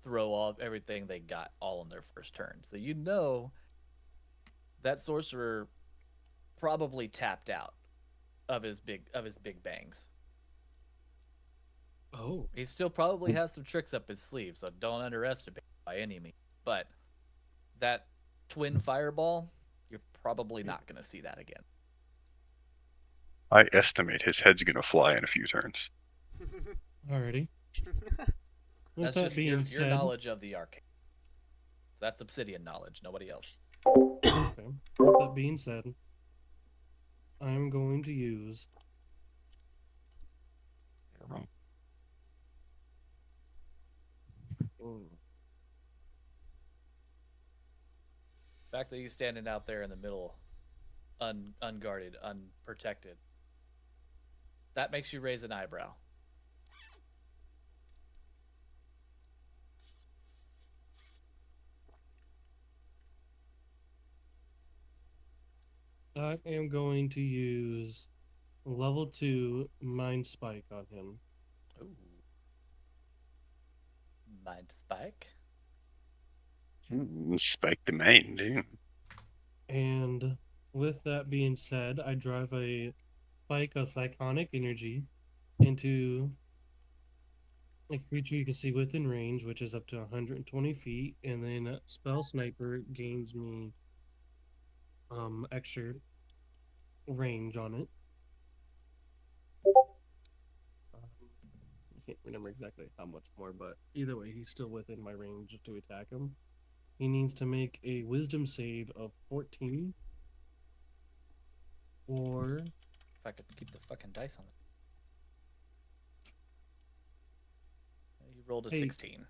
throw off everything they got all in their first turn. So you know that sorcerer probably tapped out of his big bangs. oh, He still probably has some tricks up his sleeve, so don't underestimate it by any means. But that twin fireball, you're probably not going to see that again. I estimate his head's gonna fly in a few turns. alrighty. With That's that just being your said, knowledge of the arcane. That's obsidian knowledge, nobody else. okay. With that being said, I'm going to use The fact that he's standing out there in the middle, unguarded, unprotected, that makes you raise an eyebrow. I am going to use level 2 Mind Spike on him. Ooh. Mind spike. Spike the main, dude. And with that being said, I drive a spike of Psychonic Energy into a creature you can see within range, which is up to 120 feet, and then Spell Sniper gains me extra range on it. I can't remember exactly how much more, but either way, he's still within my range to attack him. He needs to make a Wisdom save of 14, or If I could keep the fucking dice on it. You rolled a Hey. 16.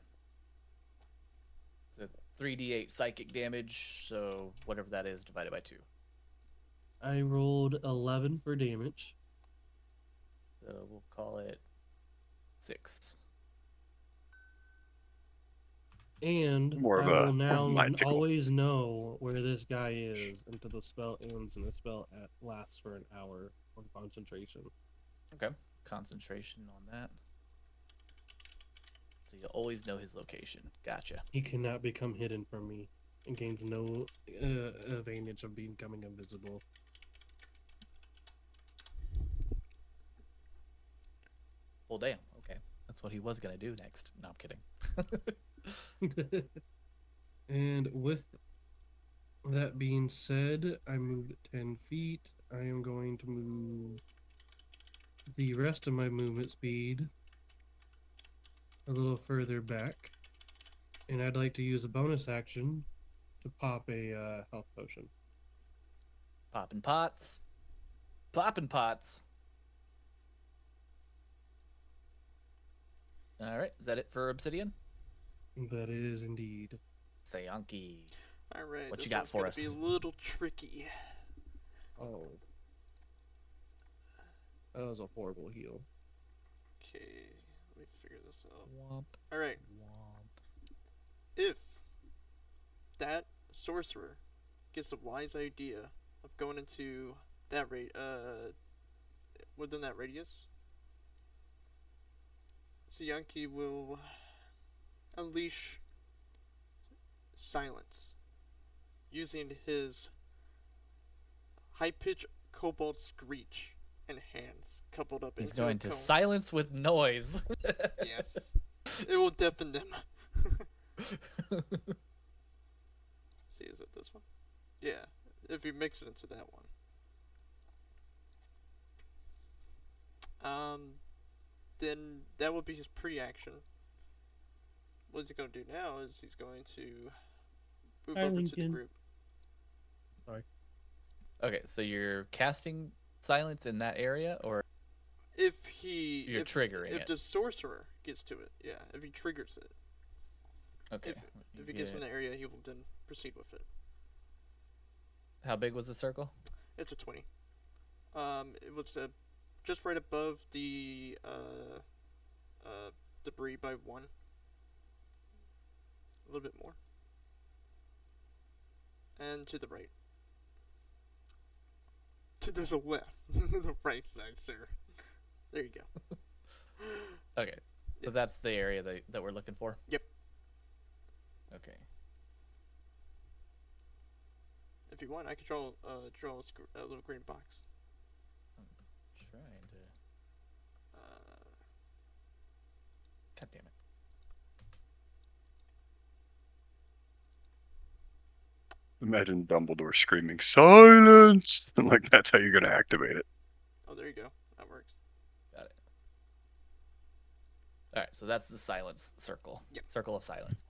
It's a 3d8 psychic damage, so whatever that is divided by 2. I rolled 11 for damage. So we'll call it 6. And More I of a will now magical. always know where this guy is until the spell ends, and the spell lasts for an hour on concentration. Okay. Concentration on that. So you'll always know his location. Gotcha. He cannot become hidden from me and gains no advantage of becoming invisible. Well, damn. Okay. That's what he was going to do next. No, I'm kidding. And with that being said, I moved 10 feet. I am going to move the rest of my movement speed a little further back. And I'd like to use a bonus action to pop a health potion. Popping pots. Popping pots. All right, is that it for Obsidian? That is indeed. Sayanki. Alright, What this you got one's for gonna us? be a little tricky. Oh. That was a horrible heal. Okay, let me figure this out. Womp. Alright, Womp. if that sorcerer gets the wise idea of going into that within that radius, Sayanki will unleash silence using his high-pitched cobalt screech and hands coupled up He's into going a to cone. silence with noise. Yes. It will deafen them. See, is it this one? Yeah, if you mix it into that one. Then that will be his pre-action. What he's going to do now is he's going to move Hi, over to the Lincoln. group. Sorry. Okay, so you're casting silence in that area, or If he... you're triggering if it? the sorcerer gets to it, yeah, if he triggers it. Okay. If he gets in the area, he will then proceed with it. How big was the circle? It's a 20. It was just right above the debris by 1. A little bit more. And to the right. To the left. The right side, sir. There you go. Okay, so that's the area that we're looking for? Yep. Okay. If you want, I can draw a little green box. I'm trying to... God damn it. Imagine Dumbledore screaming, "Silence!" And like that's how you're gonna activate it. Oh, there you go. That works. Got it. All right, so that's the silence circle. Yep. Circle of silence.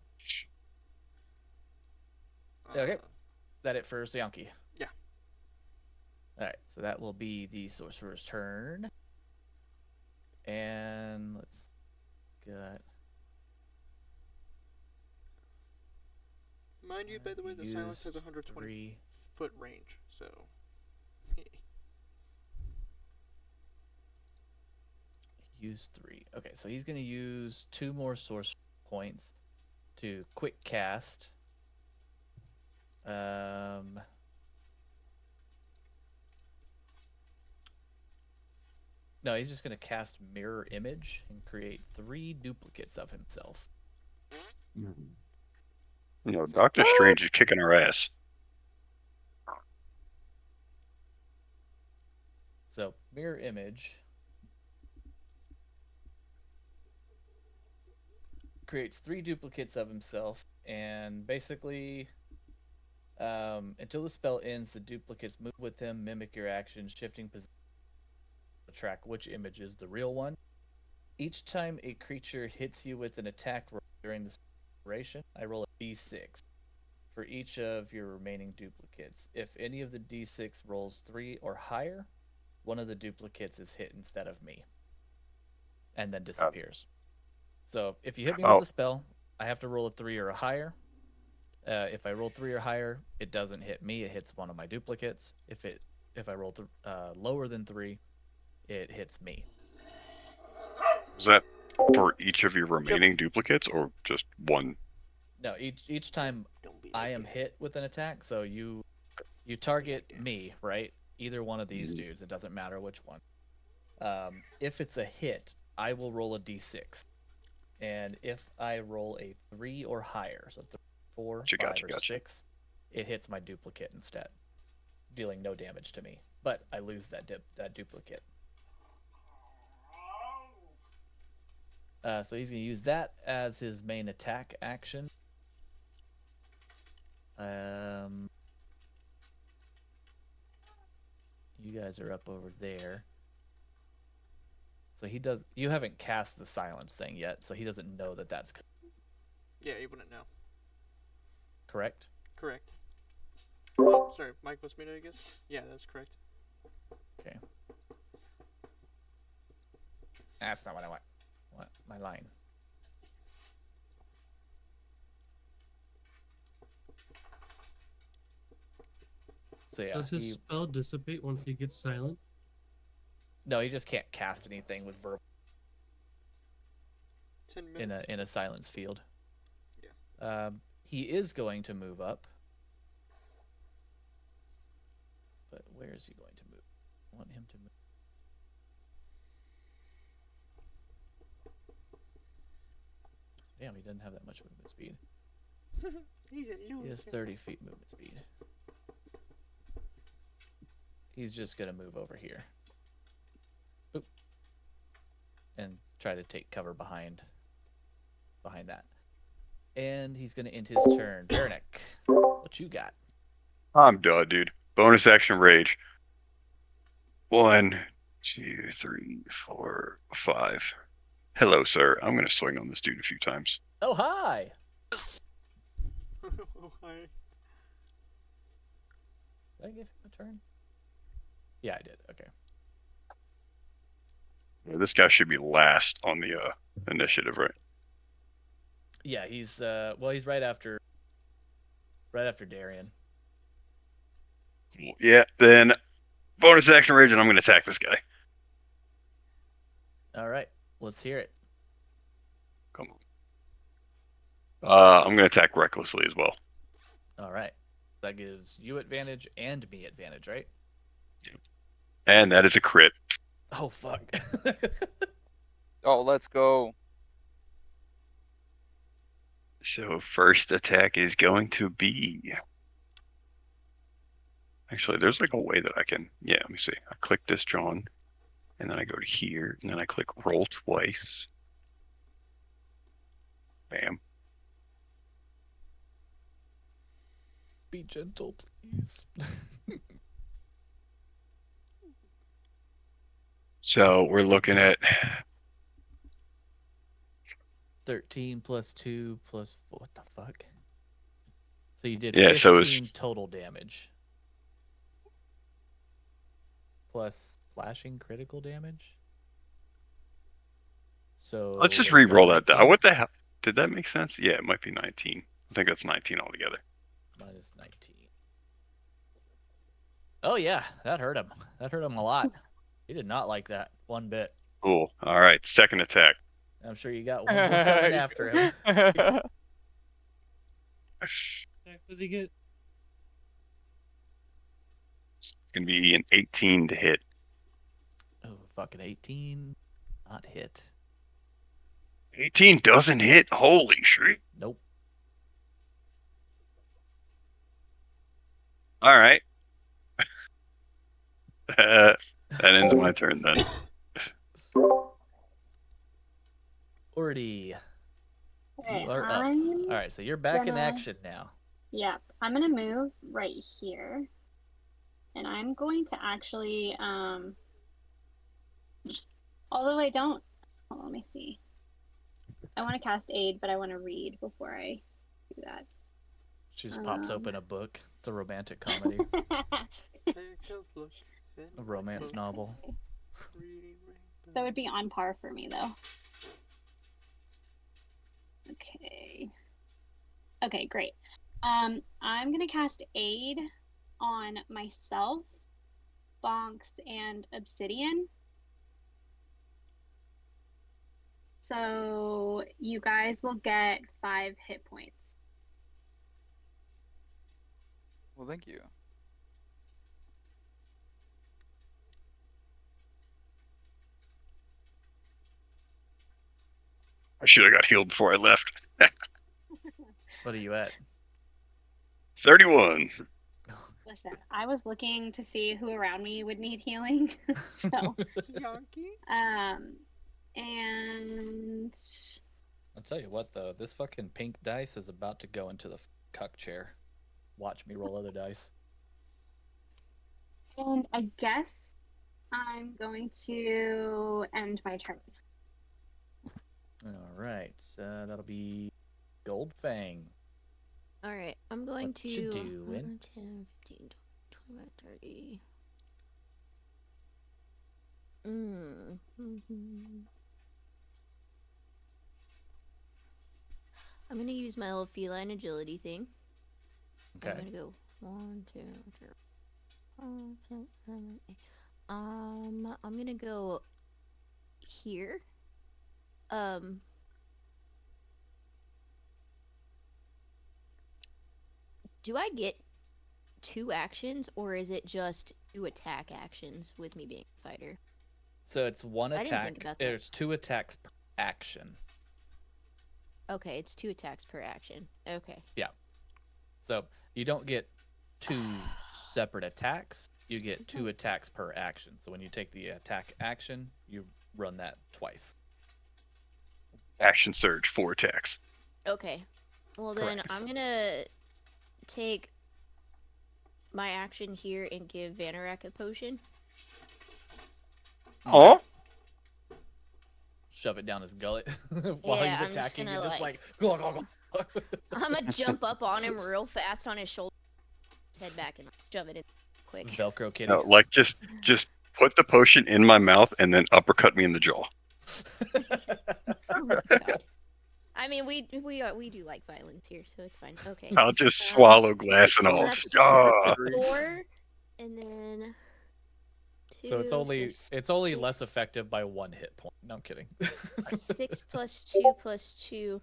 Okay. That it for Sayanki? Yeah. All right, so that will be the sorcerer's turn. And let's get... Mind you, by the way, the silence has 120 3. foot range, so... Use 3. Okay, so he's going to use 2 more source points to quick cast. No, he's just going to cast Mirror Image and create 3 duplicates of himself. You know, Doctor Strange is kicking our ass. So, Mirror Image creates 3 duplicates of himself, and basically, until the spell ends, the duplicates move with him, mimic your actions, shifting position, track which image is the real one. Each time a creature hits you with an attack roll during the duration, I roll a d6 for each of your remaining duplicates. If any of the d6 rolls 3 or higher, one of the duplicates is hit instead of me, and then disappears. So if you hit me with a spell, I have to roll a 3 or a higher. If I roll 3 or higher, it doesn't hit me; it hits one of my duplicates. If I roll lower than 3, it hits me. Is that for each of your remaining duplicates, or just one? No, each time I am hit with an attack, so you target me, right? Either one of these dudes, it doesn't matter which one. If it's a hit, I will roll a d6. And if I roll a 3 or higher, so 4, 5, or 6, it hits my duplicate instead, dealing no damage to me. But I lose that duplicate. So he's going to use that as his main attack action. You guys are up over there. So he does. You haven't cast the silence thing yet, so he doesn't know that that's... Yeah, he wouldn't know. Correct? Correct. Oh, sorry, Mike was muted, I guess. Yeah, that's correct. Okay. That's not what I want. What? My line. So yeah, Does his spell dissipate once he gets silent? no, he just can't cast anything with verbal 10 minutes. in a silence field. Yeah. He is going to move up, but where is he going to move? I want him to move. Damn, he doesn't have that much movement speed. He's a loser. He has 30 feet movement speed. He's just gonna move over here. Oop. And try to take cover behind that. And he's gonna end his turn. Veranek, what you got? I'm done, dude. Bonus action rage. 1, 2, 3, 4, 5. Hello, sir. I'm gonna swing on this dude a few times. Oh, hi! Oh, hi. Did I give him a turn? Yeah, I did. Okay. Yeah, this guy should be last on the initiative, right? Yeah, he's he's right after Darian. Yeah, then bonus action rage, and I'm gonna attack this guy. All right, let's hear it. Come on. I'm gonna attack recklessly as well. All right, that gives you advantage and me advantage, right? And that is a crit. Oh fuck! Oh, let's go. So first attack is going to be. Actually, there's like a way that I can. Yeah, let me see. I click this, John, and then I go to here, and then I click roll twice. Bam. Be gentle, please. So we're looking at 13 plus 2 plus 4. What the fuck? So you did Yeah, 15 so it's- total damage. Plus slashing critical damage. So let's just what is re-roll that. 19? What the hell? Did that make sense? Yeah, it might be 19. I think that's 19 altogether. Minus 19. Oh yeah, that hurt him. That hurt him a lot. He did not like that one bit. Cool. All right, second attack. I'm sure you got one more coming after him. What does he get? It's gonna be an 18 to hit. Oh, fucking 18. Not hit. 18 doesn't hit. Holy shit! Nope. All right. That ends my turn then. Ordy. Okay, You are up. I'm All right, so you're back in gonna- action now. Yep, I'm gonna move right here, and I'm going to actually although I don't. Hold on, let me see. I want to cast aid, but I want to read before I do that. She just pops open a book. It's a romantic comedy, Take a look in a romance my novel. reading That would be on par for me, though. Okay. Okay, great. I'm gonna cast aid on myself, Bonks, and Obsidian. So you guys will get 5 hit points. Well, thank you. I should have got healed before I left. What are you at? 31. Listen, I was looking to see who around me would need healing. So, Yankee? and I'll tell you what, though, this fucking pink dice is about to go into the cuck chair. Watch me roll other dice. and I guess I'm going to end my turn. All right, that'll be Goldfang. All right, I'm going What to you doing? 10, 15, 20, 30. Mm. I'm gonna use my little feline agility thing. I'm Okay. gonna go 1, 2, 3, 4, 5, 6, 7, 8. I'm gonna go here. Um, do I get 2 actions, or is it just 2 attack actions with me being a fighter? So it's one I didn't think attack. about that. There's 2 attacks per action. Okay, it's 2 attacks per action. Okay. Yeah. So you don't get 2 separate attacks. You get 2 attacks per action. So when you take the attack action, you run that twice. Action surge, 4 attacks. Okay. Well then, Correct. I'm gonna take my action here and give Vanarak a potion. Oh, Shove it down his gullet while Yeah, he's I'm just attacking. gonna, You're just like- glug, glug, glug. I'm gonna jump up on him real fast on his shoulder, his head back, and shove it in quick. Velcro kitty. no, like just put the potion in my mouth and then uppercut me in the jaw. Oh my god. I mean, we do like violence here, so it's fine. Okay. I'll just swallow glass and all. That's Just, ah. 4, and then 2. So it's only less six- effective by 1 hit point. No, I'm kidding. 6 plus 2 plus 2.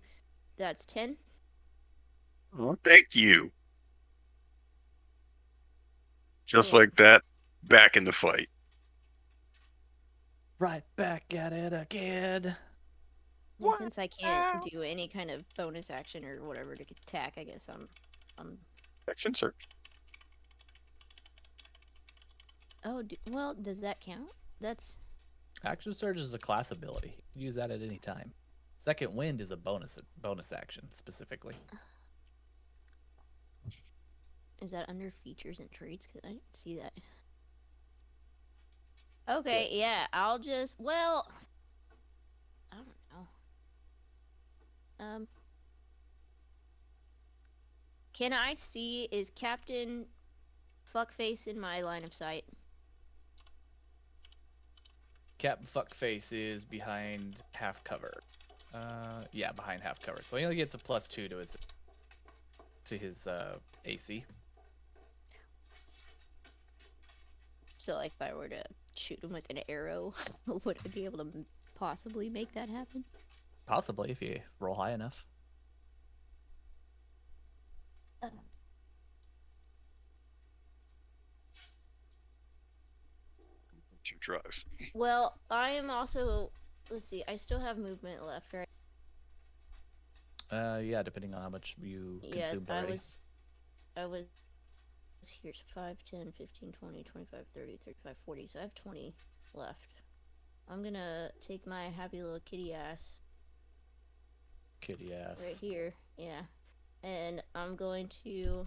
That's 10. Oh, thank you. Just Cool. like that, back in the fight. Right back at it again. And since I can't do any kind of bonus action or whatever to attack, I guess I'm. Action surge. Oh, well, does that count? That's. Action surge is a class ability. You can use that at any time. Second wind is a bonus action specifically. Is that under features and traits? Because I didn't see that. Okay, yeah, I'll just. Well. I don't know. Can I see, is Captain Fuckface in my line of sight? Captain Fuckface is behind half cover. Yeah, behind half cover. So he only gets a +2 to his AC. So, like, if I were to shoot him with an arrow, would I be able to possibly make that happen? Possibly if you roll high enough. To drive. Well, I am also. Let's see. I still have movement left, right? Yeah, depending on how much you Yeah, consumed I already. was. Here's 5, 10, 15, 20, 25, 30, 35, 40. So I have 20 left. I'm gonna take my happy little kitty ass Kitty ass. right here. Yeah. And I'm going to,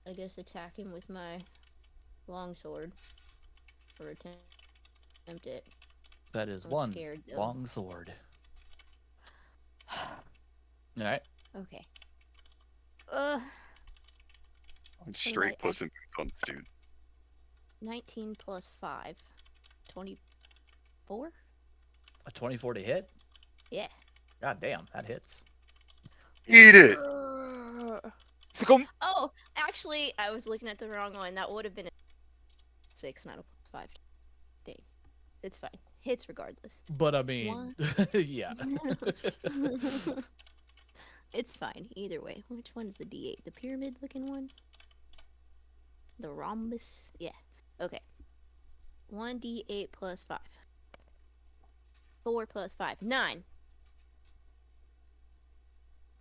I guess, attack him with my longsword. Or attempt it. That is I'm one scared, though. long sword. Alright. Okay. Straight I- puss in boots, dude. 19 plus 5. 24? A 24 to hit? Yeah. God damn, that hits. Eat it. Oh, actually, I was looking at the wrong one. That would have been a 6, not a +5 thing. It's fine. Hits regardless. But I mean, yeah. It's fine. Either way. Which one's the D8? The pyramid looking one? The rhombus? Yeah. Okay. 1d8 plus 5. 4 plus 5. 9.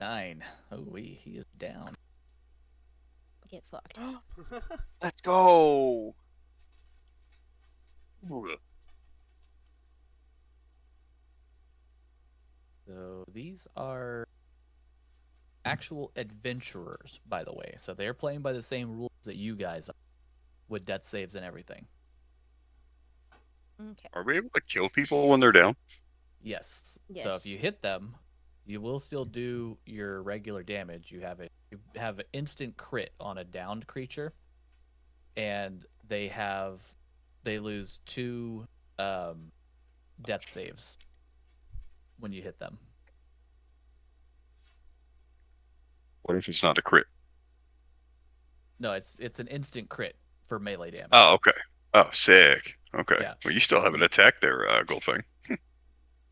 9. Oh, he is down. Get fucked. Let's go. So these are actual adventurers, by the way. So they're playing by the same rules that you guys are, with death saves and everything. Okay. Are we able to kill people when they're down? Yes. So Yes. if you hit them, You will still do your regular damage. You have an instant crit on a downed creature, and they lose 2 death saves when you hit them. What if it's not a crit? No, it's an instant crit for melee damage. Oh, okay. Oh, sick. Okay. Yeah. Well, you still have an attack there, Goldfang.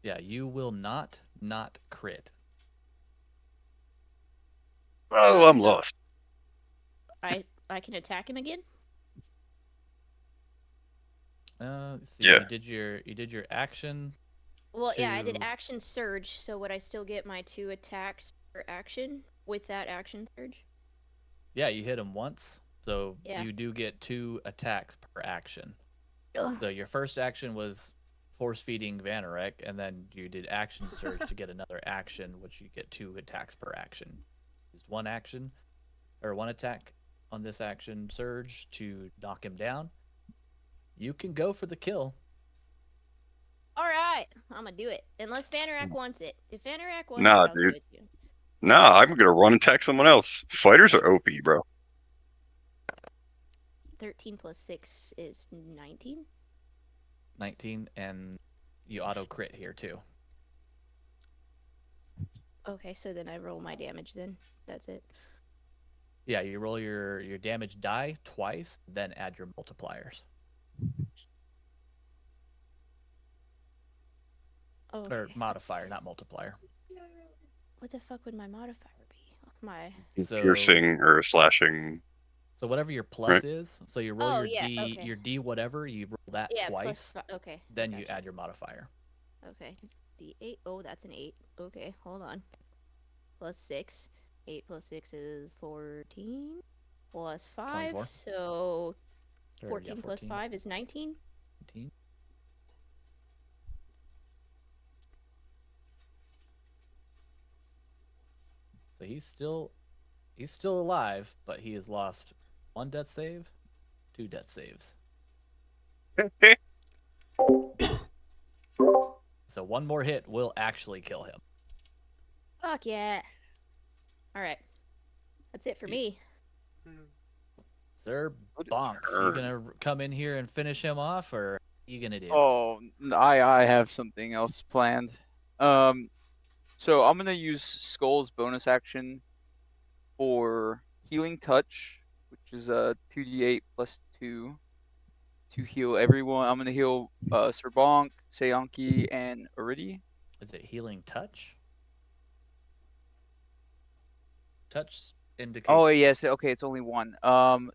Yeah, you will not crit. Oh, I'm So lost. I can attack him again. Let's see. Yeah. You did your action. Well, yeah, I did to- action surge. So would I still get my 2 attacks per action with that action surge? Yeah, you hit him once, so Yeah. you do get 2 attacks per action. Ugh. So your first action was force feeding Vanarek, and then you did action surge to get another action, which you get 2 attacks per action. Just one action or one attack on this action surge to knock him down. You can go for the kill. All right, I'm gonna do it. Unless Vanarak wants it. If Vanarak wants Nah, it, I'll dude. do it too. Nah, I'm gonna run and attack someone else. Fighters are OP, bro. 13 plus 6 is 19. 19, and you auto crit here too. Okay, so then I roll my damage then. That's it. Yeah, you roll your damage die twice, then add your multipliers. Okay. Or modifier, not multiplier. What the fuck would my modifier be? My. So Piercing or slashing. So whatever your plus Right. is, so you roll Oh, your yeah, D, okay. your D whatever, you roll that Yeah, twice, okay. then you gotcha. add your modifier. Okay. D8. Oh, that's an 8. Okay, hold on. Plus 6. 8 plus 6 is 14. Plus 5. 24. So Or, 14 yeah, plus 14. 5 is 19. 19. So he's still alive, but he has lost 1 death save, 2 death saves. So 1 more hit will actually kill him. Fuck yeah. Alright. That's it for me. Sir What is Bonks, you her? gonna come in here and finish him off, or what are you gonna do? Oh, I have something else planned. So I'm gonna use Skull's bonus action for Healing Touch, which is a 2d8 plus 2 to heal everyone. I'm gonna heal Sir Bonk, Seonki, and Aridi. Is it healing touch? Touch indicates. Oh yes, okay, it's only 1.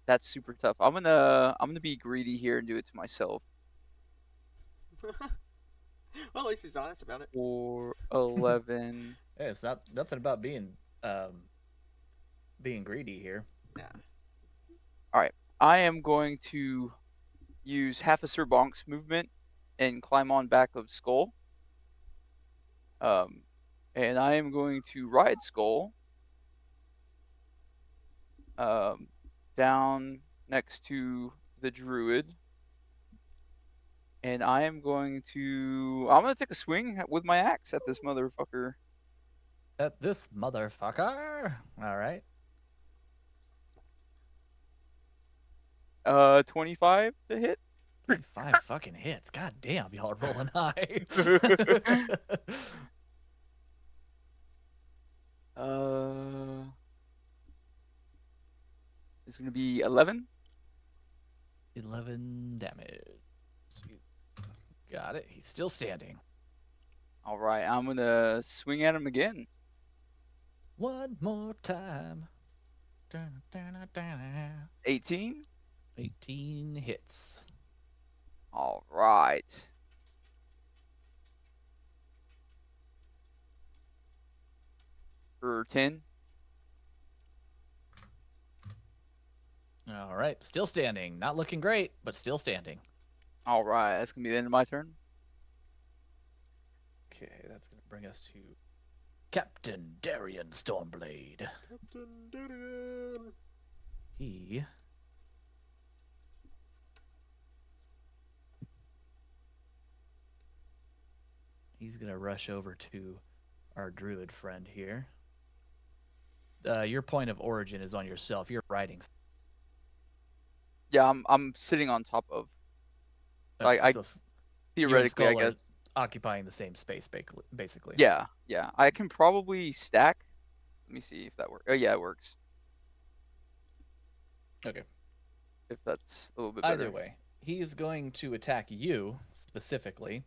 That's super tough. I'm gonna be greedy here and do it to myself. Well, at least he's honest about it. For 11. Hey, it's nothing about being greedy here. Yeah. All right, I am going to use half of Sir Bonk's movement and climb on back of Skull. And I am going to ride Skull down next to the druid. And I'm going to take a swing with my axe at this motherfucker. At this motherfucker. All right. 25 to hit. 5 fucking hits. God damn, y'all are rolling high. It's gonna be 11. 11 damage. Got it. He's still standing. All right, I'm gonna swing at him again. One more time. 18. 18 hits. All right. For 10. All right. Still standing. Not looking great, but still standing. All right, that's gonna be the end of my turn. Okay, that's going to bring us to Captain Darian Stormblade. Captain Darian. He's going to rush over to our druid friend here. Your point of origin is on yourself. You're riding. Yeah, I'm sitting on top of. Like Okay, I so you and theoretically, I Skull are guess. occupying the same space, basically. Yeah, yeah. I can probably stack. Let me see if that works. Oh yeah, it works. Okay. If that's a little bit better. Either way, he is going to attack you specifically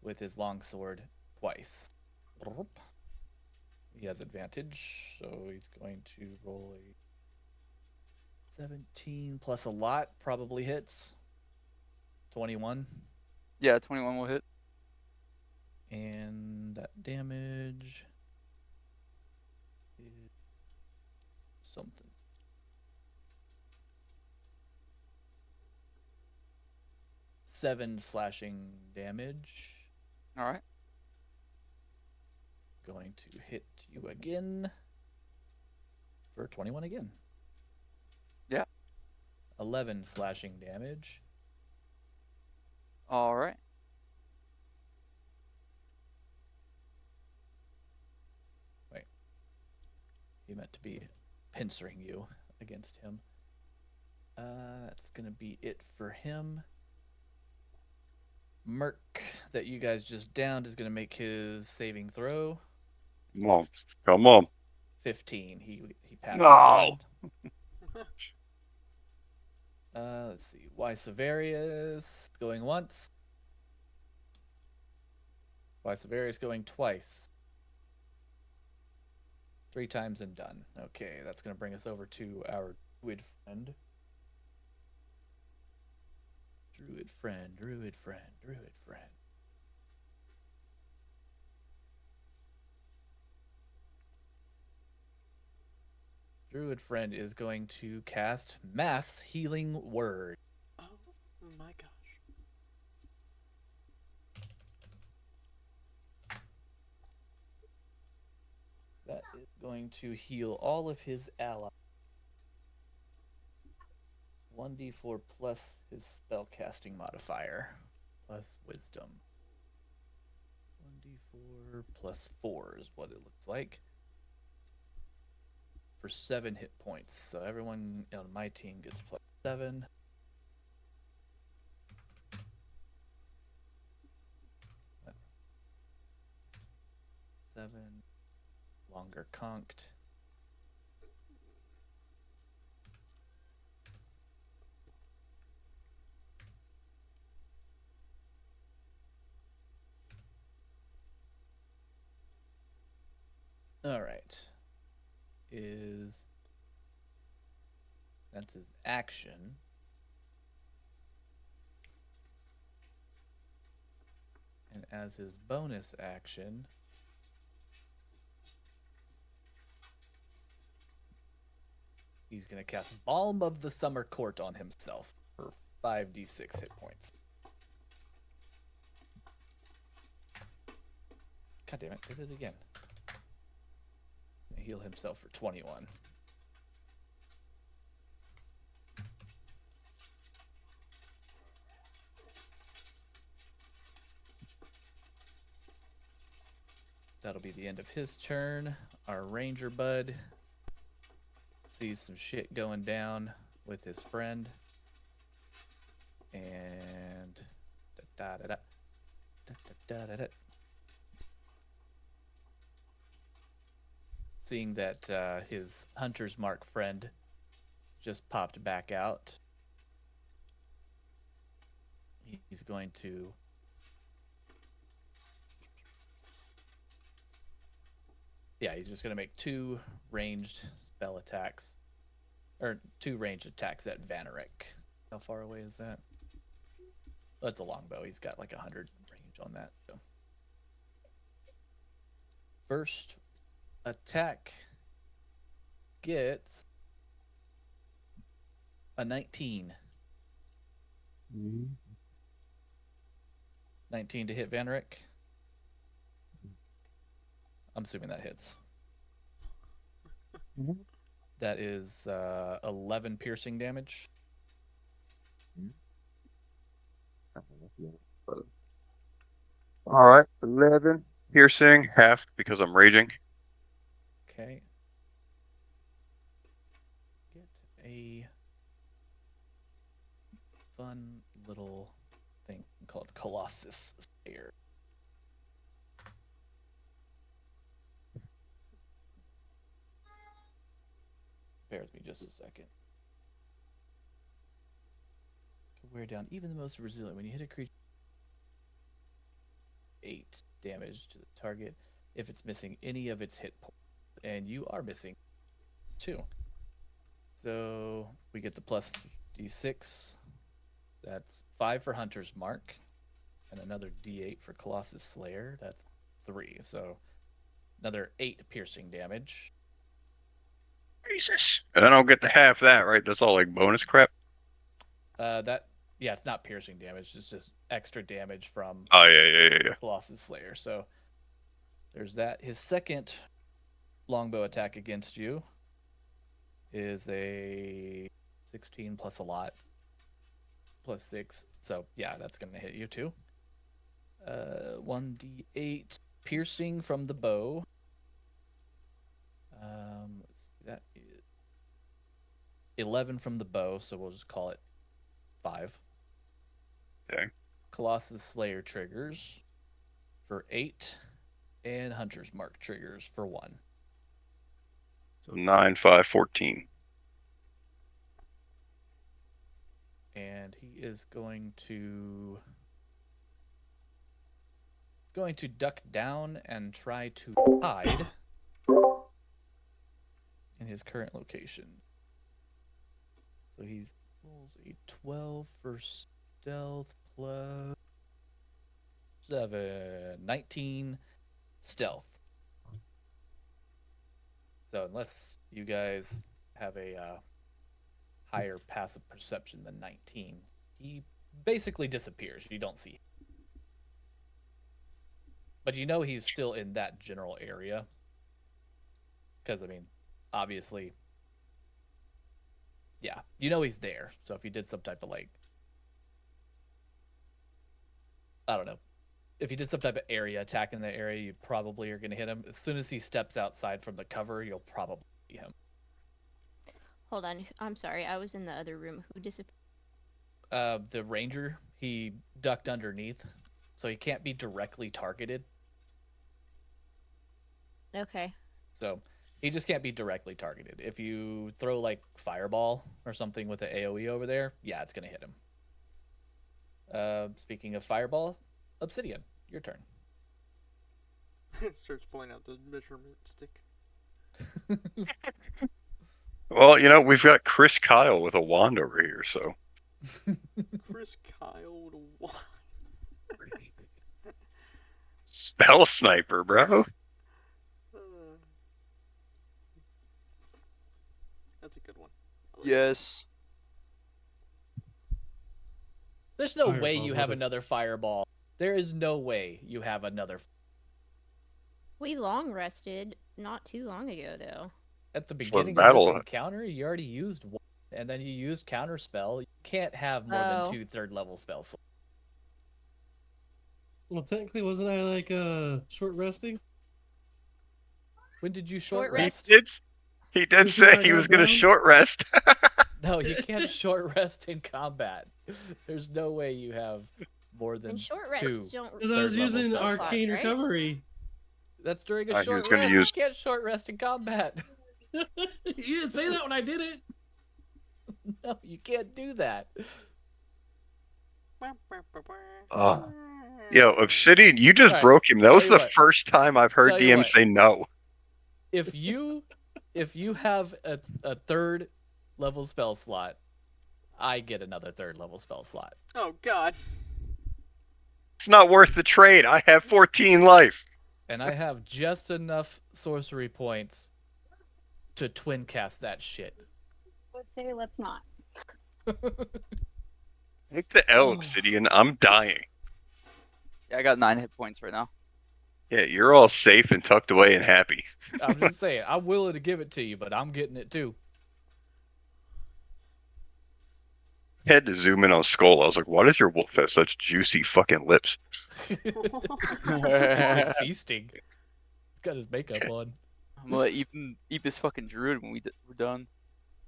with his longsword twice. He has advantage, so he's going to roll a 17 plus a lot, probably hits. 21. Yeah, 21 will hit. And that damage is something. 7 slashing damage. All right. Going to hit you again for 21 again. Yeah. 11 slashing damage. All right. Wait. He meant to be pincering you against him. That's going to be it for him. Merc, that you guys just downed, is going to make his saving throw. Come on. Come on. 15. He passes No. that. Let's see. Y Severius going once. Y Severius going twice. 3 times and done. Okay, that's going to bring us over to our druid friend. Druid friend, druid friend, druid friend. Druid friend is going to cast Mass Healing Word. Oh my gosh. That is going to heal all of his allies. 1d4 plus his spellcasting modifier, plus wisdom. 1d4 plus 4 is what it looks like. For 7 hit points. So everyone on my team gets plus 7. Seven. Longer conked. All right. That's his action. And as his bonus action, he's going to cast Balm of the Summer Court on himself for 5d6 hit points. God damn it, did it again. Heal himself for 21. That'll be the end of his turn. Our ranger bud sees some shit going down with his friend. And seeing that his hunter's mark friend just popped back out, he's going to he's just going to make 2 ranged spell attacks. Or 2 ranged attacks at Vanarik. How far away is that? That's a longbow. He's got like 100 range on that. So. First attack gets a 19. 19 to hit Vanarik. I'm assuming that hits. That is 11 piercing damage. All right, 11. piercing, half because I'm raging. Okay. Get a fun little thing called Colossus Slayer. Bear with me just a second. Wear down even the most resilient. When you hit a creature, 8 damage to the target if it's missing any of its hit points. And you are missing 2. So we get the plus d6. That's 5 for Hunter's Mark. And another d8 for Colossus Slayer. That's 3. So another 8 piercing damage. Jesus. And I don't get the half that, right? That's all like bonus crap. It's not piercing damage. It's just extra damage from Oh yeah. Colossus Slayer. So there's that. His second longbow attack against you is a 16 plus a lot plus 6. So yeah, that's gonna hit you too. 1d8 piercing from the bow. Let's see, that is 11 from the bow, so we'll just call it 5. Okay. Colossus Slayer triggers for 8, and Hunter's Mark triggers for 1. So 9, 5, 14. And he is going to duck down and try to hide in his current location. So he rolls a 12 for stealth plus 7, 19 stealth. So unless you guys have a higher passive perception than 19, he basically disappears. You don't see him. But you know he's still in that general area. Because, I mean, obviously, yeah, you know he's there. So if you did some type of, like, I don't know. If you did some type of area attack in the area, you probably are going to hit him. As soon as he steps outside from the cover, you'll probably see him. Hold on. I'm sorry. I was in the other room. Who disappeared? The ranger, he ducked underneath, so he can't be directly targeted. Okay. So he just can't be directly targeted. If you throw like fireball or something with the AoE over there, yeah, it's gonna hit him. Speaking of fireball, Obsidian, your turn. It starts pulling out the measurement stick. Well, you know, we've got Chris Kyle with a wand over here, so. Chris Kyle with a wand. Spell sniper, bro. That's a good one. Yes. There's no way Fireball, you have another fireball. There is no way you have another. We long rested not too long ago, though. At the For the beginning of battle. this encounter, you already used one, and then you used counter spell. You can't have more than 2 third-level spells. Well, technically, wasn't I like short resting? When did you short Short rest? He did Before say I he got was going to down? short rest. No, you can't short rest in combat. There's no way you have more than And short 2 rests don't Because I was third-level using spell arcane slots, right? recovery. That's during a He was short gonna rest. use- You can't short rest in combat. You didn't say that when I did it. No, you can't do that. Yo, Obsidian, you just All right, broke him. That tell was you the what. first time I've heard Tell you DM what. say no. If you have a third level spell slot, I get another third level spell slot. Oh God. It's not worth the trade. I have 14 life. And I have just enough sorcery points to twin cast that shit. I would say let's not. Take the L, Obsidian. I'm dying. Yeah, I got 9 hit points right now. Yeah, you're all safe and tucked away and happy. I'm just saying, I'm willing to give it to you, but I'm getting it too. Had to zoom in on Skull. I was like, why does your wolf have such juicy fucking lips? He's like feasting. He's got his makeup on. I'm gonna let Ethan eat this fucking druid when we're done.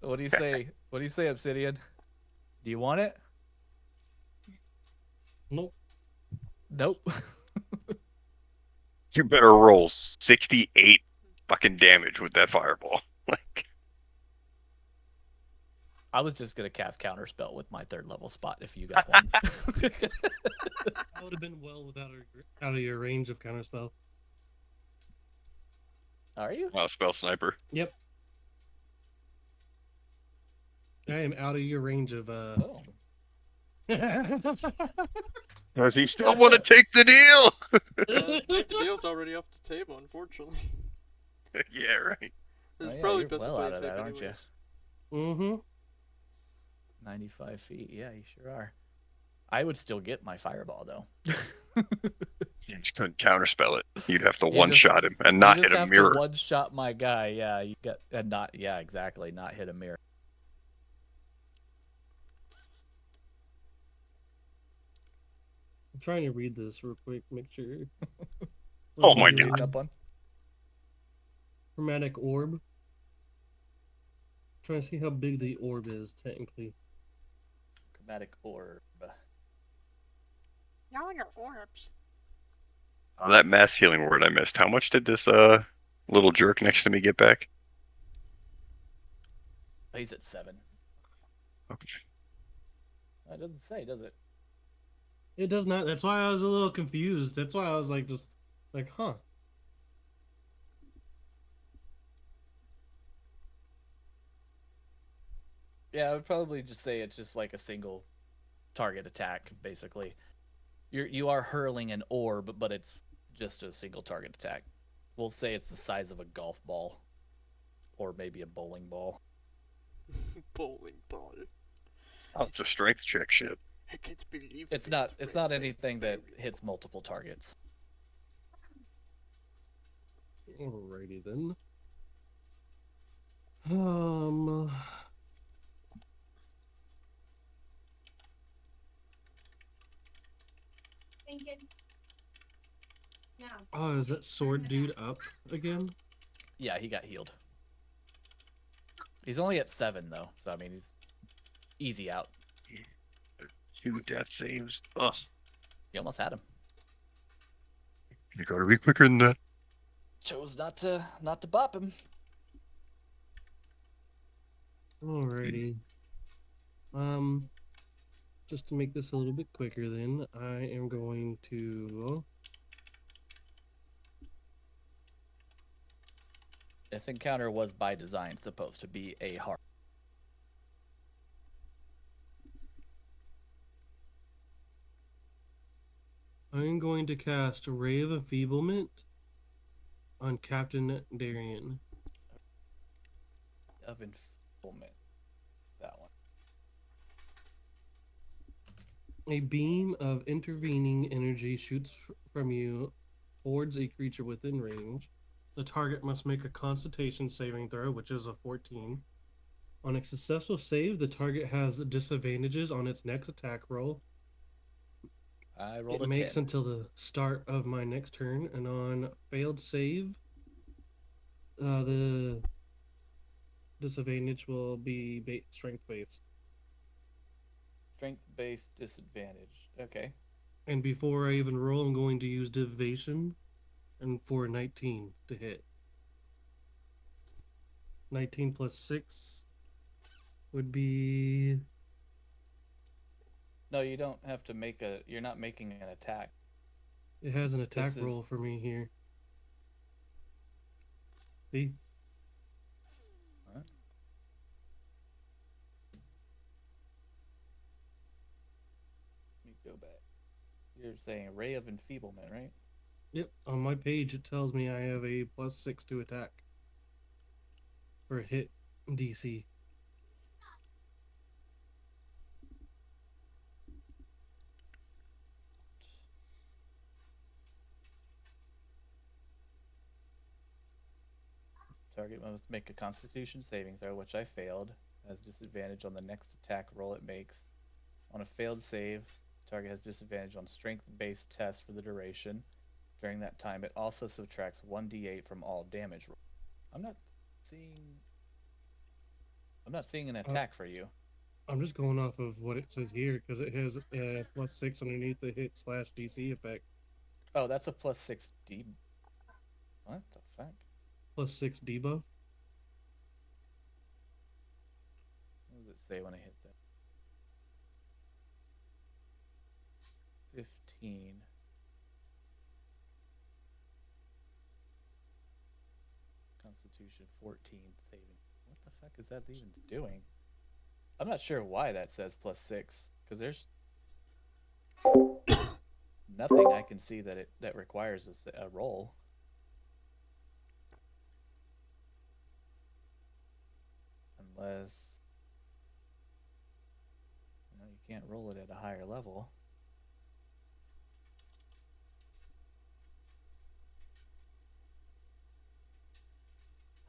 What do you say? What do you say, Obsidian? Do you want it? Nope. Nope. You better roll 68 fucking damage with that fireball. Like, I was just gonna cast counterspell with my 3rd level spot if you got one. I would have been well out of your range of counterspell. Are you? wow, spell sniper. Yep. I am out of your range of Oh. Does he still want to take the deal? The deal's already off the table, unfortunately. Yeah, right. This is yeah, probably you're best well to play out it of safe that, aren't you? anyways. Mm-hmm. 95 feet. Yeah, you sure are. I would still get my fireball though. You just couldn't counterspell it. You'd have to You one-shot him and You not just hit a have mirror. to one shot my guy. Yeah, you got and not. Yeah, exactly. Not hit a mirror. I'm trying to read this real quick, make sure. Oh What my are you god. reading up on? Chromatic orb. Trying to see how big the orb is technically. Chromatic orb. Y'all your orbs. Oh, that mass healing word I missed. How much did this little jerk next to me get back? Oh, he's at 7. Okay. It doesn't say, does it? It does not. That's why I was a little confused. That's why I was like, just like, huh. Yeah, I would probably just say it's just like a single target attack, basically. You are hurling an orb, but it's just a single target attack. We'll say it's the size of a golf ball, or maybe a bowling ball. Bowling ball. Oh, it's a strength check shit. I can't believe It's not. It's not anything that hits multiple targets. Alrighty then. Um. Thinking. No. Oh, is that sword dude up again? Yeah, he got healed. He's only at 7 though, so I mean he's easy out. 2 death saves. Ugh. You almost had him. You gotta be quicker than that. Chose not to bop him. Alrighty. Just to make this a little bit quicker, then I am going to. This encounter was by design supposed to be a hard. I'm going to cast a Ray of Enfeeblement on Captain Darien. Of enfeeblement. That one. A beam of intervening energy shoots from you towards a creature within range. The target must make a Constitution saving throw, which is a 14. On a successful save, the target has disadvantages on its next attack roll. I rolled It a makes 10. until the start of my next turn, and on failed save, the disadvantage will be strength based. Strength based disadvantage. Okay. And before I even roll, I'm going to use Divination, and for a 19 to hit. 19 plus 6 would be. No, you don't have to make a. You're not making an attack. It has an attack This is- roll for me here. See? Huh? Let me go back. You're saying Ray of Enfeeblement, right? Yep, on my page it tells me I have a +6 to attack for a hit DC. Target must make a Constitution saving throw, which I failed. Has disadvantage on the next attack roll it makes. On a failed save, target has disadvantage on strength-based tests for the duration. During that time, it also subtracts 1d8 from all damage rolls. I'm not seeing an attack for you. I'm just going off of what it says here because it has +6 underneath the hit/DC effect. Oh, that's a +6 D. What the fuck? +6 debuff. What does it say when I hit that? 15. Constitution 14 saving. What the fuck is that even doing? I'm not sure why that says +6 because there's nothing I can see that requires a roll. Unless you can't roll it at a higher level.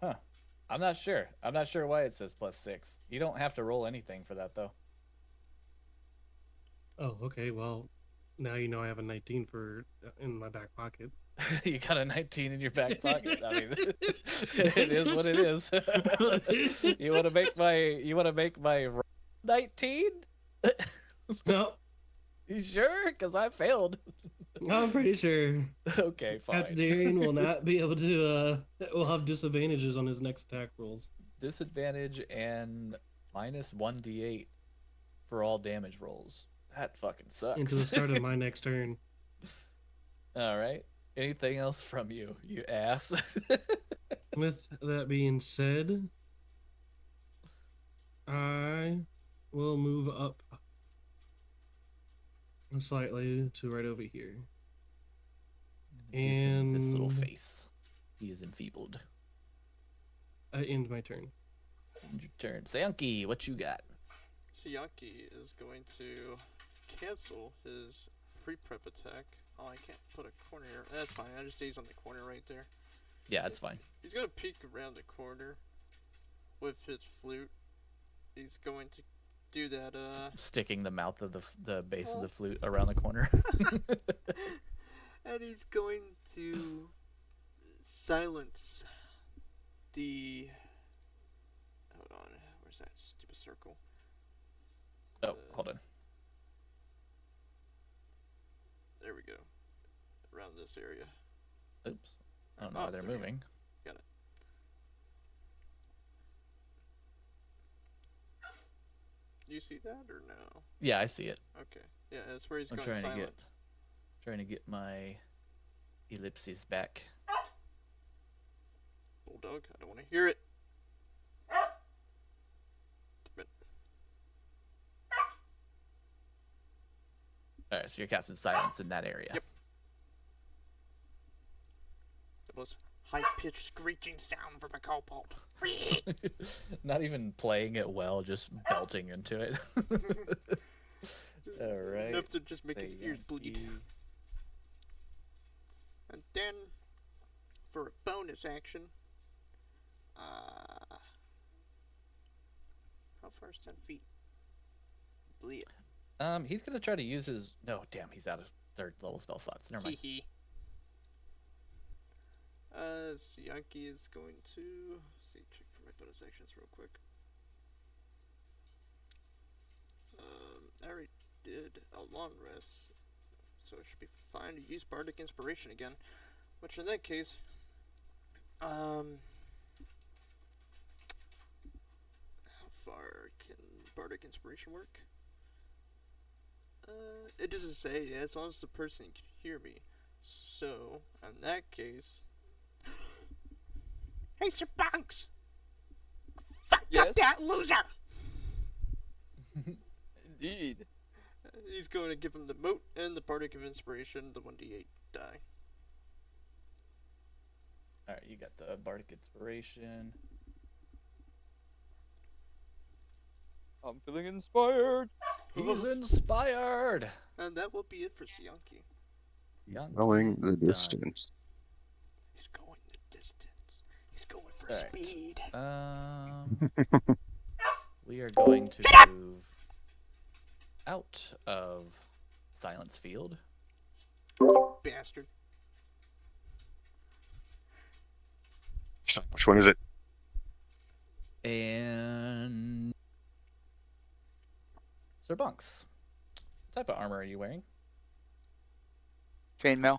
Huh. I'm not sure. I'm not sure why it says +6. You don't have to roll anything for that though. Oh, okay. Well, now you know I have a 19 in my back pocket. You got a 19 in your back pocket. I mean, it is what it is. You want to make my 19? No. You sure? Because I failed. I'm pretty sure. Okay, fine. Captain Darian will not be able to. Will have disadvantages on his next attack rolls. Disadvantage and -1d8 for all damage rolls. That fucking sucks. Until the start of my next turn. All right. Anything else from you, you ass? With that being said, I will move up slightly to right over here. And this little face. He is enfeebled. I end my turn. End your turn. Sayunki, what you got? Sayunki is going to cancel his pre-prep attack. Oh, I can't put a corner here. That's fine. I just say he's on the corner right there. Yeah, that's fine. He's going to peek around the corner with his flute. He's going to do that, Sticking the mouth of the base of the flute around the corner. And he's going to silence the... Hold on. Where's that stupid circle? Oh, hold on. There we go. Around this area. Oops. I don't know why they're moving. Got it. You see that or no? Yeah, I see it. Okay. Yeah, that's where he's I'm going to trying to silence. Trying to get my ellipses back. Bulldog, I don't want to hear it. Alright, so you're casting silence in that area. Yep. The most high-pitched screeching sound from a kobold. Not even playing it well, just belting into it. Alright. Enough to just make his ears bleed. And then, for a bonus action, how far is 10 feet? Bleed. He's gonna try to use his. No, damn, he's out of 3rd level spell slots. Never mind. Sayunki is going to check for my bonus actions real quick. I already did a long rest, so it should be fine to use Bardic Inspiration again. Which in that case, how far can Bardic Inspiration work? It doesn't say, as long as the person can hear me. So, in that case... Hey, Sir Bunks! Fuck up that loser! Indeed. He's going to give him the moat and the Bardic of Inspiration, the 1d8 die. Alright, you got the Bardic Inspiration. I'm feeling inspired. He's inspired! And that will be it for Sayunki. Going the distance. He's going the distance. He's going for speed. We are going to move out of Silence Field. Bastard. Which one is it? And Sir Bunks, what type of armor are you wearing? Chainmail.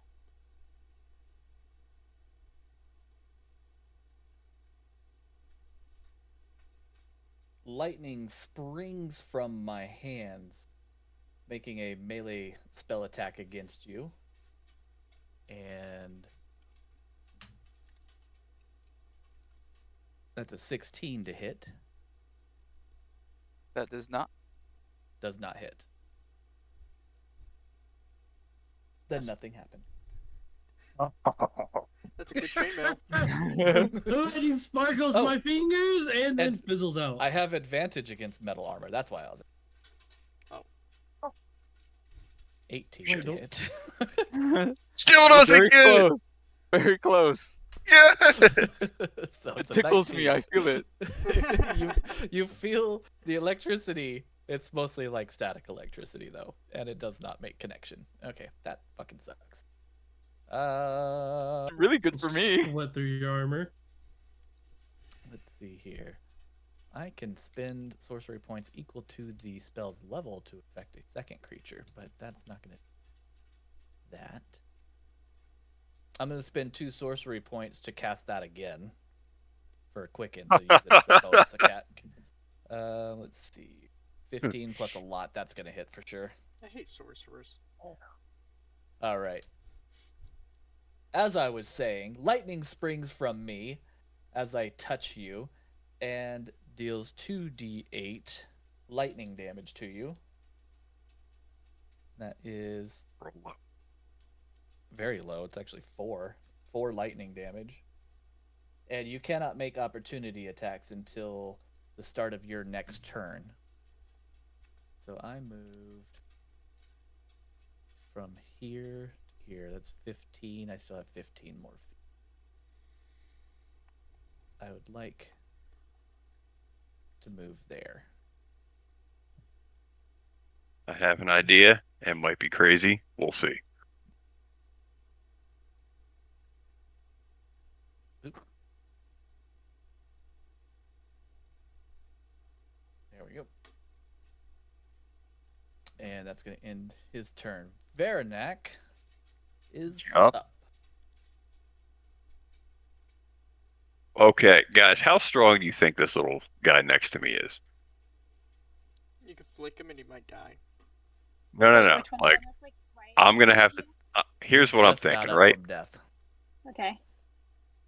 Lightning springs from my hands, making a melee spell attack against you. And that's a 16 to hit. That does not. Does not hit. Then nothing happened. That's a good chainmail. And he sparkles Oh. my fingers and then And fizzles out. I have advantage against metal armor. That's why I was. Oh. 18 to hit. Still doesn't Very get it. close. Very close. Yes. So It it's a tickles me. 19. I feel it. you feel the electricity. It's mostly like static electricity though, and it does not make connection. Okay, that fucking sucks. Really good for me. Sweat through your armor. Let's see here. I can spend sorcery points equal to the spell's level to affect a second creature, but that's not gonna do that. I'm gonna spend 2 sorcery points to cast that again for a quicken to use it as a bonus attack. Let's see. 15 plus a lot, that's gonna hit for sure. I hate sorcerers. All right. As I was saying, lightning springs from me as I touch you and deals 2d8 lightning damage to you. That is very low. It's actually 4 lightning damage. And you cannot make opportunity attacks until the start of your next turn. So I moved from here to here. That's 15. I still have 15 more feet. I would like to move there. I have an idea. It might be crazy. We'll see. There we go. And that's going to end his turn. Varanak is Yup. up. Okay, guys, how strong do you think this little guy next to me is? You can flick him and he might die. No. Which one Like, is like right? I'm gonna have to. Here's what I'm Just got thinking, up right? from death. Okay.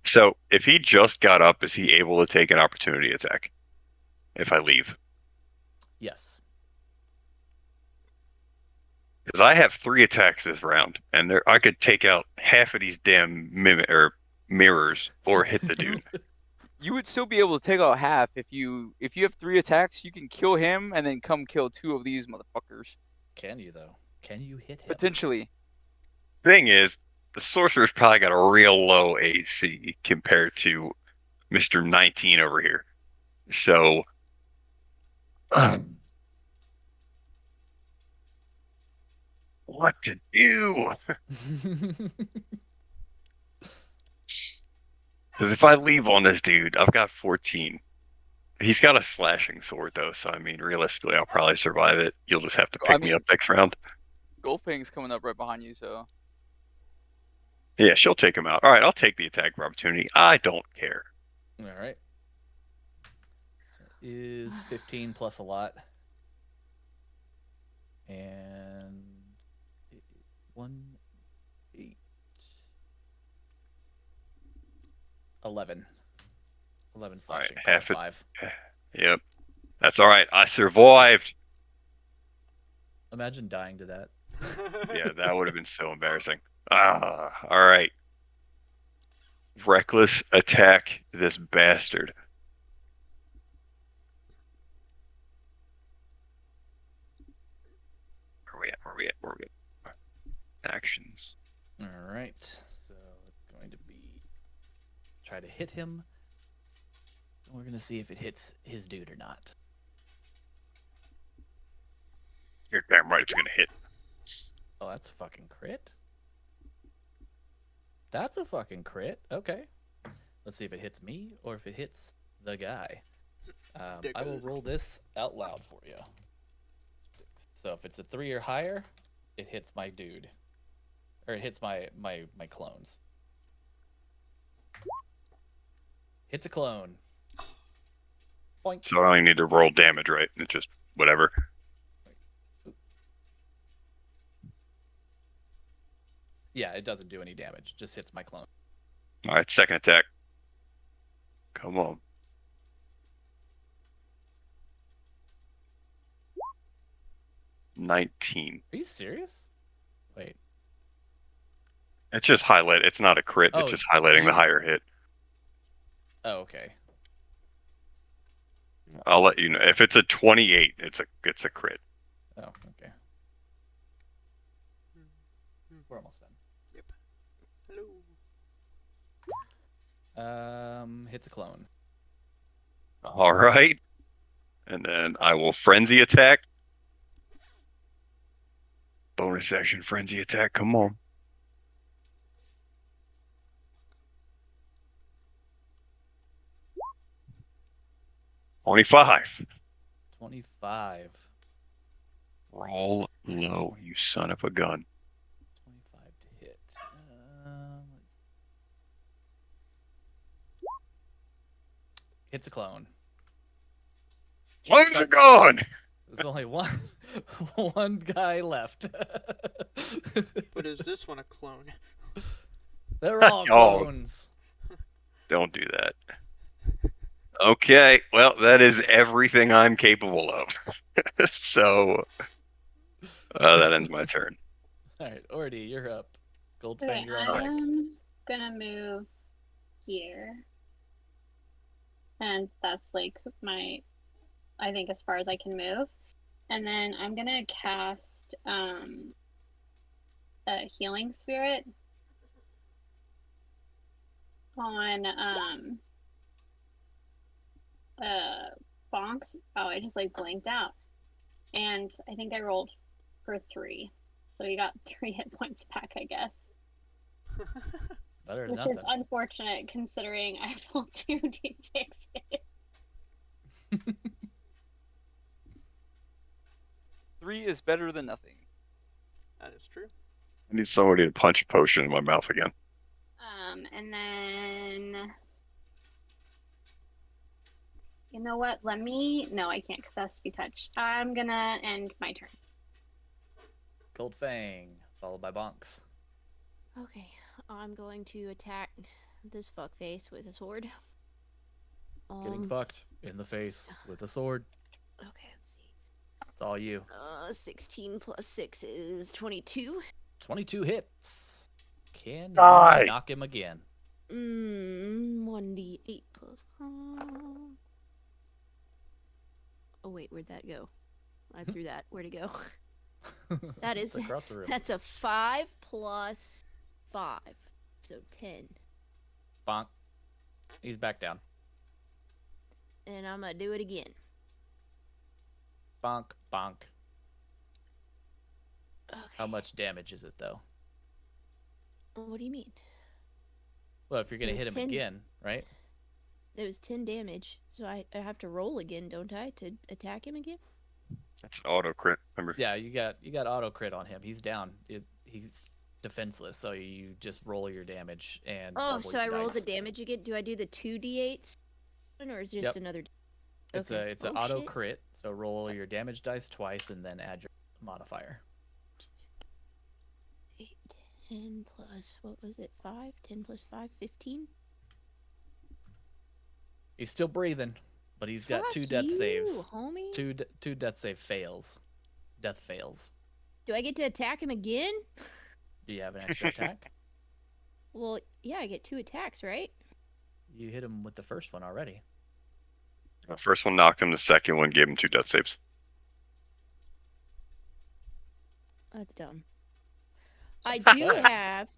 So, if he just got up, is he able to take an opportunity attack if I leave? Yes. Because I have 3 attacks this round, and I could take out half of these damn mirrors or hit the dude. You would still be able to take out half if you have 3 attacks. You can kill him and then come kill 2 of these motherfuckers. Can you, though? Can you hit him? Potentially. Thing is, the sorcerer's probably got a real low AC compared to Mr. 19 over here. So, what to do? Because if I leave on this dude, I've got 14. He's got a slashing sword, though, so I mean, realistically, I'll probably survive it. You'll just have to pick me up next round. Goldfang's coming up right behind you, so. Yeah, she'll take him out. All right, I'll take the attack of opportunity. I don't care. All right. Is 15 plus a lot. And 1, 8, 11. 11 All right, slashing. half it. 5. Yep. That's all right. I survived. Imagine dying to that. Yeah, that would have been so embarrassing. All right. Reckless attack this bastard. Where we at? Actions. All right. So it's going to be try to hit him. We're going to see if it hits his dude or not. You're damn right it's gonna hit. Oh, that's a fucking crit. That's a fucking crit. Okay. Let's see if it hits me or if it hits the guy. I will roll this out loud for you. So if it's a 3 or higher, it hits my dude. Or it hits my clones. Hits a clone. Boink. So I only need to roll damage, right? It's just whatever. Yeah, it doesn't do any damage. Just hits my clone. All right, second attack. Come on. $19. Are you serious? Wait. It's just highlight. It's not a crit. Oh, it's just highlighting the higher hit. Oh, okay. I'll let you know. If it's a 28, it's a crit. Oh, okay. We're almost done. Yep. Hello. Hits a clone. All right. And then I will frenzy attack. Bonus action frenzy attack. Come on. $25. 25. Roll low, you son of a gun. 25 to hit. Hits a clone. Oh my god! There's only one guy left. But is this one a clone? They're all Oh. clones. Don't do that. Okay, well, that is everything I'm capable of. So, that ends my turn. Alright, Ordy, you're up. Okay, Goldfang, you're on deck. I'm gonna move here. And that's like I think as far as I can move. And then I'm gonna cast a healing spirit on Bonks. Oh, I just like blanked out. And I think I rolled for 3. So you got 3 hit points back, I guess. Better than Which is nothing. unfortunate considering I rolled 2d6. 3 is better than nothing. That is true. I need somebody to punch a potion in my mouth again. And then you know what? No, I can't because it has to be touched. I'm gonna end my turn. Goldfang, followed by Bonks. Okay, I'm going to attack this fuckface with a sword. Getting fucked in the face with a sword. Okay, let's see. It's all you. 16 plus 6 is 22. 22 hits. Can Die. you knock him again? 1d8 plus 5. Oh wait, where'd that go? I threw that. Where'd it go? That is It's across the room. That's a 5 plus 5, so 10. Bonk. He's back down. And I'm gonna do it again. Bonk, bonk. Okay. How much damage is it though? What do you mean? Well, if you're gonna It was hit him 10. again, right? It was 10 damage, so I have to roll again, don't I, to attack him again? That's an auto crit, remember? Yeah, you got auto crit on him. He's down. He's defenseless, so you just roll your damage and. Oh, so I roll the dice. damage again. Do I do the 2d8s, or is it just Yep. another? It's Okay. an Oh, auto shit. crit. So roll your damage dice twice and then add your modifier. 8, 10 plus what was it? 5. 10 plus 5, 15. He's still breathing, but he's got Fuck 2 death you, saves. homie. Two death save fails. Death fails. Do I get to attack him again? Do you have an extra attack? Well, yeah, I get 2 attacks, right? You hit him with the first one already. The first one knocked him, the second one gave him 2 death saves. That's dumb. I do have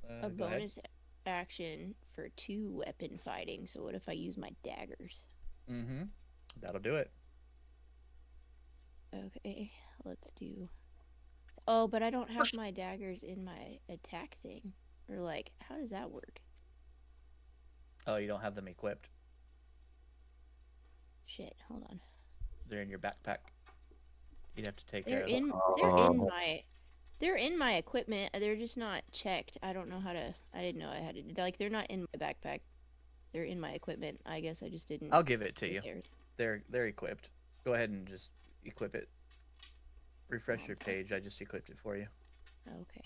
a Go ahead. bonus action for 2 weapon fighting. So what if I use my daggers? Mm-hmm. That'll do it. Okay, let's do. Oh, but I don't have my daggers in my attack thing. Or like, how does that work? Oh, you don't have them equipped. Shit, hold on. They're in your backpack. You'd have to take They're care of them. they're in my equipment. They're just not checked. I don't know how to. I didn't know I had to. Like, they're not in my backpack. They're in my equipment. I guess I just didn't. I'll give it to you. There. They're equipped. Go ahead and just equip it. Refresh your Okay. page. I just equipped it for you. Okay.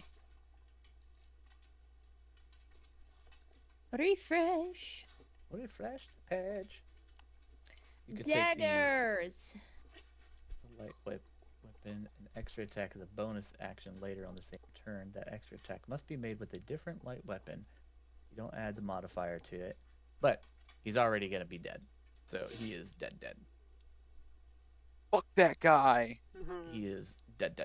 Refresh. Refresh the page. You could Daggers. take the light weapon. An extra attack as a bonus action later on the same turn. That extra attack must be made with a different light weapon. You don't add the modifier to it. But he's already going to be dead. So he is dead. Fuck that guy. He is dead.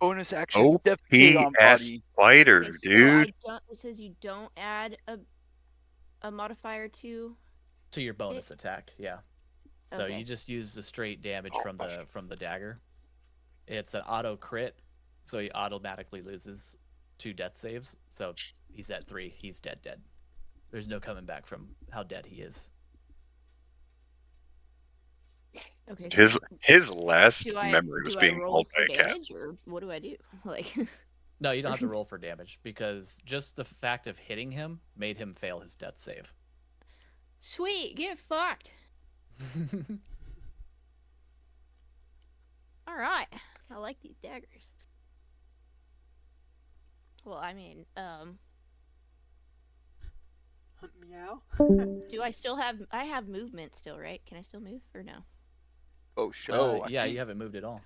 Bonus action, defecate on OP-ass body. spider, Okay, so dude. it says you don't add a modifier to your bonus attack, yeah. So Okay. you just use the straight damage from the dagger. It's an auto crit, so he automatically loses 2 death saves. So he's at 3. He's dead. There's no coming back from how dead he is. Okay. His last Do I memory was do I being roll hauled for by a cat. damage or what do I do? Like No, you don't have to roll for damage because just the fact of hitting him made him fail his death save. Sweet, get fucked. All right. I like these daggers. Well, I mean, Meow. do I still have? I have movement still, right? Can I still move or no? Oh, show. Yeah, you haven't moved at all.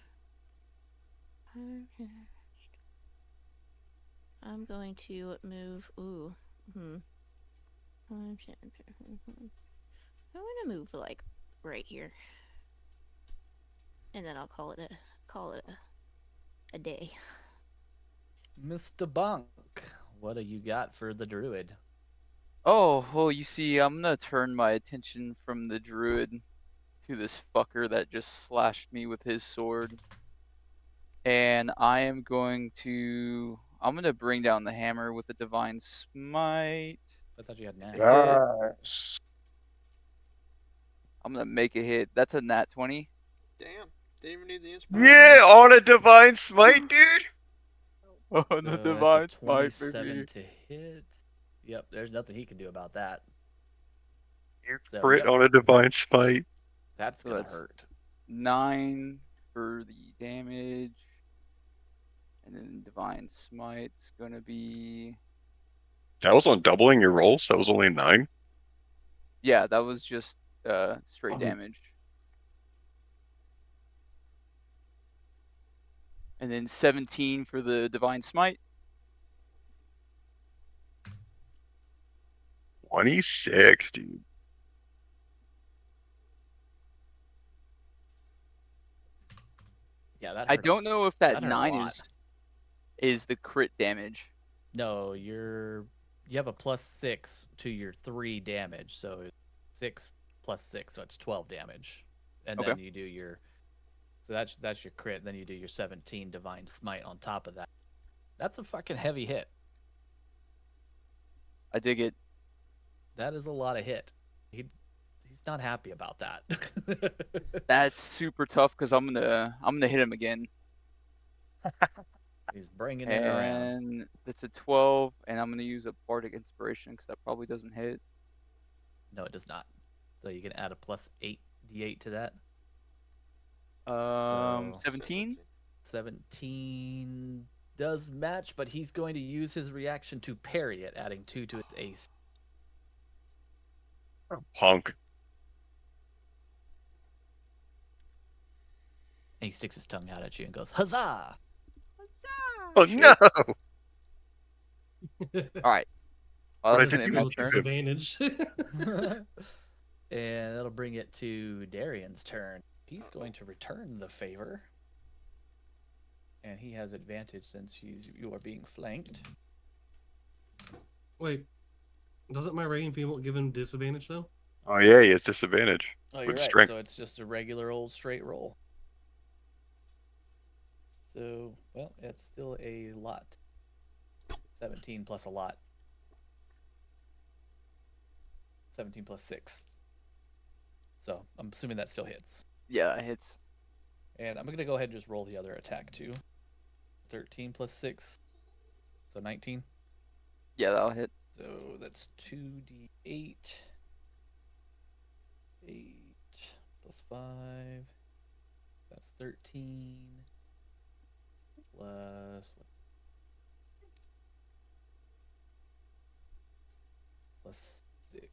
I'm going to move. Ooh. I'm gonna move like right here, and then I'll call it a day. Mr. Bonk, what do you got for the druid? Oh, well, you see, I'm gonna turn my attention from the druid to this fucker that just slashed me with his sword. And I'm gonna bring down the hammer with the divine smite. I thought you had nat. Yes. I'm gonna make a hit. That's a nat 20. Damn. Didn't even need the inspiration. Yeah, on a divine smite, dude. Oh, So the that's divine a smite, 27 baby. to hit. Yep, there's nothing he can do about that. You So, crit yep. on a divine smite. That's So gonna that's hurt. 9 for the damage. And then divine smite's gonna be... That was on doubling your rolls. That was only 9. Yeah, that was just straight damage. And then 17 for the divine smite. 26, dude. Yeah, that hurt. I don't know if that hurt a 9 lot. is the crit damage. No, you have a +6 to your 3 damage, so it's 6 plus 6, so it's 12 damage. And then you do your, so that's your crit. Then you do your 17 divine smite on top of that. That's a fucking heavy hit. I dig it. That is a lot of hit. He's not happy about that. That's super tough because I'm gonna hit him again. He's bringing it around. And that's a 12, and I'm gonna use a bardic inspiration because that probably doesn't hit. No, it does not. So you can add a +8 d8 to that. 17. 17 does match, but he's going to use his reaction to parry it, adding 2 to its AC. Punk. And he sticks his tongue out at you and goes, "Huzzah!" Oh no! All right. Well, What that's did gonna you end my do? turn. Disadvantage. And that'll bring it to Darian's turn. He's going to return the favor. And he has advantage since you are being flanked. Wait, doesn't my raging female give him disadvantage though? Oh yeah, he has disadvantage. Oh, you're with right. strength. So it's just a regular old straight roll. So, well, it's still a lot. 17 plus a lot. 17 plus 6. So, I'm assuming that still hits. Yeah, it hits. And I'm going to go ahead and just roll the other attack too. 13 plus 6. So 19. Yeah, that'll hit. So that's 2d8. 8 plus 5. That's 13. Plus 6.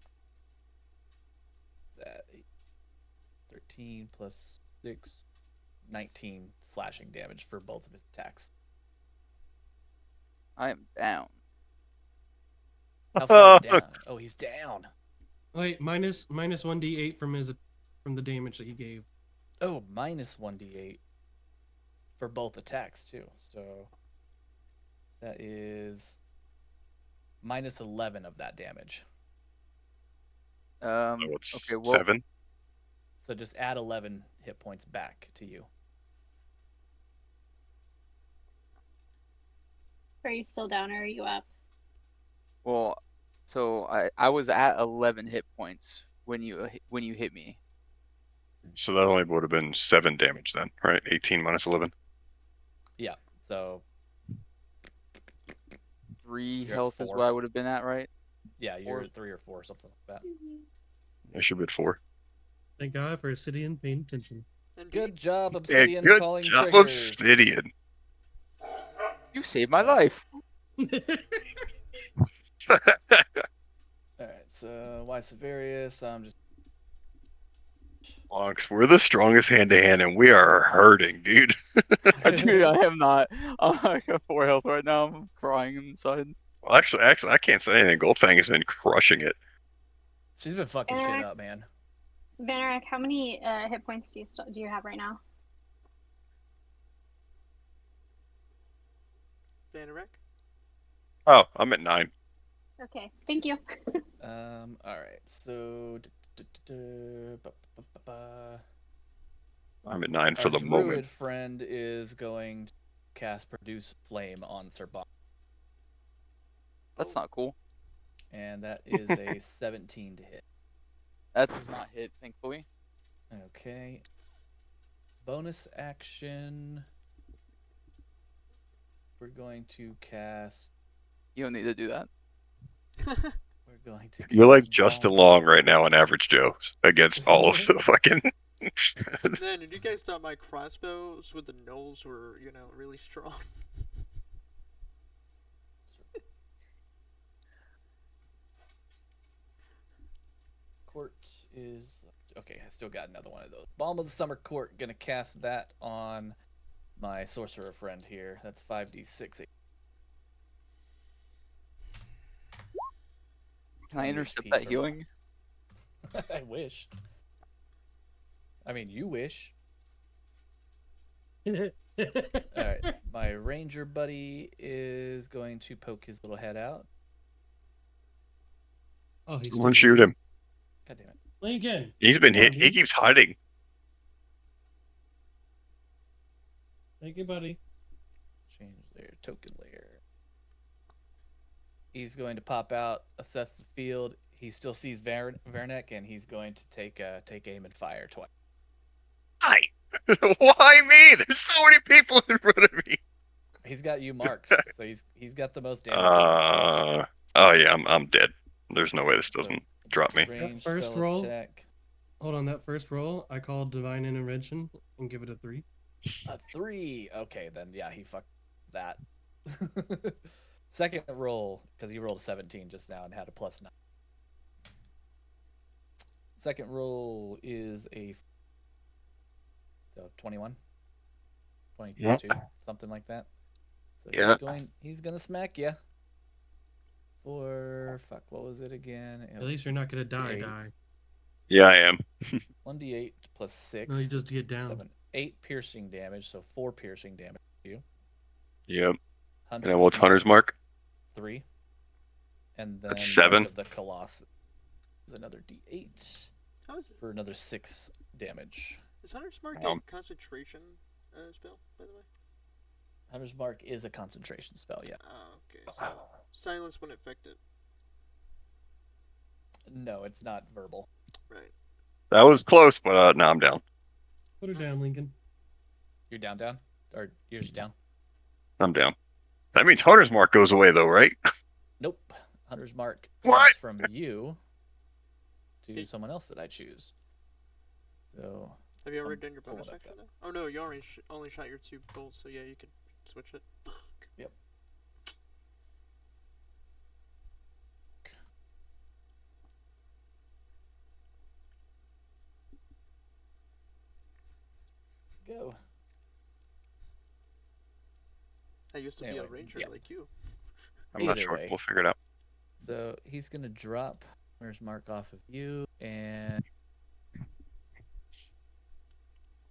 That 8. 13 plus 6. 19 slashing damage for both of his attacks. I am down. How far down? Oh, he's down. Wait, minus 1d8 from the damage that he gave. Oh, minus 1d8 for both attacks too. So that is minus 11 of that damage. Okay, well, 7. So just add 11 hit points back to you. Are you still down or are you up? well, so I was at 11 hit points when you hit me. So that only would have been 7 damage then, right? 18 minus 11. Yeah. So 3 You're at health is 4. what I would have been at, right? Yeah, you're 4. at 3 or 4, something like that. I should be at 4. Thank God for Obsidian paying attention. Indeed. Good job, Yeah, Obsidian, good calling job, triggers. Obsidian. You saved my life. Alright, so why Severius? I'm just Lonks, we're the strongest hand-to-hand, and we are hurting, dude. Dude, I am not. I'm like at 4 health right now. I'm crying inside. Well, actually, I can't say anything. Goldfang has been crushing it. She's been fucking shit up, man. Vanarak, how many hit points do you have right now? Vanarak? Oh, I'm at 9. Okay, thank you. Alright, so I'm at 9 our for the druid moment. friend is going to cast Produce Flame on Sir Bob. That's not cool. And that is a 17 to hit. That does not hit, thankfully. Okay. Bonus action. We're going to cast. You don't need to do that. We're going to. You're like cast Justin Balm. Long right now on Average Joe against all of the fucking. Man, did you guys thought my crossbows with the gnolls were, really strong? Court is okay. I still got another one of those. Balm of the Summer Court. Gonna cast that on my sorcerer friend here. That's 5d6. Can I intercept that healing? I wish. I mean, you wish. Alright, my ranger buddy is going to poke his little head out. Oh, he's Someone shoot him. God damn it. Play again. He's been Come on, hit. He dude. keeps hiding. Thank you, buddy. Change layer, token layer. He's going to pop out, assess the field. He still sees Vernek, and he's going to take aim and fire twice. Hi. Why me? There's so many people in front of me. He's got you marked, so he's got the most damage. Oh yeah, I'm dead. There's no way this doesn't drop me. Range That first spell roll. check. Hold on, that first roll, I call Divine Intervention and give it a 3. A 3. Okay, then yeah, he fucked that. Second roll, because he rolled a 17 just now and had a +9. Second roll is a 21, 22, Yeah. something like that. So Yeah. he's gonna smack you. For what was it again? At least you're not gonna die. Yeah, I am. 1d8 plus 6. No, you just get down. 8 piercing damage, so 4 piercing damage to you. Yep. Hunter's And then what's Hunter's mark? 3. And then That's 7. Mark of the Colossus is another d8 How is for another 6 damage. Is Hunter's Mark Um, a concentration spell, by the way? Hunter's Mark is a concentration spell, yeah. Okay, so silence wouldn't affect it. No, it's not verbal. Right. That was close, but now I'm down. Put her down, Lincoln. You're down? Or you're just down? I'm down. That means Hunter's Mark goes away, though, right? Nope. Hunter's Mark What? jumps from you to someone else that I choose. So. Have you already I'm done your bonus pulling up action though? Oh no, you already only shot your 2 bolts, so yeah, you can switch it. Yep. Go. I used to be a ranger like you. I'm not Either sure. way. We'll figure it out. So he's gonna drop Hunter's Mark off of you, and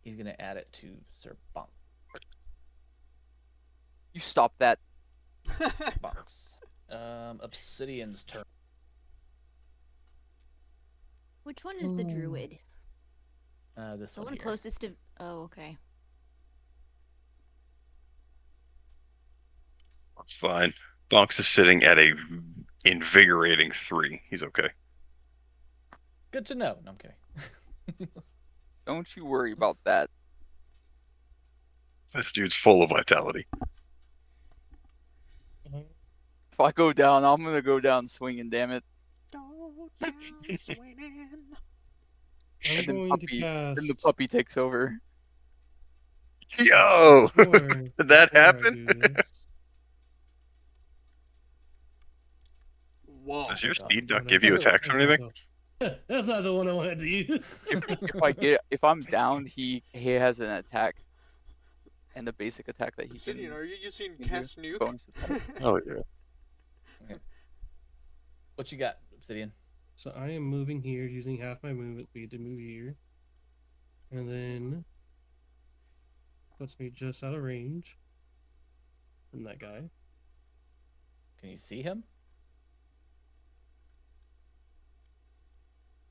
he's gonna add it to Sir Bonk. You stop that. Bonks. Obsidian's turn. Which one is the druid? This The one one here. closest to. Oh, okay. That's fine. Bonks is sitting at a invigorating 3. He's okay. Good to know. No, I'm kidding. Don't you worry about that. This dude's full of vitality. If I go down, I'm gonna go down swinging. Damn it! Go down swinging. I'm going to cast. Then the puppy takes over. Yo! Before, Did that before I happen? do this, Whoa. Does your God. steed not no, give you that's attacks or not anything? that's not the one I wanted to use. If I'm down, he has an attack, and the basic attack that he Obsidian, can. are you using can do. cast nuke? Bonus attack. Oh yeah. Okay. What you got, Obsidian? So I am moving here using half my movement speed to move here. And then puts me just out of range from that guy. Can you see him?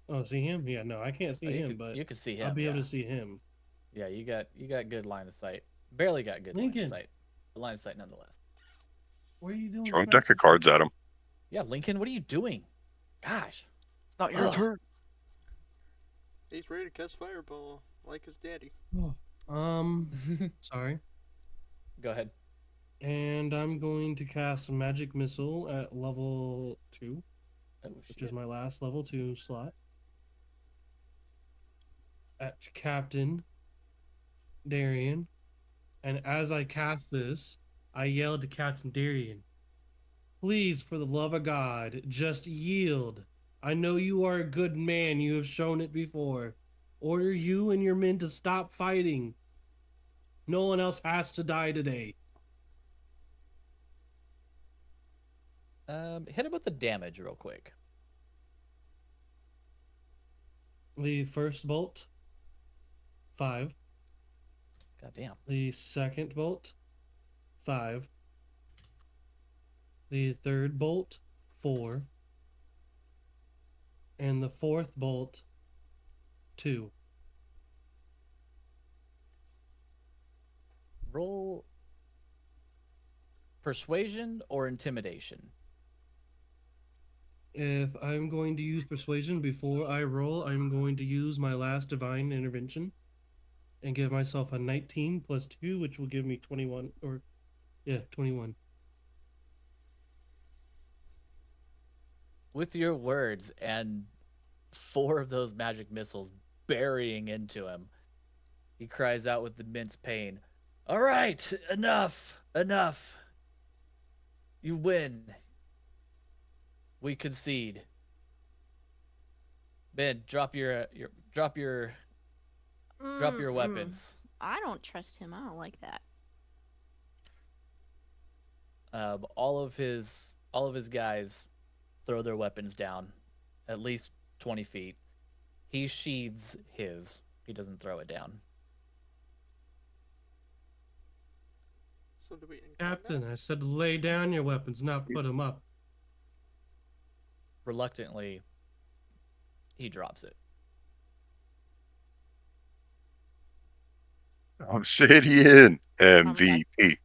Oh, see him? Yeah, no, I can't see Oh, him, but you can see him. I'll be yeah. able to see him. Yeah, you got good line of sight. Barely got good line Lincoln. of sight. But line of sight nonetheless. What are you doing? Throw a deck of cards at him. Yeah, Lincoln, what are you doing? Gosh. It's not your turn. He's ready to cast Fireball, like his daddy. Sorry. Go ahead. And I'm going to cast a Magic Missile at level 2, Oh, which is my last level 2 slot. At Captain Darian. And as I cast this, I yelled to Captain Darian, "Please, for the love of God, just yield. I know you are a good man. You have shown it before. Order you and your men to stop fighting. No one else has to die today." Hit him with the damage real quick. The first bolt, 5. Goddamn. The second bolt, 5. The third bolt, 4. And the fourth bolt, 2. Roll persuasion or intimidation. If I'm going to use persuasion before I roll, I'm going to use my last divine intervention and give myself a 19 plus 2, which will give me 21. 21. With your words and 4 of those magic missiles burying into him, he cries out with immense pain, "All right, enough. You win. We concede. Ben, drop your weapons." I don't trust him. I don't like that. All of his guys throw their weapons down, at least 20 feet. He sheathes his. He doesn't throw it down. So do we end Captain, I said lay down your weapons, not put them up. Reluctantly, he drops it. Obsidian MVP.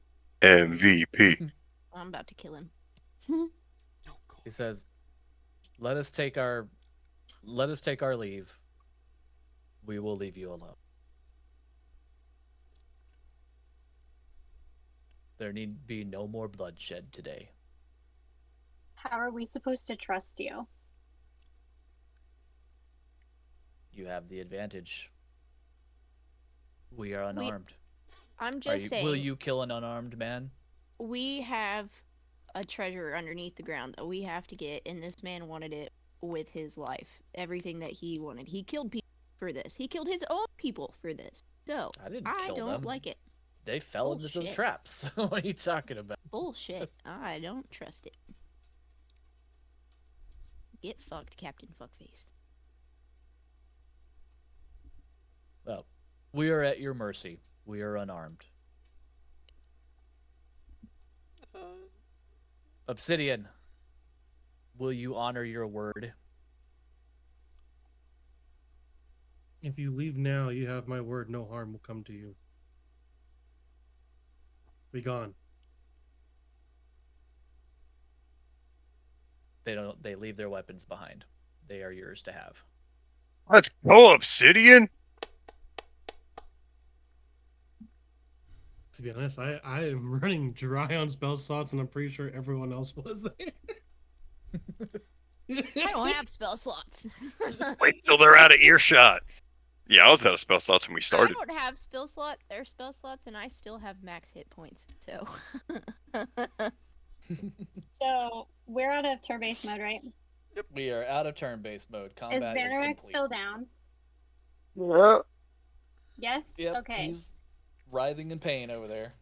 MVP. I'm about to kill him. Oh, God. He says, "Let us take our leave. We will leave you alone. There need be no more bloodshed today. How are we supposed to trust you? You have the advantage. We are We- unarmed. I'm Are just you, saying. will you kill an unarmed man? We have a treasure underneath the ground that we have to get, and this man wanted it with his life. Everything that he wanted. He killed people for this. He killed his own people for this. So I didn't I kill don't them. like it. They fell into the Bullshit. traps. What are you talking about? Bullshit. I don't trust it. Get fucked, Captain Fuckface. Well, we are at your mercy. We are unarmed. Uh, Obsidian, will you honor your word? If you leave now, you have my word. No harm will come to you. Be gone. They leave their weapons behind. They are yours to have. Let's go, Obsidian. To be honest, I am running dry on spell slots, and I'm pretty sure everyone else was there. I don't have spell slots. Wait till they're out of earshot. Yeah, I was out of spell slots when we I started. don't have spell slots, and I still have max hit points. So. So we're out of turn-based mode, right? We are out of turn-based mode. Combat Is is Vanarek complete. still down? Yeah. Yes? Yep, Okay. he's writhing in pain over there.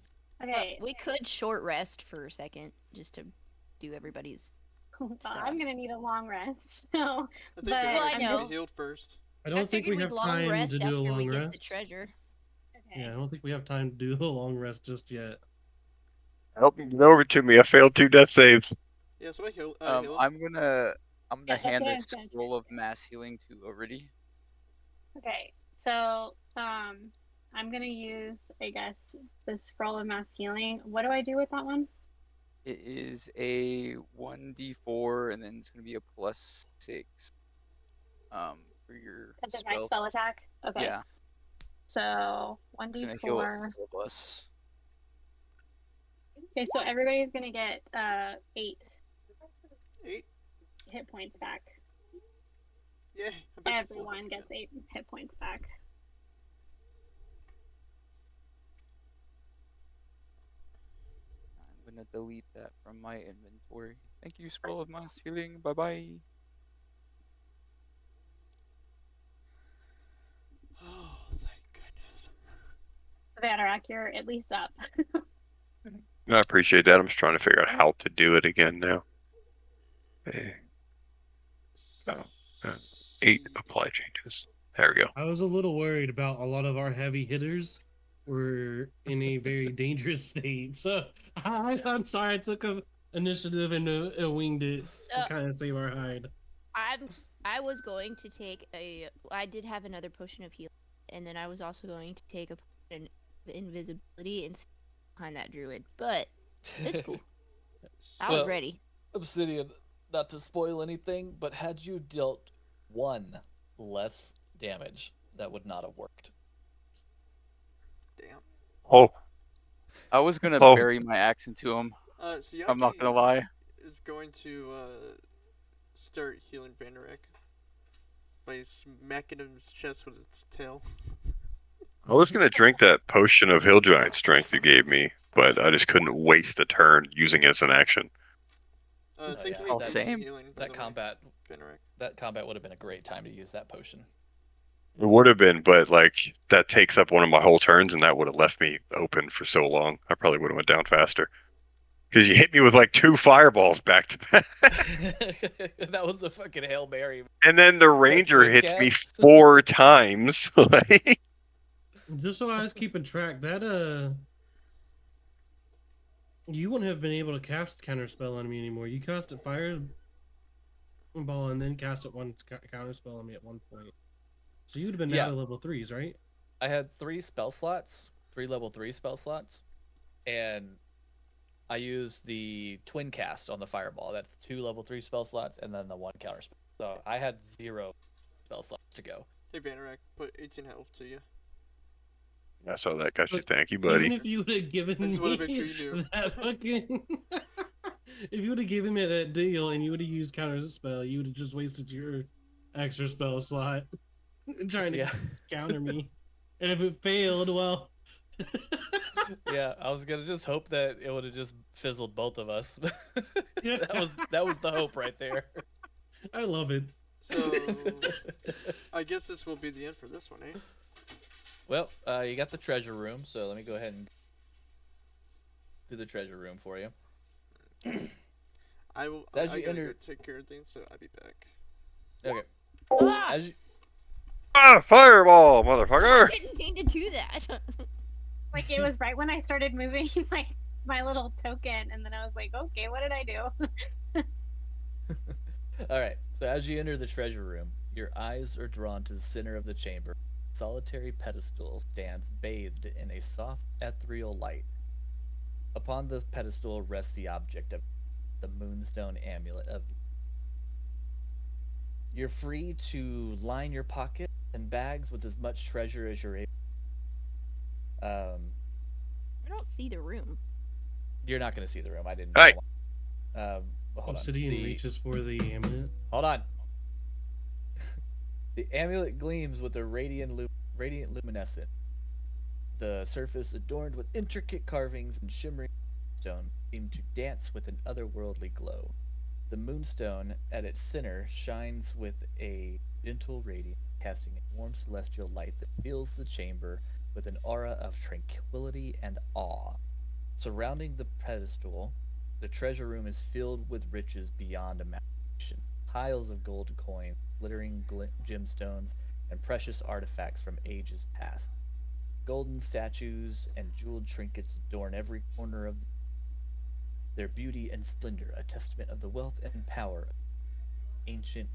Okay. We could short rest for a second, just to do everybody's. Well, stuff. I'm gonna need a long rest. So, I think but Well, I Vanarek I'm should know. be healed first. I don't think we figured have we'd long time rest to do a after we long get rest. the treasure. okay. Yeah, I don't think we have time to do a long rest just yet. Help him get over to me. I failed 2 death saves. Yeah, so I heal. I'm Heal. gonna Yeah, that's hand what I a was gonna scroll try. of mass healing to Aridity. Okay. So, I'm gonna use, I guess, the scroll of mass healing. What do I do with that one? It is a 1d4, and then it's gonna be a +6. For your That's my spell. spell attack. Okay. Yeah. So It's gonna heal 1d4. all of us. Okay, so everybody's gonna get 8 8. hit points back. Yay! I'm back to full Everyone health gets again. 8 hit points back. I'm gonna delete that from my inventory. Thank you, scroll of mass healing. Bye bye. Oh, thank goodness. So Vanarek, you're at least up. I appreciate that. I'm just trying to figure out how to do it again now. Okay. Oh, 8 See. apply changes. There we go. I was a little worried about a lot of our heavy hitters were in a very dangerous state. So I'm sorry I took a initiative and winged it to kind of save our hide. I was going to take I did have another potion of healing, and then I was also going to take a potion of invisibility and behind that druid, but it's cool. I was Well, ready. Obsidian, not to spoil anything, but had you dealt 1 less damage, that would not have worked. Damn. Oh, I was gonna Oh. bury my axe into him. So I'm not gonna lie. is going to start healing Vanarek by smacking his chest with its tail. I was gonna drink that potion of hill giant strength you gave me, but I just couldn't waste the turn using it as an action. Take yeah, your that- potion healing. By That the way, combat Vanarek. that combat would have been a great time to use that potion. It would have been, but like that takes up one of my whole turns, and that would have left me open for so long. I probably would have went down faster. Because you hit me with like 2 fireballs back to back, That was a fucking Hail Mary. and then the ranger twin hits me cast? 4 times. Like, Just so I was keeping track, that you wouldn't have been able to cast counterspell on me anymore. You cast a fireball and then cast it one counterspell on me at one point. So you would have been Yeah. out of level 3s, right? I had 3 spell slots, 3 level 3 spell slots, and I use the twin cast on the fireball. That's 2 level 3 spell slots and then the 1 counter spell. So I had 0 spell slots to go. Hey, Vanerac, put 18 health to you. I saw that. Got you. Look, Thank you, Even buddy. if you would have given I just wanna me make sure you knew. that fucking, if you would have given me that deal and you would have used counter as a spell, you would have just wasted your extra spell slot trying to Yeah. counter me. And if it failed, well, Yeah, I was gonna just hope that it would have just fizzled both of us. Yeah. that was the hope right there. I love it. So, I guess this will be the end for this one, eh? Well, you got the treasure room, so let me go ahead and do the treasure room for you. I will. As I you gotta enter- go take care of things, so I'll be back. Okay. Ah! As you, Ah, fireball, I motherfucker! didn't mean to do that. Like it was right when I started moving my little token, and then I was like, okay, what did I do? all right. So as you enter the treasure room, your eyes are drawn to the center of the chamber. A solitary pedestal stands bathed in a soft ethereal light. Upon the pedestal rests the object of the Moonstone Amulet of. You're free to line your pockets and bags with as much treasure as you're able. I don't see the room. You're not going to see the room. I didn't. Hey. Hold on. Obsidian reaches for the amulet. Hold on. The amulet gleams with a radiant luminescence. The surface adorned with intricate carvings and shimmering stone seem to dance with an otherworldly glow. The moonstone at its center shines with a gentle radiance, casting a warm celestial light that fills the chamber with an aura of tranquility and awe. Surrounding the pedestal, the treasure room is filled with riches beyond imagination. Piles of gold coins, glittering gemstones, and precious artifacts from ages past. Golden statues and jeweled trinkets adorn every corner of their beauty and splendor, a testament of the wealth and power of ancient.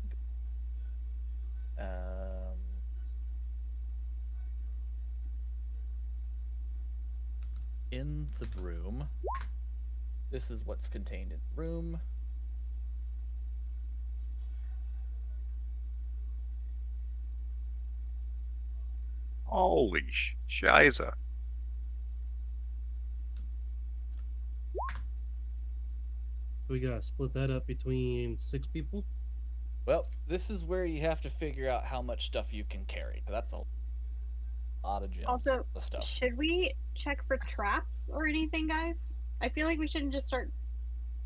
In the room, this is what's contained in the room. Holy shiza. We gotta split that up between 6 people. Well, this is where you have to figure out how much stuff you can carry. That's a lot of gems. Also, of stuff. should we check for traps or anything, guys? I feel like we shouldn't just start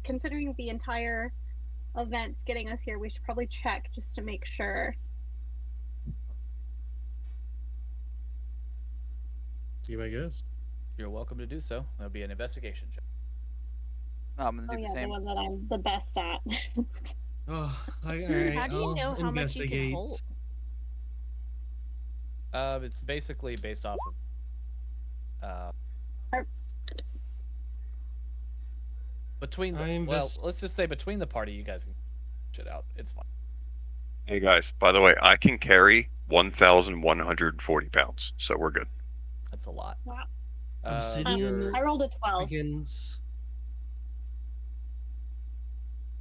considering the entire events getting us here. We should probably check just to make sure. See my guess. You're welcome to do so. That'll be an investigation check. No, I'm gonna Oh do yeah, the the same. one that I'm the best at. Oh, alright. How do you I'll know how much you can investigate. hold? It's basically based off of between the let's just say between the party, you guys can shit out. It's fine. Hey guys, by the way, I can carry 1,140 pounds, so we're good. That's a lot. Wow. Obsidian I rolled a 12. begins.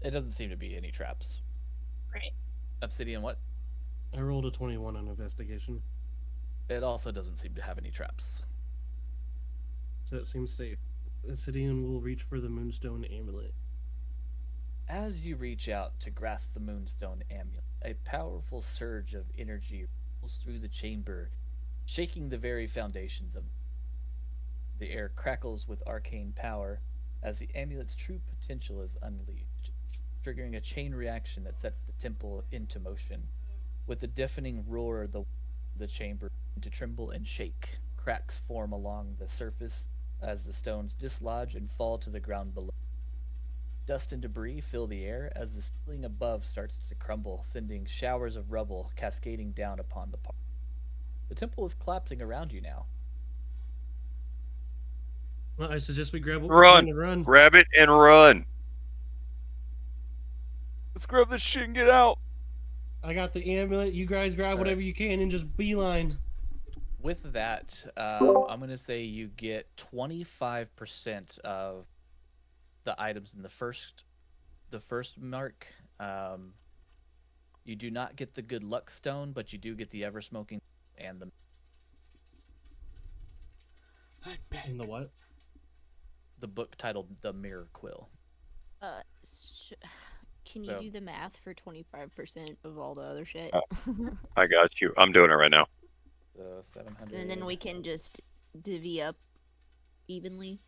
It doesn't seem to be any traps. Right. Obsidian, what? I rolled a 21 on investigation, It also doesn't seem to have any traps. so it seems safe. Obsidian will reach for the Moonstone Amulet. As you reach out to grasp the Moonstone Amulet, a powerful surge of energy rolls through the chamber, shaking the very foundations of the air crackles with arcane power as the amulet's true potential is unleashed, triggering a chain reaction that sets the temple into motion. With a deafening roar, the chamber begins to tremble and shake. Cracks form along the surface as the stones dislodge and fall to the ground below. Dust and debris fill the air as the ceiling above starts to crumble, sending showers of rubble cascading down upon the party. The temple is collapsing around you now. Well, I suggest we grab what Run! we can and run. Grab it and run! Let's grab this shit and get out. I got the amulet. You guys grab whatever you can and just beeline. With that, I'm going to say you get 25% of the items in the first mark. You do not get the good luck stone, but you do get the ever smoking and In the what? the book titled The Mirror Quill. Can you So- do the math for 25% of all the other shit? I got you. I'm doing it right now. So 700. And then we can just divvy up evenly.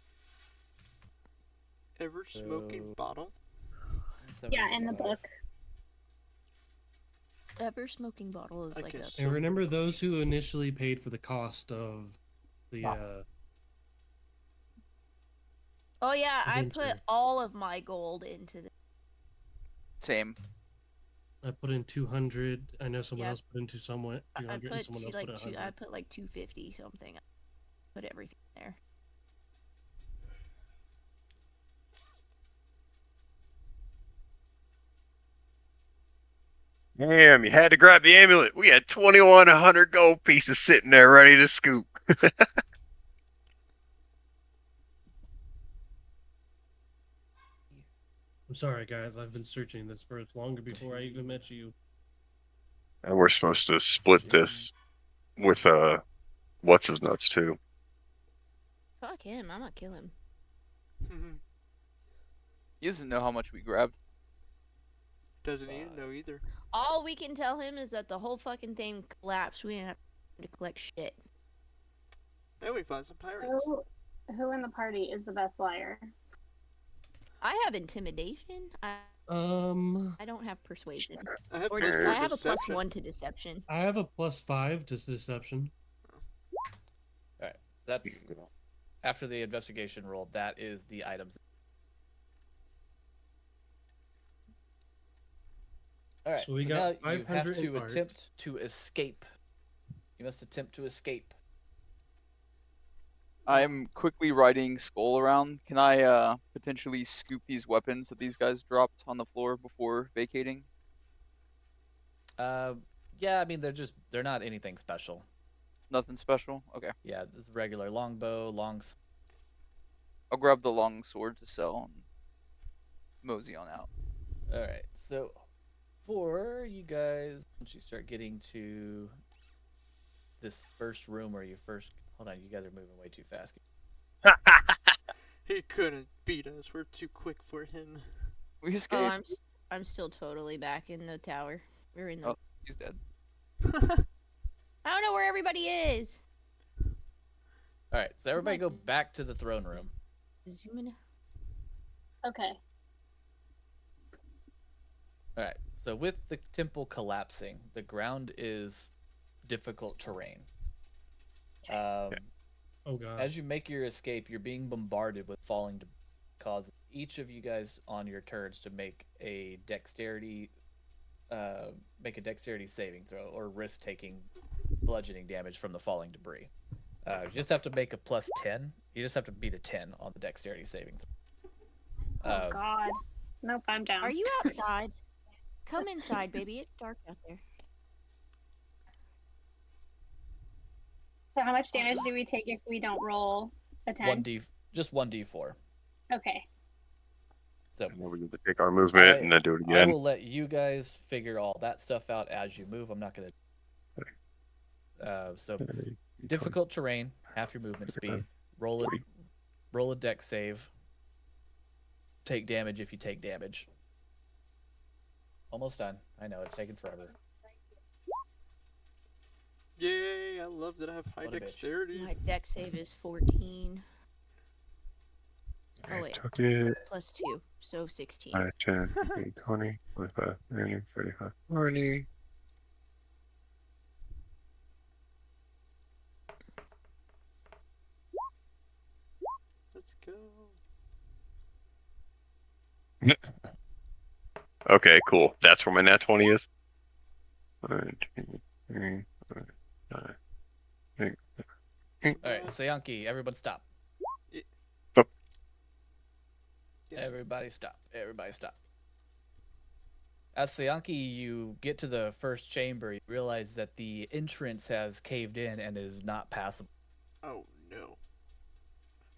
Ever smoking So- bottle? Yeah, in the 75. book. Ever smoking bottle is I like a. guess. And remember those who initially paid for the cost of the Oh yeah, I put Adventure. all of my gold into the. Same. I put in 200. I know someone Yeah. else put into somewhat I 200 and put someone else like put 100. I put like 250 something. Put everything there. Damn, you had to grab the amulet. We had 2,100 gold pieces sitting there ready to scoop. I'm sorry, guys. I've been searching this for longer before I even met you. And we're supposed to split this with what's his nuts too. Fuck him! I'm gonna kill him. He doesn't know how much we grabbed. Doesn't even know either. All we can tell him is that the whole fucking thing collapsed. We didn't have to collect shit. Then we find some pirates. Who in the party is the best liar? I have intimidation. I don't have persuasion. I have Or plus just four I have a deception. +1 to deception. I have a +5 to deception. All right, that's after the investigation roll. That is the items. All right, So we so got now you have 500 in to art. attempt to escape. You must attempt to escape. I'm quickly riding Skull around. Can I potentially scoop these weapons that these guys dropped on the floor before vacating? Yeah, I mean they're not anything special. Nothing special? Okay. Yeah, this is regular longbow, I'll grab the long sword to sell and mosey on out. All right, so for you guys, once you start getting to this first room where you first hold on, you guys are moving way too fast. He couldn't beat us. We're too quick for him. We Oh, escaped. I'm still totally back in the tower. We're in the. Oh, he's dead. I don't know where everybody is. All right, so everybody go back to the throne room. Zoom in. Okay. All right, so with the temple collapsing, the ground is difficult terrain. Oh god. As you make your escape, you're being bombarded with falling debris, cause each of you guys on your turns to make a dexterity saving throw or risk taking bludgeoning damage from the falling debris. You just have to make a +10. You just have to beat a 10 on the dexterity saving throw. Oh God. Nope, I'm down. Are you outside? Come inside, baby. It's dark out there. So how much damage do we take if we don't roll a 10? Just 1d4. Okay. So And then we need to take our movement and then do it I again. will let you guys figure all that stuff out as you move. I'm not gonna. So difficult terrain, half your movement speed. Roll a dex save. Take damage if you take damage. Almost done. I know it's taking forever. Yay, I love that I have high What a bitch. dexterity. My dex save is 14. Oh wait, Took it. +2, so 16. 5, 10, 15, 20, 25, 30, 35, 40. Let's go. Okay, cool. That's where my nat 20 is. 1, 2, 3, 4, 5, 6, 7, 8. All right, Sayanki, everyone stop. Stop. Yes. Everybody stop. Everybody stop. As Sayanki, you get to the first chamber, you realize that the entrance has caved in and is not passable. Oh no.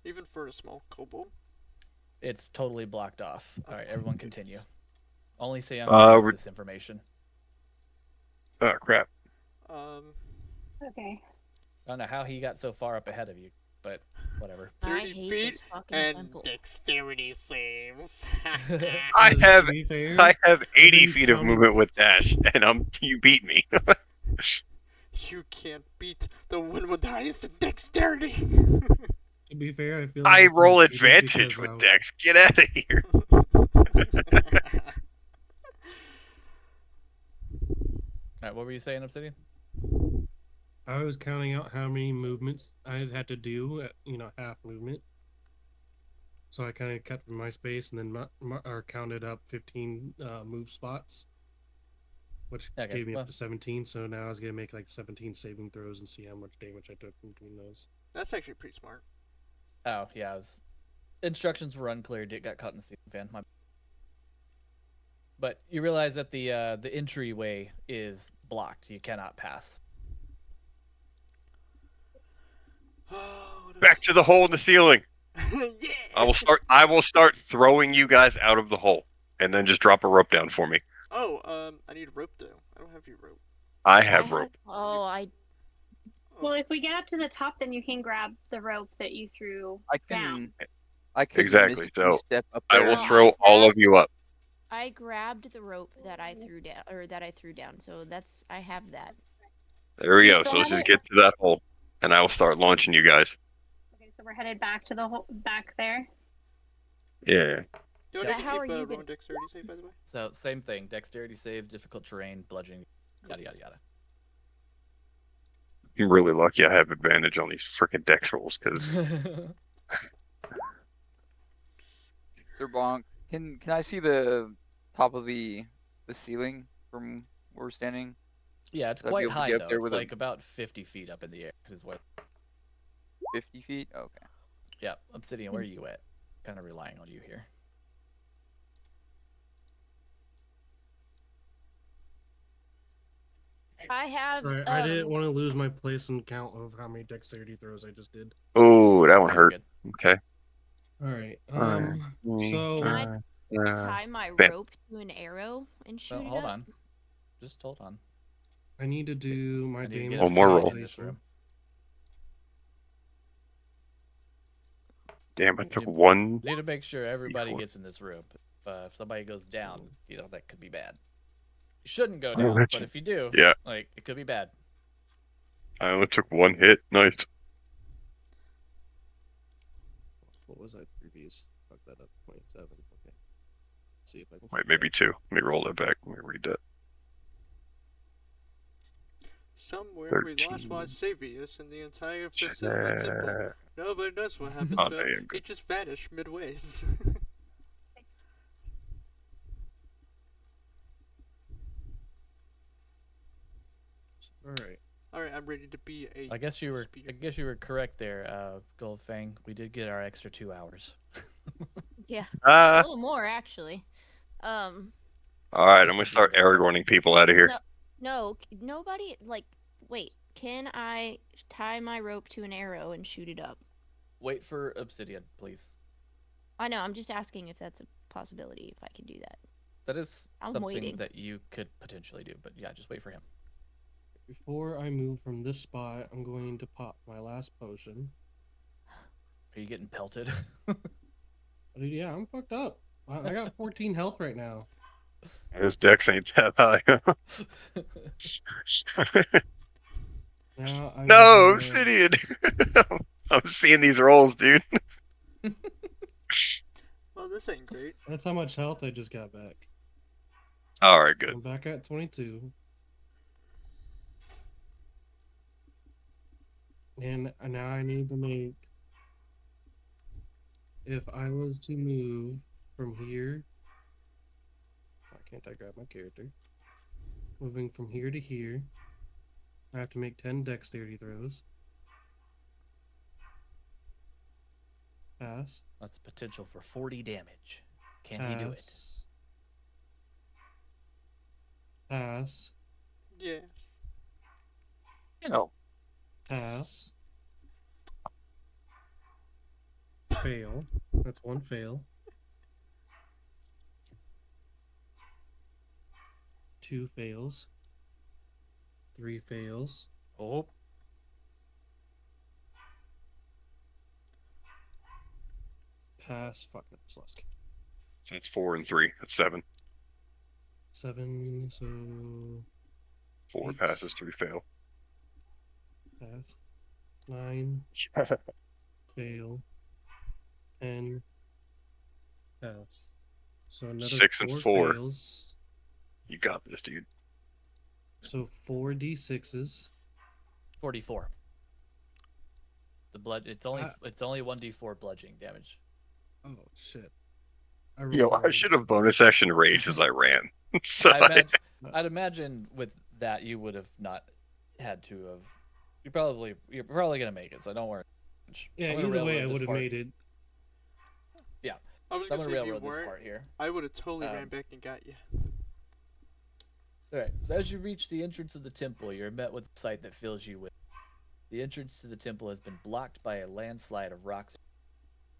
Even for a small kobold? It's totally blocked off. All right, everyone continue. Only Sam we're- knows this information. Oh crap. Okay. I don't know how he got so far up ahead of you, but whatever. I 30 hate feet this fucking and temple. dexterity saves. I To have be fair, 80 been feet of counting- movement with dash, and you beat me. You can't beat the one with the highest dexterity. To be fair, I feel like I it's roll been cheated advantage because, with dex. Get out of here. All right, what were you saying, Obsidian? I was counting out how many movements I had to do at half movement. So I kind of cut my space and then or counted up 15 move spots, which Okay, gave me well- up to 17. So now I was gonna make like 17 saving throws and see how much damage I took between those. That's actually pretty smart. Oh yeah, instructions were unclear. Dick got caught in the ceiling fan. But you realize that the entryway is blocked. You cannot pass. Back to the hole in the ceiling. Yeah. I will start throwing you guys out of the hole, and then just drop a rope down for me. Oh, I need a rope though. I don't have your rope. I have rope. Well, if we get up to the top, then you can grab the rope that you threw down. I can Exactly. misty So step up I there. will Well, throw all of you up. I grabbed the rope that I threw down, so I have that. There we You go. still So let's have just it? get to that hole, and I will start launching you guys. Okay, so we're headed back to the back there. Yeah. Do I Yeah. need to How are keep you rolling dexterity save, by the way? So same thing. Dexterity save, difficult terrain, bludgeoning, yada yada yada. I'm really lucky I have advantage on these freaking dex rolls, because Sir Bonk, can I see the top of the ceiling from where we're standing? Yeah, it's Would I be quite able to high get up though. there It's with like about 50 feet up in the air. Is what? 50 feet? Okay. Yeah, Obsidian, where are you at? Kind of relying on you here. I have. Right, I didn't want to lose my place and count of how many dexterity throws I just did. oh, that one You're hurt. good. Okay. All right. Can I tie my bam. rope to an arrow and shoot Well, it hold up? on. Just hold on. I need to do my I need to damage. get One more roll. in this room. Damn, I took You- one. Need to make sure everybody D4. gets in this room. If somebody goes down, that could be bad. You shouldn't go Oh, down, that's- but if you do, Yeah. it could be bad. I only took one hit. Nice. What was I previous? Fuck that up. 27. Okay. See if I can. Wait, maybe two. Let me roll that back. Let me read that. Somewhere we lost 13. Savius in the entire facility temple. Nobody knows what happened Oh, to no, him. you're He good. just vanished midways. All right. Alright, I'm ready to be a I guess you were. speeder. I guess you were correct there, Goldfang. We did get our extra 2 hours. Yeah, a little more actually. All right, I'm This gonna is start even better. Aragorning people out of here. Nobody wait. Can I tie my rope to an arrow and shoot it up? Wait for Obsidian, please. I know. I'm just asking if that's a possibility. If I can do that. That is I'm something waiting. that you could potentially do, but yeah, just wait for him. Before I move from this spot, I'm going to pop my last potion. Are you getting pelted? Dude, yeah, I'm fucked up. I got 14 health right now. His dex ain't that high. Now I No, have- Obsidian. I'm seeing these rolls, dude. Well, this ain't great. That's how much health I just got back. All right, good. I'm back at 22. And now I need to make. If I was to move from here. Why can't I grab my character? Moving from here to here. I have to make 10 dexterity throws. Pass. That's potential for 40 damage. Can he do it? Pass. Yes. No. Pass. Fail. That's one fail. 2 fails. 3 fails. Oh, Pass. Fuck it. Lost. So that's 4 and 3. That's 7. 7. So 4 8. passes, 3 fail. Pass. 9. Fail. 10. Pass. So another 6 and 4 4. fails. You got this, dude. So 4 d6s. 44. The blood. It's only Ah. it's only 1d4 bludgeoning damage. Oh shit! Yo, I should have bonus action rage as I ran. So I'd imagine with that you would have not had to have. You're probably gonna make it, so don't worry. Yeah, I'm gonna either way, railroad I this would have part. made it. Yeah, I was so I'm gonna gonna say if you railroad this weren't, part here. I would have totally ran Um, back and got you. All right. So as you reach the entrance of the temple, you're met with a sight that fills you with. The entrance to the temple has been blocked by a landslide of rocks.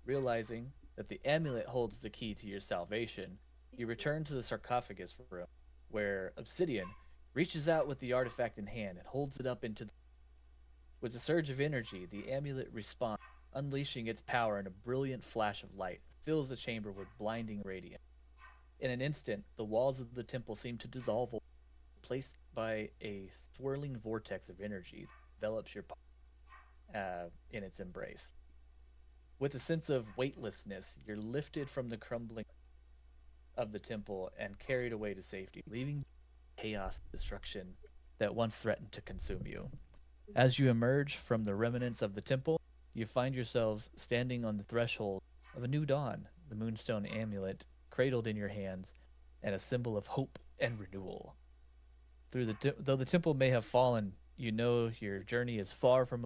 Realizing that the amulet holds the key to your salvation, you return to the sarcophagus room, where Obsidian reaches out with the artifact in hand and holds it up into the. With a surge of energy, the amulet responds, unleashing its power in a brilliant flash of light, fills the chamber with blinding radiance. In an instant, the walls of the temple seem to dissolve, replaced by a swirling vortex of energy that envelops your in its embrace. With a sense of weightlessness, you're lifted from the crumbling of the temple and carried away to safety, leaving chaos and destruction that once threatened to consume you. As you emerge from the remnants of the temple, you find yourselves standing on the threshold of a new dawn, the Moonstone amulet cradled in your hands, and a symbol of hope and renewal. Though the temple may have fallen, you know your journey is far from.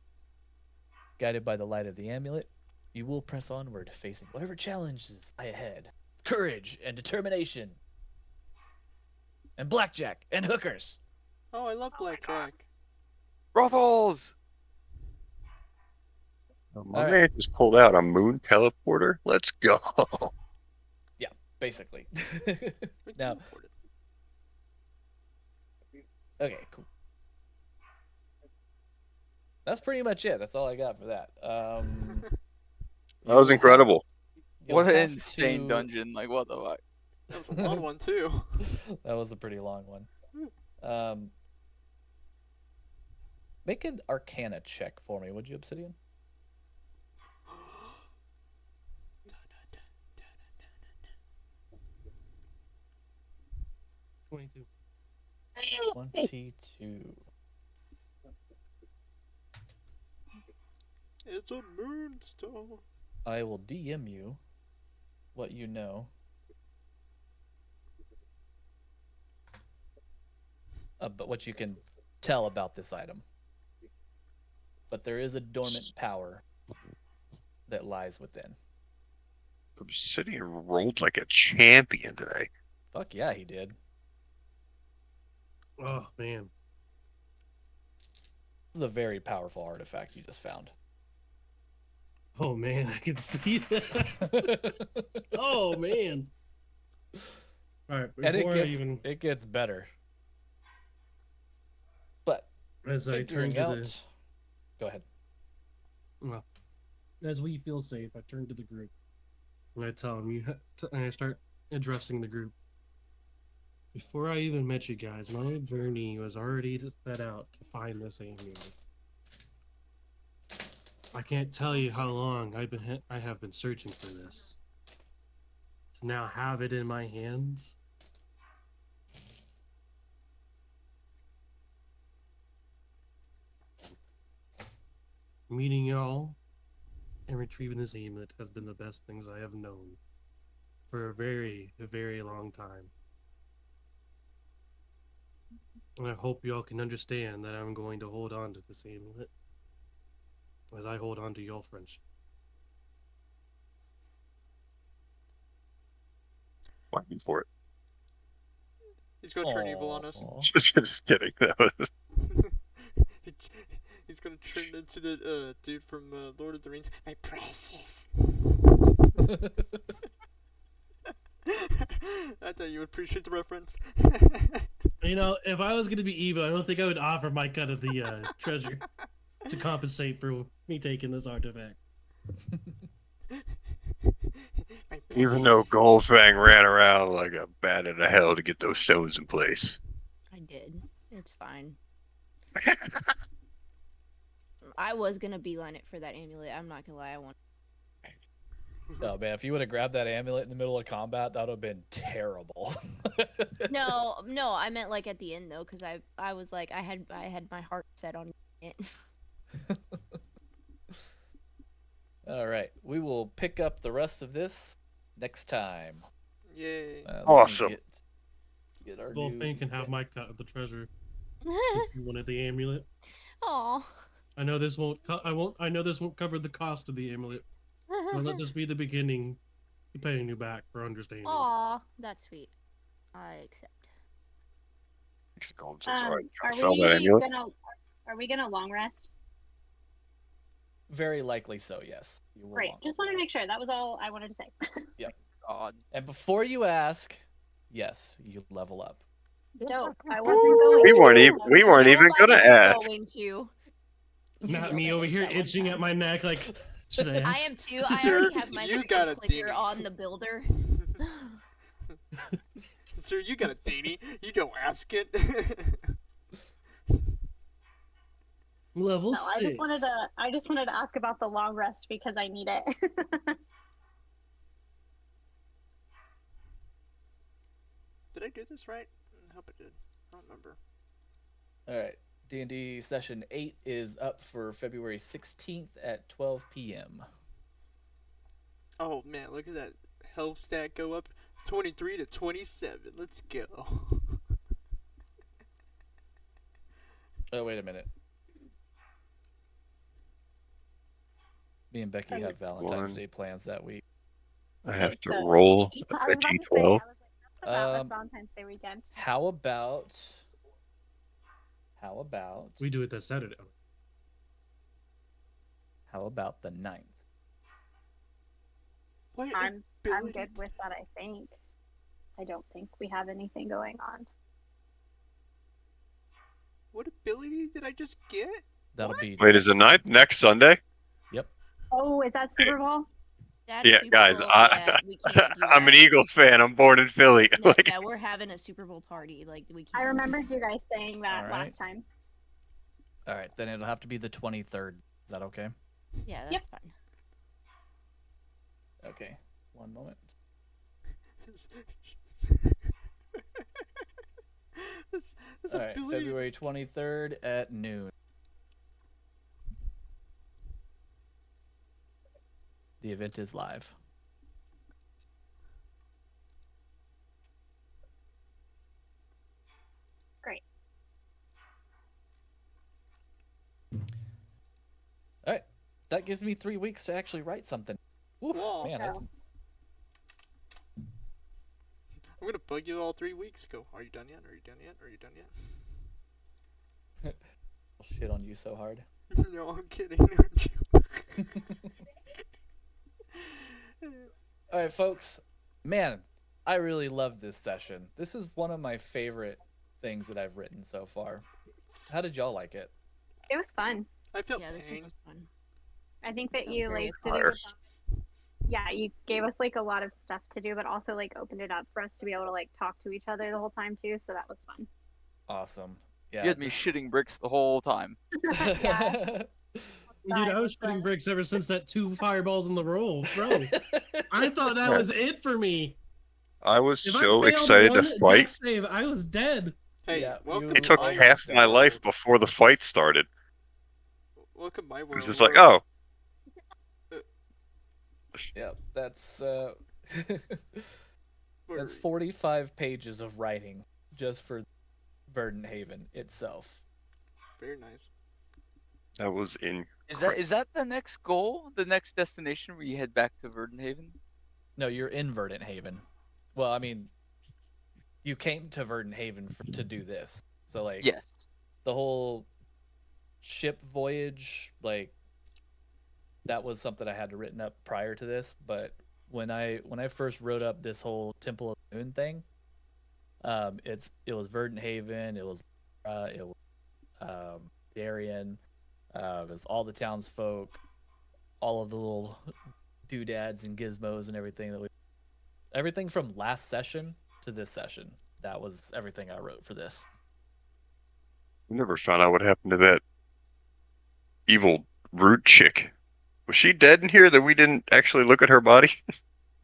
Guided by the light of the amulet, you will press onward, facing whatever challenges lie ahead. Courage and determination. And blackjack and hookers. Oh, I love blackjack. Brothels! my All man right. just pulled out a moon teleporter. Let's go. Yeah, basically. We Now, teleported. okay, cool. That's pretty much it. That's all I got for that. That was you'll incredible. you'll What an have insane to- dungeon. Like, what the fuck? That was a long one too. That was a pretty long one. Make an Arcana check for me, would you, Obsidian? 22. 22. It's a moonstone. I will DM you what you know. But what you can tell about this item. But there is a dormant power that lies within. Obsidian rolled like a champion today. Fuck yeah, he did. Oh man. This is a very powerful artifact you just found. Oh man, I can see that. Oh man. All right, And before I even it gets better. But as I turn figuring to out, go ahead. well, as we feel safe, I turn to the group and I tell them and I start addressing the group. Before I even met you guys, my journey was already set out to find this amulet. I can't tell you how long I have been searching for this. To now have it in my hands. Meeting y'all and retrieving this amulet has been the best things I have known for a very long time. And I hope y'all can understand that I'm going to hold on to this amulet as I hold on to your friendship. Fighting for it. He's gonna turn evil on us. Aw. Just kidding. That was He- He's gonna turn into the dude from Lord of the Rings. My precious. I thought you would appreciate the reference. You know, if I was going to be evil, I don't think I would offer my cut of the treasure to compensate for me taking this artifact. Even though Goldfang ran around like a bat out of hell to get those stones in place. I did. It's fine. I was gonna beeline it for that amulet. I'm not gonna lie. I want. Oh man, if you would have grabbed that amulet in the middle of combat, that would have been terrible. No, I meant like at the end though, because I was like I had my heart set on it. All right, we will pick up the rest of this next time. Yay. Let me Awesome. Get our Goldfang can have my cut of the treasure. Since you wanted the amulet. Aw. I know this won't. I know this won't cover the cost of the amulet. But let this be the beginning to paying you back for understanding. Aw, that's sweet. I accept. Are we gonna long rest? Very likely so, yes. You will Great. want Just want to make sure. That was all I wanted to say. Yep. God. And before you ask, yes, you level up. Dope. I wasn't going. We weren't even gonna ask. Going to. Not me over here itching at my neck like, should I ask? I am too. I Sir, already have my you finger got a clicker dinghy. on the builder. Sir, you got a dainty. You don't ask it. Level No, 6. I just wanted to ask about the long rest because I need it. Did I do this right? I hope I did. I don't remember. All right. D&D session 8 is up for February 16th at 12 p.m. Oh man, look at that health stat go up 23 to 27. Let's go. Oh, wait a minute. Me and Becky have Valentine's Day plans that week. I have to roll a d12. Valentine's Day weekend. How about we do it this Saturday? How about the 9th? What I'm ability? good with that. I think. I don't think we have anything going on. What ability did I just get? That'll be. Wait, is the 9th next Sunday? Yep. Oh, is that Super Bowl? That's Yeah, Super guys, Bowl. Yeah, we can't do I'm an that. Eagles fan. I'm born in Philly. No, Like, yeah, we're having a Super Bowl party. Like we can't. I remembered you guys saying that All right. last time. All right, then it'll have to be the 23rd. Is that okay? Yeah, that's fine. Okay. One moment. this All right, ability. February 23rd at noon. The event is live. Great. All right, that gives me 3 weeks to actually write something. Oof, Whoa. man, I'm gonna bug you all 3 weeks. Go. Are you done yet? Are you done yet? Are you done yet? I'll shit on you so hard. No, I'm kidding. All right, folks. Man, I really love this session. This is one of my favorite things that I've written so far. How did y'all like it? It was fun. I felt Yeah, this one pain. was fun. I think that Felt you very like did a good job. Yeah, you gave us like a lot of stuff to do, but also like opened it up for us to be able to like talk to each other the whole time too. So that was fun. Awesome. Yeah. You had me shitting bricks the whole time. Yeah. Dude, I was shooting bricks ever since that 2 fireballs in the roll, bro. I thought that was it for me. I was If so I failed excited to one fight. death save, I was dead. Hey, Yeah, welcome It to took my half my world. life before the fight started. Welcome to my It world. was just like, where- oh, Yeah, that's where- that's 45 pages of writing just for Verdant Haven itself. Very nice. that was in. Is that the next goal? The next destination where you head back to Verdant Haven? No, you're in Verdant Haven. Well, I mean, you came to Verdant Haven to do this. So like, Yes. the whole ship voyage, like, that was something I had written up prior to this. But when I first wrote up this whole Temple of the Moon thing, It was Verdant Haven. It was Darien. It was all the townsfolk, all of the little doodads and gizmos and everything everything from last session to this session. That was everything I wrote for this. We never found out what happened to that evil root chick. Was she dead in here that we didn't actually look at her body?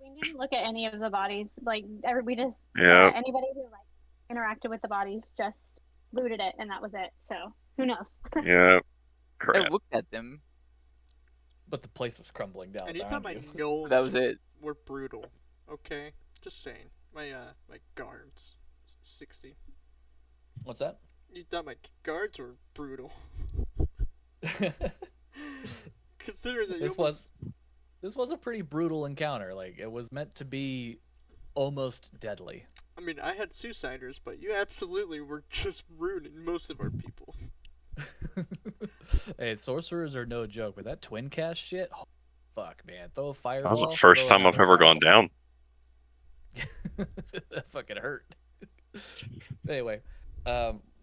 We didn't look at any of the bodies. Like we just Yeah. anybody who like interacted with the bodies just looted it, and that was it. So who knows? Yeah. I Crap. looked at them. But the place was crumbling down. And you thought my you. gnolls That was it. were brutal. Okay? Just saying. My guards. 60. What's that? You thought my guards were brutal. Consider that this was a pretty brutal encounter. Like, it was meant to be almost deadly. I mean, I had suiciders, but you absolutely were just ruining most of our people. Hey, sorcerers are no joke, but that twin cast shit, oh, fuck, man. Throw a fireball. That was the first time I've ever gone down. That fucking hurt. Anyway,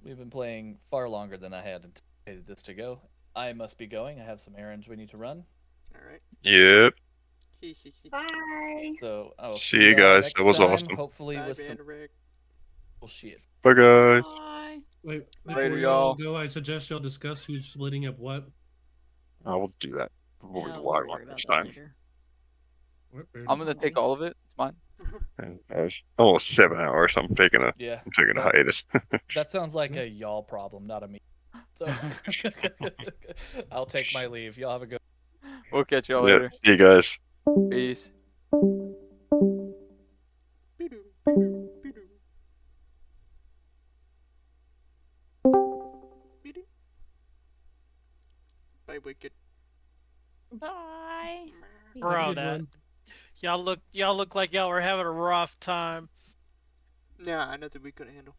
we've been playing far longer than I had anticipated this to go. I must be going. I have some errands we need to run. Alright. Yep. Bye. So I'll See you guys. That was time, awesome. Hopefully Bye, with some Banderick. bullshit. Bye, guys. Bye. Wait, Later, before y'all y'all. go, I suggest y'all discuss who's splitting up what. I will do that. We'll Yeah, be we'll live worry on about this that time. later. I'm gonna take all of it. It's mine. And it's almost 7 hours. I'm taking a that- hiatus. That sounds like a y'all problem, not a me. So I'll take my leave. Y'all have a good. We'll catch y'all Yep. later. See you guys. Peace. Bye, Wicked. Bye. Bro, that y'all look like y'all were having a rough time. Nah, nothing we couldn't handle.